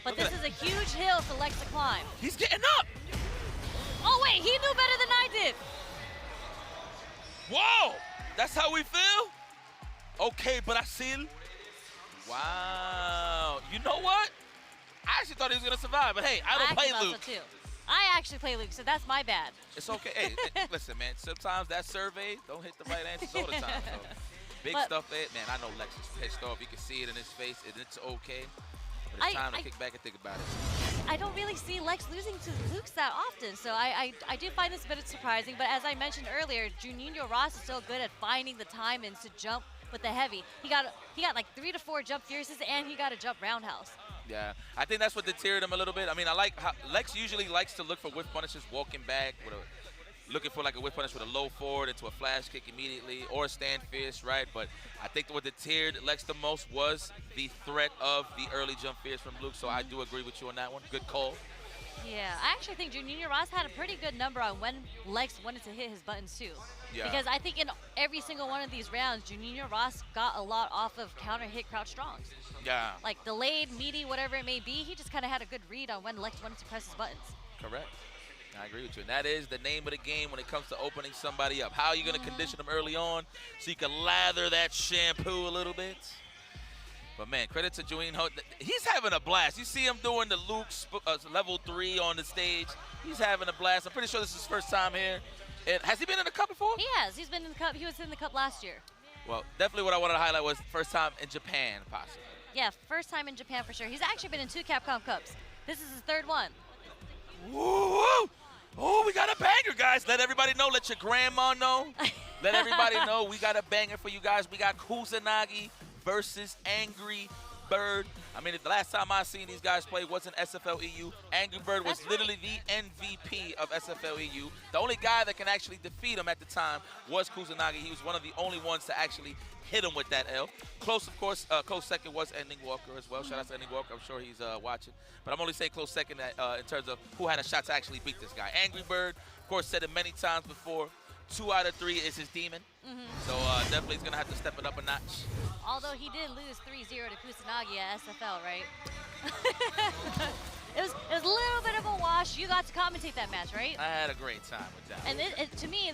But this is a huge hill for Lex to climb. He's getting up. Oh, wait. He knew better than I did. Whoa. That's how we feel? Okay, Brazil. Wow. You know what? I actually thought he was going to survive, but hey, I don't play Luke. So too. I actually play Luke, so that's my bad. It's okay. Hey, listen, man, sometimes that survey don't hit the right answers all the time. So big stuff there. Man, I know Lex is pissed off. You can see it in his face, and it's okay. But it's time to kick back and think about it. I don't really see Lex losing to Luke's that often, so I do find this a bit surprising. But as I mentioned earlier, Juninho Ross is so good at finding the time and to jump with the heavy. He got like 3 to 4 jump fierces, and he got a jump roundhouse. Yeah, I think that's what deterred him a little bit. I mean, I like how Lex usually likes to look for whiff punishes walking back with looking for like a whip punish with a low forward into a flash kick immediately or a stand fierce, right? But I think what deterred Lex the most was the threat of the early jump fierce from Luke, so I do agree with you on that one. Good call. Yeah, I actually think Junior Ross had a pretty good number on when Lex wanted to hit his buttons too. Yeah. Because I think in every single one of these rounds, Junior Ross got a lot off of counter hit crouch strongs. Yeah. Like delayed, meaty, whatever it may be, he just kind of had a good read on when Lex wanted to press his buttons. Correct. I agree with you. And that is the name of the game when it comes to opening somebody up. How are you going to condition them early on so you can lather that shampoo a little bit? But, man, credit to Juin Ho. He's having a blast. You see him doing the Luke's level 3 on the stage. He's having a blast. I'm pretty sure this is his first time here. And has he been in the Cup before? He has. He's been in the Cup. He was in the Cup last year. Well, definitely what I wanted to highlight was first time in Japan, possibly. Yeah, first time in Japan for sure. He's actually been in 2 Capcom Cups. This is his 3rd one. Woo! Oh, we got a banger, guys. Let everybody know. Let your grandma know. Let everybody know we got a banger for you guys. We got Kusanagi versus Angry Bird. I mean, the last time I seen these guys play wasn't SFL EU. Angry Bird was literally the MVP of SFL EU. The only guy that can actually defeat him at the time was Kusanagi. He was one of the only ones to actually hit him with that L. Close, of course, close second was Ending Walker as well. Shout out to Ending Walker. I'm sure he's watching. But I'm only saying close second in terms of who had a shot to actually beat this guy. Angry Bird, of course, said it many times before. 2 out of 3 is his demon. So definitely he's going to have to step it up a notch. Although he did lose 3-0 to Kusanagi at SFL, right? it was a little bit of a wash. You got to commentate that match, right? I had a great time with that. And to me,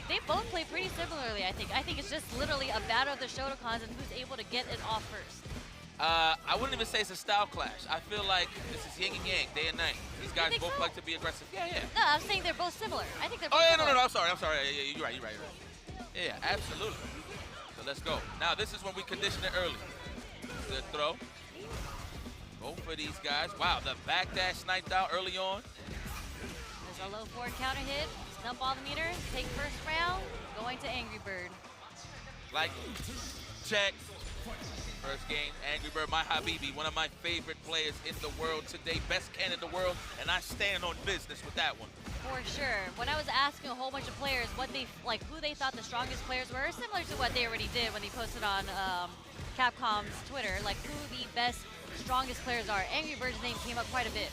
they both play pretty similarly, I think. I think it's just literally a battle of the Shotokans and who's able to get it off first. I wouldn't even say it's a style clash. I feel like this is yin and yang, day and night. These guys both like to be aggressive. Yeah, yeah. No, I'm saying they're both similar. I think they're both no, similar. I'm sorry. Yeah, you're right. Yeah, absolutely. So let's go. Now, this is when we condition it early. Good throw. Both of these guys. Wow, the backdash sniped out early on. There's a low forward counter hit. Stump all the meter. Take first round. Going to Angry Bird. Like, check. First game, Angry Bird, my Habibi, one of my favorite players in the world today, best can in the world, and I stand on business with that one. For sure. When I was asking a whole bunch of players what they who they thought the strongest players were, similar to what they already did when they posted on Capcom's Twitter, like who the best, strongest players are. Angry Bird's name came up quite a bit.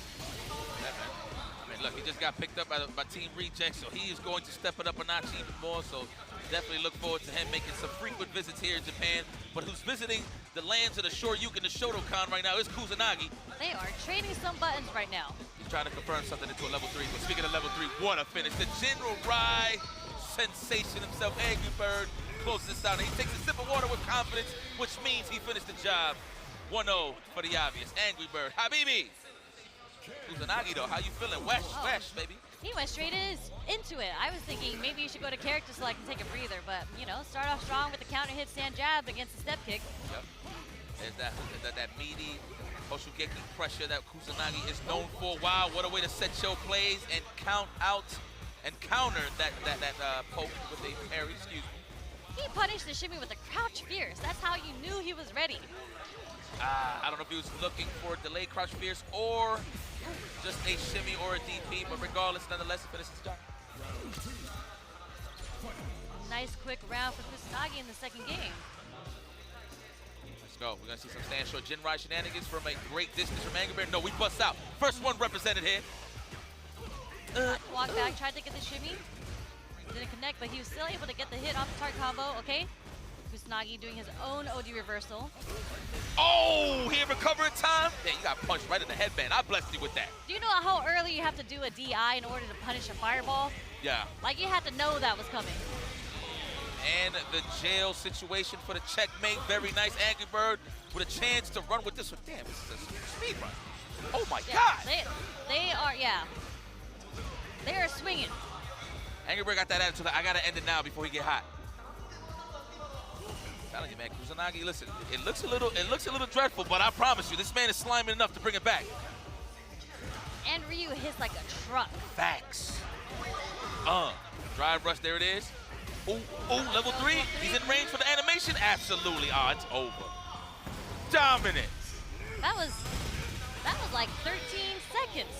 Yeah, man. I mean, look, he just got picked up by Team Reject, so he is going to step it up a notch even more. So definitely look forward to him making some frequent visits here in Japan. But who's visiting the lands of the Shoryuken and the Shotokan right now is Kusanagi. They are trading some buttons right now. He's trying to confirm something into a level 3. But speaking of level 3, what a finish. The General Rai sensation himself, Angry Bird, closes this out. And he takes a sip of water with confidence, which means he finished the job. 1-0 for the obvious. Angry Bird. Habibi. Kusanagi, though, how you feeling? Wesh, baby. He went straight into it. I was thinking maybe you should go to character select and take a breather, but, you know, start off strong with the counter hit stand jab against the step kick. Yep. There's that meaty Hoshugeki pressure that Kusanagi is known for. Wow, what a way to set your plays and count out and counter that poke with a parry, excuse me. He punished the shimmy with a crouch fierce. That's how you knew he was ready. I don't know if he was looking for a delayed crouch fierce or just a shimmy or a DP, but regardless, nonetheless, he finishes the job. Nice quick round for Kusanagi in the second game. Let's go. We're going to see some stand short Jinrai shenanigans from a great distance from Angry Bird. No, we bust out. First one represented here. Walk back, tried to get the shimmy. Didn't connect, but he was still able to get the hit off the target combo. Okay. Kusanagi doing his own OD reversal. Oh, he recovered in time. Yeah, you got punched right in the headband. I blessed you with that. Do you know how early you have to do a DI in order to punish a fireball? Yeah. Like you had to know that was coming. And the jail situation for the checkmate. Very nice. Angry Bird with a chance to run with this one. Damn, this is a speed run. Oh my God. They are, yeah. They are swinging. Angry Bird got that attitude. I got to end it now before he get hot. I'm telling you, man, Kusanagi, listen, it looks a little dreadful, but I promise you, this man is slimy enough to bring it back. And Ryu hits like a truck. Facts. Drive rush, there it is. Ooh, level 3. He's in range for the animation. Absolutely. Oh, it's over. Dominant. That was like 13 seconds.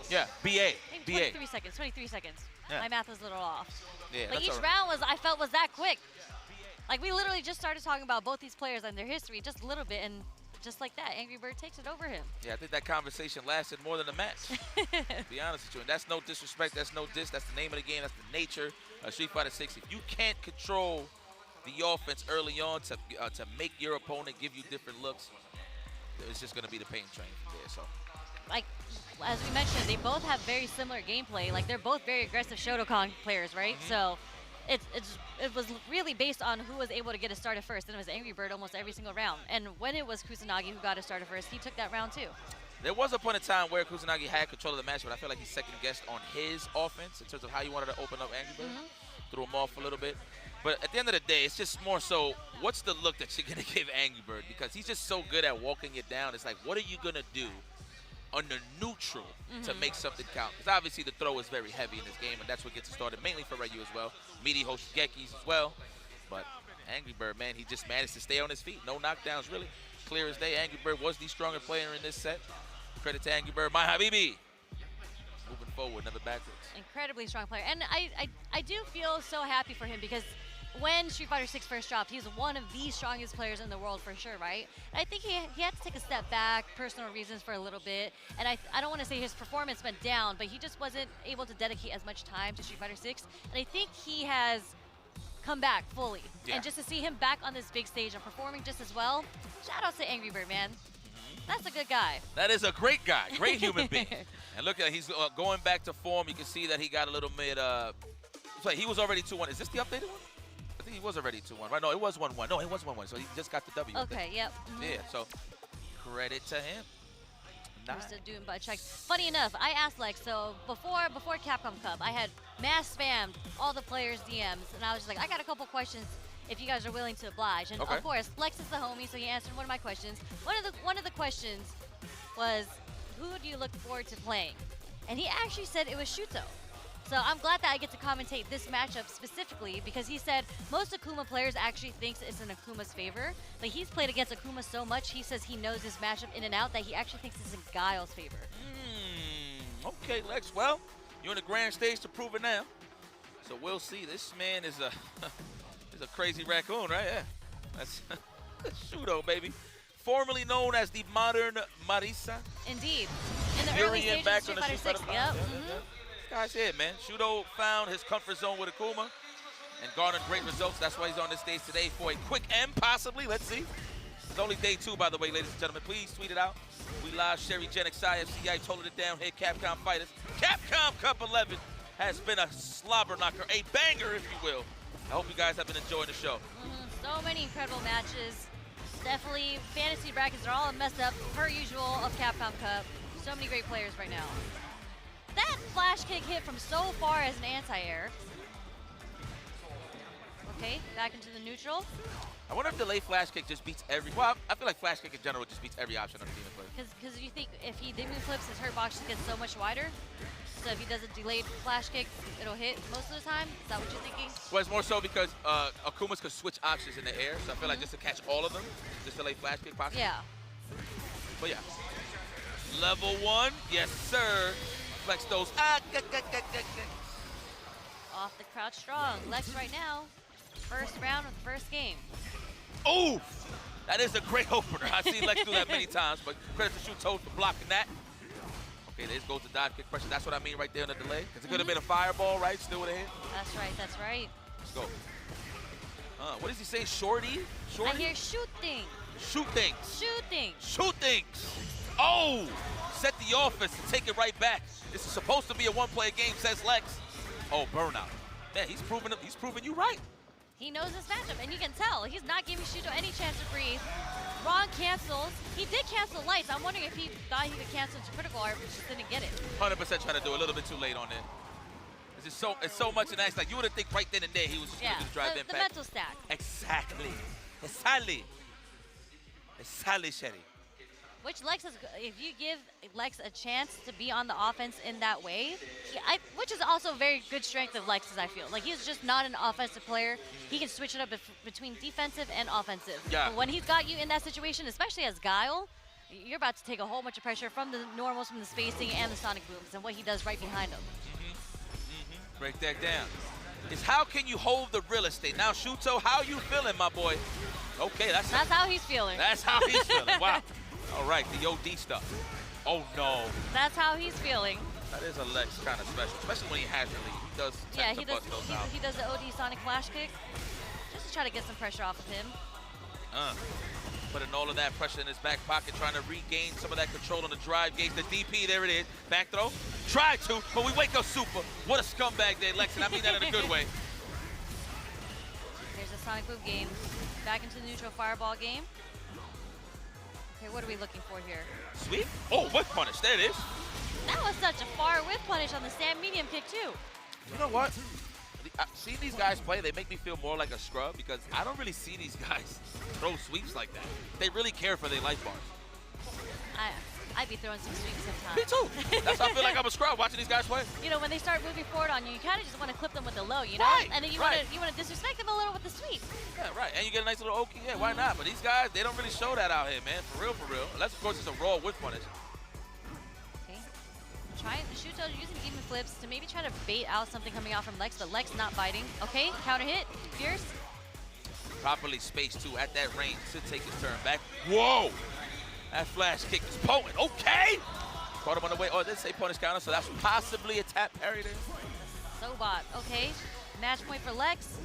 Yeah, BA. Maybe BA. 23 seconds. 23 seconds. Yeah. My math was a little off. Yeah, but that's each all right. round was, I felt, was that quick. Like, we literally just started talking about both these players and their history just a little bit, and just like that, Angry Bird takes it over him. Yeah, I think that conversation lasted more than the match. To be honest with you, and that's no disrespect, that's no diss, that's the name of the game, that's the nature of Street Fighter 6. If you can't control the offense early on to make your opponent give you different looks, it's just going to be the pain train from there. So, like, as we mentioned, they both have very similar gameplay. Like, they're both very aggressive Shotokan players, right? So it was really based on who was able to get it started first, and it was Angry Bird almost every single round. And when it was Kusanagi who got it started first, he took that round too. there was a point in time where Kusanagi had control of the match, but I feel like he second-guessed on his offense in terms of how he wanted to open up Angry Bird. Threw him off a little bit. But at the end of the day, it's just more so, what's the look that you're going to give Angry Bird? Because he's just so good at walking it down. It's like, what are you going to do under neutral to make something count? Because obviously the throw is very heavy in this game, and that's what gets it started, mainly for Ryu as well. Meaty Hoshigekis as well. But Angry Bird, man, he just managed to stay on his feet. No knockdowns, really. Clear as day. Angry Bird was the stronger player in this set. Credit to Angry Bird. My Habibi. Moving forward, never backwards. Incredibly strong player. And I do feel so happy for him because when Street Fighter 6 first dropped, he was one of the strongest players in the world for sure, right? And I think he had to take a step back, personal reasons for a little bit. And I don't want to say his performance went down, but he just wasn't able to dedicate as much time to Street Fighter 6. And I think he has come back fully. Yeah. And just to see him back on this big stage and performing just as well, shout out to Angry Bird, man. That's a good guy. That is a great guy, great human being. And look at, he's going back to form. You can see that he got a little mid. So he was already 2-1. Is this the updated one? I think he was already 2-1, right? No, it was 1-1. No, it was 1-1. So he just got the W. Okay, yep. Yeah, so credit to him. We're still doing butt checks. Funny enough, I asked Lex, so before Capcom Cup, I had mass spammed all the players' DMs, and I was just like, I got a couple questions if you guys are willing to oblige. And of course, Lex is the homie, so he answered one of my questions. One of the questions was, who do you look forward to playing? And he actually said it was Shuto. So I'm glad that I get to commentate this matchup specifically because he said most Akuma players actually thinks it's in Akuma's favor, but he's played against Akuma so much, he says he knows this matchup in and out that he actually thinks it's in Guile's favor. Okay, Lex. Well, you're in the grand stage to prove it now. So we'll see. This man is a is a crazy raccoon, right? Yeah. That's Shuto, baby. Formerly known as the modern Marisa. Indeed. In the early stages of Street Fighter 6. Yep. This guy's it, man. Shuto found his comfort zone with Akuma and garnered great results. That's why he's on this stage today for a quick M, possibly. Let's see. It's only day 2, by the way, ladies and gentlemen. Please tweet it out. We live Sherry Gen XIFC. I told it down here, Capcom Fighters. Capcom Cup 11 has been a slobber knocker, a banger, if you will. I hope you guys have been enjoying the show. So many incredible matches. Definitely, fantasy brackets are all messed up, per usual, of Capcom Cup. So many great players right now. That flash kick hit from so far as an anti-air. Okay, back into the neutral. I wonder if delay flash kick just beats every... Well, I feel like flash kick in general just beats every option on the demon player. Because you think if he demon flips, his hurt box just gets so much wider. So if he does a delayed flash kick, it'll hit most of the time. Is that what you're thinking? Well, it's more so because Akumas could switch options in the air. So I feel like just to catch all of them, just delay flash kick possibly. Yeah. But yeah. Level 1, yes sir. Flex those. Off the crouch strong. Lex right now. First round of the first game. Oh! That is a great opener. I've seen Lex do that many times, but credit to Shuto for blocking that. Okay, there goes the dive kick pressure. That's what I mean right there on the delay. Because it could have been a fireball, right? Still would have hit. That's right, that's right. Let's go. What does he say? Shorty? Shorty? I hear shooting. Shoot things. Shooting. Shoot things. Oh! Set the offense and take it right back. This is supposed to be a one-player game, says Lex. Oh, burnout. Man, he's proving you right. He knows this matchup, and you can tell. He's not giving Shuto any chance to breathe. Wrong cancels. He did cancel lights. I'm wondering if he thought he could cancel into critical art, but just didn't get it. 100% trying to do it. A little bit too late on it. It's so much and nice. Like, you would have think right then and there he was just going to drive impact. The mental stack. Exactly. Exactly, Sherry. Which Lex is, if you give Lex a chance to be on the offense in that way, which is also a very good strength of Lex's, I feel. Like, he's just not an offensive player. He can switch it up between defensive and offensive. Yeah. But when he's got you in that situation, especially as Guile, you're about to take a whole bunch of pressure from the normals, from the spacing, and the sonic booms, and what he does right behind him. Break that down. It's how can you hold the real estate? Now, Shuto, how you feeling, my boy? Okay, that's how he's feeling. That's how he's feeling. Wow. All right, the OD stuff. Oh, no. That's how he's feeling. That is a Lex kind of special, especially when he has the lead. He does tend to bust those out. He does the OD Sonic Flash Kick just to try to get some pressure off of him. Putting all of that pressure in his back pocket, trying to regain some of that control on the drive gauge. The DP, there it is. Back throw. Tried to, but we wake up super. What a scumbag there, Lex, and I mean that in a good way. Here's a Sonic Boom game. Back into the neutral fireball game. Okay, what are we looking for here? Sweep? Oh, whip punish. There it is. That was such a far whip punish on the stand medium kick, too. You know what? Seeing these guys play, they make me feel more like a scrub because I don't really see these guys throw sweeps like that. They really care for their life bars. I'd be throwing some sweeps sometimes. Me too. That's how I feel like I'm a scrub watching these guys play. You know, when they start moving forward on you, you kind of just want to clip them with the low, you know? Right, and then you right. want to disrespect them a little with the sweep. Yeah, right. And you get a nice little Oki. Yeah, why not? But these guys, they don't really show that out here, man. For real, for real. Unless, of course, it's a raw whip punish. Shuto using even flips to maybe try to bait out something coming out from Lex, but Lex not biting. Okay, counter hit, fierce. Properly spaced, too, at that range to take his turn back. Whoa! That flash kick is potent. Okay! Caught him on the way. Oh, it did say punish counter, so that's possibly a tap parry there. Sobot, okay. Match point for Lex.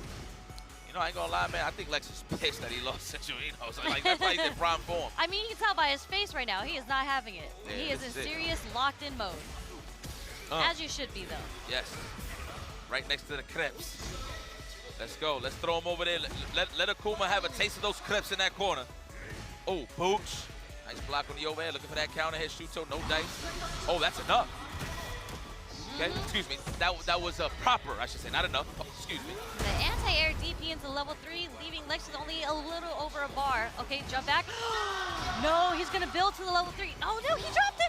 You know, I ain't gonna lie, man. I think Lex is pissed that he lost Centurino. So, like, that's why he's in prime form. I mean, you can tell by his face right now. He is not having it. Yeah, he is in serious locked-in mode. As you should be, though. Yes. Right next to the crepes. Let's go. Let's throw him over there. Let Akuma have a taste of those crepes in that corner. Oh, pooch. Nice block on the overhead. Looking for that counter hit. Shuto, no dice. Oh, that's enough. Okay, excuse me. That was a proper, I should say, not enough. Oh, excuse me. The anti-air DP into level 3, leaving Lex with only a little over a bar. Okay, jump back. No, he's going to build to the level 3. Oh, no, he dropped it.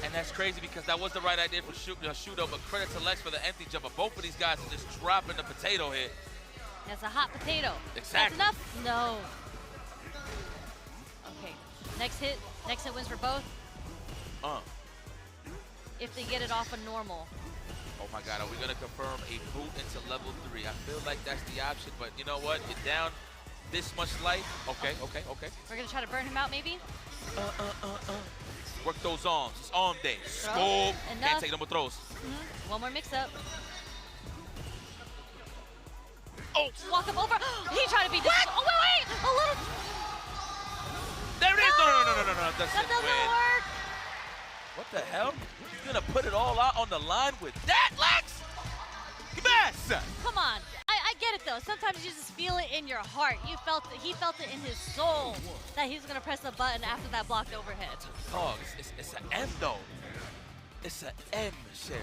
And that's crazy because that was the right idea for Shuto, but credit to Lex for the empty jumper. Both of these guys are just dropping the potato hit. That's a hot potato. Exactly. That's enough? No. Okay, next hit wins for both. If they get it off a normal. Oh my God, are we gonna confirm a boot into level 3? I feel like that's the option, but you know what? You're down this much life. Okay. We're gonna try to burn him out, maybe? Work those arms. It's arm day. Scope. Can't take no more throws. One more mix-up. Oh! Walk him over. He tried to be this. Oh, wait! A little. There it is! No. That doesn't work. What the hell? You're gonna put it all out on the line with that, Lex? Yes! Come on. I get it, though. Sometimes you just feel it in your heart. He felt it in his soul that he was going to press the button after that blocked overhead. Oh, it's an M, though. It's an M, Sherry.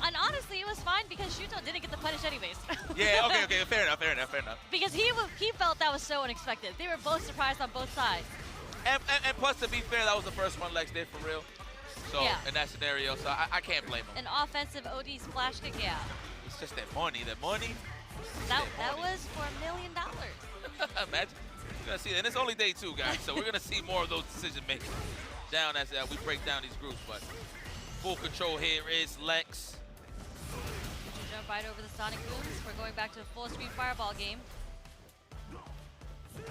And honestly, it was fine because Shuto didn't get the punish anyways. Yeah, okay. Fair enough. Because he felt that was so unexpected. They were both surprised on both sides. And plus, to be fair, that was the first one Lex did for real. So, in that scenario, so I can't blame him. An offensive OD splash kick, yeah. It's just that money. That was for $1 million. Imagine. You're gonna see, and it's only day 2, guys. So we're gonna see more of those decision making down as we break down these groups. But full control here is Lex. Jump right over the Sonic Booms. We're going back to a full screen fireball game.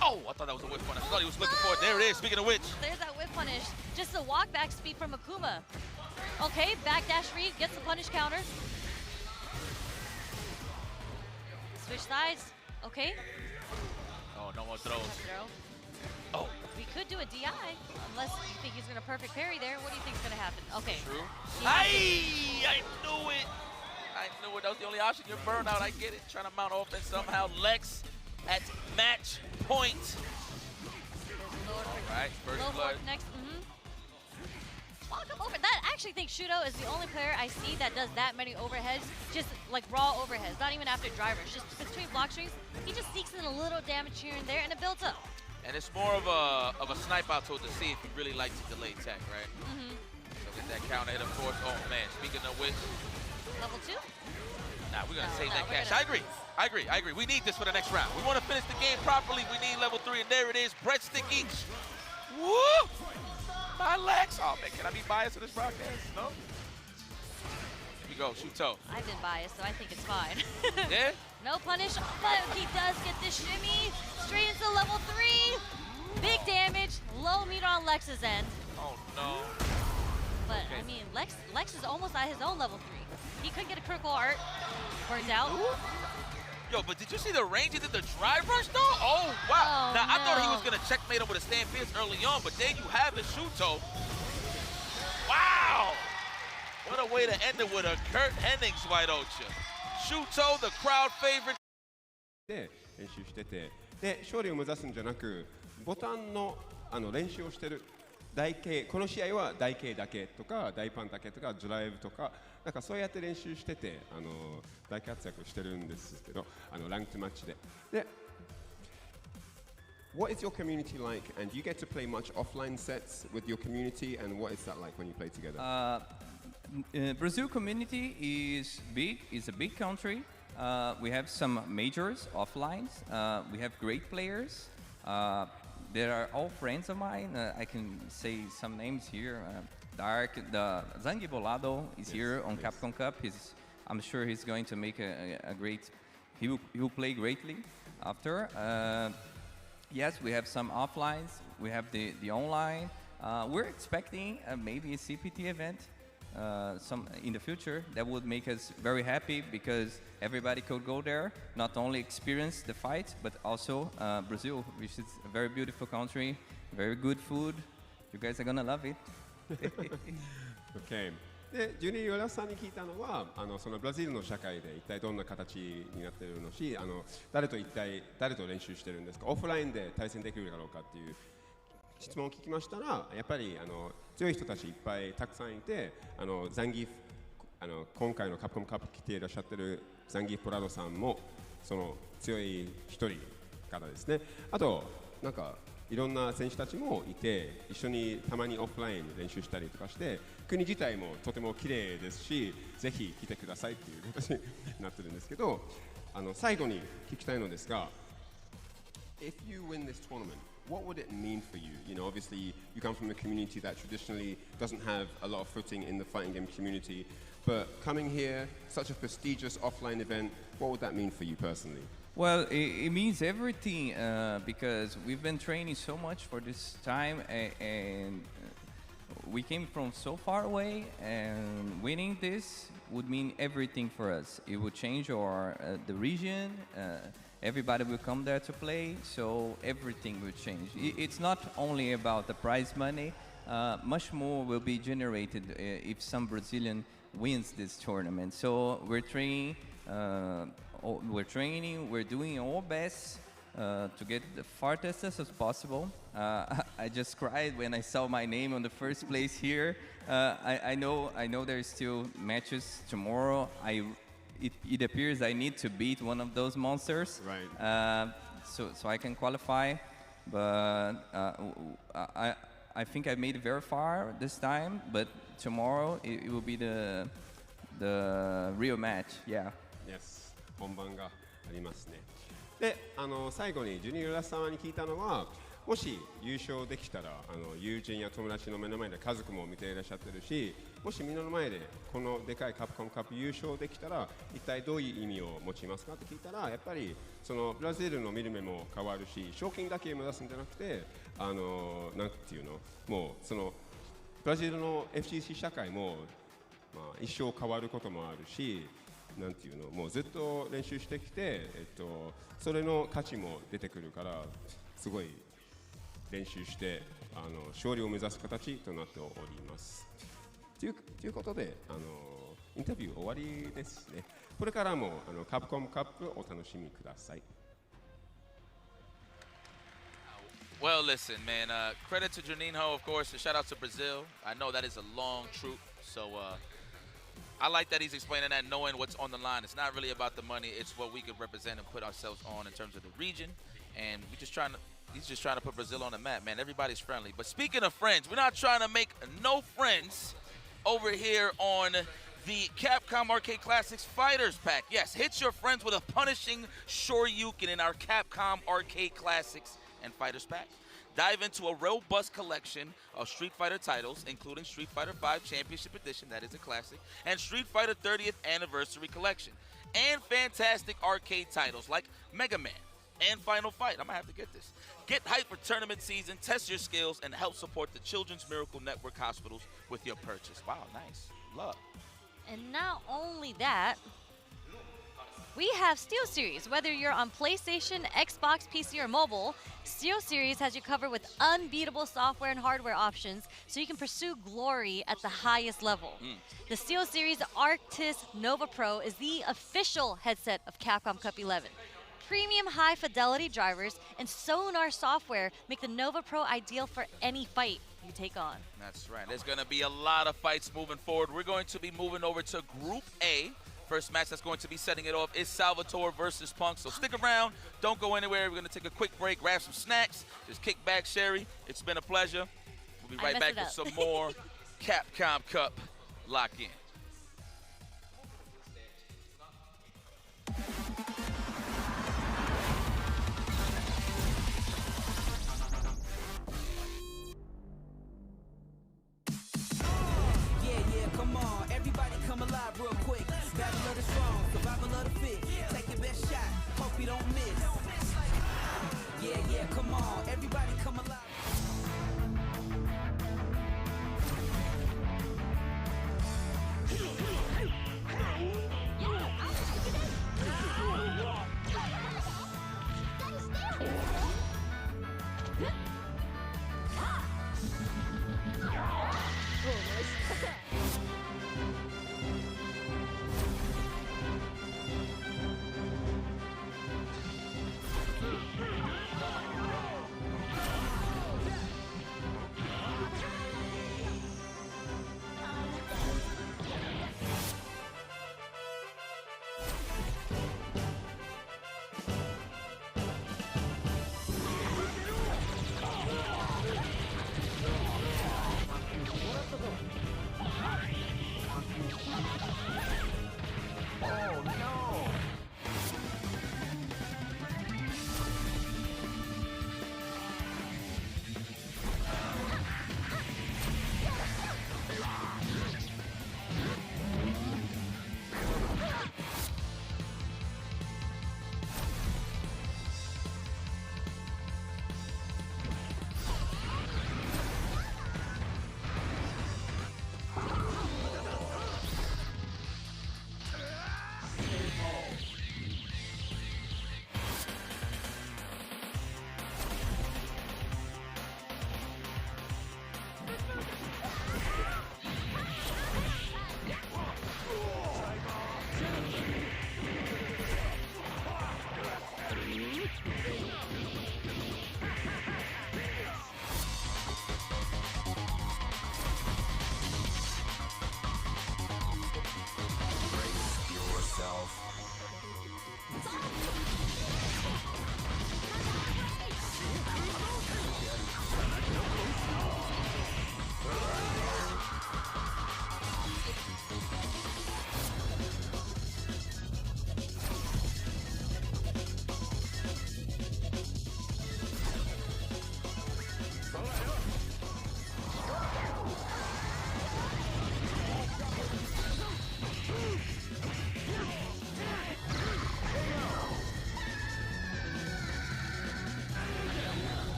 Oh, I thought that was a whip punish. I thought he was looking for it. There it is. Speaking of which, there's that whip punish. Just the walk back speed from Akuma. Okay, backdash read, gets the punish counter. Switch sides. Okay. Oh, no more throws. Oh. We could do a DI, unless you think he's going to perfect parry there. What do you think is going to happen? Okay. True. I knew it. That was the only option. You're burnout. I get it. Trying to mount offense somehow. Lex at match point. All right. First blood. Next. Walk him over. I actually think Shuto is the only player I see that does that many overheads, just like raw overheads, not even after drivers. Just between block strings, he just sneaks in a little damage here and there, and it builds up. And it's more of a snipe out tool to see if he really likes to delay tech, right? So get that counter hit, of course. Oh man, speaking of which. Level 2? Nah, we're gonna save that cash. I agree. We need this for the next round. We want to finish the game properly. We need level 3, and there it is. Breadstick each. Woo! Oh man, can I be biased in this broadcast? No. Here we go, Shuto. I've been biased, so I think it's fine. Yeah? No punish, but he does get the shimmy straight into level 3. Big damage, low meter on Lex's end. Oh no. But Okay. I mean, Lex is almost at his own level 3. He could get a critical art. Burns out. Yo, but did you see the range he did the drive rush though? Oh wow. Oh, now I thought he no. was gonna checkmate him with a stand fierce early on, but there you have it, Shuto. Wow! What a way to end it with a Kurt Hennings, White Ocha. Shuto, the crowd favorite. で練習してて、で勝利を目指すんじゃなく、ボタンの練習をしてる。台形、この試合は台形だけとか大パンだけとかドライブとか、なんかそうやって練習してて、大活躍してるんですけど、ランクマッチで。で、What is your community like, and do you get to play much offline sets with your community, and what is that like when you play together? Brazil community is big. It's a big country. We have some majors offlines. We have great players. They are all friends of mine. I can say some names here. Dark, the Zangi Bolado is here on Capcom Cup. I'm sure he's going to make a great. He will play greatly after. Yes, we have some offlines. We have the online. We're expecting maybe a CPT event some in the future. That would make us very happy because everybody could go there, not only experience the fight, but also Brazil, which is a very beautiful country, very good food. You guys are gonna love it. Okay. で、ジュニー・ヨラさんに聞いたのは、そのブラジルの社会で一体どんな形になっているのし、誰と練習してるんですか、オフラインで対戦できるだろうかっていう質問を聞きましたら、やっぱり強い人たちいっぱいたくさんいて、ザンギフ今回のカプコンカップ来ていらっしゃってるザンギフ・ポラドさんもその強い一人からですね。あとなんかいろんな選手たちもいて、一緒にたまにオフラインで練習したりとかして、国自体もとても綺麗ですし、ぜひ来てくださいっていう形になってるんですけど、最後に聞きたいのですが、If you win this tournament, what would it mean for you? You know, obviously you come from a community that traditionally doesn't have a lot of footing in the fighting game community, but coming here, such a prestigious offline event, what would that mean for you personally? Well, it means everything because we've been training so much for this time, and we came from so far away, and winning this would mean everything for us. It would change the region. Everybody will come there to play, so everything will change. It's not only about the prize money. Much more will be generated if some Brazilian wins this tournament. So we're training. We're doing our best to get the farthest as possible. I just cried when I saw my name on the first place here. I know there's still matches tomorrow. It appears I need to beat one of those monsters, right? So I can qualify. But I think I made it very far this time. But tomorrow it will be the real match. Yeah. Yes. 本番がありますね。で、最後にジュニー・ラス様に聞いたのは、もし優勝できたら友人や友達の目の前で家族も見ていらっしゃってるし、もしみんなの前でこのでかいカプコンカップ優勝できたら一体どういう意味を持ちますかって聞いたら、やっぱりそのブラジルの見る目も変わるし、賞金だけ目指すんじゃなくて、なんていうの、もうそのブラジルの FGC 社会も、一生変わることもあるし、なんていうの、もうずっと練習してきて、それの価値も出てくるから、すごい練習して勝利を目指す形となっております。ということでインタビュー終わりですね。これからもカプコンカップお楽しみください。Well, listen, man. Credit to Juninho, of course, and shout out to Brazil. I know that is a long troop, so I like that he's explaining that, knowing what's on the line. It's not really about the money; it's what we could represent and put ourselves on in terms of the region. And he's just trying to put Brazil on the map, man. Everybody's friendly. But speaking of friends, we're not trying to make no friends over here on the Capcom Arcade Classics Fighters Pack. Yes, hit your friends with a punishing Shoryuken in our Capcom Arcade Classics and Fighters Pack. Dive into a robust collection of Street Fighter titles, including Street Fighter V Championship Edition, that is a classic, and Street Fighter 30th Anniversary Collection, and fantastic arcade titles like Mega Man and Final Fight. I'm going to have to get this. Get hyped for tournament season, test your skills, and help support the Children's Miracle Network hospitals with your purchase. Wow, nice. Love. And not only that, we have SteelSeries. Whether you're on PlayStation, Xbox, PC, or mobile, SteelSeries has you covered with unbeatable software and hardware options so you can pursue glory at the highest level. The SteelSeries Arctis Nova Pro is the official headset of Capcom Cup 11. Premium high-fidelity drivers and sonar software make the Nova Pro ideal for any fight you take on. That's right. There's going to be a lot of fights moving forward. We're going to be moving over to Group A. First match that's going to be setting it off is Salvatore versus Punk. So stick around. Don't go anywhere. We're going to take a quick break, grab some snacks. Just kick back, Sherry. It's been a pleasure. We'll be right back with some more Capcom Cup. Lock in. Come on, everybody come alive real quick. Battle of the strong, survival of the fit. Take your best shot, hope you don't miss. Yeah, come on, everybody come alive.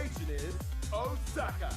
destination is Osaka.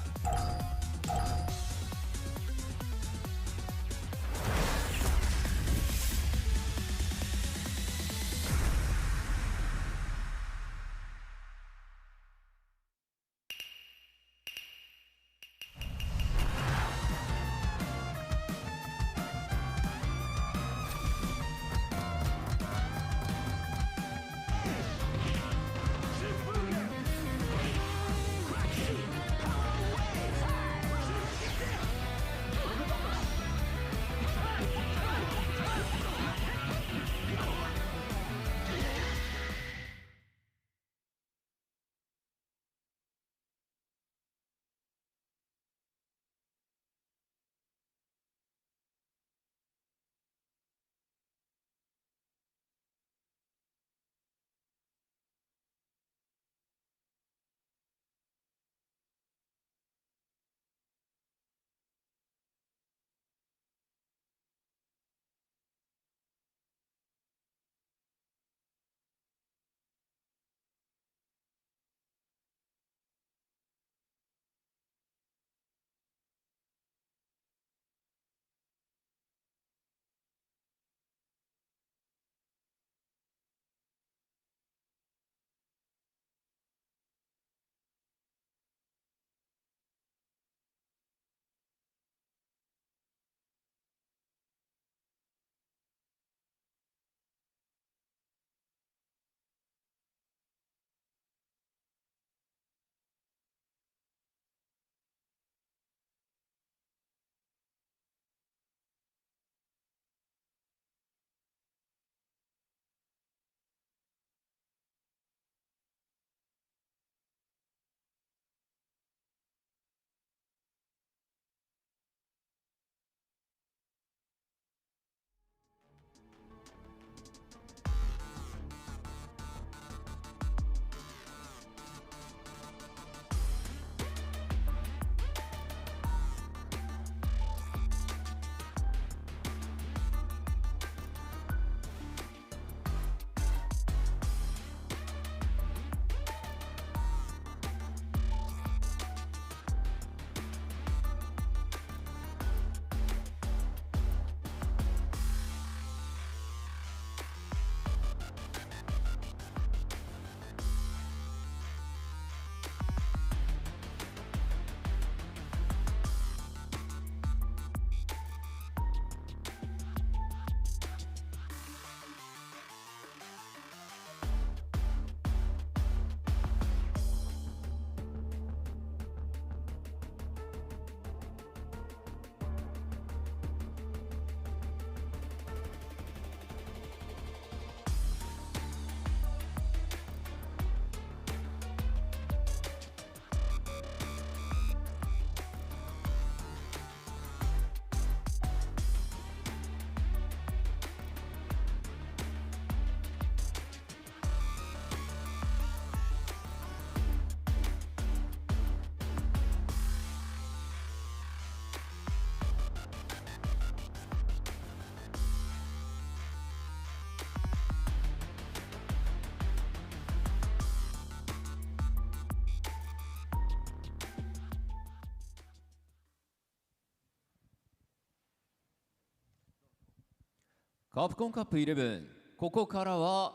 カプコンカップ11、ここからは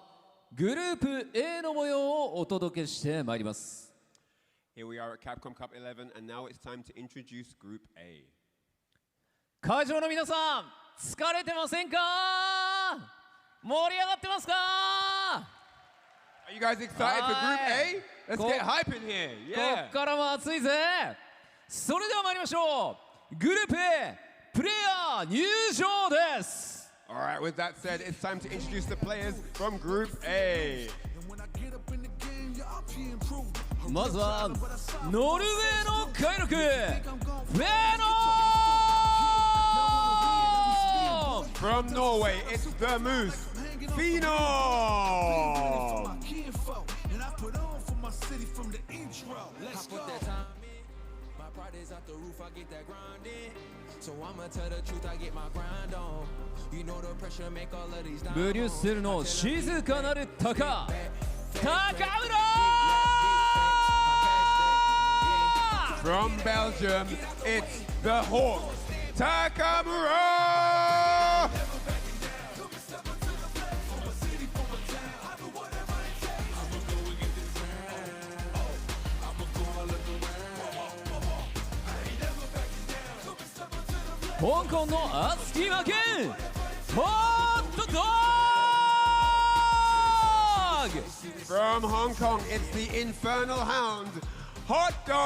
グループ A の模様をお届けしてまいります。 Here we are at Capcom Cup 11 and now it's time to introduce Group A. 会場の皆さん、疲れてませんか？盛り上がってますか？ Are you guys excited for Group A? Let's get hype in here. こっからも熱いぜ。それでは参りましょう。グループ A プレイヤー入場です。 Alright, with that said, it's time to introduce the players from Group A. まずはノルウェーの怪力フェノー From Norway, it's the Moose Phenom. Is out the roof, I get that grind in. So I'ma tell the truth, I get my grind on. You know the pressure make all of these ブリュッセルの静かなる鷹高浦 From Belgium, it's the Hawk, Takamura! 香港の熱き負けホットドッグ From Hong Kong, it's the Infernal Hound, Hot Dog!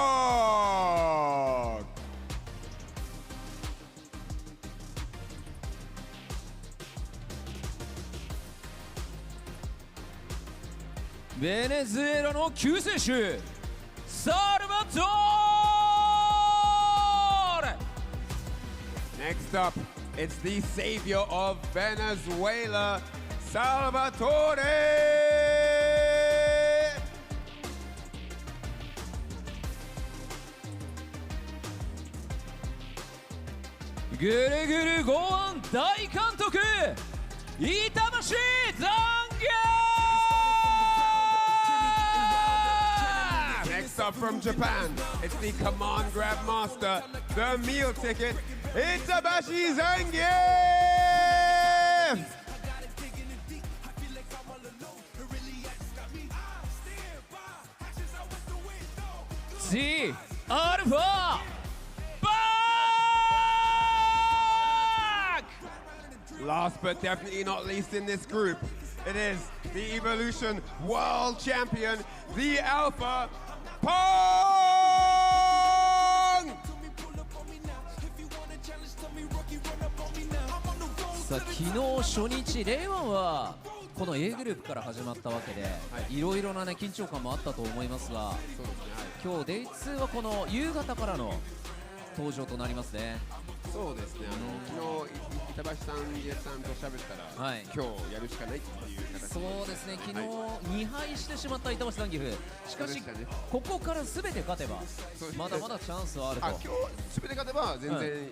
Venezuela の救世主サルバトーレ Next up, it's the savior of Venezuela, Salvatore! Guru Gohan 大監督板橋残業 Next up from Japan, it's the Command Grab Master, the meal ticket, Itabashi Zangief! C Alpha back! Last but definitely not least in this group, it is the Evolution World Champion, the Alpha Pong! さあ昨日初日レイワンはこの A グループから始まったわけで、いろいろな、ね、緊張感もあったと思いますが、今日 Day2 はこの夕方からの登場となりますね。そうですね、昨日板橋さん、家さんと喋ったら、はい、今日やるしかないっていう形で、そうですね、昨日2敗してしまった板橋ザンギフ、しかし、ここからすべて勝てば、まだまだチャンスはあると。今日すべて勝てば全然、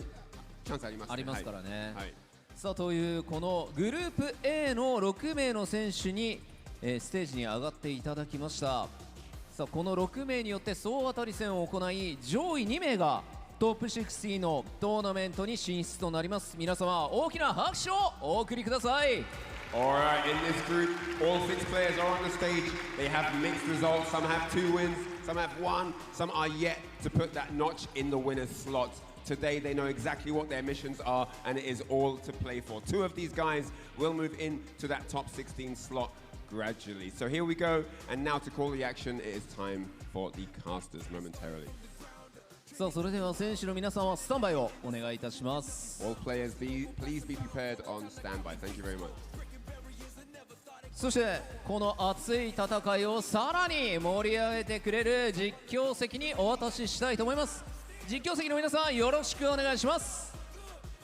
チャンスありますね。ありますからね。はい、さあというこのグループ A の6名の選手に、ステージに上がっていただきました。さあこの6名によって総当たり戦を行い、上位2名がトップ16のトーナメントに進出となります。皆様大きな拍手をお送りください。 Alright, in this group, all 6 players are on the stage. They have mixed results. Some have 2 wins, some have 1, some are yet to put that notch in the winner's slot. Today they know exactly what their missions are, and it is all to play for. 2 of these guys will move into that top 16 slot gradually. So here we go, and now to call the action, it is time for the casters momentarily. さあそれでは選手の皆さんはスタンバイをお願いいたします。 All players, please be prepared on standby. Thank you very much. そしてこの熱い戦いをさらに盛り上げてくれる実況席にお渡ししたいと思います。実況席の皆さんよろしくお願いします。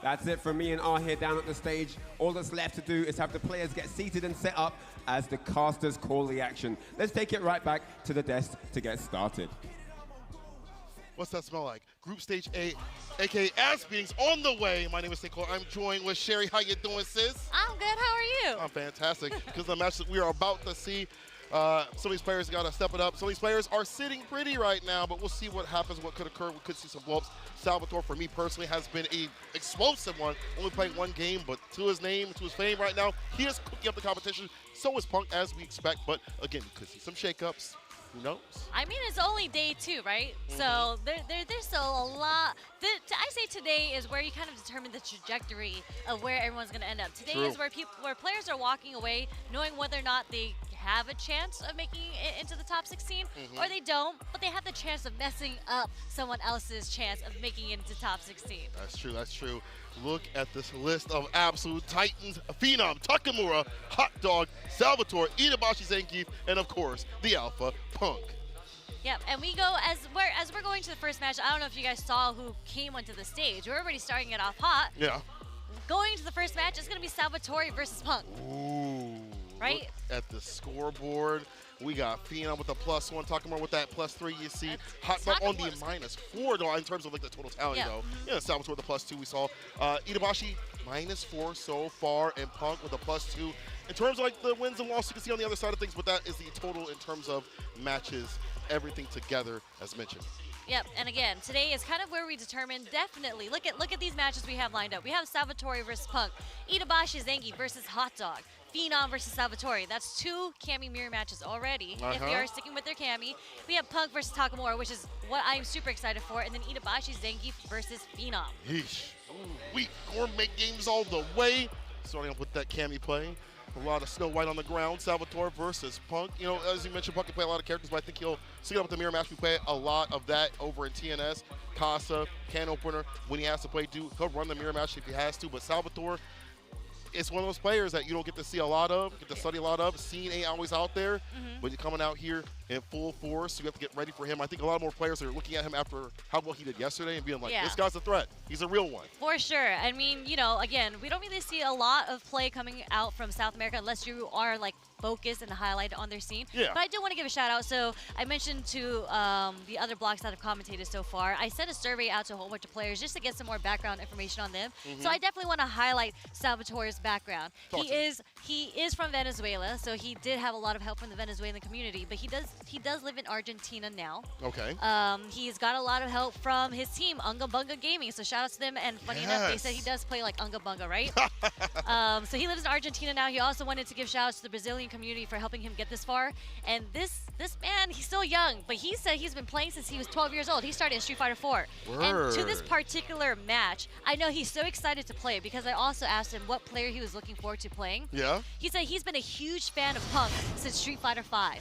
That's it from me and R here down at the stage. All that's left to do is have the players get seated and set up as the casters call the action. Let's take it right back to the desk to get started. What's that smell like? Group Stage A, aka Ass Beings, on the way. My name is Nicole. I'm joined with Sherry. How you doing, sis? I'm good. How are you? I'm fantastic. Because the match that we are about to see, some of these players got to step it up. Some of these players are sitting pretty right now, but we'll see what happens, what could occur. We could see some blow-ups. Salvatore, for me personally, has been a explosive one. Only playing 1 game, but to his name, to his fame right now, he is cooking up the competition. So is Punk, as we expect. But again, we could see some shakeups. Who knows? I mean, it's only day 2, right? So there's still a lot. I say today is where you kind of determine the trajectory of where everyone's going to end up. Today is where players are walking away knowing whether or not they have a chance of making it into the top 16 or they don't, but they have the chance of messing up someone else's chance of making it into top 16. That's true, that's true. Look at this list of absolute titans. Phenom, Takamura, Hot Dog, Salvatore, Itabashi Zangief, and of course, the Alpha Punk. Yep, and we go as we're going to the first match. I don't know if you guys saw who came onto the stage. We're already starting it off hot. Yeah. Going to the first match is going to be Salvatore versus Punk. Ooh. Right? Look at the scoreboard. We got Phenom with a +1, Takamura with that +3. You see Hot Dog on the -4 though in terms of like the total tally though. Yeah, Salvatore with the +2 we saw. Itabashi -4 so far, and Punk with a +2. In terms of like the wins and losses, you can see on the other side of things, but that is the total in terms of matches, everything together as mentioned. Yep, and again, today is kind of where we determine definitely. Look at these matches we have lined up. We have Salvatore versus Punk, Itabashi Zengi versus Hot Dog, Phenom versus Salvatore. That's 2 Cammy mirror matches already. If they are sticking with their Cammy, we have Punk versus Takamura, which is what I'm super excited for, and then Itabashi Zengi versus Phenom. Yeesh. Weak gourmet games all the way. Starting off with that Cammy play. A lot of Snow White on the ground. Salvatore versus Punk. You know, as you mentioned, Punk can play a lot of characters, but I think he'll stick up with the mirror match. We play a lot of that over in TNS. Casa, can opener, when he has to play, he'll run the mirror match if he has to. But Salvatore, it's one of those players that you don't get to see a lot of, get to study a lot of. Scene ain't always out there, but you're coming out here in full force. You have to get ready for him. I think a lot more players are looking at him after how well he did yesterday and being like, this guy's a threat. He's a real one. For sure. I mean, you know, again, we don't really see a lot of play coming out from South America unless you are like focused and highlighted on their scene. Yeah. But I do want to give a shout out. So I mentioned to the other blocks that have commentated so far, I sent a survey out to a whole bunch of players just to get some more background information on them. So I definitely want to highlight Salvatore's background. He is from Venezuela, so he did have a lot of help from the Venezuelan community, but he does live in Argentina now. Okay. He's got a lot of help from his team, Unga Bunga Gaming, so shout out to them. And funny enough, they said he does play like Unga Bunga, right? So he lives in Argentina now. He also wanted to give shout outs to the Brazilian community for helping him get this far. And this man, he's still young, but he said he's been playing since he was 12 years old. He started in Street Fighter 4. And to this particular match, I know he's so excited to play because I also asked him what player he was looking forward to playing. Yeah. He said he's been a huge fan of Punk since Street Fighter 5.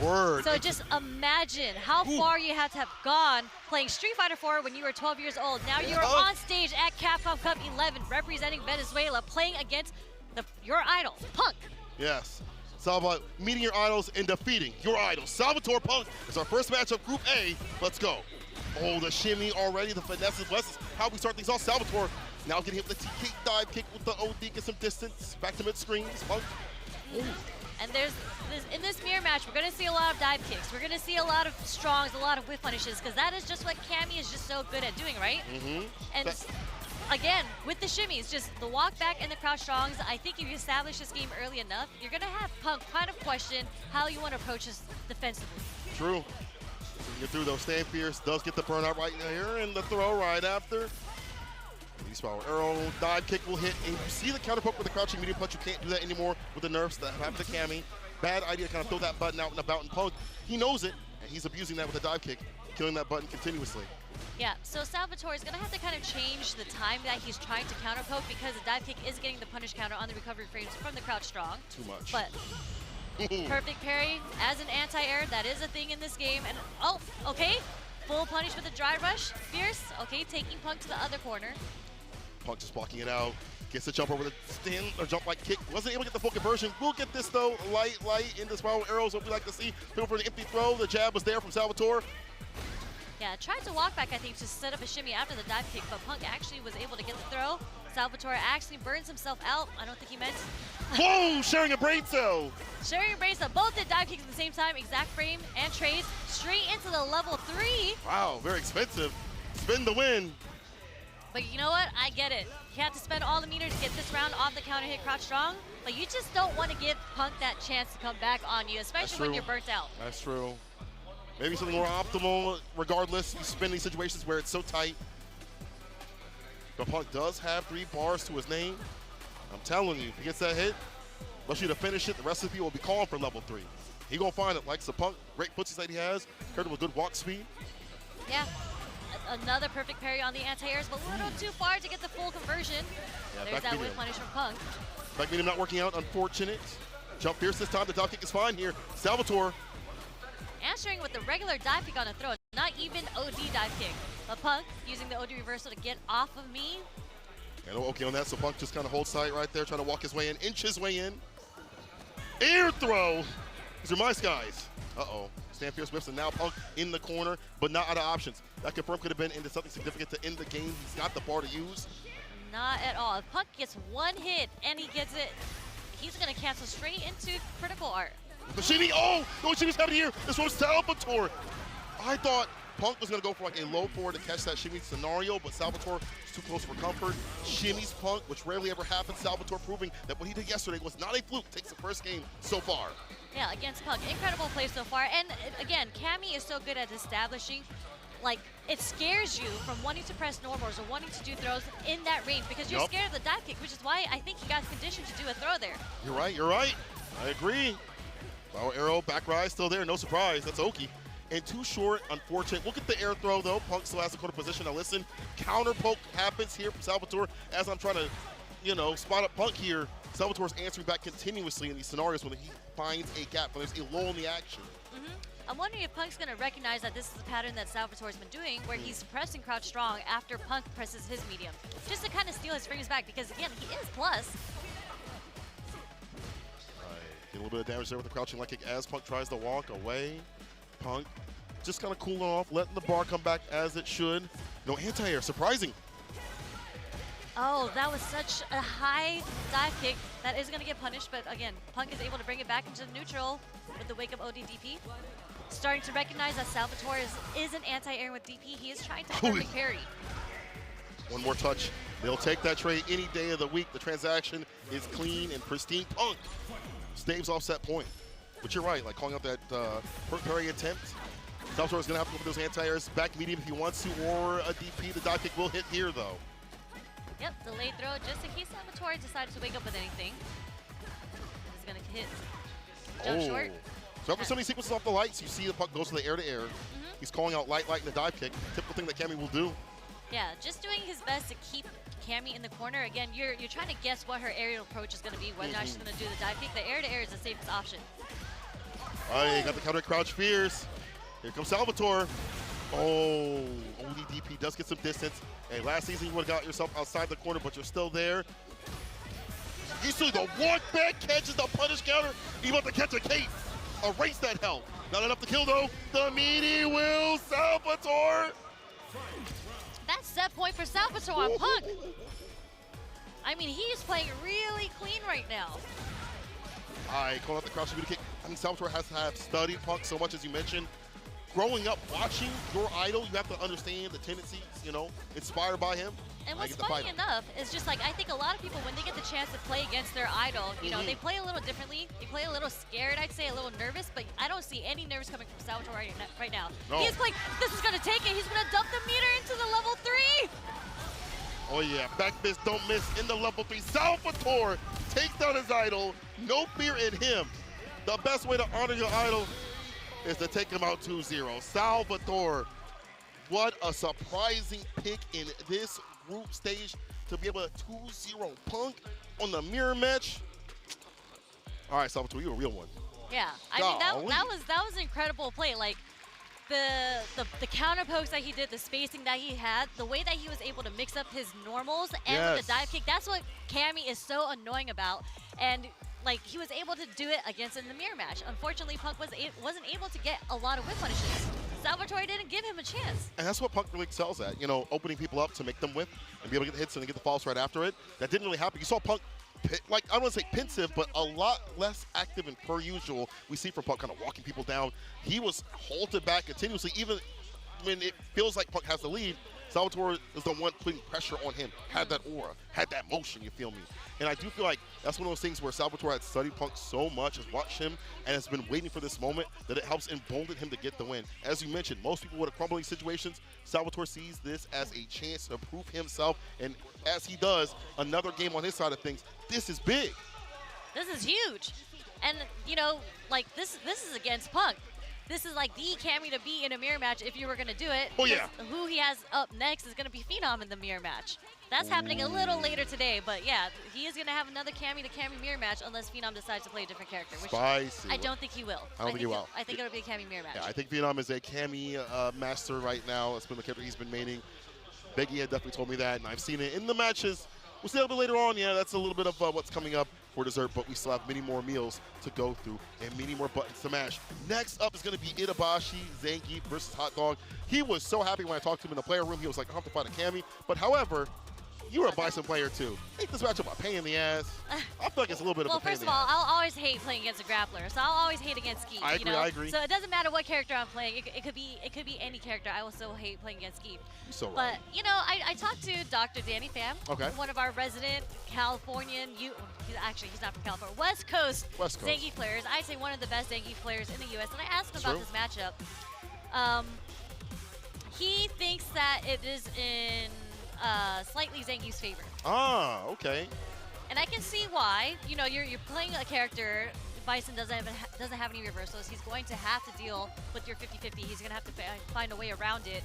Word. So just imagine how far you had to have gone playing Street Fighter 4 when you were 12 years old. Now you're on stage at Capcom Cup 11 representing Venezuela, playing against your idol, Punk. Yes. It's all about meeting your idols and defeating your idols. Salvatore Punk is our first match of Group A. Let's go. Oh, the shimmy already, the finesses. This is how we start things off. Salvatore now getting hit with the TK dive kick with the OD, get some distance. Back to mid-screen. Punk. And in this mirror match, we're going to see a lot of dive kicks. We're going to see a lot of strongs, a lot of whiff punishes, because that is just what Cammy is just so good at doing, right? And again, with the shimmies, just the walk back and the crouch strongs, I think if you establish this game early enough, you're going to have Punk kind of question how you want to approach this defensively. True. Get through those. Stan Fierce does get the burnout right here, and the throw right after. East power arrow, dive kick will hit, and you see the counter poke with the crouching medium punch. You can't do that anymore with the nerfs that have the Cammy. Bad idea to kind of throw that button out and about, and Punk, he knows it, and he's abusing that with the dive kick, killing that button continuously. Yeah, so Salvatore is going to have to kind of change the time that he's trying to counter poke because the dive kick is getting the punish counter on the recovery frames from the crouch strong. Too much. But perfect parry as an anti-air, that is a thing in this game. And oh, okay, full punish with a dry rush. Fierce, okay, taking Punk to the other corner. Punk just blocking it out. Gets the jump over the stand or jump like kick. Wasn't able to get the full conversion. We'll get this though. Light in the spiral arrows. What we like to see. Go for the empty throw. The jab was there from Salvatore. Yeah, tried to walk back, I think, to set up a shimmy after the dive kick, but Punk actually was able to get the throw. Salvatore actually burns himself out. I don't think he meant. Whoa! Sharing a brain cell. Sharing a brain cell. Both did dive kicks at the same time. Exact frame and trades straight into the level 3. Wow, very expensive. Spin the win. But you know what? I get it. You had to spend all the meter to get this round off the counter hit crouch strong, but you just don't want to give Punk that chance to come back on you, especially when you're burnt out. That's true. Maybe something more optimal. Regardless, you spin these situations where it's so tight. But Punk does have 3 bars to his name. I'm telling you, if he gets that hit, unless you to finish it, the rest of the people will be calling for level 3. He gonna find it. Likes the Punk, great footsies that he has, paired with good walk speed. Yeah. Another perfect parry on the anti-airs, but a little too far to get the full conversion. Yeah, there's that whip punish from Punk. Back medium not working out, unfortunate. Jump fierce this time, the dive kick is fine here. Salvatore. Answering with the regular dive kick on the throw, not even OD dive kick. But Punk using the OD reversal to get off of me. And okay on that, so Punk just kind of holds tight right there, trying to walk his way in, inch his way in. Air throw. These are my skies. Uh-oh. Stan Fierce whips, and now Punk in the corner, but not out of options. That confirm could have been into something significant to end the game. He's got the bar to use. Not at all. If Punk gets one hit and he gets it, he's going to cancel straight into critical art. The shimmy, oh! No shimmy's coming here. This one's Salvatore. I thought Punk was going to go for like a low forward to catch that shimmy scenario, but Salvatore is too close for comfort. Shimmy's Punk, which rarely ever happens. Salvatore proving that what he did yesterday was not a fluke. Takes the first game so far. Yeah, against Punk. Incredible play so far. And again, Cammy is so good at establishing like, it scares you from wanting to press normals or wanting to do throws in that range because you're scared of the dive kick, which is why I think he got conditioned to do a throw there. You're right. I agree. Bow arrow, back rise still there, no surprise. That's Oki. And too short, unfortunate. Look at the air throw, though. Punk still has the corner position. Now listen, counter poke happens here from Salvatore as I'm trying to, you know, spot up Punk here. Salvatore's answering back continuously in these scenarios when he finds a gap, when there's a lull in the action. I'm wondering if Punk's going to recognize that this is a pattern that Salvatore's been doing, where he's pressing crouch strong after Punk presses his medium, just to kind of steal his frames back, because, again, he is plus. Get a little bit of damage there with the crouching leg kick as Punk tries to walk away. Punk just kind of cooling off, letting the bar come back as it should. No anti-air, surprising. Oh, that was such a high dive kick. That is going to get punished, but again, Punk is able to bring it back into neutral with the wake-up ODDP. Starting to recognize that Salvatore is an anti-air with DP. He is trying to perfect parry. One more touch. They'll take that trade any day of the week. The transaction is clean and pristine. Punk staves off set point. But you're right, like calling out that perfect parry attempt. Salvatore's going to have to go for those anti-airs back medium if he wants to, or a DP. The dive kick will hit here, though. Yep, delayed throw just in case Salvatore decided to wake up with anything. He's going to hit jump short. So after so many sequences off the lights, you see the puck goes to the air-to-air. He's calling out light, in the dive kick. Typical thing that Cammy will do. Yeah, just doing his best to keep Cammy in the corner. Again, you're trying to guess what her aerial approach is going to be, whether or not she's going to do the dive kick. The air-to-air is the safest option. All right, got the counter crouch fierce. Here comes Salvatore. Oh, ODDP does get some distance. Hey, last season you would have got yourself outside the corner, but you're still there. You see the walk back catches the punish counter. He about to catch a cape. Erase that health. Not enough to kill, though. The meaty will, Salvatore. That's set point for Salvatore on Punk. I mean, he's playing really clean right now. All right, calling out the crouch kick. I mean, Salvatore has to have studied Punk so much, as you mentioned. Growing up watching your idol, you have to understand the tendencies, you know, inspired by him. And what's funny enough is just like, I think a lot of people, when they get the chance to play against their idol, you know, they play a little differently. They play a little scared, I'd say, a little nervous, but I don't see any nerves coming from Salvatore right now. No. He's like, this is going to take it. He's going to dump the meter into the level 3. Oh, yeah. Back miss, don't miss in the level 3. Salvatore takes down his idol. No fear in him. The best way to honor your idol is to take him out 2-0. Salvatore, what a surprising pick in this group stage to be able to 2-0 Punk on the mirror match. All right, Salvatore, you're a real one. Yeah, I mean, that was an incredible play. Like, the counter pokes that he did, the spacing that he had, the way that he was able to mix up his normals and with the dive kick, that's what Cammy is so annoying about. And like, he was able to do it against in the mirror match. Unfortunately, Punk wasn't able to get a lot of whip punishes. Salvatore didn't give him a chance. And that's what Punk really excels at, you know, opening people up to make them whip and be able to get the hits and get the falls right after it. That didn't really happen. You saw Punk, like, I don't want to say pensive, but a lot less active and per usual. We see from Punk kind of walking people down. He was halted back continuously, even when it feels like Punk has the lead. Salvatore is the one putting pressure on him, had that aura, had that motion, you feel me? And I do feel like that's one of those things where Salvatore had studied Punk so much, has watched him, and has been waiting for this moment that it helps embolden him to get the win. As you mentioned, most people would have crumbled these situations. Salvatore sees this as a chance to prove himself, and as he does, another game on his side of things. This is big. This is huge. And, you know, like, this is against Punk. This is like the Cammy to beat in a mirror match if you were going to do it. Oh, yeah. Who he has up next is going to be Phenom in the mirror match. That's happening a little later today, but yeah, he is going to have another Cammy to Cammy mirror match unless Phenom decides to play a different character, which Spicy. I don't think he will. I don't think he will. I think it'll be a Cammy mirror match. Yeah, I think Phenom is a Cammy master right now. That's been the character he's been maining. Becky had definitely told me that, and I've seen it in the matches. We'll see a little bit later on. Yeah, that's a little bit of what's coming up for dessert, but we still have many more meals to go through and many more buttons to mash. Next up is going to be Itabashi Zangief versus Hot Dog. He was so happy when I talked to him in the player room. He was like, I have to fight a Cammy. But however, you're a Bison player too. Ain't this matchup a pain in the ass? I feel like it's a little bit of a pain in the ass. Well, first of all, I'll always hate playing against a grappler, so I'll always hate against Skeet. I agree, you know? I agree. So it doesn't matter what character I'm playing. It could be any character. I will still hate playing against Skeet. You're so right. But you know, I talked to Dr. Danny Pham, okay, one of our resident Californian. He's not from California. West Coast Zangief players. I'd say one of the best Zangief players in the U.S. And I asked him about this matchup. He thinks that it is in slightly Zangief's favor. Ah, okay. And I can see why. You know, you're playing a character. Bison doesn't have any reversals. He's going to have to deal with your 50-50. He's going to have to find a way around it.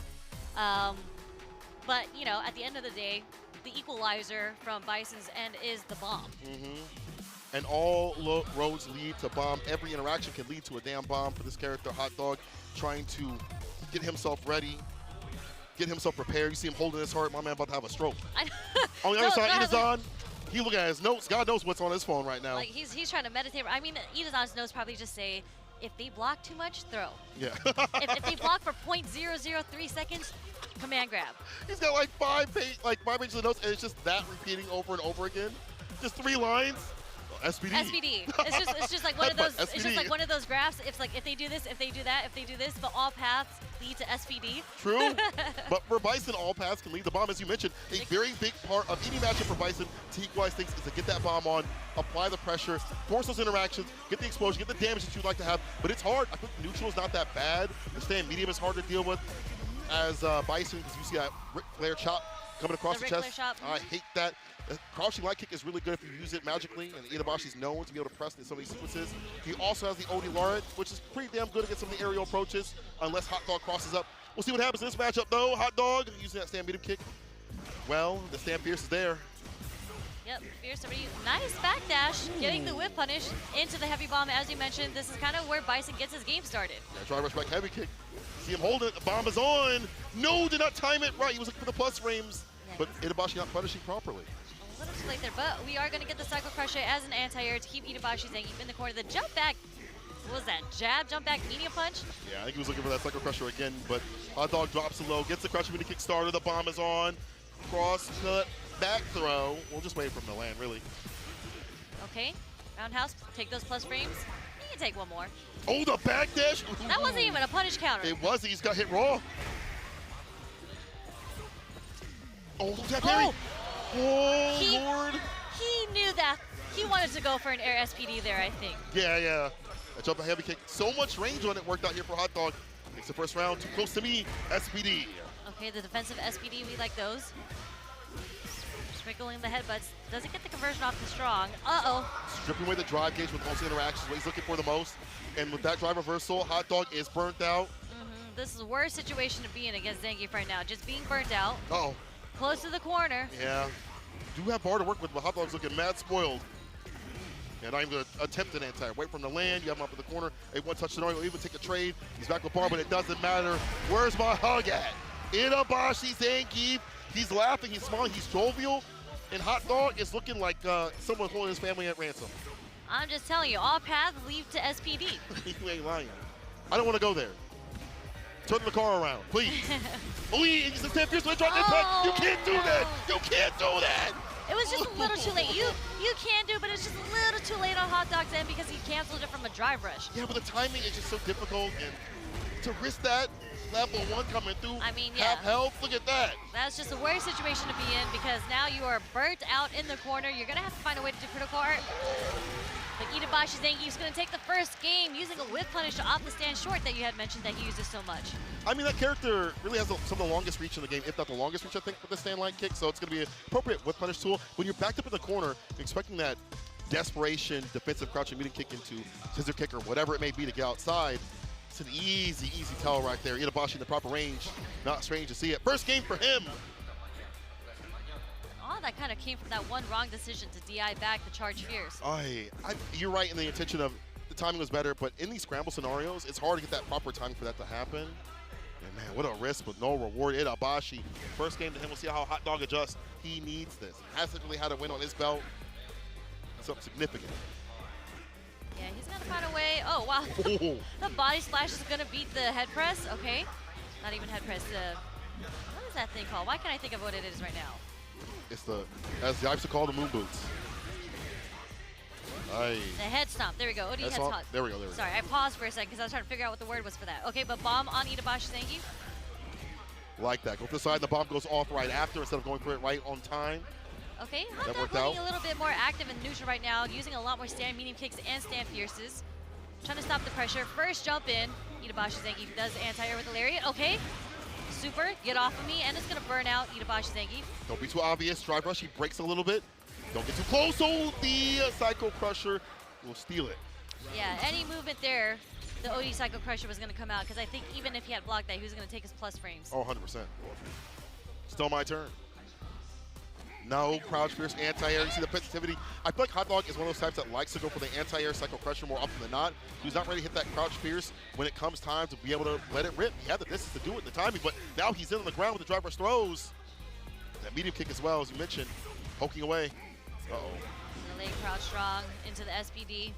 But, you know, at the end of the day, the equalizer from Bison's end is the bomb. And all roads lead to bomb. Every interaction can lead to a damn bomb for this character, Hot Dog, trying to get himself ready, get himself prepared. You see him holding his heart. My man about to have a stroke. On the other side, Itazan, he looking at his notes. God knows what's on his phone right now. Like he's trying to meditate. I mean, Itazan's notes probably just say, if they block too much, throw. Yeah. if they block for 0.003 seconds, command grab. He's got like five pages of notes, and it's just that repeating over and over again. Just 3 lines. SPD. SPD. It's just like one of those. It's just like one of those graphs. It's like if they do this, if they do that, if they do this, but all paths lead to SPD. True. But for Bison, all paths can lead the bomb, as you mentioned. A very big part of any matchup for Bison to equalize things is to get that bomb on, apply the pressure, force those interactions, get the explosion, get the damage that you'd like to have. But it's hard. I think neutral is not that bad. The stand medium is hard to deal with as Bison, because you see that Ric Flair chop coming across the chest. I hate that. Crouching light kick is really good if you use it magically, and Itabashi's known to be able to press in some of these sequences. He also has the Odie Lauret, which is pretty damn good against some of the aerial approaches, unless Hot Dog crosses up. We'll see what happens in this matchup, though. Hot Dog using that stand medium kick. Well, the stand Fierce is there. Yep, Fierce already. Nice backdash, getting the whip punish into the heavy bomb. As you mentioned, this is kind of where Bison gets his game started. Yeah, try to rush back heavy kick. See him hold it. The bomb is on. No, did not time it right. He was looking for the plus frames, but Itabashi not punishing properly. A little too late there, but we are going to get the Cycle Crusher as an anti-air to keep Itabashi Zangief in the corner. The jump back, what was that? Jab, jump back, medium punch? Yeah, I think he was looking for that Cycle Crusher again, but Hot Dog drops it low, gets the Crusher with the Kickstarter. The bomb is on. Cross cut, back throw. We'll just wait for him to land, really. Okay, roundhouse, take those plus frames. You can take one more. Oh, the backdash! That wasn't even a punish counter. It was. He's got hit raw. Oh, that parry! Oh, Lord! He knew that. He wanted to go for an air SPD there, I think. Yeah. That jump heavy kick. So much range on it worked out here for Hot Dog. Makes the first round too close to me. SPD. Okay, the defensive SPD, we like those. Sprinkling the headbutts. Doesn't get the conversion off the strong. Uh-oh. Stripping away the drive gauge with most interactions, what he's looking for the most. And with that drive reversal, Hot Dog is burnt out. This is the worst situation to be in against Zangief right now. Just being burnt out. Uh-oh. Close to the corner. Yeah. Do have bar to work with, but Hot Dog's looking mad spoiled. And not even going to attempt an anti. Wait for him to land. You have him up in the corner. A one-touch scenario. Even take a trade. He's back with bar, but it doesn't matter. Where's my hug at? Itabashi Zangief. He's laughing. He's smiling. He's jovial. And Hot Dog is looking like someone holding his family at ransom. I'm just telling you, all paths lead to SPD. You ain't lying. I don't want to go there. Turn the car around, please. He's a 10 fierce to drop impact. You can't do that. You can't do that. It was just a little too late. You can do, but it's just a little too late on Hot Dog's end because he canceled it from a drive rush. Yeah, but the timing is just so difficult, and to risk that level 1 coming through, I mean, yeah. half health, look at that. That's just the worst situation to be in because now you are burnt out in the corner. You're going to have to find a way to do critical art. But Itabashi Zangief is going to take the first game using a whip punish to off the stand short that you had mentioned that he uses so much. I mean, that character really has some of the longest reach in the game, if not the longest reach, I think, with the stand line kick. So it's going to be an appropriate whip punish tool. When you're backed up in the corner, you're expecting that desperation, defensive crouching medium kick into scissor kick or whatever it may be to get outside. It's an easy tell right there. Itabashi in the proper range. Not strange to see it. First game for him. Oh, that kind of came from that one wrong decision to DI back the charge fierce. You're right in the intention of the timing was better, but in these scramble scenarios, it's hard to get that proper timing for that to happen. And man, what a risk with no reward. Itabashi, first game to him. We'll see how Hot Dog adjusts. He needs this. He hasn't really had a win on his belt. Something significant. Yeah, he's going to find a way. Oh, wow. The body splash is going to beat the head press. Okay. Not even head press. What is that thing called? Why can't I think of what it is right now? It's the, as the Ipes call, the moon boots. The head stomp. There we go. OD head stomp. There we go. Sorry, I paused for a second because I was trying to figure out what the word was for that. Okay, but bomb on Itabashi Zangief. Like that. Go to the side. The bomb goes off right after instead of going for it right on time. Okay, Hot Dog looking a little bit more active and neutral right now, using a lot more stand medium kicks and stand fierces. Trying to stop the pressure. First jump in. Itabashi Zangief does anti-air with the lariat. Okay. super, get off of me, and it's going to burn out Itabashi Zangief. Don't be too obvious. Drive rush, he breaks a little bit. Don't get too close, so the Psycho Crusher will steal it. Yeah, any movement there, the OD Psycho Crusher was going to come out, because I think even if he had blocked that, he was going to take his plus frames. Oh, 100%. Still my turn. No, crouch fierce, anti-air. You see the sensitivity. I feel like Hot Dog is one of those types that likes to go for the anti-air Psycho Crusher more often than not. He's not ready to hit that crouch fierce when it comes time to be able to let it rip. He had the distance to do it, the timing, but now he's in on the ground with the drive rush throws. That medium kick as well, as you mentioned, poking away. Uh-oh. The leg crouch strong into the SPD. Yeah.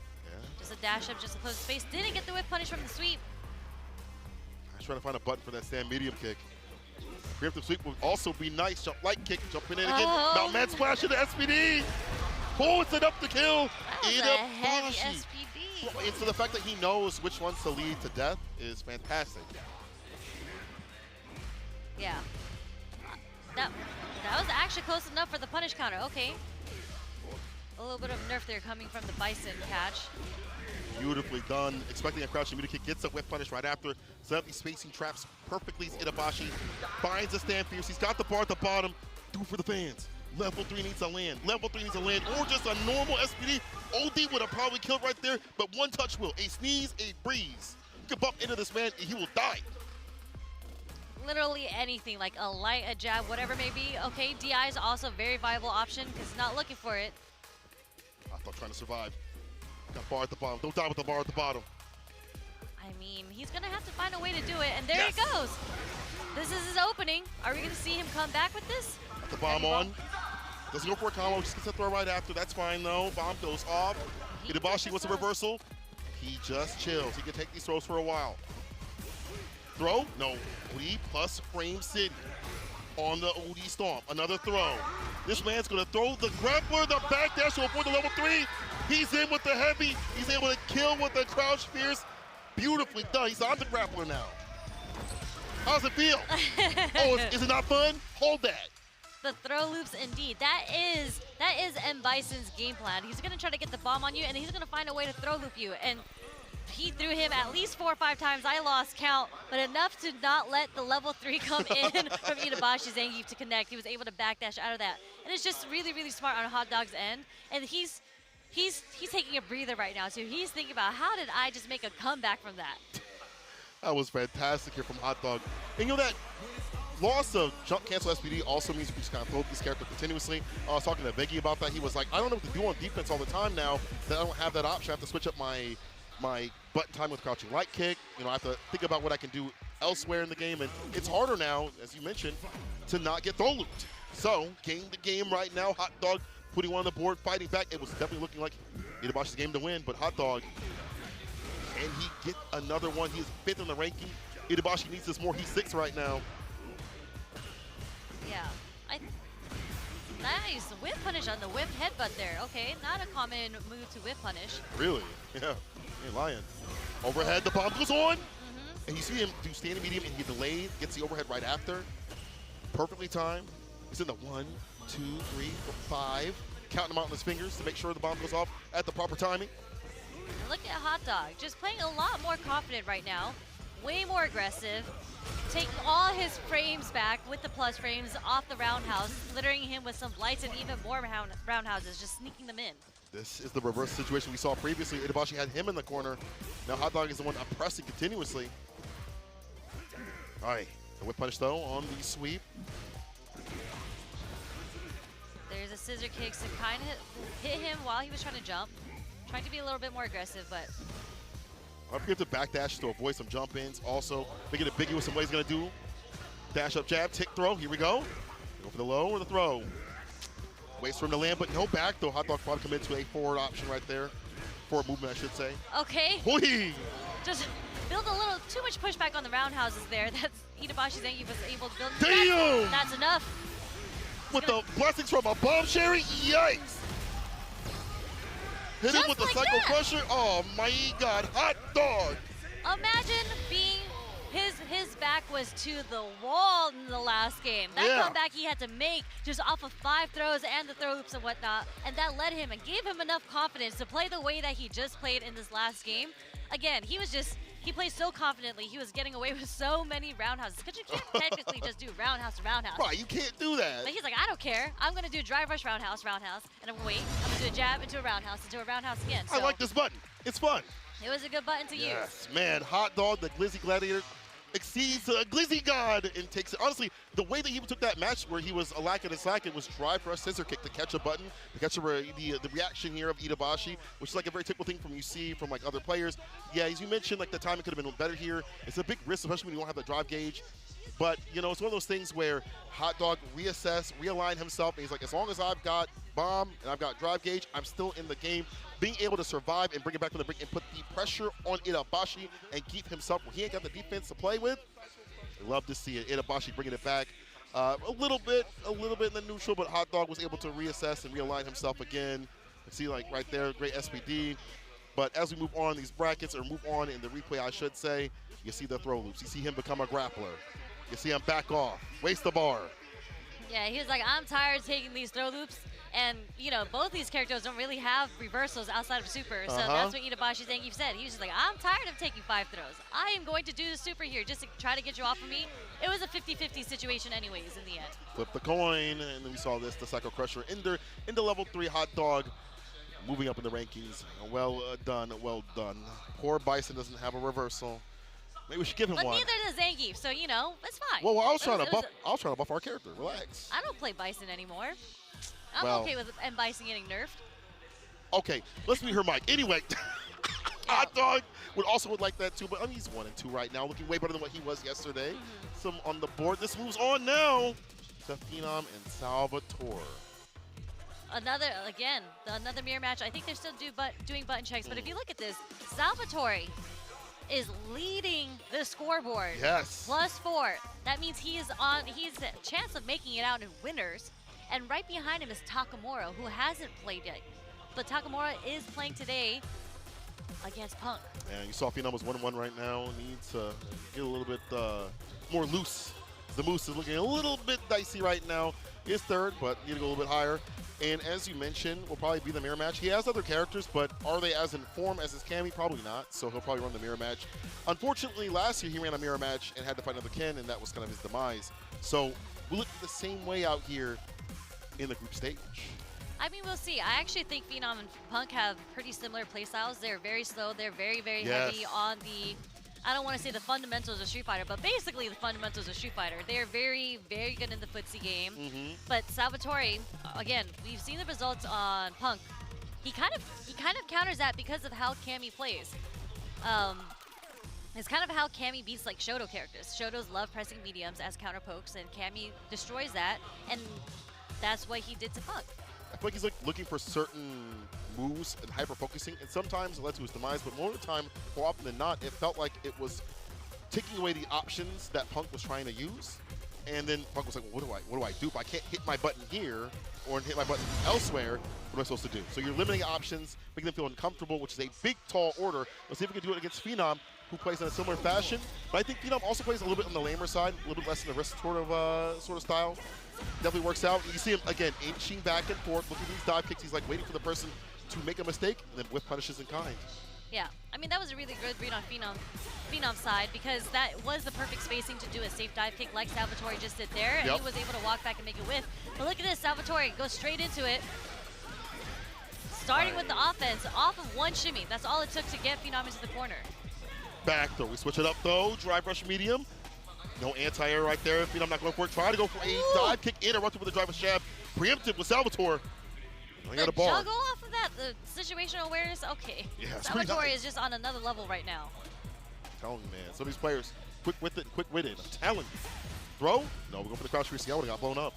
Just a dash up, just to close the space. Didn't get the whip punish from the sweep. I was trying to find a button for that stand medium kick. Preemptive sweep would also be nice. Jump light kick, jumping in again. Mount Man splash into SPD. Pulls it up to kill. That was a heavy SPD. Well, and so the fact that he knows which ones to lead to death is fantastic. Yeah. That was actually close enough for the punish counter. Okay. A little bit of nerf there coming from the Bison catch. Beautifully done. Expecting a crouching meter kick, gets a whip punish right after. Set up these spacing traps perfectly. Itabashi finds a stand fierce. He's got the bar at the bottom. Do for the fans. Level 3 needs to land. Level 3 needs to land. Or just a normal SPD. OD would have probably killed right there, but one touch will. A sneeze, a breeze. You can bump into this man and he will die. Literally anything, like a light, a jab, whatever it may be. Okay, DI is also a very viable option because he's not looking for it. I thought trying to survive. Got bar at the bottom. Don't die with the bar at the bottom. I mean, he's going to have to find a way to do it, and there he goes. This is his opening. Are we going to see him come back with this? Got the bomb on. Doesn't go for a combo, just gets a throw right after. That's fine, though. Bomb goes off. Itabashi wants a reversal. He just chills. He can take these throws for a while. Throw? No. OD plus frame city on the OD stomp. Another throw. This man's going to throw the grappler, the backdash to avoid the level 3. He's in with the heavy. He's able to kill with the crouch fierce. Beautifully done. He's on the grappler now. How's it feel? Oh, is it not fun? Hold that. The throw loops, indeed. That is M. Bison's game plan. He's going to try to get the bomb on you, and he's going to find a way to throw loop you. And he threw him at least 4 or 5 times. I lost count, but enough to not let the level 3 come in from Itabashi Zangief to connect. He was able to backdash out of that. And it's just really, really smart on Hot Dog's end. And he's taking a breather right now, too. He's thinking about, how did I just make a comeback from that? That was fantastic here from Hot Dog. And you know that loss of jump cancel SPD also means you can just kind of throw this character continuously. I was talking to Veggie about that. He was like, I don't know what to do on defense all the time now that I don't have that option. I have to switch up my button time with crouching light kick. You know, I have to think about what I can do elsewhere in the game. And it's harder now, as you mentioned, to not get throw looped. So, game to game right now. Hot Dog putting one on the board, fighting back. It was definitely looking like Itabashi's game to win, but Hot Dog, can he get another one? He is 5th in the ranking. Itabashi needs this more. He's 6th right now. Yeah. Nice. Whip punish on the whip headbutt there. Okay, not a common move to whip punish. Really? Yeah. Hey, Lion. Overhead, the bomb goes on. And you see him do standing medium, and he delayed, gets the overhead right after. Perfectly timed. He's in the 1, 2, 3, 4, 5. Counting them out on his fingers to make sure the bomb goes off at the proper timing. And look at Hot Dog, just playing a lot more confident right now. Way more aggressive. Taking all his frames back with the plus frames off the roundhouse, littering him with some lights and even more roundhouses, just sneaking them in. This is the reverse situation we saw previously. Itabashi had him in the corner. Now Hot Dog is the one pressing continuously. All right, the whip punish though on the sweep. There's a scissor kicks to kind of hit him while he was trying to jump. Trying to be a little bit more aggressive, but Don't forget to backdash to avoid some jump ins. Also, make it ambiguous in what he's going to do. Dash up jab, tick throw. Here we go. Go for the low or the throw. Waits for him to land, but no back though. Hot Dog probably commit to a forward option right there. Forward movement, I should say. Okay. Hoi! Just build a little too much pushback on the roundhouses there. That's Itabashi Zangief was able to build. Damn! That's enough. With the blessings from a bomb sherry, yikes! Hit him with the Psycho Crusher. Oh my God, Hot Dog! Imagine being his back was to the wall in the last game. That comeback he had to make just off of 5 throws and the throw loops and whatnot, and that led him and gave him enough confidence to play the way that he just played in this last game. Again, he was He plays so confidently. He was getting away with so many roundhouses because you can't technically just do roundhouse to roundhouse. Right, you can't do that. But he's like, I don't care. I'm going to do drive rush roundhouse, roundhouse, and I'm going to wait. I'm going to do a jab into a roundhouse again. So I like this button. It's fun. it was a good button to use. Yes, man. Hot Dog, the Glizzy Gladiator, exceeds Glizzy God and takes it. Honestly, the way that he took that match where he was lacking and slacking was drive rush scissor kick to catch a button, to catch the reaction here of Itabashi, which is like a very typical thing from you see from like other players. Yeah, as you mentioned, like the timing could have been better here. It's a big risk, especially when you don't have the drive gauge. But, you know, it's one of those things where Hot Dog realign himself, and he's like, as long as I've got bomb and I've got drive gauge, I'm still in the game. Being able to survive and bring it back from the brink and put the pressure on Itabashi and keep himself where he ain't got the defense to play with. Love to see it. Itabashi bringing it back a little bit in the neutral, but Hot Dog was able to reassess and realign himself again. You see, like right there, great SPD. But as we move on in these brackets, or move on in the replay, I should say, you see the throw loops. You see him become a grappler. You see him back off, waste the bar. Yeah, he was like, I'm tired of taking these throw loops. And, you know, both these characters don't really have reversals outside of super. So that's what Itabashi Zangief said. He was just like, I'm tired of taking 5 throws. I am going to do the super here just to try to get you off of me. It was a 50-50 situation anyways in the end. Flip the coin, and then we saw this, the Psycho Crusher into level 3 Hot Dog, moving up in the rankings. Well done, well done. Poor Bison doesn't have a reversal. Maybe we should give him one. But neither does Zangief, so, you know, it's fine. Well, I was trying to buff our character. Relax. I don't play Bison anymore. I'm okay with M. Bison getting nerfed. Okay, let's meet her mic. Anyway, Hot Dog would like that too, but I mean, he's 1 and 2 right now, looking way better than what he was yesterday. Some on the board. This moves on now to Phenom and Salvatore. Another mirror match. I think they're still doing button checks, but if you look at this, Salvatore is leading the scoreboard. Yes. +4. That means he's a chance of making it out in winners. And right behind him is Takamura, who hasn't played yet. But Takamura is playing today against Punk. And you saw Phenom was 1-1 right now. Needs to get a little bit more loose. The Moose is looking a little bit dicey right now. He's third, but need to go a little bit higher. And as you mentioned, will probably be the mirror match. He has other characters, but are they as in form as his Cammy? Probably not, so he'll probably run the mirror match. Unfortunately, last year he ran a mirror match and had to fight another Ken, and that was kind of his demise. So we'll look the same way out here in the group stage. I mean, we'll see. I actually think Phenom and Punk have pretty similar playstyles. They're very slow. They're very, very heavy on the, I don't want to say the fundamentals of Street Fighter, but basically the fundamentals of Street Fighter. They're very, very good in the footsie game. But Salvatore, again, we've seen the results on Punk. He kind of counters that because of how Cammy plays. It's kind of how Cammy beats like Shoto characters. Shotos love pressing mediums as counter pokes, and Cammy destroys that, and that's what he did to Punk. I feel like he's looking for certain moves and hyper-focusing, and sometimes it led to his demise, but more of the time, more often than not, it felt like it was taking away the options that Punk was trying to use. And then Punk was like, well, what do I do? If I can't hit my button here or hit my button elsewhere, what am I supposed to do? So you're limiting options, making them feel uncomfortable, which is a big, tall order. Let's see if we can do it against Phenom, who plays in a similar fashion. But I think Phenom also plays a little bit on the lamer side, a little bit less in the wrist sort of style. Definitely works out. You see him, again, inching back and forth, looking at these dive kicks. He's like waiting for the person to make a mistake, and then whiff punishes in kind. Yeah, I mean, that was a really good read on Phenom's side, because that was the perfect spacing to do a safe dive kick like Salvatore just did there, and he was able to walk back and make it whiff. But look at this, Salvatore goes straight into it. Starting with the offense, off of one shimmy. That's all it took to get Phenom into the corner. Back throw. We switch it up, though. Drive rush medium. No anti-air right there. Phenom not going for it. Try to go for a dive kick, interrupted with a drive rush jab. Preempted with Salvatore. The juggle off of that, the situational awareness, okay. Yeah, Salvatore is just on another level right now. I'm telling you, man. Some of these players, quick with it, quick witted. I'm telling you. Throw? No, we're going for the crouch 3C. I would have got blown up.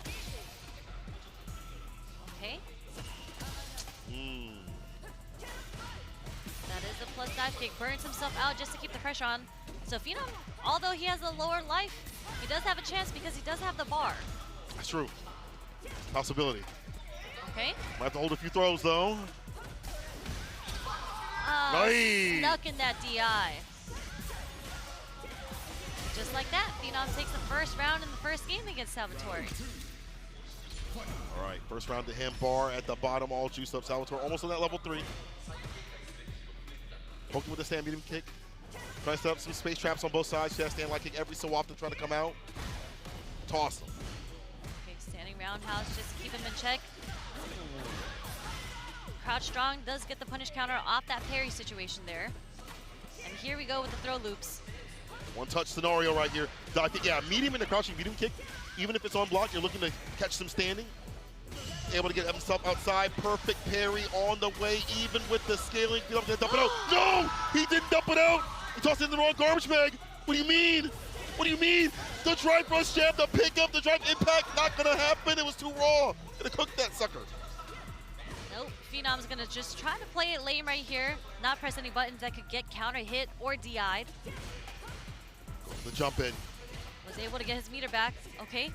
Okay. That is a plus dive kick. Burns himself out just to keep the pressure on. So Phenom, although he has a lower life, he does have a chance because he does have the bar. That's true. Possibility. Okay. Might have to hold a few throws, though. Nice. Stuck in that DI. Just like that, Phenom takes the first round in the first game against Salvatore. All right, first round to him. Bar at the bottom, all juiced up. Salvatore almost on that level 3. Poked him with the stand medium kick. Trying to set up some space traps on both sides. She has to stand like kick every so often, trying to come out. Toss him. Okay, standing roundhouse, just keep him in check. Crouch strong does get the punish counter off that parry situation there. And here we go with the throw loops. One touch scenario right here. Dive kick, yeah, medium and the crouching medium kick. Even if it's on block, you're looking to catch some standing. Able to get himself outside. Perfect parry on the way, even with the scaling. He's gonna dump it out. No! He didn't dump it out! He tossed it in the wrong garbage bag. What do you mean? What do you mean? The drive rush jab, the pickup, the drive impact, not gonna happen. It was too raw. Gonna cook that sucker. Nope, Phenom's gonna just try to play it lame right here. Not press any buttons that could get counter hit or DI'd. The jump in. Was able to get his meter back, okay.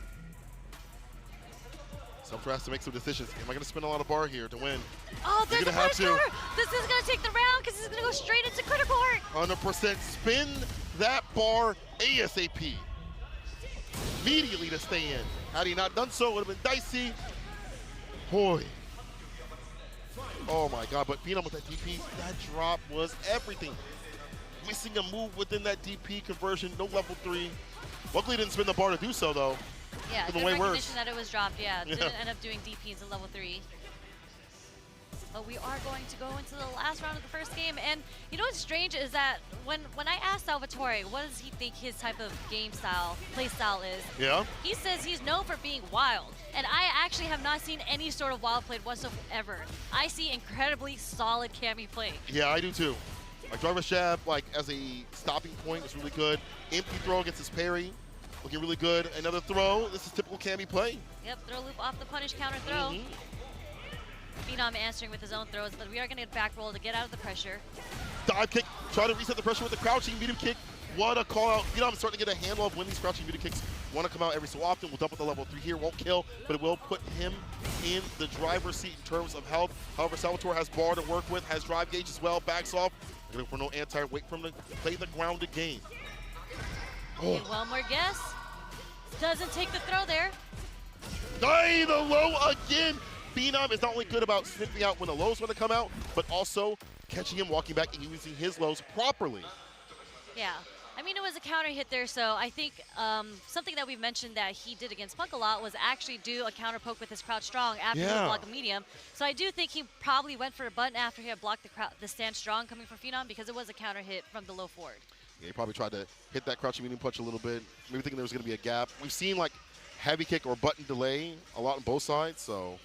Selvator has to make some decisions. Am I gonna spend a lot of bar here to win? Oh, there's You're a gonna have punish to. counter! This is gonna take the round because he's gonna go straight into critical heart. 100% spin that bar ASAP. Immediately to stay in. Had he not done so, it would have been dicey. Boy. Oh my God, but Phenom with that DP, that drop was everything. Missing a move within that DP conversion, no level 3. Luckily didn't spin the bar to do so though. Yeah, Even good way recognition worse. that it was dropped, yeah. Yeah. Didn't end up doing DP into level 3. But we are going to go into the last round of the first game. And you know what's strange is that when I asked Salvatore what does he think his type of game style, play style is, Yeah? he says he's known for being wild. And I actually have not seen any sort of wild play whatsoever. I see incredibly solid Cammy play. Yeah, I do too. Like driver jab, like as a stopping point is really good. Empty throw against his parry, looking really good. Another throw, this is typical Cammy play. Yep, throw loop off the punish counter throw. Phenom answering with his own throws, but we are going to get back roll to get out of the pressure. Dive kick, try to reset the pressure with the crouching medium kick. What a call out. Phenom's starting to get a handle of when these crouching medium kicks want to come out every so often. We'll dump with the level 3 here, won't kill, but it will put him in the driver's seat in terms of health. However, Salvatore has bar to work with, has drive gauge as well, backs off. Looking for no anti, wait for him to play the grounded game. Okay, one more guess. Doesn't take the throw there. Die the low again. Phenom is not only good about sniffing out when the lows want to come out, but also catching him walking back and using his lows properly. Yeah. I mean, it was a counter hit there, so I think something that we've mentioned that he did against Punk a lot was actually do a counter poke with his crouch strong after he blocked a medium. So I do think he probably went for a button after he had blocked the stand strong coming from Phenom because it was a counter hit from the low forward. Yeah, he probably tried to hit that crouching medium punch a little bit, maybe thinking there was going to be a gap. We've seen like heavy kick or button delay a lot on both sides, so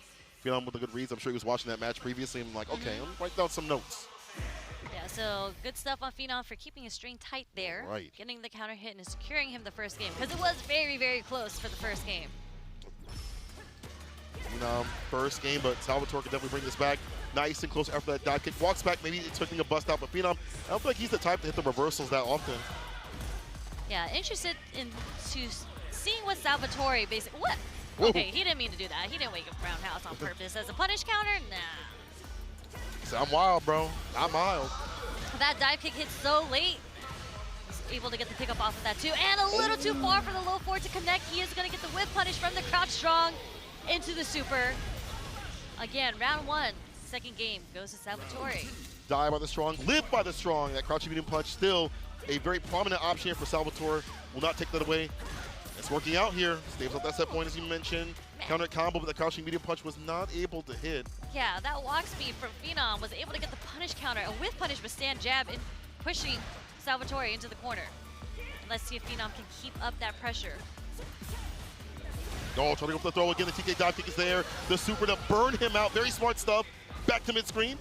Phenom with the good reads. I'm sure he was watching that match previously and I'm like, okay, let me write down some notes. Yeah, so good stuff on Phenom for keeping his string tight there. Right. Getting the counter hit and securing him the first game because it was very, very close for the first game. Phenom, first game, but Salvatore can definitely bring this back. Nice and close after that dive kick. Walks back, maybe expecting a bust out, but Phenom, I don't think he's the type to hit the reversals that often. Yeah, interested in seeing what Salvatore basically. What? Whoa. Okay, he didn't mean to do that. He didn't wake up roundhouse on purpose. As a punish counter, nah. So I'm wild, bro. I'm wild. That dive kick hit so late. He's able to get the pickup off of that too. And a little too far for the low forward to connect. He is going to get the whip punish from the crouch strong into the super. Again, round 1, second game goes to Salvatore. Die by the strong, live by the strong. That crouching medium punch still a very prominent option here for Salvatore. Will not take that away. It's working out here. Stays up that set point as you mentioned. Counter combo, but the crouching medium punch was not able to hit. Yeah, that walk speed from Phenom was able to get the punish counter, a whip punish with stand jab, and pushing Salvatore into the corner. And let's see if Phenom can keep up that pressure. Oh, trying to go for the throw again. The TK dive kick is there. The super to burn him out. Very smart stuff. Back to mid-screen.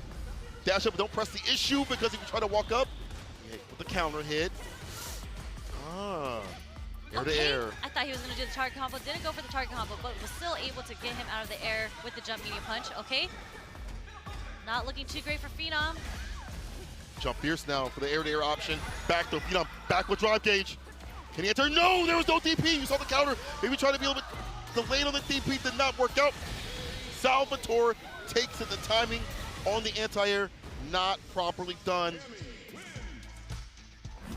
Dash up, but don't press the issue because if you try to walk up, with the counter hit. Air to air. I thought he was going to do the target combo. Didn't go for the target combo, but was still able to get him out of the air with the jump medium punch. Okay. Not looking too great for Phenom. Jump fierce now for the air-to-air option. Back to Phenom. Back with drive gauge. Can he enter? No, there was no DP. You saw the counter. Maybe trying to be a little bit delayed on the DP. Did not work out. Salvatore takes it. The timing on the anti-air not properly done.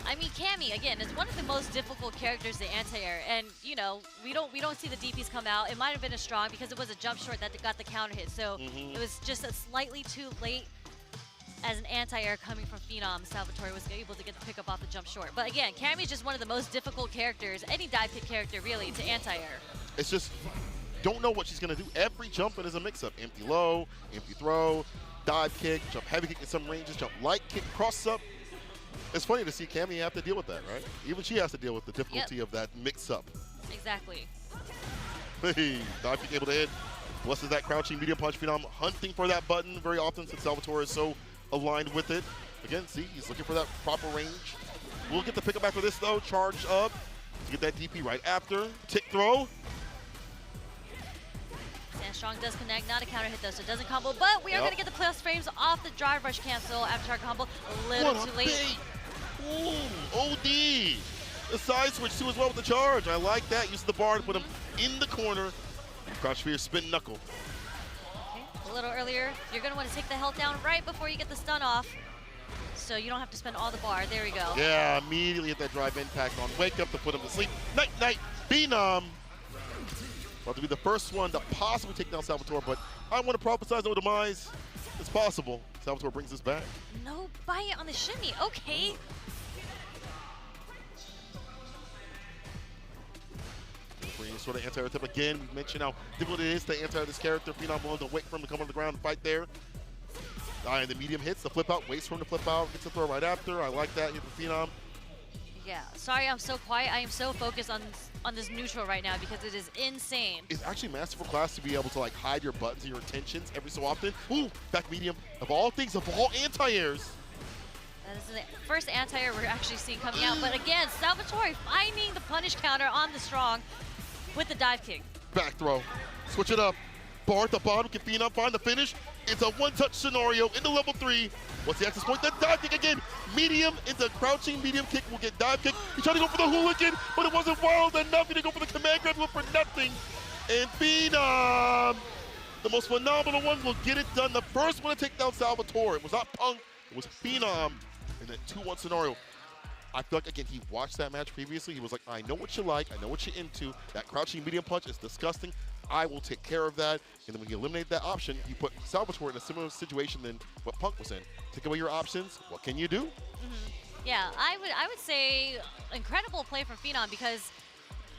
I mean, Cammy again is one of the most difficult characters to anti-air, and you know we don't see the DPs come out. It might have been a strong because it was a jump short that got the counter hit, so it was just a slightly too late as an anti-air coming from Phenom, Salvatore was able to get the pickup off the jump short. But again, Cammy's just one of the most difficult characters, any dive kick character really, to anti-air. It's just, don't know what she's going to do. Every jump in is a mix-up. Empty low, empty throw, dive kick, jump heavy kick in some ranges, jump light kick, cross up. It's funny to see Cammy have to deal with that, right? Even she has to deal with the difficulty of that mix-up. Exactly. Hey, dive kick able to hit. Blesses that crouching medium punch. Phenom hunting for that button very often since Salvatore is so aligned with it. Again, see, he's looking for that proper range. We'll get the pickup after this, though. Charge up to get that DP right after. Tick throw. Sandstrong does connect, not a counter hit though, so it doesn't combo, but we are going to get the plus frames off the drive rush cancel after target combo. A little too late. Ooh, OD. The side switch too as well with the charge. I like that. Use the bar to put him in the corner. Crouch fear, spin knuckle. Okay. A little earlier, you're going to want to take the health down right before you get the stun off, so you don't have to spend all the bar. There we go. Yeah, immediately hit that drive impact on wake up to put him to sleep. Night, night, Phenom. About to be the first one to possibly take down Salvatore, but I want to prophesize no demise. It's possible. Salvatore brings this back. No bite on the shimmy. Okay. Bringing sort of anti-air tip again. We mentioned how difficult it is to anti-air this character. Phenom willing to wait for him to come on the ground and fight there. And the medium hits, the flip out, waits for him to flip out, gets the throw right after. I like that hit for Phenom. Yeah, sorry I'm so quiet. I am so focused on this neutral right now because it is insane. It's actually masterful class to be able to like hide your buttons and your intentions every so often. Ooh, back medium. Of all things, of all anti-airs. That is the first anti-air we're actually seeing coming out. But again, Salvatore finding the punish counter on the strong with the dive kick. Back throw. Switch it up. Bar at the bottom. Can Phenom find the finish? It's a one-touch scenario into level 3. What's the access point? The dive kick again. Medium into crouching medium kick. Will get dive kick. He tried to go for the hooligan, but it wasn't wild enough. He didn't go for the command grab for nothing. And Phenom, the most phenomenal one, will get it done. The first one to take down Salvatore. It was not Punk. It was Phenom in that 2-1 scenario. I feel like, again, he watched that match previously. He was like, I know what you like. I know what you're into. That crouching medium punch is disgusting. I will take care of that. And then when you eliminate that option, you put Salvatore in a similar situation than what Punk was in. Take away your options. What can you do? Yeah, I would say incredible play from Phenom because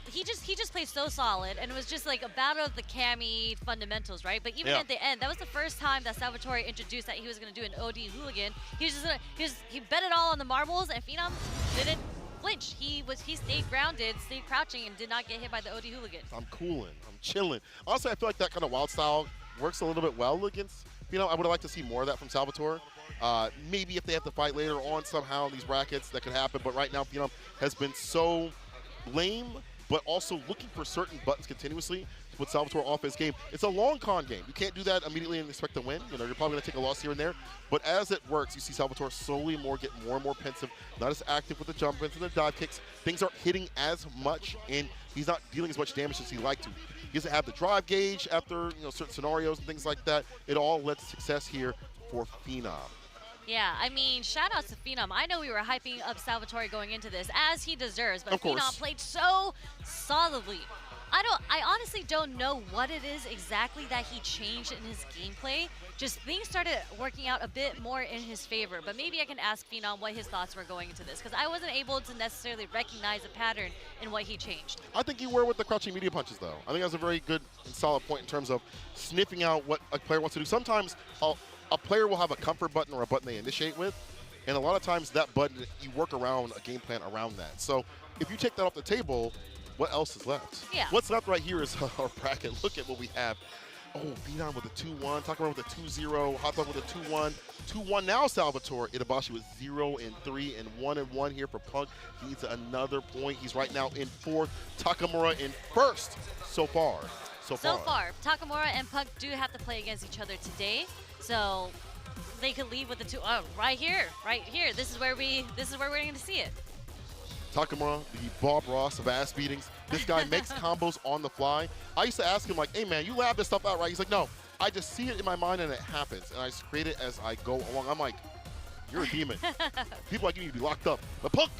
he just played so solid, and it was just like a battle of the Cammy fundamentals, right? But even at the end, that was the first time that Salvatore introduced that he was going to do an OD hooligan. He bet it all on the marbles, and Phenom didn't flinch. He stayed grounded, stayed crouching, and did not get hit by the OD hooligan. I'm cooling. I'm chilling. Honestly, I feel like that kind of wild style works a little bit well against Phenom. I would have liked to see more of that from Salvatore. Maybe if they have to fight later on somehow in these brackets, that could happen. But right now, Phenom has been so lame, but also looking for certain buttons continuously to put Salvatore off his game. It's a long con game. You can't do that immediately and expect to win. You know, you're probably going to take a loss here and there. But as it works, you see Salvatore slowly get more and more pensive, not as active with the jump ins and the dive kicks. Things aren't hitting as much, and he's not dealing as much damage as he'd like to. He doesn't have the drive gauge after certain scenarios and things like that. It all led to success here for Phenom. Yeah, I mean, shout out to Phenom. I know we were hyping up Salvatore going into this, as he deserves, but Phenom played so solidly. I honestly don't know what it is exactly that he changed in his gameplay. Just things started working out a bit more in his favor, but maybe I can ask Phenom what his thoughts were going into this, because I wasn't able to necessarily recognize a pattern in what he changed. I think you were with the crouching media punches, though. I think that's a very good and solid point in terms of sniffing out what a player wants to do. Sometimes a player will have a comfort button or a button they initiate with, and a lot of times that button, you work around a game plan around that. So if you take that off the table, what else is left? Yeah. What's left right here is our bracket. Look at what we have. Oh, Phenom with a 2-1, Takara with a 2-0, Hot Dog with a 2-1. 2-1 now, Salvatore. Itabashi with 0-3 and 1-1 here for Punk. He needs another point. He's right now in 4th. Takamura in 1st so far. So far. Takamura and Punk do have to play against each other today, so they could leave with the 2. Oh, right here. This is where we're going to see it. Takamura, the Bob Ross of ass beatings. This guy makes combos on the fly. I used to ask him, like, hey, man, you lab this stuff out, right? He's like, no, I just see it in my mind and it happens. And I just create it as I go along. I'm like, you're a demon. People like you need to be locked up. But Punk,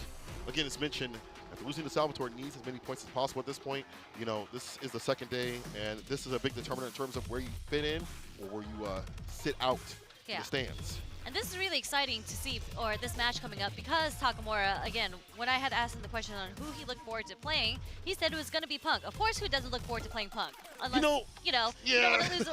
again, it's mentioned, after losing to Salvatore, needs as many points as possible at this point. You know, this is the second day, and this is a big determinant in terms of where you fit in or where you sit out in the stands. And this is really exciting to see, or this match coming up, because Takamura, again, when I had asked him the question on who he looked forward to playing, he said it was going to be Punk. Of course, who doesn't look forward to playing Punk? Unless, you don't want to lose,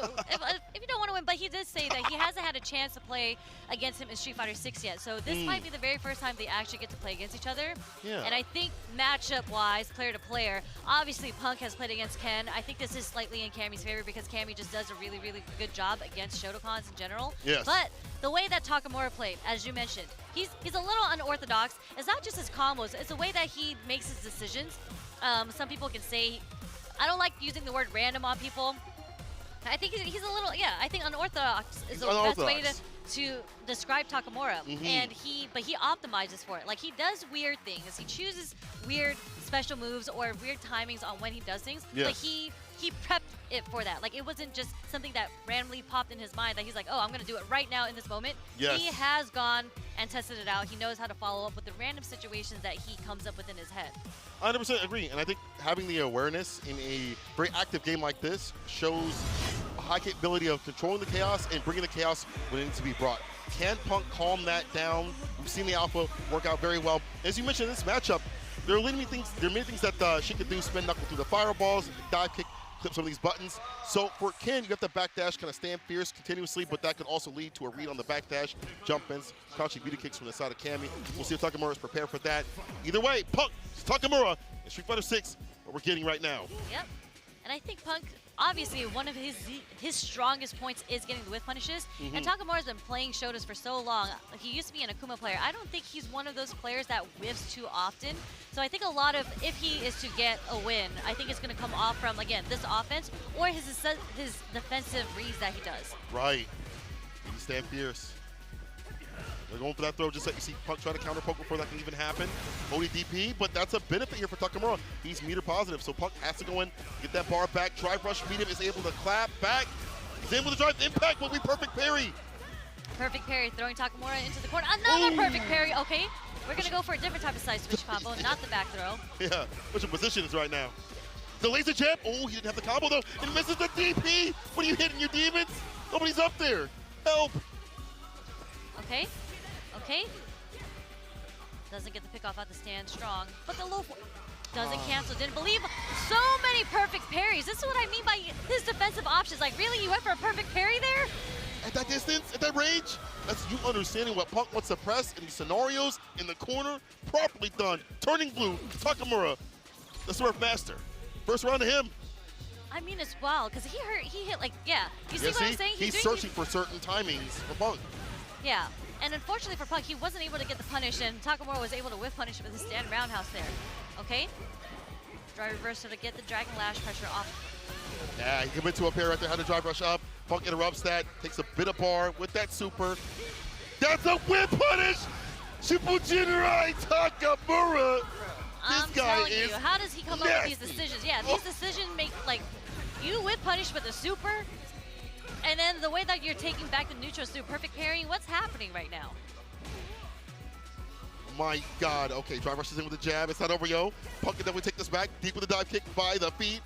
if you don't want to win. But he did say that he hasn't had a chance to play against him in Street Fighter 6 yet. So this might be the very first time they actually get to play against each other. Yeah. And I think matchup-wise, player to player, obviously Punk has played against Ken. I think this is slightly in Cammy's favor because Cammy just does a really, really good job against Shotokons in general. Yes. But the way that Takamura played, as you mentioned, he's a little unorthodox. It's not just his combos, it's the way that he makes his decisions. Some people can say, I don't like using the word random on people. I think he's a little, I think unorthodox is the best way to describe Takamura. And he optimizes for it. Like, he does weird things. He chooses weird special moves or weird timings on when he does things. Yes. Like, he prepped it for that. Like, it wasn't just something that randomly popped in his mind that he's like, oh, I'm going to do it right now in this moment. Yes. He has gone and tested it out. He knows how to follow up with the random situations that he comes up with in his head. 100% agree. And I think having the awareness in a very active game like this shows a high capability of controlling the chaos and bringing the chaos when it needs to be brought. Can Punk calm that down? We've seen the alpha work out very well. As you mentioned in this matchup, there are many things that she could do, spin knuckle through the fireballs, dive kick, clip some of these buttons. So for Ken, you have the backdash, kind of stand fierce continuously, but that could also lead to a read on the backdash, jump ins, crouching beauty kicks from the side of Cammy. We'll see if Takamura is prepared for that. Either way, Punk, Takamura, in Street Fighter 6, what we're getting right now. Yep. And I think Punk, obviously, one of his strongest points is getting the whiff punishes. And Takamura's been playing Shotas for so long. He used to be an Akuma player. I don't think he's one of those players that whiffs too often. So I think a lot of, if he is to get a win, I think it's going to come off from, again, this offense or his defensive reads that he does. Right. You stand fierce. They're going for that throw, just like you see Punk try to counter poke before that can even happen. ODDP, but that's a benefit here for Takamura. He's meter positive, so Punk has to go in, get that bar back. Drive rush medium is able to clap back. He's able to drive impact, will be perfect parry. Perfect parry, throwing Takamura into the corner. Another perfect parry. Okay, we're going to go for a different type of side switch combo, not the back throw. Yeah, which position is right now. The laser jab. Oh, he didn't have the combo though. And misses the DP. What are you hitting, your demons? Nobody's up there. Help. Okay. Okay. Doesn't get the pick off at the stand strong. But the low doesn't cancel. Didn't believe. So many perfect parries. This is what I mean by his defensive options. Like, really? You went for a perfect parry there? At that distance, at that range? That's you understanding what Punk wants to press in these scenarios in the corner. Properly done. Turning blue. Takamura, the Smurf master. First round to him. I mean, it's wild because he hit like, You see what I'm saying? He's searching for certain timings for Punk. Yeah. And unfortunately for Punk, he wasn't able to get the punish, and Takamura was able to whiff punish with his stand roundhouse there. Okay. Drive reversal to get the Dragon Lash pressure off. Yeah, he committed to a pair right there, had to drive rush up. Punk interrupts that, takes a bit of bar with that super. That's a whip punish! Shibujinrai Takamura! I'm This guy telling is you, how does he come up with these decisions? Yeah, these decisions make, like, you whip punish with a super, and then the way that you're taking back the neutrals through perfect parrying, what's happening right now? My God, okay, drive rushes in with the jab. It's not over, yo. Punk can definitely take this back. Deep with the dive kick by the feet.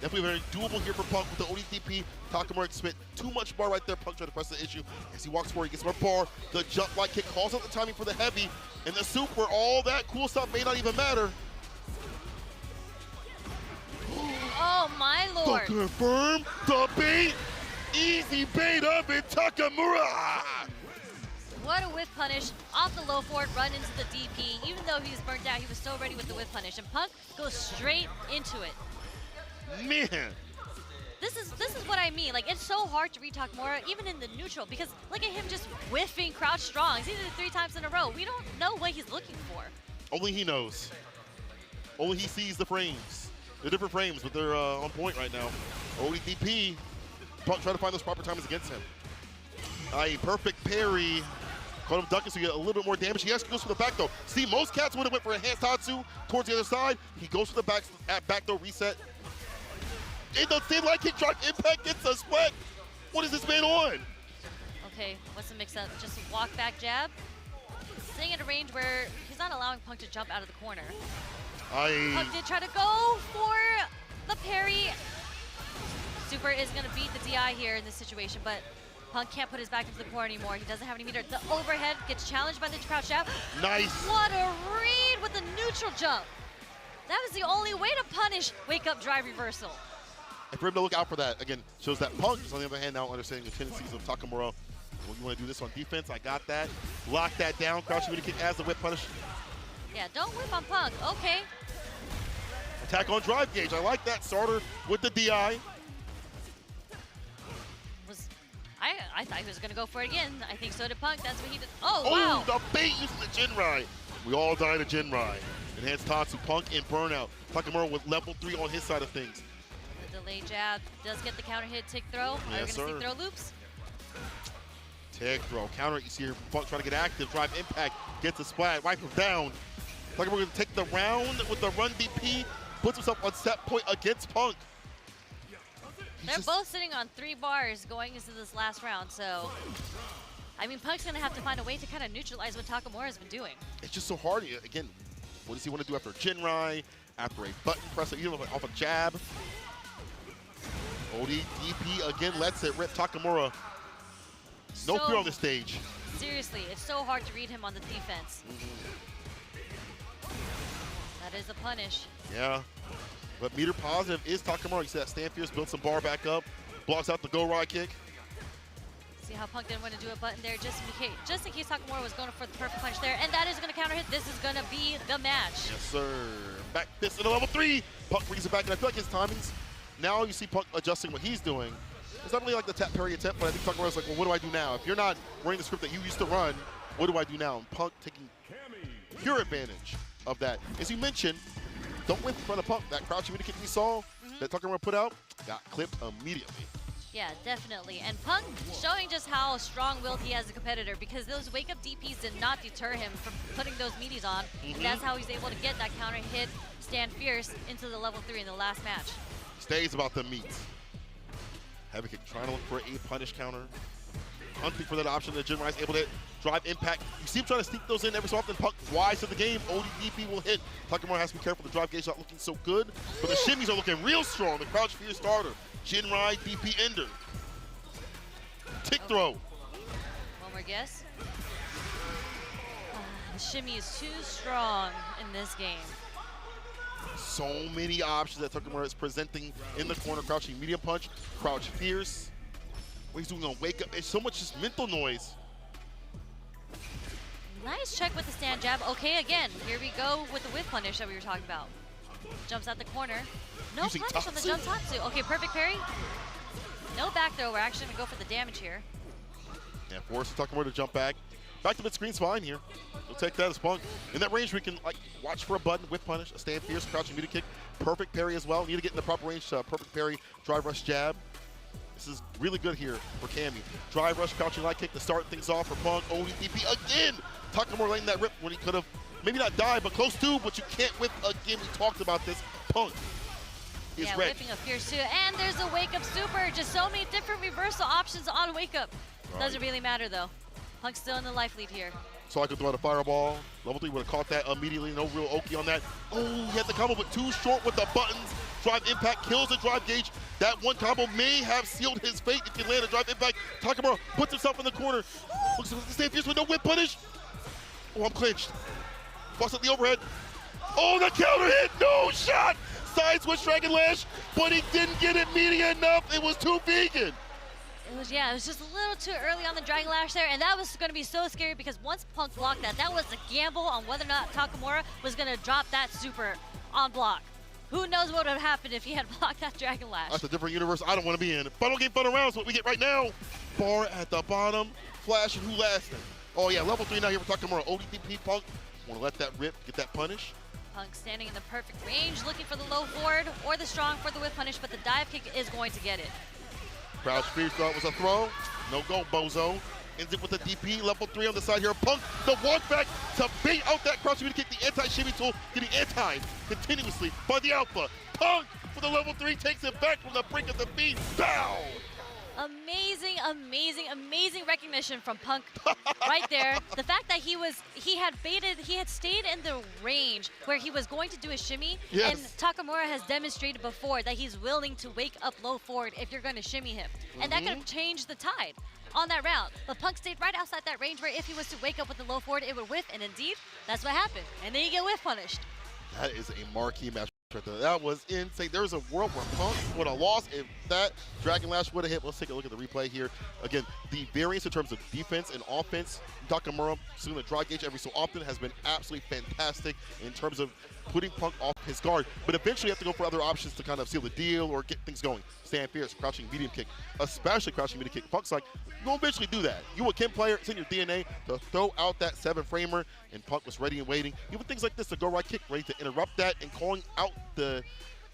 Definitely very doable here for Punk with the ODDP. Takamura spent too much bar right there. Punk trying to press the issue. As he walks forward, he gets more bar. The jump light kick calls out the timing for the heavy. And the super, all that cool stuff may not even matter. Oh, my Lord. To confirm the bait. Easy bait up in Takamura. What a whiff punish off the low forward, run into the DP. Even though he was burnt out, he was so ready with the whiff punish. And Punk goes straight into it. Man. This is what I mean. Like, it's so hard to read Takamura, even in the neutral, because look at him just whiffing crouch strong. He's did it 3 times in a row. We don't know what he's looking for. Only he knows. Only he sees the frames. They're different frames, but they're on point right now. ODDP. Punk trying to find those proper timings against him. A perfect parry. Caught him ducking so you get a little bit more damage. He actually goes for the back though. See, most cats would have went for a hand Tatsu towards the other side. He goes for the back throw reset. In the same light kick drive impact gets a split. What is this man on? Okay, what's the mix-up? Just a walk back jab. Staying at a range where he's not allowing Punk to jump out of the corner. Punk did try to go for the parry. Super is going to beat the DI here in this situation, but Punk can't put his back into the corner anymore. He doesn't have any meter. The overhead gets challenged by the crouch jab. Nice. What a read with the neutral jump. That was the only way to punish wake-up drive reversal. And for him to look out for that, again, shows that Punk is on the other hand now understanding the tendencies of Takamura. When you want to do this on defense, I got that. Lock that down, crouching with a kick as the whip punish. Yeah, don't whip on Punk. Okay. Attack on drive gauge. I like that. Starter with the DI. I thought he was going to go for it again. I think so did Punk. That's what he did. Oh, Oh, wow. the bait using the Jinrai. We all die to Jinrai. Enhanced Tatsu, Punk, and Burnout. Takamura with level 3 on his side of things. The delay jab does get the counter hit, tick throw. Are we Yes, going to sir. see throw loops? Tick throw, counter. You see here, Punk trying to get active. Drive impact, gets a splat, wipe him down. Takamura going to take the round with the run DP. Puts himself on set point against Punk. They're both sitting on 3 bars going into this last round, so I mean, Punk's going to have to find a way to kind of neutralize what Takamura's been doing. It's just so hard. Again, what does he want to do after Jinrai, after a button press, even off a jab? ODDP again lets it rip. Takamura, no fear on the stage. Seriously, it's so hard to read him on the defense. That is a punish. Yeah, but meter positive is Takamura. You see that stand fierce, built some bar back up, blocks out the go ride kick. See how Punk didn't want to do a button there just in case Takamura was going for the perfect punch there, and that is going to counter hit. This is going to be the match. Yes, sir. Back fist into level 3. Punk brings it back, and I feel like his timings, now you see Punk adjusting what he's doing. It's not really like the tap parry attempt, but I think Takamura's like, well, what do I do now? If you're not running the script that you used to run, what do I do now? And Punk taking pure advantage of that. As you mentioned, don't win in front of Punk. That crouching meter kick we saw, that Takamura put out, got clipped immediately. Yeah, definitely. And Punk showing just how strong-willed he is as a competitor, because those wake-up DPs did not deter him from putting those meaties on, and that's how he's able to get that counter hit, stand fierce into the level 3 in the last match. Stays about the meats. Heavy kick trying to look for a punish counter. Hunting for that option that Jinrai is able to hit. Drive impact. You see him trying to sneak those in every so often. Punk wise to the game. ODDP will hit. Takamura has to be careful. The drive gauge not looking so good, but the shimmies are looking real strong. The crouch fear starter. Jinrai DP ender. Tick throw. One more guess. The shimmy is too strong in this game. So many options that Takamura is presenting in the corner. Crouching medium punch. Crouch fierce. What he's doing on wake up. It's so much just mental noise. Nice check with the stand jab. Okay, again, here we go with the whip punish that we were talking about. Jumps out the corner. No Using punish on the Tatsu. jump Tatsu. Okay, perfect parry. No back throw. We're actually going to go for the damage here. Yeah, forces Takamura to jump back. Back to mid-screen's fine here. We'll take that as Punk. In that range, we can watch for a button, whip punish, a stand fierce, crouching meter kick, perfect parry as well. Need to get in the proper range, perfect parry, drive rush jab. This is really good here for Cammy. Drive rush, crouching light kick to start things off for Punk. ODDP again. Takamura letting that rip when he could have maybe not died, but close to, but you can't whip again. We talked about this. Punk is Yeah, ready. whipping a fierce too. And there's a wake-up super. Just so many different reversal options on wake-up. Doesn't really matter, though. Punk's still in the life lead here. So I could throw out a fireball. Level 3 would have caught that immediately. No real Oki on that. Oh, he had the combo, but too short with the buttons. Drive impact kills the drive gauge. That one combo may have sealed his fate if he land a drive impact. Takamura puts himself in the corner. Looks like the stand fierce with no whip punish. Oh, I'm clinched. Busts up the overhead. Oh, the counter hit. No shot. Side switch Dragon Lash, but he didn't get it meaty enough. It was too vegan. It was just a little too early on the Dragon Lash there, and that was going to be so scary because once Punk blocked that was a gamble on whether or not Takamura was going to drop that super on block. Who knows what would have happened if he had blocked that Dragon Lash. That's a different universe I don't want to be in. Final game, final rounds, what we get right now. Bar at the bottom, Flash and who lasting. Oh yeah, level 3 now here for Takamura. ODDP Punk, want to let that rip, get that punish. Punk standing in the perfect range, looking for the low forward or the strong for the whip punish, but the dive kick is going to get it. Crouch fear thought was a throw. No go, bozo. Ends it with a DP, level 3 on the side here. Punk, the walk back to bait out that crouch meter kick, the anti-shimmy tool, getting anti continuously by the Alpha. Punk for the level 3 takes it back from the brink of the beat. Bow! Amazing amazing, amazing recognition from Punk right there. The fact that he had stayed in the range where he was going to do a shimmy, and Takamura has demonstrated before that he's willing to wake up low forward if you're going to shimmy him. And that could have changed the tide on that round. But Punk stayed right outside that range where if he was to wake up with the low forward, it would whiff, and indeed, that's what happened. And then you get whiff punished. That is a marquee match right there. That was insane. There was a world where Punk would have lost if that Dragon Lash would have hit. Let's take a look at the replay here. Again, the variance in terms of defense and offense, Takamura seeing the draw gauge every so often has been absolutely fantastic in terms of putting Punk off his guard. But eventually you have to go for other options to kind of seal the deal or get things going. Stand fierce, crouching medium kick, especially crouching medium kick. Punk's like, you'll eventually do that. You a Kim player, it's in your DNA to throw out that 7-framer, and Punk was ready and waiting. Even things like this, the go right kick, ready to interrupt that, and calling out the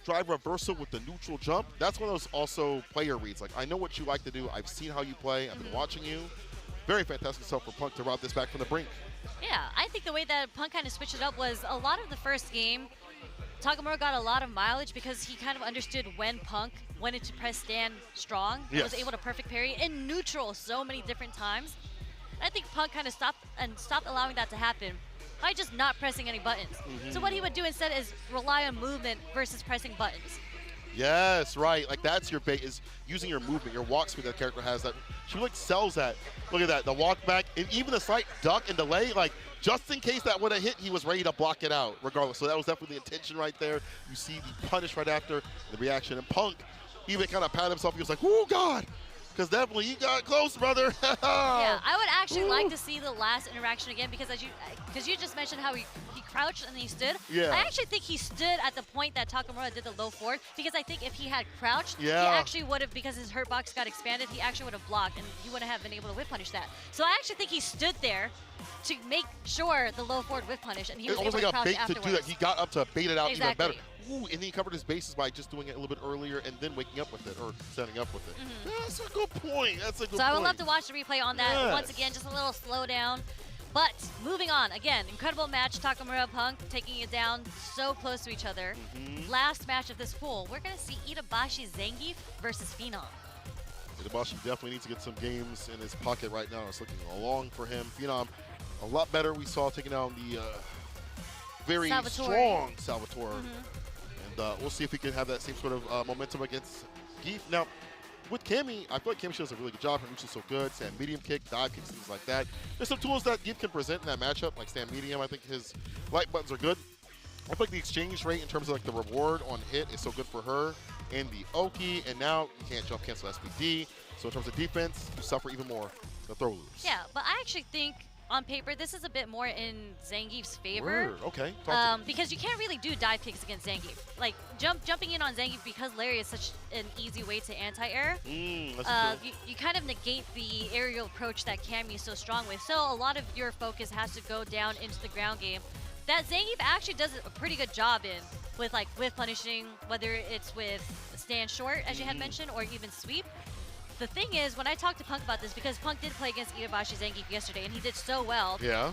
drive reversal with the neutral jump. That's one of those also player reads. Like, I know what you like to do. I've seen how you play. I've been watching you. Very fantastic stuff for Punk to route this back from the brink. Yeah, I think the way that Punk kind of switched it up was a lot of the first game, Takamura got a lot of mileage because he kind of understood when Punk wanted to press stand strong. He was able to perfect parry in neutral so many different times. And I think Punk kind of stopped allowing that to happen by just not pressing any buttons. So what he would do instead is rely on movement versus pressing buttons. Yes, right. Like, that's your bait, is using your movement, your walk speed that the character has. That she like sells that. Look at that, the walk back, and even the slight duck and delay. Like, just in case that would have hit, he was ready to block it out, regardless. So that was definitely the intention right there. You see the punish right after the reaction, and Punk even kind of patted himself. He was like, "Oh God," because definitely he got close, brother. Yeah, I would actually like to see the last interaction again because you just mentioned how he crouched and he stood. Yeah. I actually think he stood at the point that Takamura did the low forward because I think if he had crouched, he Yeah. actually would have, because his hurt box got expanded, he actually would have blocked and he wouldn't have been able to whip punish that. So I actually think he stood there to make sure the low forward whip punish, and he was It's able almost to like a crouch bait to do afterwards. that. He got up to bait it out even Exactly. better. Ooh, and then he covered his bases by just doing it a little bit earlier and then waking up with it, or standing up with it. That's a good point. That's a good point. So I would love to watch the replay on that. Yes. Once again, just a little slowdown. But moving on, again, incredible match. Takamura, Punk taking it down so close to each other. Last match of this pool, we're going to see Itabashi Zangief versus Phenom. Itabashi definitely needs to get some games in his pocket right now. It's looking along for him. Phenom, a lot better. We saw taking down the very strong Salvatore. And we'll see if he can have that same sort of momentum against Geef. Now, with Cammy, I feel like Cammy does a really good job. Her neutral is so good. Stand medium kick, dive kicks, things like that. There's some tools that Geef can present in that matchup, like stand medium. I think his light buttons are good. I feel like the exchange rate in terms of like the reward on hit is so good for her and the Oki. And now you can't jump cancel SPD. So in terms of defense, you suffer even more the throw loops. Yeah, but I actually think on paper this is a bit more in Zangief's favor. Word. Okay. Talk to me. Because you can't really do dive kicks against Zangief. Like jumping in on Zangief because Larry is such an easy way to anti-air. You kind of negate the aerial approach that Cammy is so strong with. So a lot of your focus has to go down into the ground game. That Zangief actually does a pretty good job in with punishing, whether it's with stand short, as you had mentioned, or even sweep. The thing is, when I talked to Punk about this, because Punk did play against Itabashi Zangief yesterday, and he did so well. Yeah.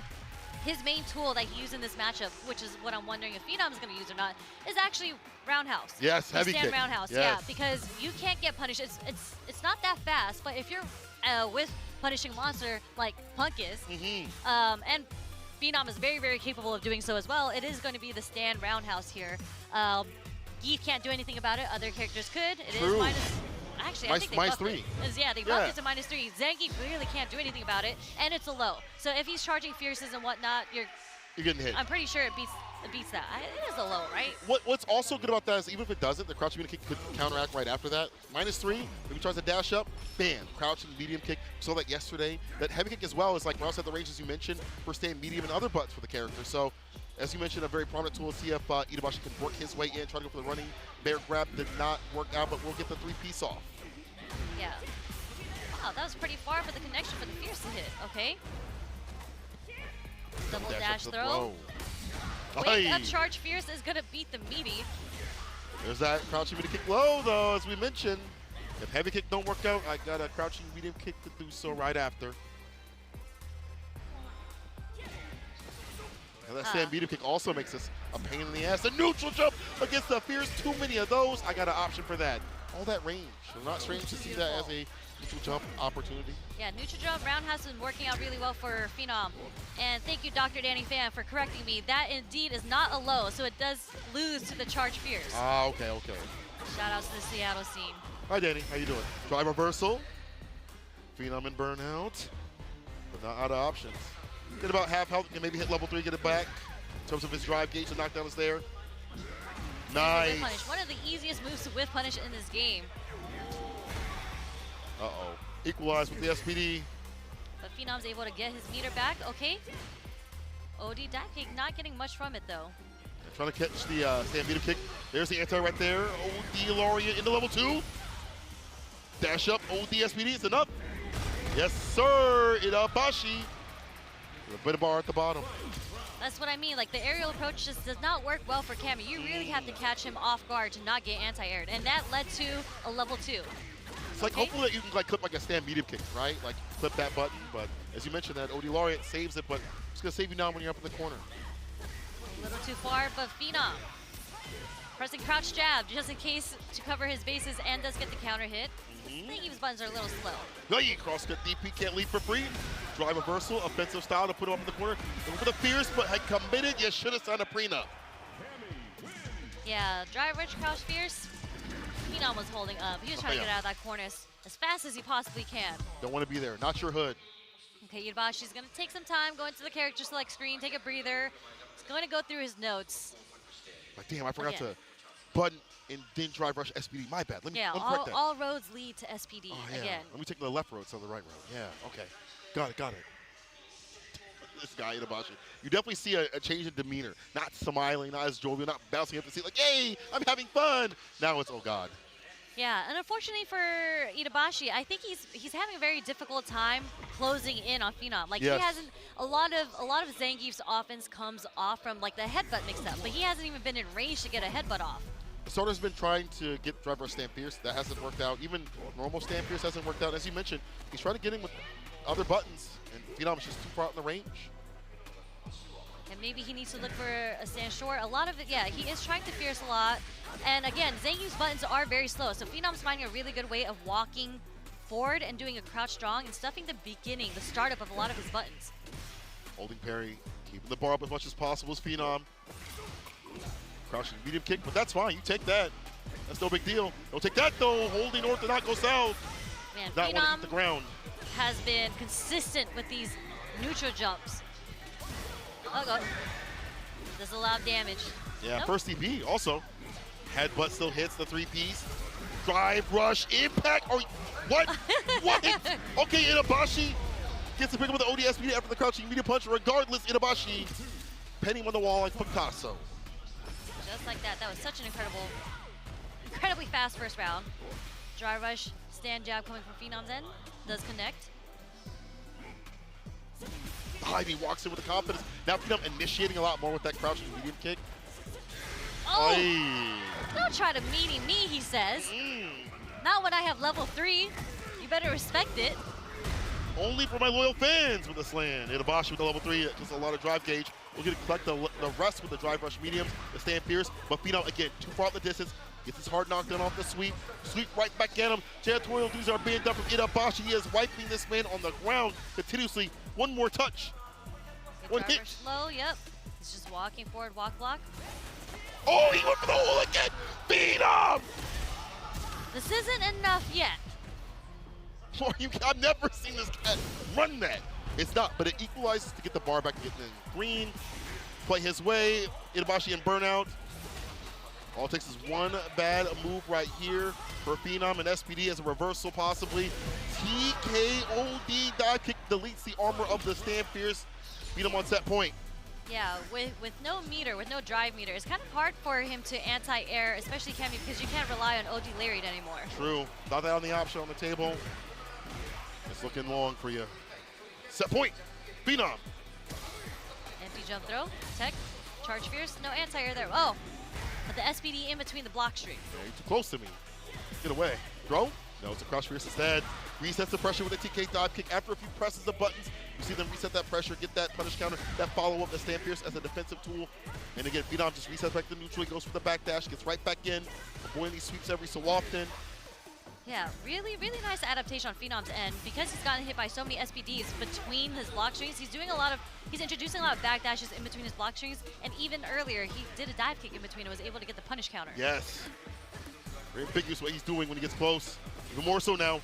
His main tool that he used in this matchup, which is what I'm wondering if Phenom is going to use or not, is actually roundhouse. Yes, heavy stand kick. roundhouse, Yes. yeah, because you can't get punished. It's not that fast, but if you're with punishing monster like Punk is, and Phenom is very, very capable of doing so as well, it is going to be the stand roundhouse here. Geef can't do anything about it. Other characters could. It is minus. Actually, I think they buffed -3. it. Yeah, they buffed it to -3. Zangief really can't do anything about it, and it's a low. So if he's charging fierces and whatnot, you're getting hit. I'm pretty sure it beats that. It is a low, right? What's also good about that is even if it doesn't, the crouching medium kick could counteract right after that. -3, if he tries to dash up, bam, crouching medium kick. We saw that yesterday. That heavy kick as well is like routes at the ranges you mentioned for staying medium and other buttons for the character. So as you mentioned, a very prominent tool to see if Itabashi can work his way in, try to go for the running bear grab. Did not work out, but we'll get the 3-piece off. Yeah. Wow, that was pretty far for the connection for the fierce to hit. Okay. Double dash throw. Wake up charge fierce is going to beat the meaty. There's that crouching medium kick low, though, as we mentioned. If heavy kick don't work out, I got a crouching medium kick to do so right after. And that stand medium kick also makes us a pain in the ass. The neutral jump against the fierce, too many of those. I got an option for that. All that range. So not strange to see that as a neutral jump opportunity. Yeah, neutral jump round has been working out really well for Phenom. And thank you, Dr. Danny Fan, for correcting me. That indeed is not a low, so it does lose to the Charge Fierce. Ah, okay, okay. Shout out to the Seattle scene. Hi, Danny. How you doing? Drive reversal. Phenom and burnout. But not out of options. Get about half health. Can maybe hit level 3, get it back. In terms of his drive gauge, the knockdown is there. Nice. Whiff punish. One of the easiest moves to whiff punish in this game. Uh-oh. Equalize with the SPD. But Phenom's able to get his meter back. Okay. OD dive kick, not getting much from it though. And trying to catch the Stampede kick. There's the anti right there. OD Lorient into level 2. Dash up. OD SPD is enough. Yes, sir. Itabashi. With a bit of bar at the bottom. That's what I mean. Like, the aerial approach just does not work well for Cammy. You really have to catch him off guard to not get anti-aired. And that led to a level 2. It's like, hopefully that you can like clip like a stand medium kick, right? Like clip that button, but as you mentioned, that OD Lorient saves it, but it's gonna save you now when you're up in the corner. A little too far, but Phenom pressing crouch jab just in case to cover his bases and does get the counter hit. I think Eve's buttons are a little slow. Hey, crosscut DP can't lead for free. Drive reversal, offensive style to put him up in the corner. With a fierce, but had committed, you should have signed a prenup. Yeah, drive rich crouch fierce. Phenom was holding up. He was trying to get out of that corner as fast as he possibly can. Don't want to be there. Not your hood. Okay, Yudabashi's going to take some time, go into the character select screen, take a breather. He's going to go through his notes. Like, damn, I forgot to button and didn't drive rush SPD. My bad. Let me correct that. all roads lead to SPD again. Let me take the left road instead of the right road. Yeah, okay. Got it. This guy, Itabashi. You definitely see a change in demeanor. Not smiling, not as jovial, not bouncing up the seat like, hey, I'm having fun. Now it's, oh, God. Yeah, and unfortunately for Itabashi, I think he's having a very difficult time closing in on Phenom. Like, he hasn't, a lot of Zangief's offense comes off from, like, the headbutt mix-up, but he hasn't even been in range to get a headbutt off. Soda's been trying to get driver Stamp Fierce. That hasn't worked out. Even normal Stamp Fierce hasn't worked out. As you mentioned, he's trying to get in with other buttons, and Phenom's just too far out in the range. And maybe he needs to look for a stand short. A lot of it, yeah, he is trying to fierce a lot. And again, Zangief's buttons are very slow, so Phenom's finding a really good way of walking forward and doing a crouch strong and stuffing the beginning, the startup of a lot of his buttons. Holding parry, keeping the bar up as much as possible as Phenom. Crouching medium kick, but that's fine. You take that. That's no big deal. Don't take that, though. Holding north to not go south. Man, not want to hit the ground. Has been consistent with these neutral jumps. Oh, God. Does a lot of damage. Yeah, nope. First DP also. Headbutt still hits the 3-piece. Drive, rush, impact. Oh, what? What? Okay, Itabashi gets to pick up with the ODS media after the crouching media punch. Regardless, Itabashi penning on the wall like Picasso. Just like that. That was such an incredibly fast first round. Drive rush, stand jab coming from Phenom's end. Does connect. He walks in with the confidence. Now Phenom initiating a lot more with that crouching medium kick. Oh! Don't try to meaty me, he says. Not when I have level 3. You better respect it. Only for my loyal fans with this land. Itabashi with the level 3, just a lot of drive gauge. We're going to collect the rest with the drive rush mediums, the stand fierce. But Phenom, again, too far out the distance. Gets his hard knockdown off the sweep. Sweep right back at him. Janitorial dudes are being done from Itabashi. He is wiping this man on the ground continuously. One more touch. One hit. Slow, yep. He's just walking forward, walk block. Oh, he went for the hole again. Phenom! This isn't enough yet. I've never seen this cat run that. It's not, but it equalizes to get the bar back, get the green, play his way. Itabashi and burnout. All it takes is one bad move right here for Phenom and SPD as a reversal possibly. TKOD dive kick deletes the armor of the stand fierce. Phenom on set point. Yeah, with no meter, with no drive meter, it's kind of hard for him to anti-air, especially Cammy, because you can't rely on OD Lariat anymore. True. Thought that on the option on the table. It's looking long for you. Set point. Phenom. Empty jump throw. Tech. Charge fierce. No anti-air there. Oh. But the SPD in between the block streak. Yeah, you're too close to me. Get away. Throw? No, it's a crouch fierce instead. Resets the pressure with a TK dive kick. After a few presses the buttons, you see them reset that pressure, get that punish counter, that follow-up, the stand fierce as a defensive tool. And again, Phenom just resets back to neutral, goes for the backdash, gets right back in, avoiding these sweeps every so often. Yeah, really, really nice adaptation on Phenom's end. Because he's gotten hit by so many SPDs between his block strings, he's introducing a lot of backdashes in between his block strings, and even earlier, he did a dive kick in between and was able to get the punish counter. Yes. Very ambiguous what he's doing when he gets close. Even more so now.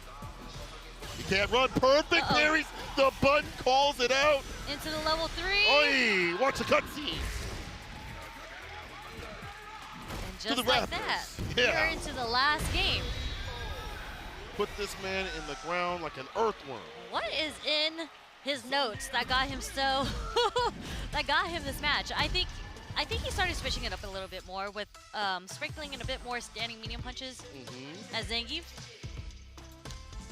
He can't run. Perfect parries. The button calls it out. Into the level 3. Oi, watch the cutscene. And just like that, we're into the last game. Put this man in the ground like an earthworm. What is in his notes that got him this match? I think he started switching it up a little bit more with sprinkling in a bit more standing medium punches as Zangief.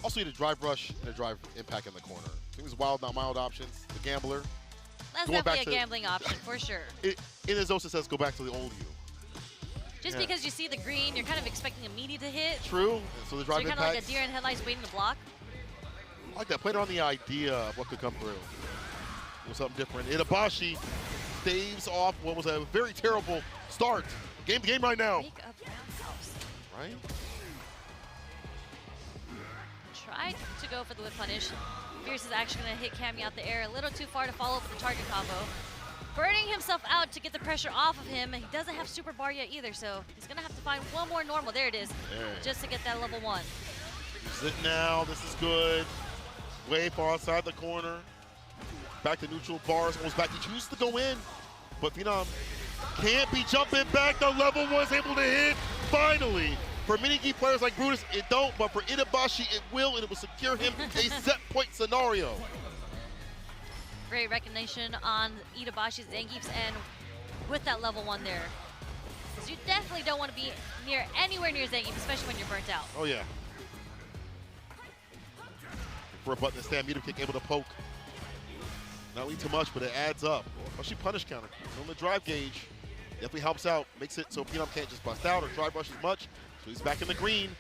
Also, he had a drive rush and a drive impact in the corner. It was wild, not mild options. The gambler. That's definitely a gambling option for sure. In his Osa says, go back to the old you. Just because you see the green, you're kind of expecting a meaty to hit. True. So the drive you're kind of like a deer in headlights waiting to block. I like that. Played on the idea of what could come through. It was something different. Itabashi staves off what was a very terrible start. Game to game right now. Make up roundhouse. Right? Tried to go for the whip punish. Fierce is actually going to hit Cammy out the air a little too far to follow up with the target combo. Burning himself out to get the pressure off of him. He doesn't have super bar yet either, so he's going to have to find one more normal. There it is. Just to get that level 1. Use it now. This is good. Way far outside the corner. Back to neutral bars. Almost back. He chooses to go in, but Phenom can't be jumping back. The level 1 is able to hit. Finally. For mini-gi players like Brutus, it don't, but for Itabashi, it will, and it will secure him a set point scenario. Great recognition on Itabashi's Zangief's end with that level 1 there. Because you definitely don't want to be anywhere near Zangief, especially when you're burnt out. Oh, yeah. For a button to stand, meter kick able to poke. Not really too much, but it adds up. Especially punish counter. On the drive gauge, definitely helps out. Makes it so Phenom can't just bust out or drive rush as much. So he's back in the green.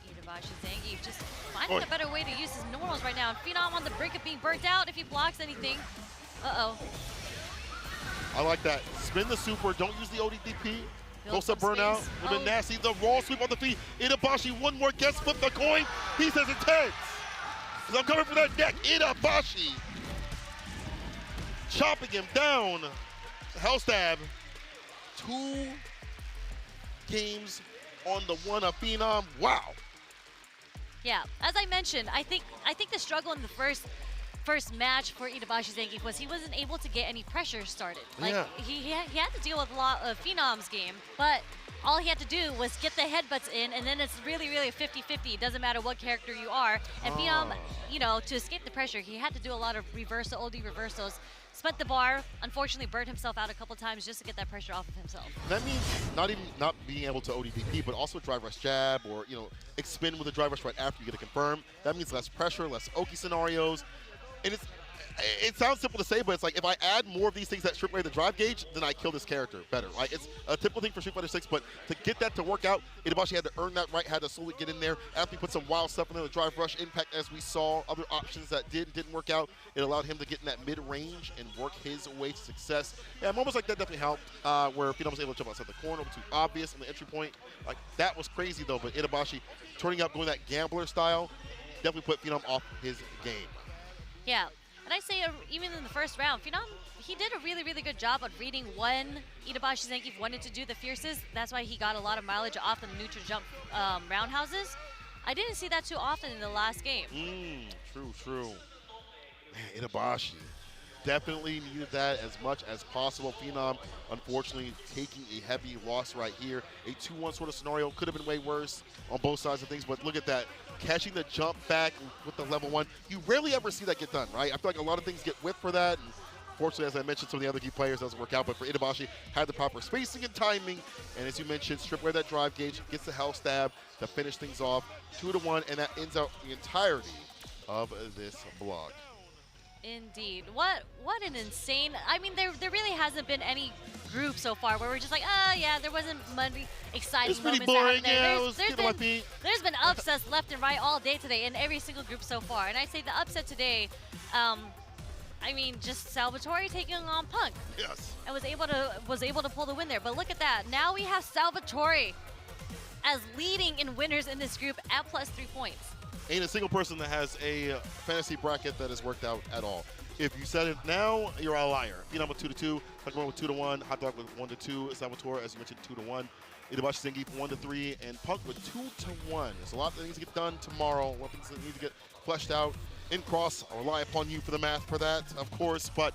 Itabashi Zangief just finding a better way to use his normals right now. And Phenom on the brink of being burnt out if he blocks anything. Uh-oh. I like that. Spin the super. Don't use the ODDP. Close up burnout. A little bit nasty. The raw sweep on the feet. Itabashi, one more guess. Flip the coin. He says it's heads. Because I'm coming for that neck. Itabashi. Chopping him down. Hell stab. 2 games on the 1 of Phenom. Wow. Yeah, as I mentioned, I think the struggle in the first match for Itabashi Zangief was he wasn't able to get any pressure started. Like he had to deal with a lot of Phenom's game, but all he had to do was get the headbutts in, and then it's really, really a 50-50. It doesn't matter what character you are. And Phenom, you know, to escape the pressure, he had to do a lot of OD reversals. Spent the bar, unfortunately burnt himself out a couple times just to get that pressure off of himself. That means not being able to ODDP, but also drive rush jab or, you know, expend with a drive rush right after you get a confirm. That means less pressure, less Oki scenarios. And it sounds simple to say, but it's like if I add more of these things that strip away the drive gauge, then I kill this character better. Right? It's a typical thing for Street Fighter 6, but to get that to work out, Itabashi had to earn that right, had to slowly get in there. After he put some wild stuff in there, the drive rush impact, as we saw, other options that didn't work out, it allowed him to get in that mid-range and work his way to success. Yeah, moments like that definitely helped, where Phenom was able to jump outside the corner, too obvious in the entry point. Like, that was crazy, though, but Itabashi turning up, going that gambler style, definitely put Phenom off his game. Yeah. And I say even in the first round, Phenom, he did a really, really good job of reading when Itabashi Zangief wanted to do the fierces. That's why he got a lot of mileage off the neutral jump roundhouses. I didn't see that too often in the last game. True. Man, Itabashi definitely needed that as much as possible. Phenom, unfortunately, taking a heavy loss right here. A 2-1 sort of scenario. Could have been way worse on both sides of things, but look at that. Catching the jump back with the level 1. You rarely ever see that get done, right? I feel like a lot of things get whiffed for that. And fortunately, as I mentioned, some of the other key players doesn't work out, but for Itabashi, had the proper spacing and timing. And as you mentioned, strip away that drive gauge, gets the hell stab to finish things off. 2-1, and that ends out the entirety of this block. Indeed. What an insane, I mean, there really hasn't been any group so far where we're just like, yeah, there wasn't many exciting moments boring, there. Yeah, there's been upsets left and right all day today in every single group so far. And I say the upset today, I mean, just Salvatore taking on Punk. Yes. And was able to pull the win there. But look at that. Now we have Salvatore as leading in winners in this group at +3 points. Ain't a single person that has a fantasy bracket that has worked out at all. If you said it now, you're a liar. Phenom with 2-2, Pokemon with 2-1, Hot Dog with 1-2, Salvatore, as you mentioned, 2-1, Itabashi Zengi 1-3, and Punk with 2-1. There's a lot that needs to get done tomorrow. A lot of things that need to get fleshed out. In Cross, I rely upon you for the math for that, of course, but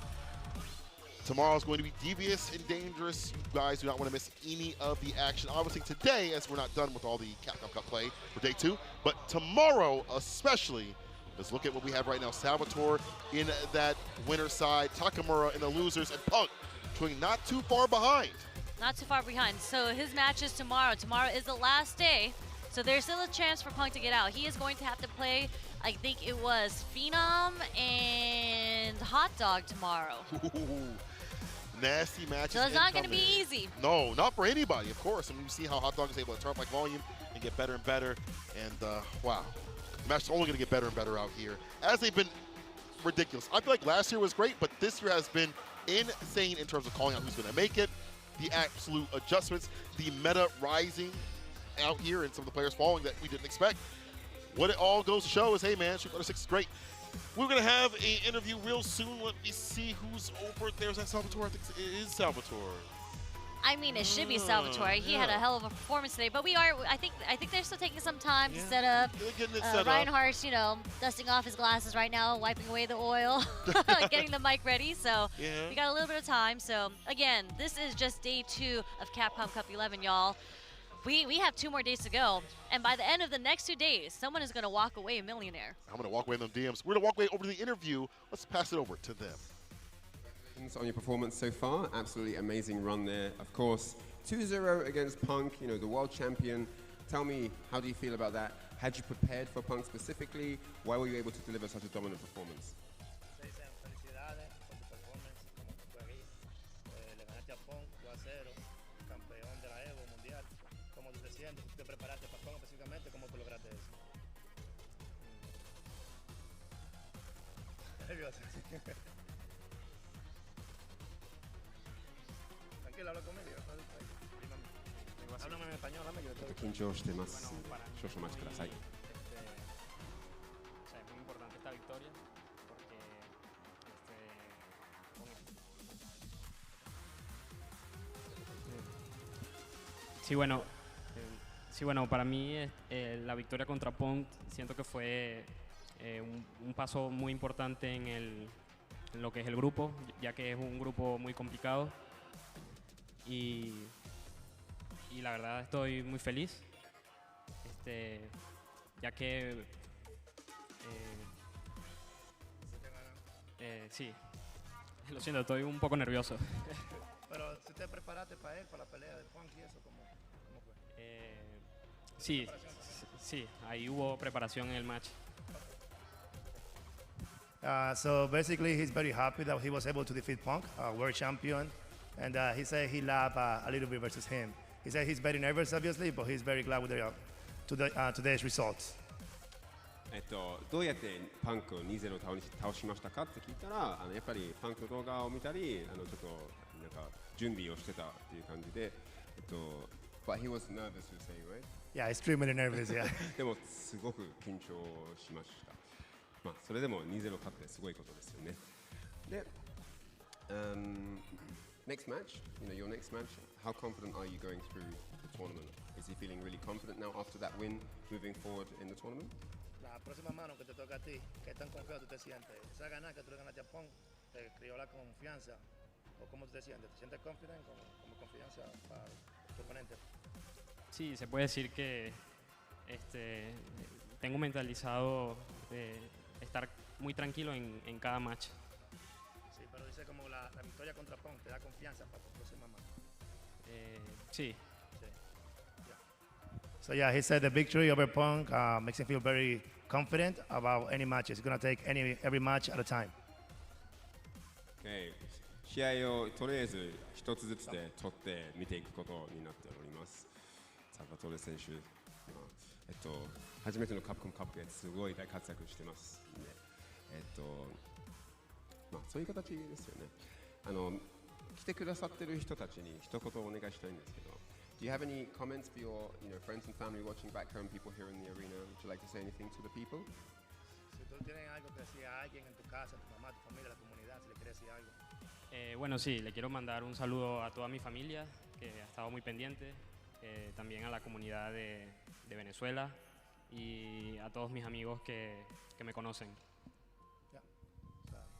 tomorrow is going to be devious and dangerous. You guys do not want to miss any of the action. Obviously today, as we're not done with all the Capcom Cup play for day 2, but tomorrow especially, let's look at what we have right now. Salvatore in that winner side, Takamura in the losers, and Punk going not too far behind. Not too far behind. So his match is tomorrow. Tomorrow is the last day, so there's still a chance for Punk to get out. He is going to have to play, I think it was Phenom and Hot Dog tomorrow. Nasty matches. So it's not going to be easy. No, not for anybody, of course. I mean, you see how Hot Dog is able to turn up like volume and get better and better. And wow, the match is only going to get better and better out here, as they've been ridiculous. I feel like last year was great, but this year has been insane in terms of calling out who's going to make it, the absolute adjustments, the meta rising out here, and some of the players falling that we didn't expect. What it all goes to show is, hey man, Street Fighter 6 is great. We're going to have an interview real soon. Let me see who's over. There's that Salvatore. I think it is Salvatore. I mean, it should be Salvatore. He had a hell of a performance today, but I think they're still taking some time to set up. Getting it set Reinhardt's, you know, dusting off his glasses right now, wiping away the oil, getting the mic ready. So we got a little bit of time. So again, this is just day 2 of Capcom Cup 11, y'all. We have 2 more days to go, and by the end of the next 2 days, someone is going to walk away a millionaire. I'm going to walk away in them DMs. We're going to walk away over to the interview. Let's pass it over to them. On your performance so far, absolutely amazing run there. Of course, 2-0 against Punk, you know, the world champion. Tell me, how do you feel about that? Had you prepared for Punk specifically? Why were you able to deliver such a dominant performance? Tranquilo, habla conmigo. Háblame en español, háblame yo. 緊張してます。少々お待ちください。Es muy importante esta victoria porque sí, bueno, para mí la victoria contra Punk siento que fue un paso muy importante en lo que es el grupo, ya que es un grupo muy complicado y la verdad estoy muy feliz, ya que sí, lo siento, estoy un poco nervioso. Pero si te preparaste para él, para la pelea de Punk y eso, ¿cómo fue? Sí, ahí hubo preparación en el match. So basically, he's very happy that he was able to defeat Punk, world champion, and he said he laughed a little bit versus him. He said he's very nervous, obviously, but he's very glad with today's results. どうやってパンクを 2-0 倒しましたかって聞いたら、やっぱりパンクの動画を見たり、ちょっとなんか準備をしてたっていう感じで、But he was nervous to say, right? Yeah, extremely nervous, yeah. でもすごく緊張しました。まあそれでも 2-0 勝ってすごいことですよね。で、next match, your next match, how confident are you going through the tournament? Is he feeling really confident now after that win, moving forward in the tournament? La próxima mano que te toca a ti, ¿qué tan confiado tú te sientes? Esa ganar que tú le ganaste a Punk, ¿te crió la confianza? ¿O cómo tú te sientes? ¿Te sientes confident, como confianza para tu oponente? Sí, se puede decir que tengo mentalizado estar muy tranquilo en cada match. Sí, pero dice como la victoria contra Punk te da confianza para tu próxima mano. Sí. So yeah, he said the victory over Punk makes him feel very confident about any matches. He's going to take every match at a time. Okay. 試合をとりあえず一つずつで取って見ていくことになっております。サルバトレ選手、初めてのカプコンカップですごい大活躍してますんで、そういう形ですよね。来てくださってる人たちに一言お願いしたいんですけど、Do you have any comments for your friends and family watching back home, people here in the arena? Would you like to say anything to the people? Si tú tienes algo que decir a alguien en tu casa, tu mamá, tu familia, la comunidad, si le quieres decir algo. Bueno, sí, le quiero mandar un saludo a toda mi familia, que ha estado muy pendiente, también a la comunidad de Venezuela y a todos mis amigos que me conocen.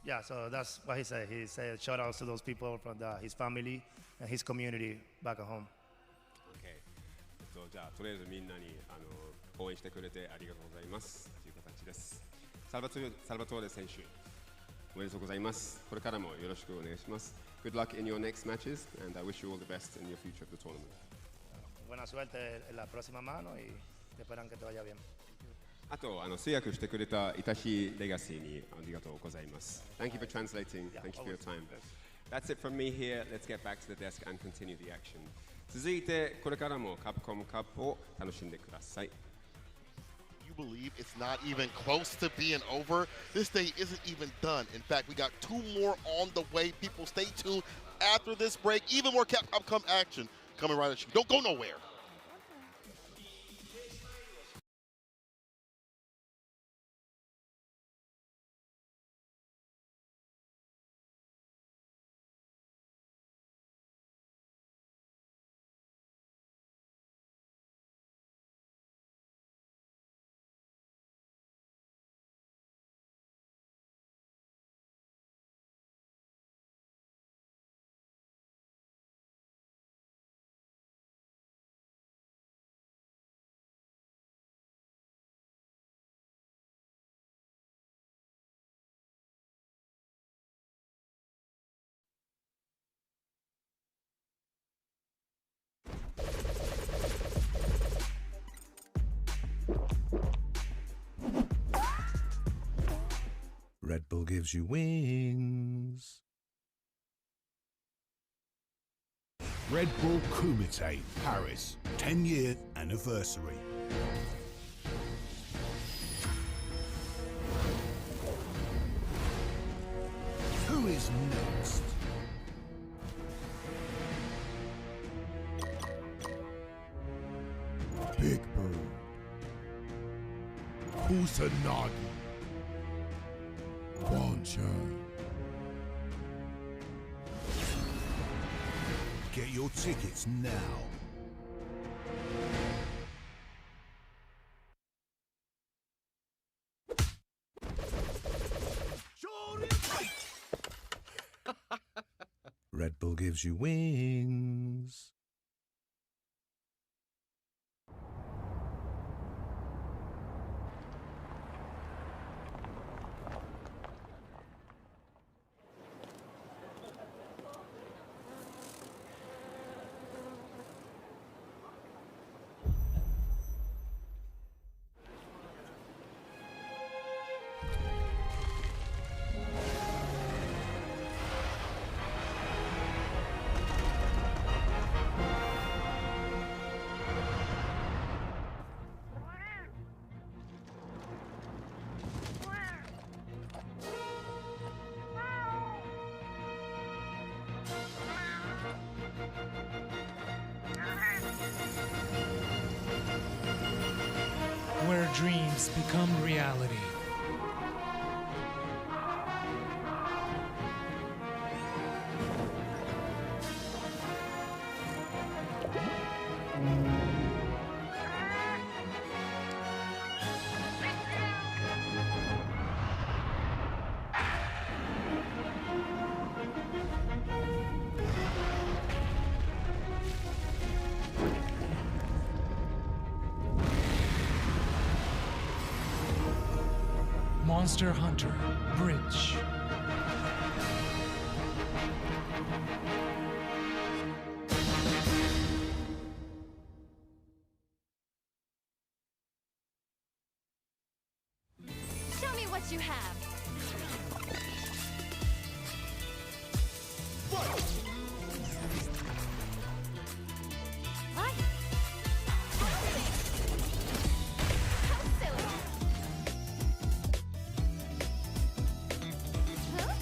Yeah, so that's what he said. He said shout outs to those people from his family and his community back at home. Okay. じゃあとりあえずみんなに応援してくれてありがとうございますという形です。サルバトーレ選手、おめでとうございます。これからもよろしくお願いします。Good luck in your next matches, and I wish you all the best in your future of the tournament. Buena suerte en la próxima mano y te esperan que te vaya bien. あと通訳してくれたイタヒレガシーにありがとうございます。Thank you for translating. Thank you for your time. That's it from me here. Let's get back to the desk and continue the action. 続いてこれからもカプコムカップを楽しんでください。You believe it's not even close to being over? This day isn't even done. In fact, we got 2 more on the way. People, stay tuned after this break. Even more Capcom Cup action coming right at you. Don't go nowhere. Red Bull gives you wings. Red Bull Kumite, Paris, 10-year anniversary. Who is next? Big Bird. Kusanagi. Bonchan. Get your tickets now. Red Bull gives you wings. Where dreams become reality. Monster Hunter Bridge. Show me what you have. What? How silly. Huh?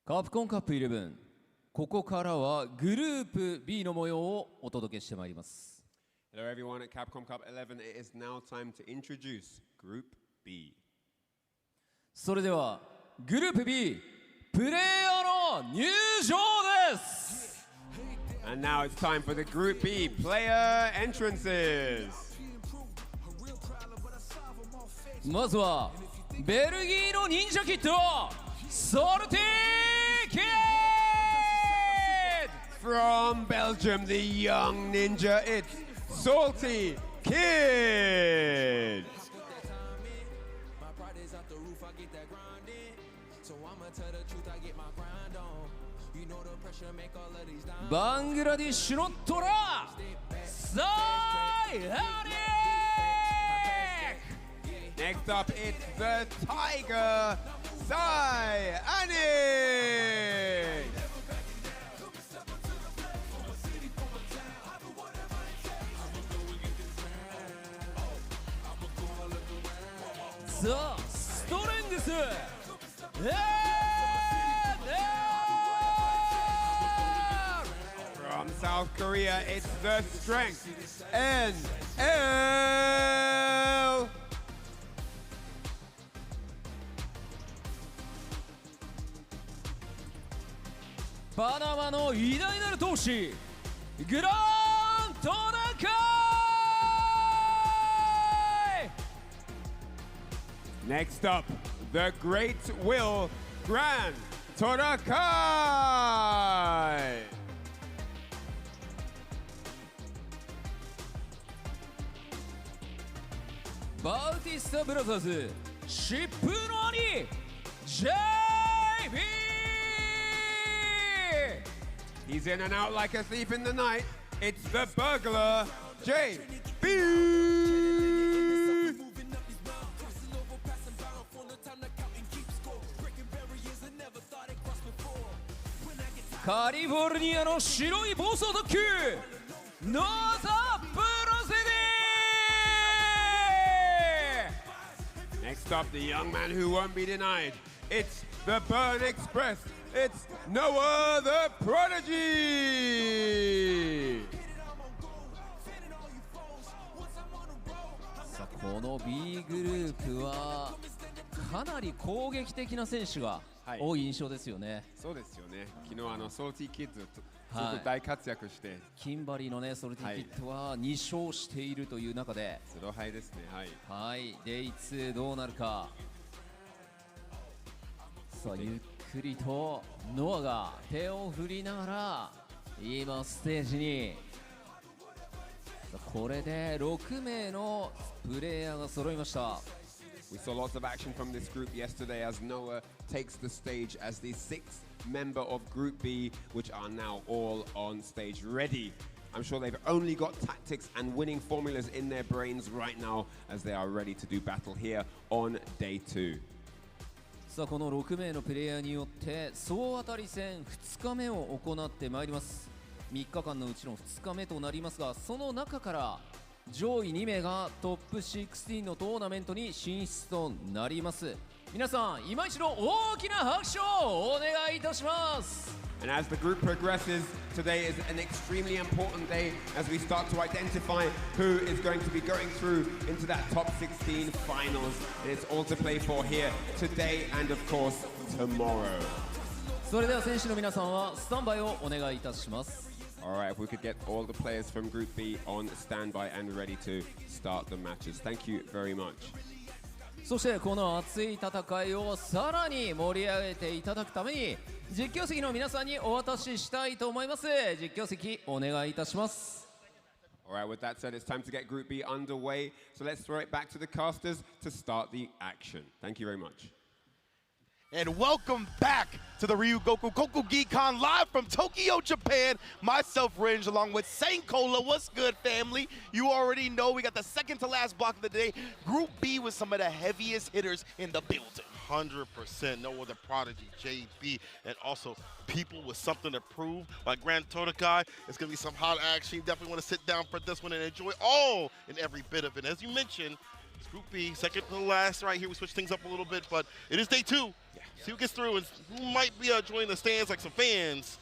カプコンカップ11、ここからはグループ B の模様をお届けしてまいります。Hello everyone at Capcom Cup 11. It is now time to introduce Group B. それではグループ B プレイヤーの入場です。 And now it's time for the Group B player entrances. まずはベルギーの忍者キッドソルティーキッド From Belgium, the young ninja, it's Salty Kid. Bangladeshのトラサイハニック Next up, it's the Tiger, Sai Anik. The Strength From South Korea, it's the Strength, NL. パナマの偉大なる闘士グラントナカイ Next up, the Great Will, Gran Torakai. Bautista Brothers シップの兄 JB. He's in and out like a thief in the night. It's the burglar, JB. California の白い暴走特急ノーザプロセディ Next up, the young man who won't be denied. It's the Burn Express. It's Noah the Prodigy. さあこの B グループはかなり攻撃的な選手が多い印象ですよね。そうですよね。昨日ソルティキッズすごく大活躍して、キンバリーのねソルティキッドは2勝しているという中で、スローハイですね。はい。デイ2どうなるか。さあゆっくりとノアが手を振りながら今ステージに。これで6名のプレイヤーが揃いました。We saw lots of action from this group yesterday as Noah takes the stage as the 6th member of Group B, which are now all on stage ready. I'm sure they've only got tactics and winning formulas in their brains right now as they are ready to do battle here on day 2. さあこの6名のプレイヤーによって総当たり戦2日目を行ってまいります。3日間のうちの2日目となりますが、その中から上位2名がトップ16のトーナメントに進出となります。皆さん今一度大きな拍手をお願いいたします。 And as the group progresses, today is an extremely important day as we start to identify who is going to be going through into that top 16 finals. And it's all to play for here today and of course tomorrow. それでは選手の皆さんはスタンバイをお願いいたします。 Alright, if we could get all the players from Group B on standby and ready to start the matches. Thank you very much. そしてこの熱い戦いをさらに盛り上げていただくために実況席の皆さんにお渡ししたいと思います。実況席お願いいたします。 Alright, with that said, it's time to get Group B underway. So let's throw it back to the casters to start the action. Thank you very much. And welcome back to the Ryugoku Kokugikon live from Tokyo, Japan. Myself, Ringe, along with Sankola. What's good, family? You already know we got the second to last block of the day. Group B with some of the heaviest hitters in the building. 100%. No other prodigy, JB, and also people with something to prove, like Grand Torakai. It's going to be some hot action. You definitely want to sit down for this one and enjoy all and every bit of it. As you mentioned, it's Group B, second to last right here. We switched things up a little bit, but it is day 2. See who gets through and who might be joining the stands like some fans.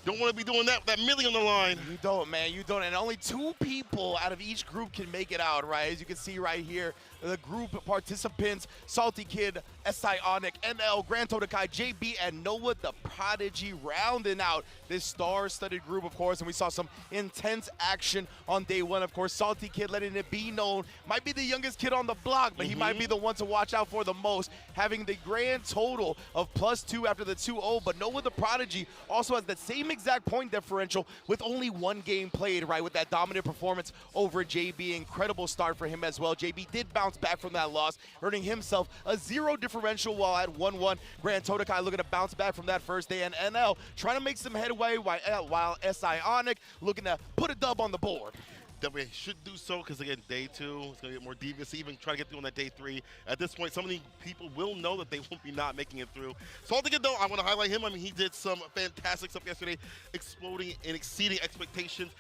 Don't want to be doing that with that millie on the line. You don't, man. You don't. And only 2 people out of each group can make it out, right? As you can see right here, the group participants, Salty Kid, SI Onic, NL, Grand Todokai, JB, and Noah the Prodigy rounding out this star-studded group, of course. And we saw some intense action on day 1. Of course, Salty Kid letting it be known. Might be the youngest kid on the block, but he might be the one to watch out for the most. Having the grand total of +2 after the 2-0. But Noah the Prodigy also has that same exact point differential with only 1 game played, right? With that dominant performance over JB. Incredible start for him as well. JB did bounce back from that loss, earning himself a 0 differential while at 1-1. Grand Todokai looking to bounce back from that first day, and NL trying to make some headway while SI Onic looking to put a dub on the board. Definitely should do so because, again, day 2 is going to get more devious, even try to get through on that day 3. At this point, some of the people will know that they won't be not making it through. Salty Kid, though, I want to highlight him. I mean, he did some fantastic stuff yesterday, exploding and exceeding expectations.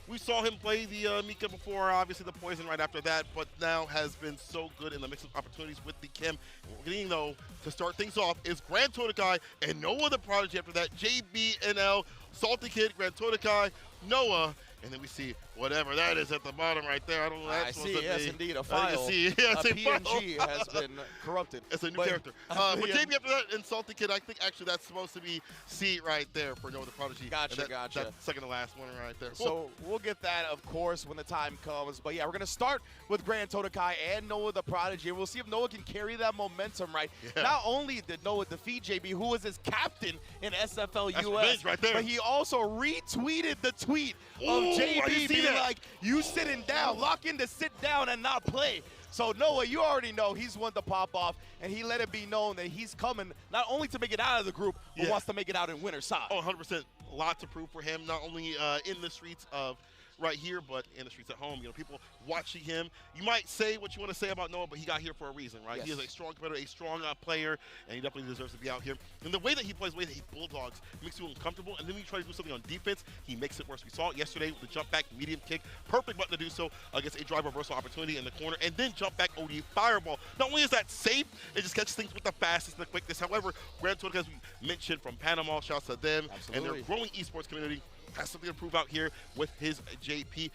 We saw him play the Mika before, obviously the Poison right after that, but now has been so good in the mix of opportunities with the Kim. What we're getting, though, to start things off is Grand Todokai and Noah the Prodigy after that. JBNL, Salty Kid, Grand Todokai, Noah, and then we see whatever that is at the bottom right there. I don't know what that's supposed to be. Yes, indeed, a file. A PNG has been corrupted. It's a new character. But JB after that and Salty Kid, I think actually that's supposed to be C right there for Noah the Prodigy. Gotcha. That second to last one right there. So we'll get that, of course, when the time comes. But yeah, we're going to start with Grand Todokai and Noah the Prodigy. And we'll see if Noah can carry that momentum, right? Yeah. Not only did Noah defeat JB, who was his captain in SFL US, right there. but he also retweeted the tweet of JB being like, you sitting down, lock in to sit down and not play. So Noah, you already know he's one to pop off, and he let it be known that he's coming not only to make it out of the group, but wants to make it out in winner's side. Oh, 100%. A lot to prove for him, not only in the streets of right here, but in the streets at home. You know, people watching him. You might say what you want to say about Noah, but he got here for a reason, right? Yes. He is a strong competitor, a strong player, and he definitely deserves to be out here. And the way that he plays, the way that he bulldogs, makes you uncomfortable. And then when you try to do something on defense, he makes it worse. We saw it yesterday with the jump back, medium kick. Perfect button to do so against a drive reversal opportunity in the corner. And then jump back OD fireball. Not only is that safe, it just catches things with the fastest and the quickness. However, Grand Tour, as we mentioned from Panama, shouts to them and their growing esports community, has something to prove out here with his JP.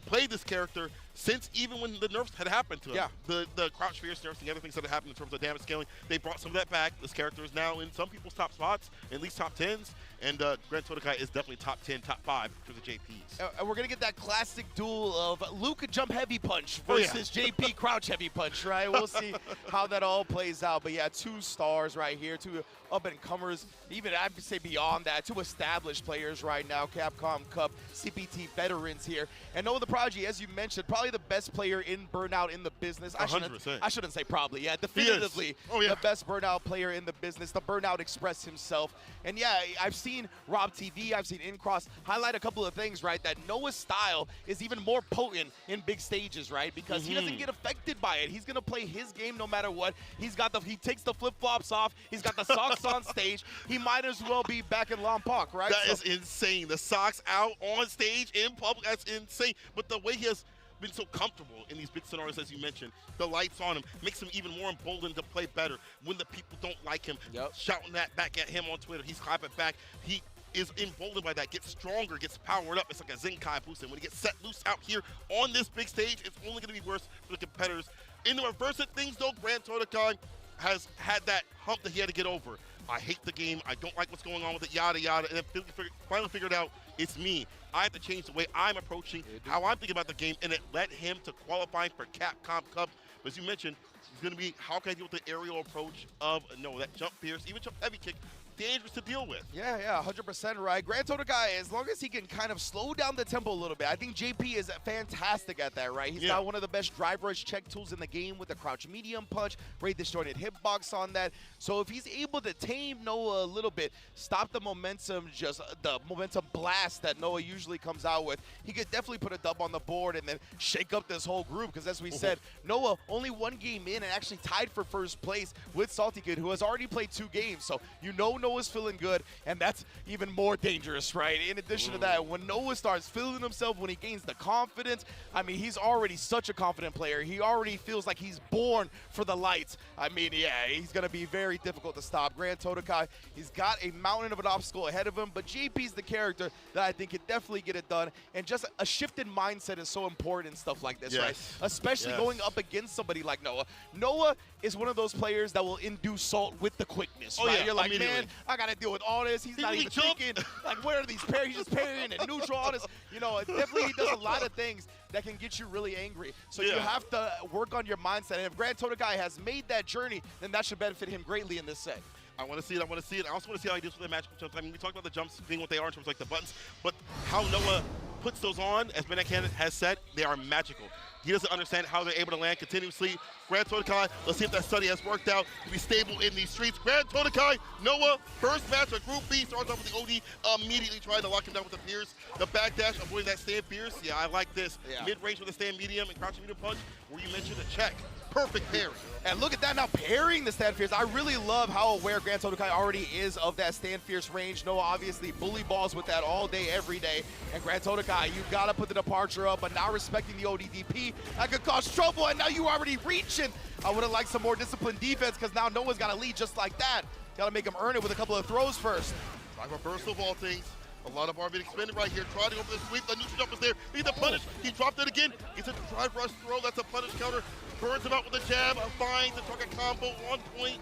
Played this character since even when the nerfs had happened to him. Yeah. The crouch fierce nerfs, the other things that had happened in terms of damage scaling, they brought some of that back. This character is now in some people's top spots, at least top 10s. And Grand Todokai is definitely top 10, top 5 for the JPs. And we're going to get that classic duel of Luke jump heavy punch versus JP crouch heavy punch, right? We'll see how that all plays out. But yeah, 2 stars right here, 2 up-and-comers, even I would say beyond that, 2 established players right now, Capcom Cup, CPT veterans here. And Noah the Prodigy, as you mentioned, probably the best player in Burnout in the business. 100%. I shouldn't say probably, definitively the best Burnout player in the business, the Burnout Express himself. And yeah, I've seen Rob TV, I've seen Incross highlight a couple of things, right? That Noah's style is even more potent in big stages, right? Because he doesn't get affected by it. He's gonna play his game no matter what. He takes the flip-flops off. He's got the socks on stage. He might as well be back in Lompoc, right? That is insane. The socks out on stage in public, that's insane. But the way he has been so comfortable in these big scenarios, as you mentioned, the lights on him makes him even more emboldened to play better. When the people don't like him, shouting that back at him on Twitter, he's clapping back. He is emboldened by that, gets stronger, gets powered up. It's like a Zenkai boost. And when he gets set loose out here on this big stage, it's only going to be worse for the competitors. In the reverse of things, though, Grand Todokai has had that hump that he had to get over. I hate the game. I don't like what's going on with it, yada, yada. And then finally figured out it's me. I have to change the way I'm approaching, how I'm thinking about the game, and it led him to qualifying for Capcom Cup. But as you mentioned, it's going to be how can I deal with the aerial approach of Noah, that jump fierce, even jump heavy kick, dangerous to deal with. Yeah, 100% right. Grand Todokai, as long as he can kind of slow down the tempo a little bit, I think JP is fantastic at that, right? He's got one of the best drive rush check tools in the game with the crouch medium punch, great disjointed hitbox on that. So if he's able to tame Noah a little bit, stop the momentum, just the momentum blast that Noah usually comes out with, he could definitely put a dub on the board and then shake up this whole group. Because as we said, Noah only 1 game in and actually tied for first place with Salty Kid, who has already played 2 games. So you know Noah's feeling good, and that's even more dangerous, right? In addition to that, when Noah starts feeling himself, when he gains the confidence, I mean, he's already such a confident player. He already feels like he's born for the lights. I mean, yeah, he's going to be very difficult to stop. Grand Todokai, he's got a mountain of an obstacle ahead of him, but JP's the character that I think can definitely get it done, and just a shifted mindset is so important in stuff like this, right? Especially going up against somebody like Noah. Noah is one of those players that will induce salt with the quickness, right? You're like, man, I got to deal with all this. He's not even thinking, like, where are these parries? He's just parrying and neutral, all this. You know, definitely he does a lot of things that can get you really angry. So you have to work on your mindset. And if Grand Todokai has made that journey, then that should benefit him greatly in this set. I want to see it. I want to see it. I also want to see how he deals with the matchup jumps. I mean, we talked about the jumps being what they are in terms of like the buttons, but how Noah puts those on, as Benakan has said, they are magical. He doesn't understand how they're able to land continuously. Grand Todokai, let's see if that study has worked out to be stable in these streets. Grand Todokai, Noah, first match of Group B, starts off with the OD, immediately trying to lock him down with the Pierce. The backdash, avoiding that stand Pierce. Yeah, I like this. Mid-range with a stand medium and crouching medium punch, where you mentioned a check. Perfect parry. And look at that now, parrying the stand fierce. I really love how aware Grand Todokai already is of that stand fierce range. Noah obviously bully balls with that all day, every day. And Grand Todokai, you gotta put the departure up, but now respecting the ODDP, that could cause trouble, and now you already reaching. I would've liked some more disciplined defense, because now Noah's got to lead just like that. Gotta make him earn it with a couple of throws first. Drive reversal of all things. A lot of R being expended right here. Trying to go for the sweep. The neutral jump is there. He's a punish. He dropped it again. It's a drive rush throw. That's a punish counter. Burns him out with a jab. Finds the target combo on point.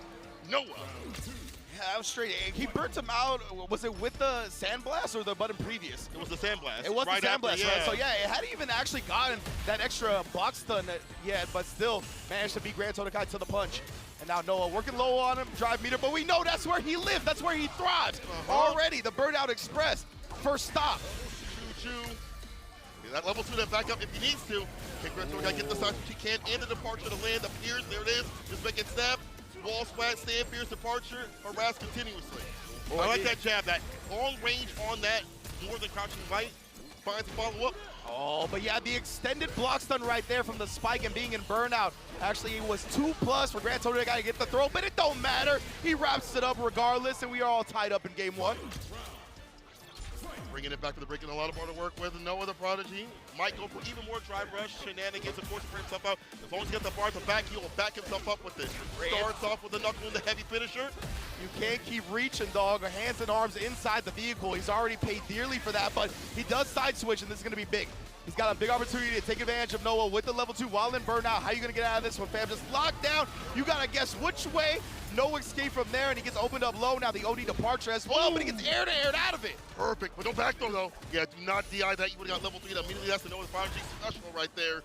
Noah. Yeah, that was straight. He burnt him out. Was it with the Sandblast or the button previous? It was the Sandblast. It was right the Sandblast, after, right? So yeah, it hadn't even actually gotten that extra block stun yet, but still managed to beat Grand Todokai to the punch. And now Noah working low on him, drive meter, but we know that's where he lives. That's where he thrives. Already, the Burnout Express. First stop. Choo-choo. That level 2 that back up if he needs to. Can Grand Todokai get the side which he can, and the departure to land appears. There it is. Just make it snap. Wall splat, stand fierce, departure, harass continuously. I like that jab, that long range on that, more than crouching bite. Finds follow up. Oh, but yeah, the extended block stun right there from the spike and being in burnout. Actually, it was 2+ for Grand Todokai to get the throw, but it don't matter. He wraps it up regardless, and we are all tied up in game 1. Bringing it back to the break and a lot of bar to work with. Noah the Prodigy might go for even more drive rush shenanigans, of course, to bring himself out. As long as he gets the bar to back, he will back himself up with it. Starts off with the knuckle and the heavy finisher. You can't keep reaching, dog. Hands and arms inside the vehicle. He's already paid dearly for that, but he does side switch, and this is going to be big. He's got a big opportunity to take advantage of Noah with the level 2 while in burnout. How are you going to get out of this one, fam? Just locked down. You got to guess which way. No escape from there, and he gets opened up low. Now the OD departure as well, but he gets aired out of it. Perfect, but don't back though. Yeah, do not DI that. You would have got level 3. Immediately that's the Noah's Prodigy special right there.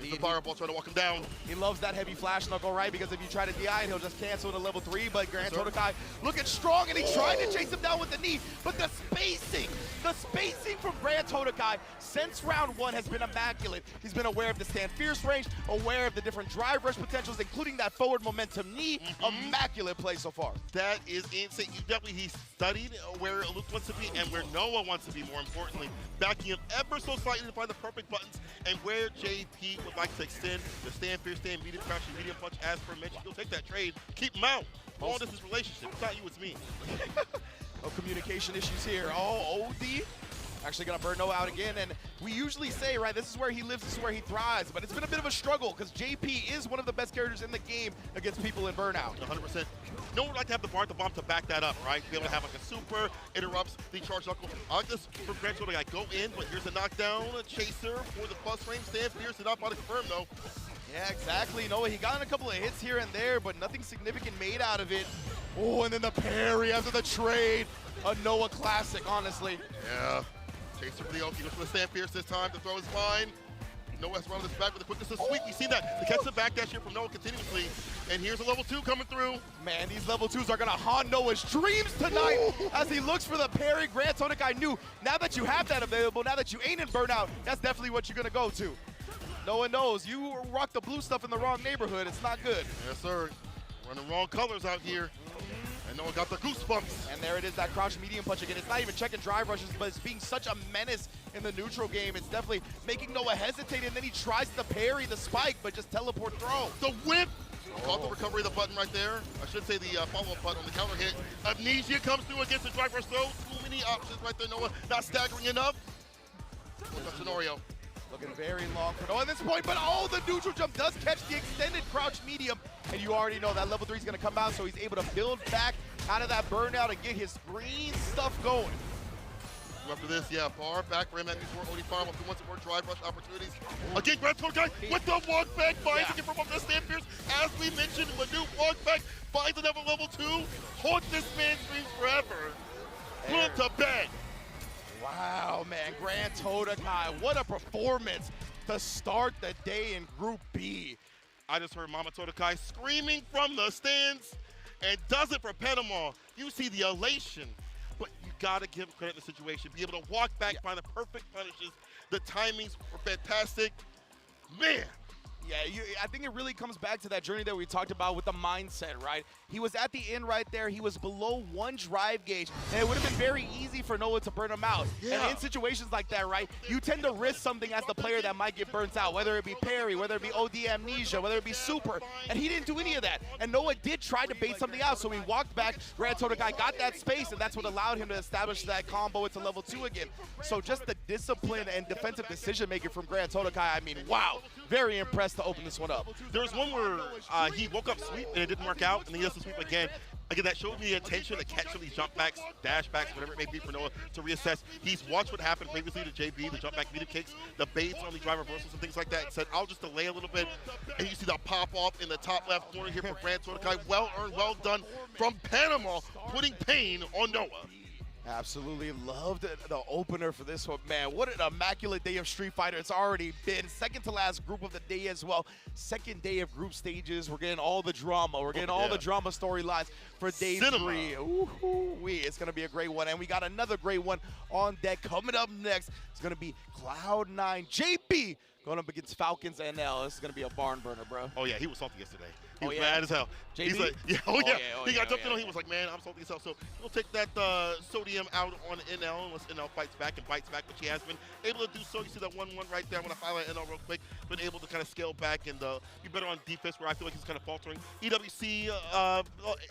The fireball trying to walk him down. He loves that heavy flash knuckle, right? Because if you try to DI it, he'll just cancel to level 3. But Grand Todokai looking strong, and he's trying to chase him down with the knee. But the spacing from Grand Todokai since round 1 has been immaculate. He's been aware of the stand fierce range, aware of the different drive rush potentials, including that forward momentum knee. Immaculate play so far. That is insane. He studied where Luke wants to be and where Noah wants to be, more importantly. Backing him ever so slightly to find the perfect buttons and where JP would like to extend the stand fierce, stand medium, crouching medium punch as per mentioned. He'll take that trade, keep him out. All this is relationship. It's not you, it's me. No communication issues here. Oh, OD. Actually gonna burn Noah out again, and we usually say, right, this is where he lives, this is where he thrives, but it's been a bit of a struggle because JP is one of the best characters in the game against people in burnout. 100%. No one would like to have the bar at the bomb to back that up, right? Be able to have like a super, interrupts, the charge knuckle. I like this for Grand Todokai, go in, but here's a knockdown, a chaser for the plus frame, stand fierce, and not by the confirm though. Yeah, exactly. Noah, he got in a couple of hits here and there, but nothing significant made out of it. Oh, and then the parry after the trade. A Noah classic, honestly. Yeah. Chaser for the Oki, goes for the stand fierce this time. The throw is fine. Noah has run this back with the quickness of sweep. You've seen that. The catch the backdash here from Noah continuously. And here's a level 2 coming through. Man, these level 2s are going to haunt Noah's dreams tonight as he looks for the parry. Grand Todokai knew, now that you have that available, now that you ain't in burnout, that's definitely what you're going to go to. Noah knows, you rock the blue stuff in the wrong neighborhood. It's not good. Yes, sir. Running wrong colors out here. And Noah got the goosebumps. And there it is, that crouch medium punch again. It's not even checking drive rushes, but it's being such a menace in the neutral game. It's definitely making Noah hesitate, and then he tries to parry the spike, but just teleport throw. The whip Caught the recovery of the button right there. I should say the follow-up button on the counter hit. Amnesia comes through against the drive rush throw. Too many options right there, Noah. Not staggering enough. What's that scenario? Looking very long for Noah at this point, but the neutral jump does catch the extended crouch medium, and you already know that level 3 is going to come out, so he's able to build back out of that burnout and get his green stuff going. After this, yeah, far back rim at before Odie Farm up to once more drive rush opportunities. Again, Grand Tokai with the walk back, finds again from up the stand Pierce. As we mentioned, Manu walk back, finds another level 2, haunts this man's dreams forever. Put him to bed. Wow, man, Grand Tokai, what a performance to start the day in Group B. I just heard Mama Tokai screaming from the stands, and does it for Panama. You see the elation. But you gotta give credit to the situation. Be able to walk back, find the perfect punishes. The timings were fantastic. Man. Yeah, I think it really comes back to that journey that we talked about with the mindset, right? He was at the end right there. He was below 1 drive gauge, and it would have been very easy for Noah to burn him out. Yeah. And in situations like that, right, you tend to risk something as the player that might get burnt out, whether it be parry, whether it be OD amnesia, whether it be super, and he didn't do any of that. And Noah did try to bait something out, so he walked back. Grand Tokai got that space, and that's what allowed him to establish that combo into level 2 again. So just the discipline and defensive decision-making from Grand Tokai, I mean, wow, very impressed to open this one up. There was one where he woke up sweep and it didn't work out, and then he does the sweep again. Again, that showed me the attention to catch some of these jump backs, dash backs, whatever it may be for Noah to reassess. He's watched what happened previously to JB, the jump back meter kicks, the baits on the drive reversals and things like that, and said, I'll just delay a little bit. And you see that pop off in the top left corner here for Grand Tokai. Well earned, well done from Panama, putting pain on Noah. Absolutely loved the opener for this one, man. What an immaculate day of Street Fighter it's already been. Second to last group of the day as well. Second day of group stages. We're getting all the drama. We're getting all the drama storylines for day 3. Ooh-wee. It's going to be a great one. And we got another great one on deck. Coming up next, it's going to be Cloud9 JB going up against Falcons NL. This is going to be a barn burner, bro. Oh, yeah, he was salty yesterday. He was mad as hell. JB? He's like, he got jumped in on. He was like, man, I'm salty as hell. So he'll take that sodium out on NL unless NL fights back and bites back, which he has been able to do so. You see that 1-1 right there. I want to highlight NL real quick. Been able to kind of scale back and be better on defense where I feel like he's kind of faltering. EWC,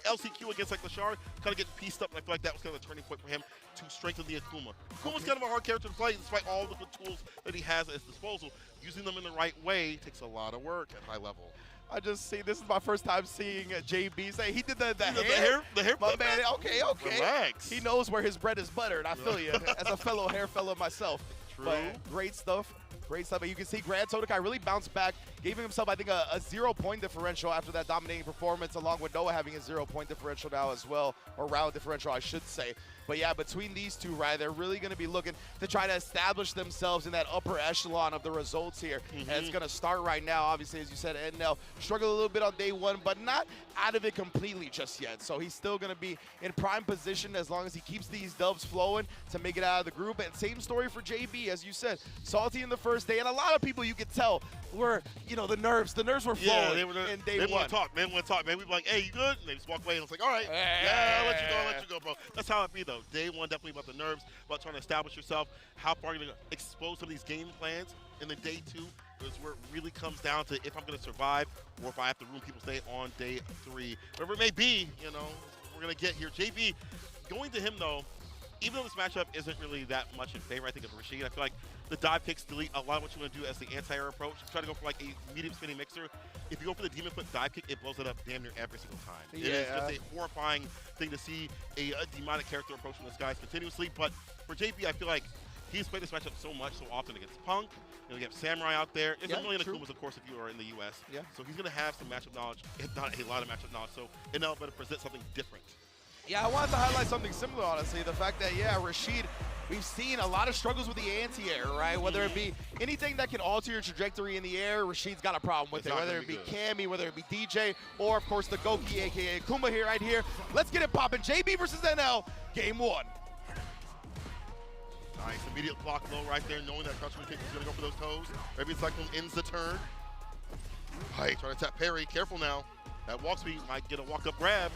LCQ against like Lashard, kind of getting pieced up, and I feel like that was kind of the turning point for him to strengthen the Akuma. Akuma's kind of a hard character to play despite all the good tools that he has at his disposal. Using them in the right way takes a lot of work at high level. I just see, this is my first time seeing JB say he did the hair. My man, okay. Relax. He knows where his bread is buttered. I feel you, as a fellow hair fellow myself. True. But great stuff. Great stuff. But you can see Grand Tokai really bounced back, giving himself, I think, a 0-point differential after that dominating performance, along with Noah having a 0-point differential now as well, or round differential, I should say. But yeah, between these two, right, they're really going to be looking to try to establish themselves in that upper echelon of the results here. And it's going to start right now, obviously, as you said, NL struggled a little bit on day 1, but not out of it completely just yet. So he's still going to be in prime position as long as he keeps these dubs flowing to make it out of the group. And same story for JB, as you said, salty in the first day. And a lot of people, you could tell, were, the nerves were flowing in day 1. They want to talk, man. We were like, hey, you good? And they just walk away, and it's like, all right, I'll let you go, bro. That's how it be, though. Day 1, definitely about the nerves, about trying to establish yourself. How far you're going to expose some of these game plans. And then day 2 is where it really comes down to if I'm going to survive or if I have to ruin people's day on day 3. Whatever it may be, we're going to get here. JB, going to him, though, even though this matchup isn't really that much in favor, I think, of Rashid, I feel like the dive kicks delete a lot of what you want to do as the anti-air approach. You try to go for like a medium spinning mixer. If you go for the demon flip dive kick, it blows it up damn near every single time. Yeah. It is just a horrifying thing to see a demonic character approaching this guy continuously. But for JB, I feel like he's played this matchup so much, so often against Punk. You have Samurai out there. There's a million Akumas, of course, if you are in the U.S. Yeah. So he's going to have some matchup knowledge, if not a lot of matchup knowledge. So NL better present something different. Yeah, I wanted to highlight something similar, honestly. The fact that, Rashid, we've seen a lot of struggles with the anti-air, right? Whether it be anything that can alter your trajectory in the air, Rashid's got a problem with it. Whether it be Cammy, whether it be DJ, or, of course, the Goki, a.k.a. Akuma here, right here. Let's get it popping. JB versus NL, game 1. Nice, immediate block low right there, knowing that crushing kick is going to go for those toes. Maybe Cyclone ends the turn. Right, trying to tap parry. Careful now. That walk speed might get a walk-up grab.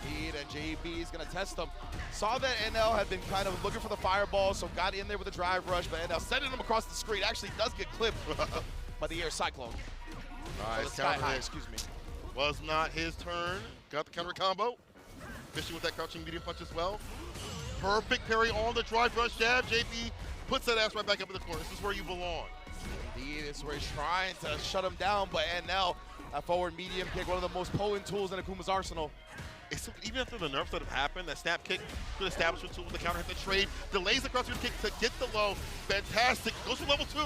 And JB is going to test him. Saw that NL had been kind of looking for the fireball, so got in there with a drive rush, but NL sending him across the screen. Actually does get clipped by the air cyclone. Nice, Sky high, excuse me. Was not his turn. Got the counter combo. Fishing with that crouching medium punch as well. Perfect parry on the drive rush jab. JP puts that ass right back up in the corner. This is where you belong. Indeed, this is where he's trying to shut him down, but NL, a forward medium kick, one of the most potent tools in Akuma's arsenal. Even after the nerfs that have happened, that snap kick, good establishment tool with the counter hit the trade, delays the cross kick to get the low. Fantastic. Goes for level 2.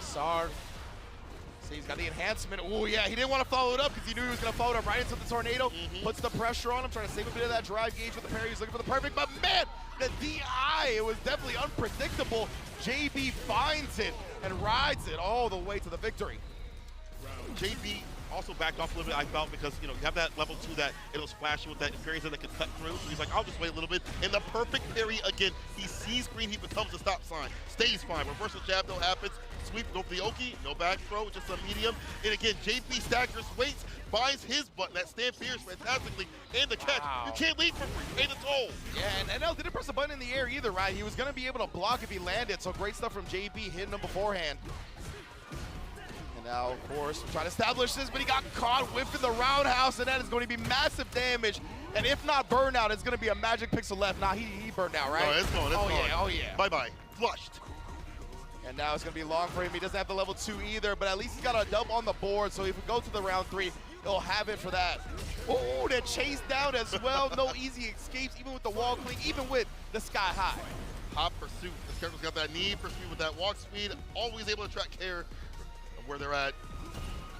Isar. See, he's got the enhancement. Oh, yeah, he didn't want to follow it up because he knew he was going to follow it up right into the tornado. Puts the pressure on him, trying to save a bit of that drive gauge with the parry. He's looking for the perfect, but man, the DI, it was definitely unpredictable. JB finds it and rides it all the way to the victory. JB also backed off a little bit, I felt, because you have that level 2 that it'll splash you with that parries that can cut through. So he's like, I'll just wait a little bit. And the perfect parry again. He sees green, he becomes a stop sign. Stays fine. Reversal jab though happens. Sweep, go for the Oki, no back throw, just a medium. And again, JP staggers, waits, finds his button. That stand fierce fantastically, and the catch. Wow. You can't lead for free. Pay the toll. Yeah, and NL didn't press the button in the air either, right? He was going to be able to block if he landed. So great stuff from JB hitting him beforehand. And now, of course, trying to establish this, but he got caught whiffing the roundhouse, and that is going to be massive damage. And if not burnout, it's going to be a magic pixel left. Nah, he burned out, right? No, it's gone. It's gone. Yeah, oh yeah. Bye-bye. Flushed. And now it's going to be long for him. He doesn't have the level 2 either, but at least he's got a dub on the board. So if we go to the round 3, he'll have it for that. Oh, that chase down as well. No easy escapes, even with the wall clean, even with the sky high. Hot pursuit. This character's got that need for speed with that walk speed. Always able to track care of where they're at.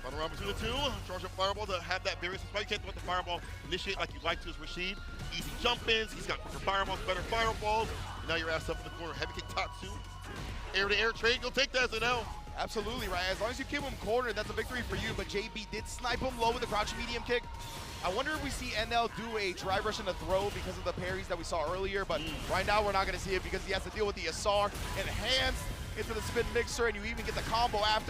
Final round between the two. Charge up fireball to have that variance. That's why you can't let the fireball initiate like you'd like to as Rashid. Easy jump-ins. He's got quicker fireballs, better fireballs. And now you're ass up in the corner. Heavy kick Tatsu. Air-to-air trade. You'll take that as an L. Absolutely, right. As long as you keep him cornered, that's a victory for you. But JB did snipe him low with the crouching medium kick. I wonder if we see NL do a drive rush and a throw because of the parries that we saw earlier. But right now, we're not going to see it because he has to deal with the SR enhanced into the spin mixer, and you even get the combo after.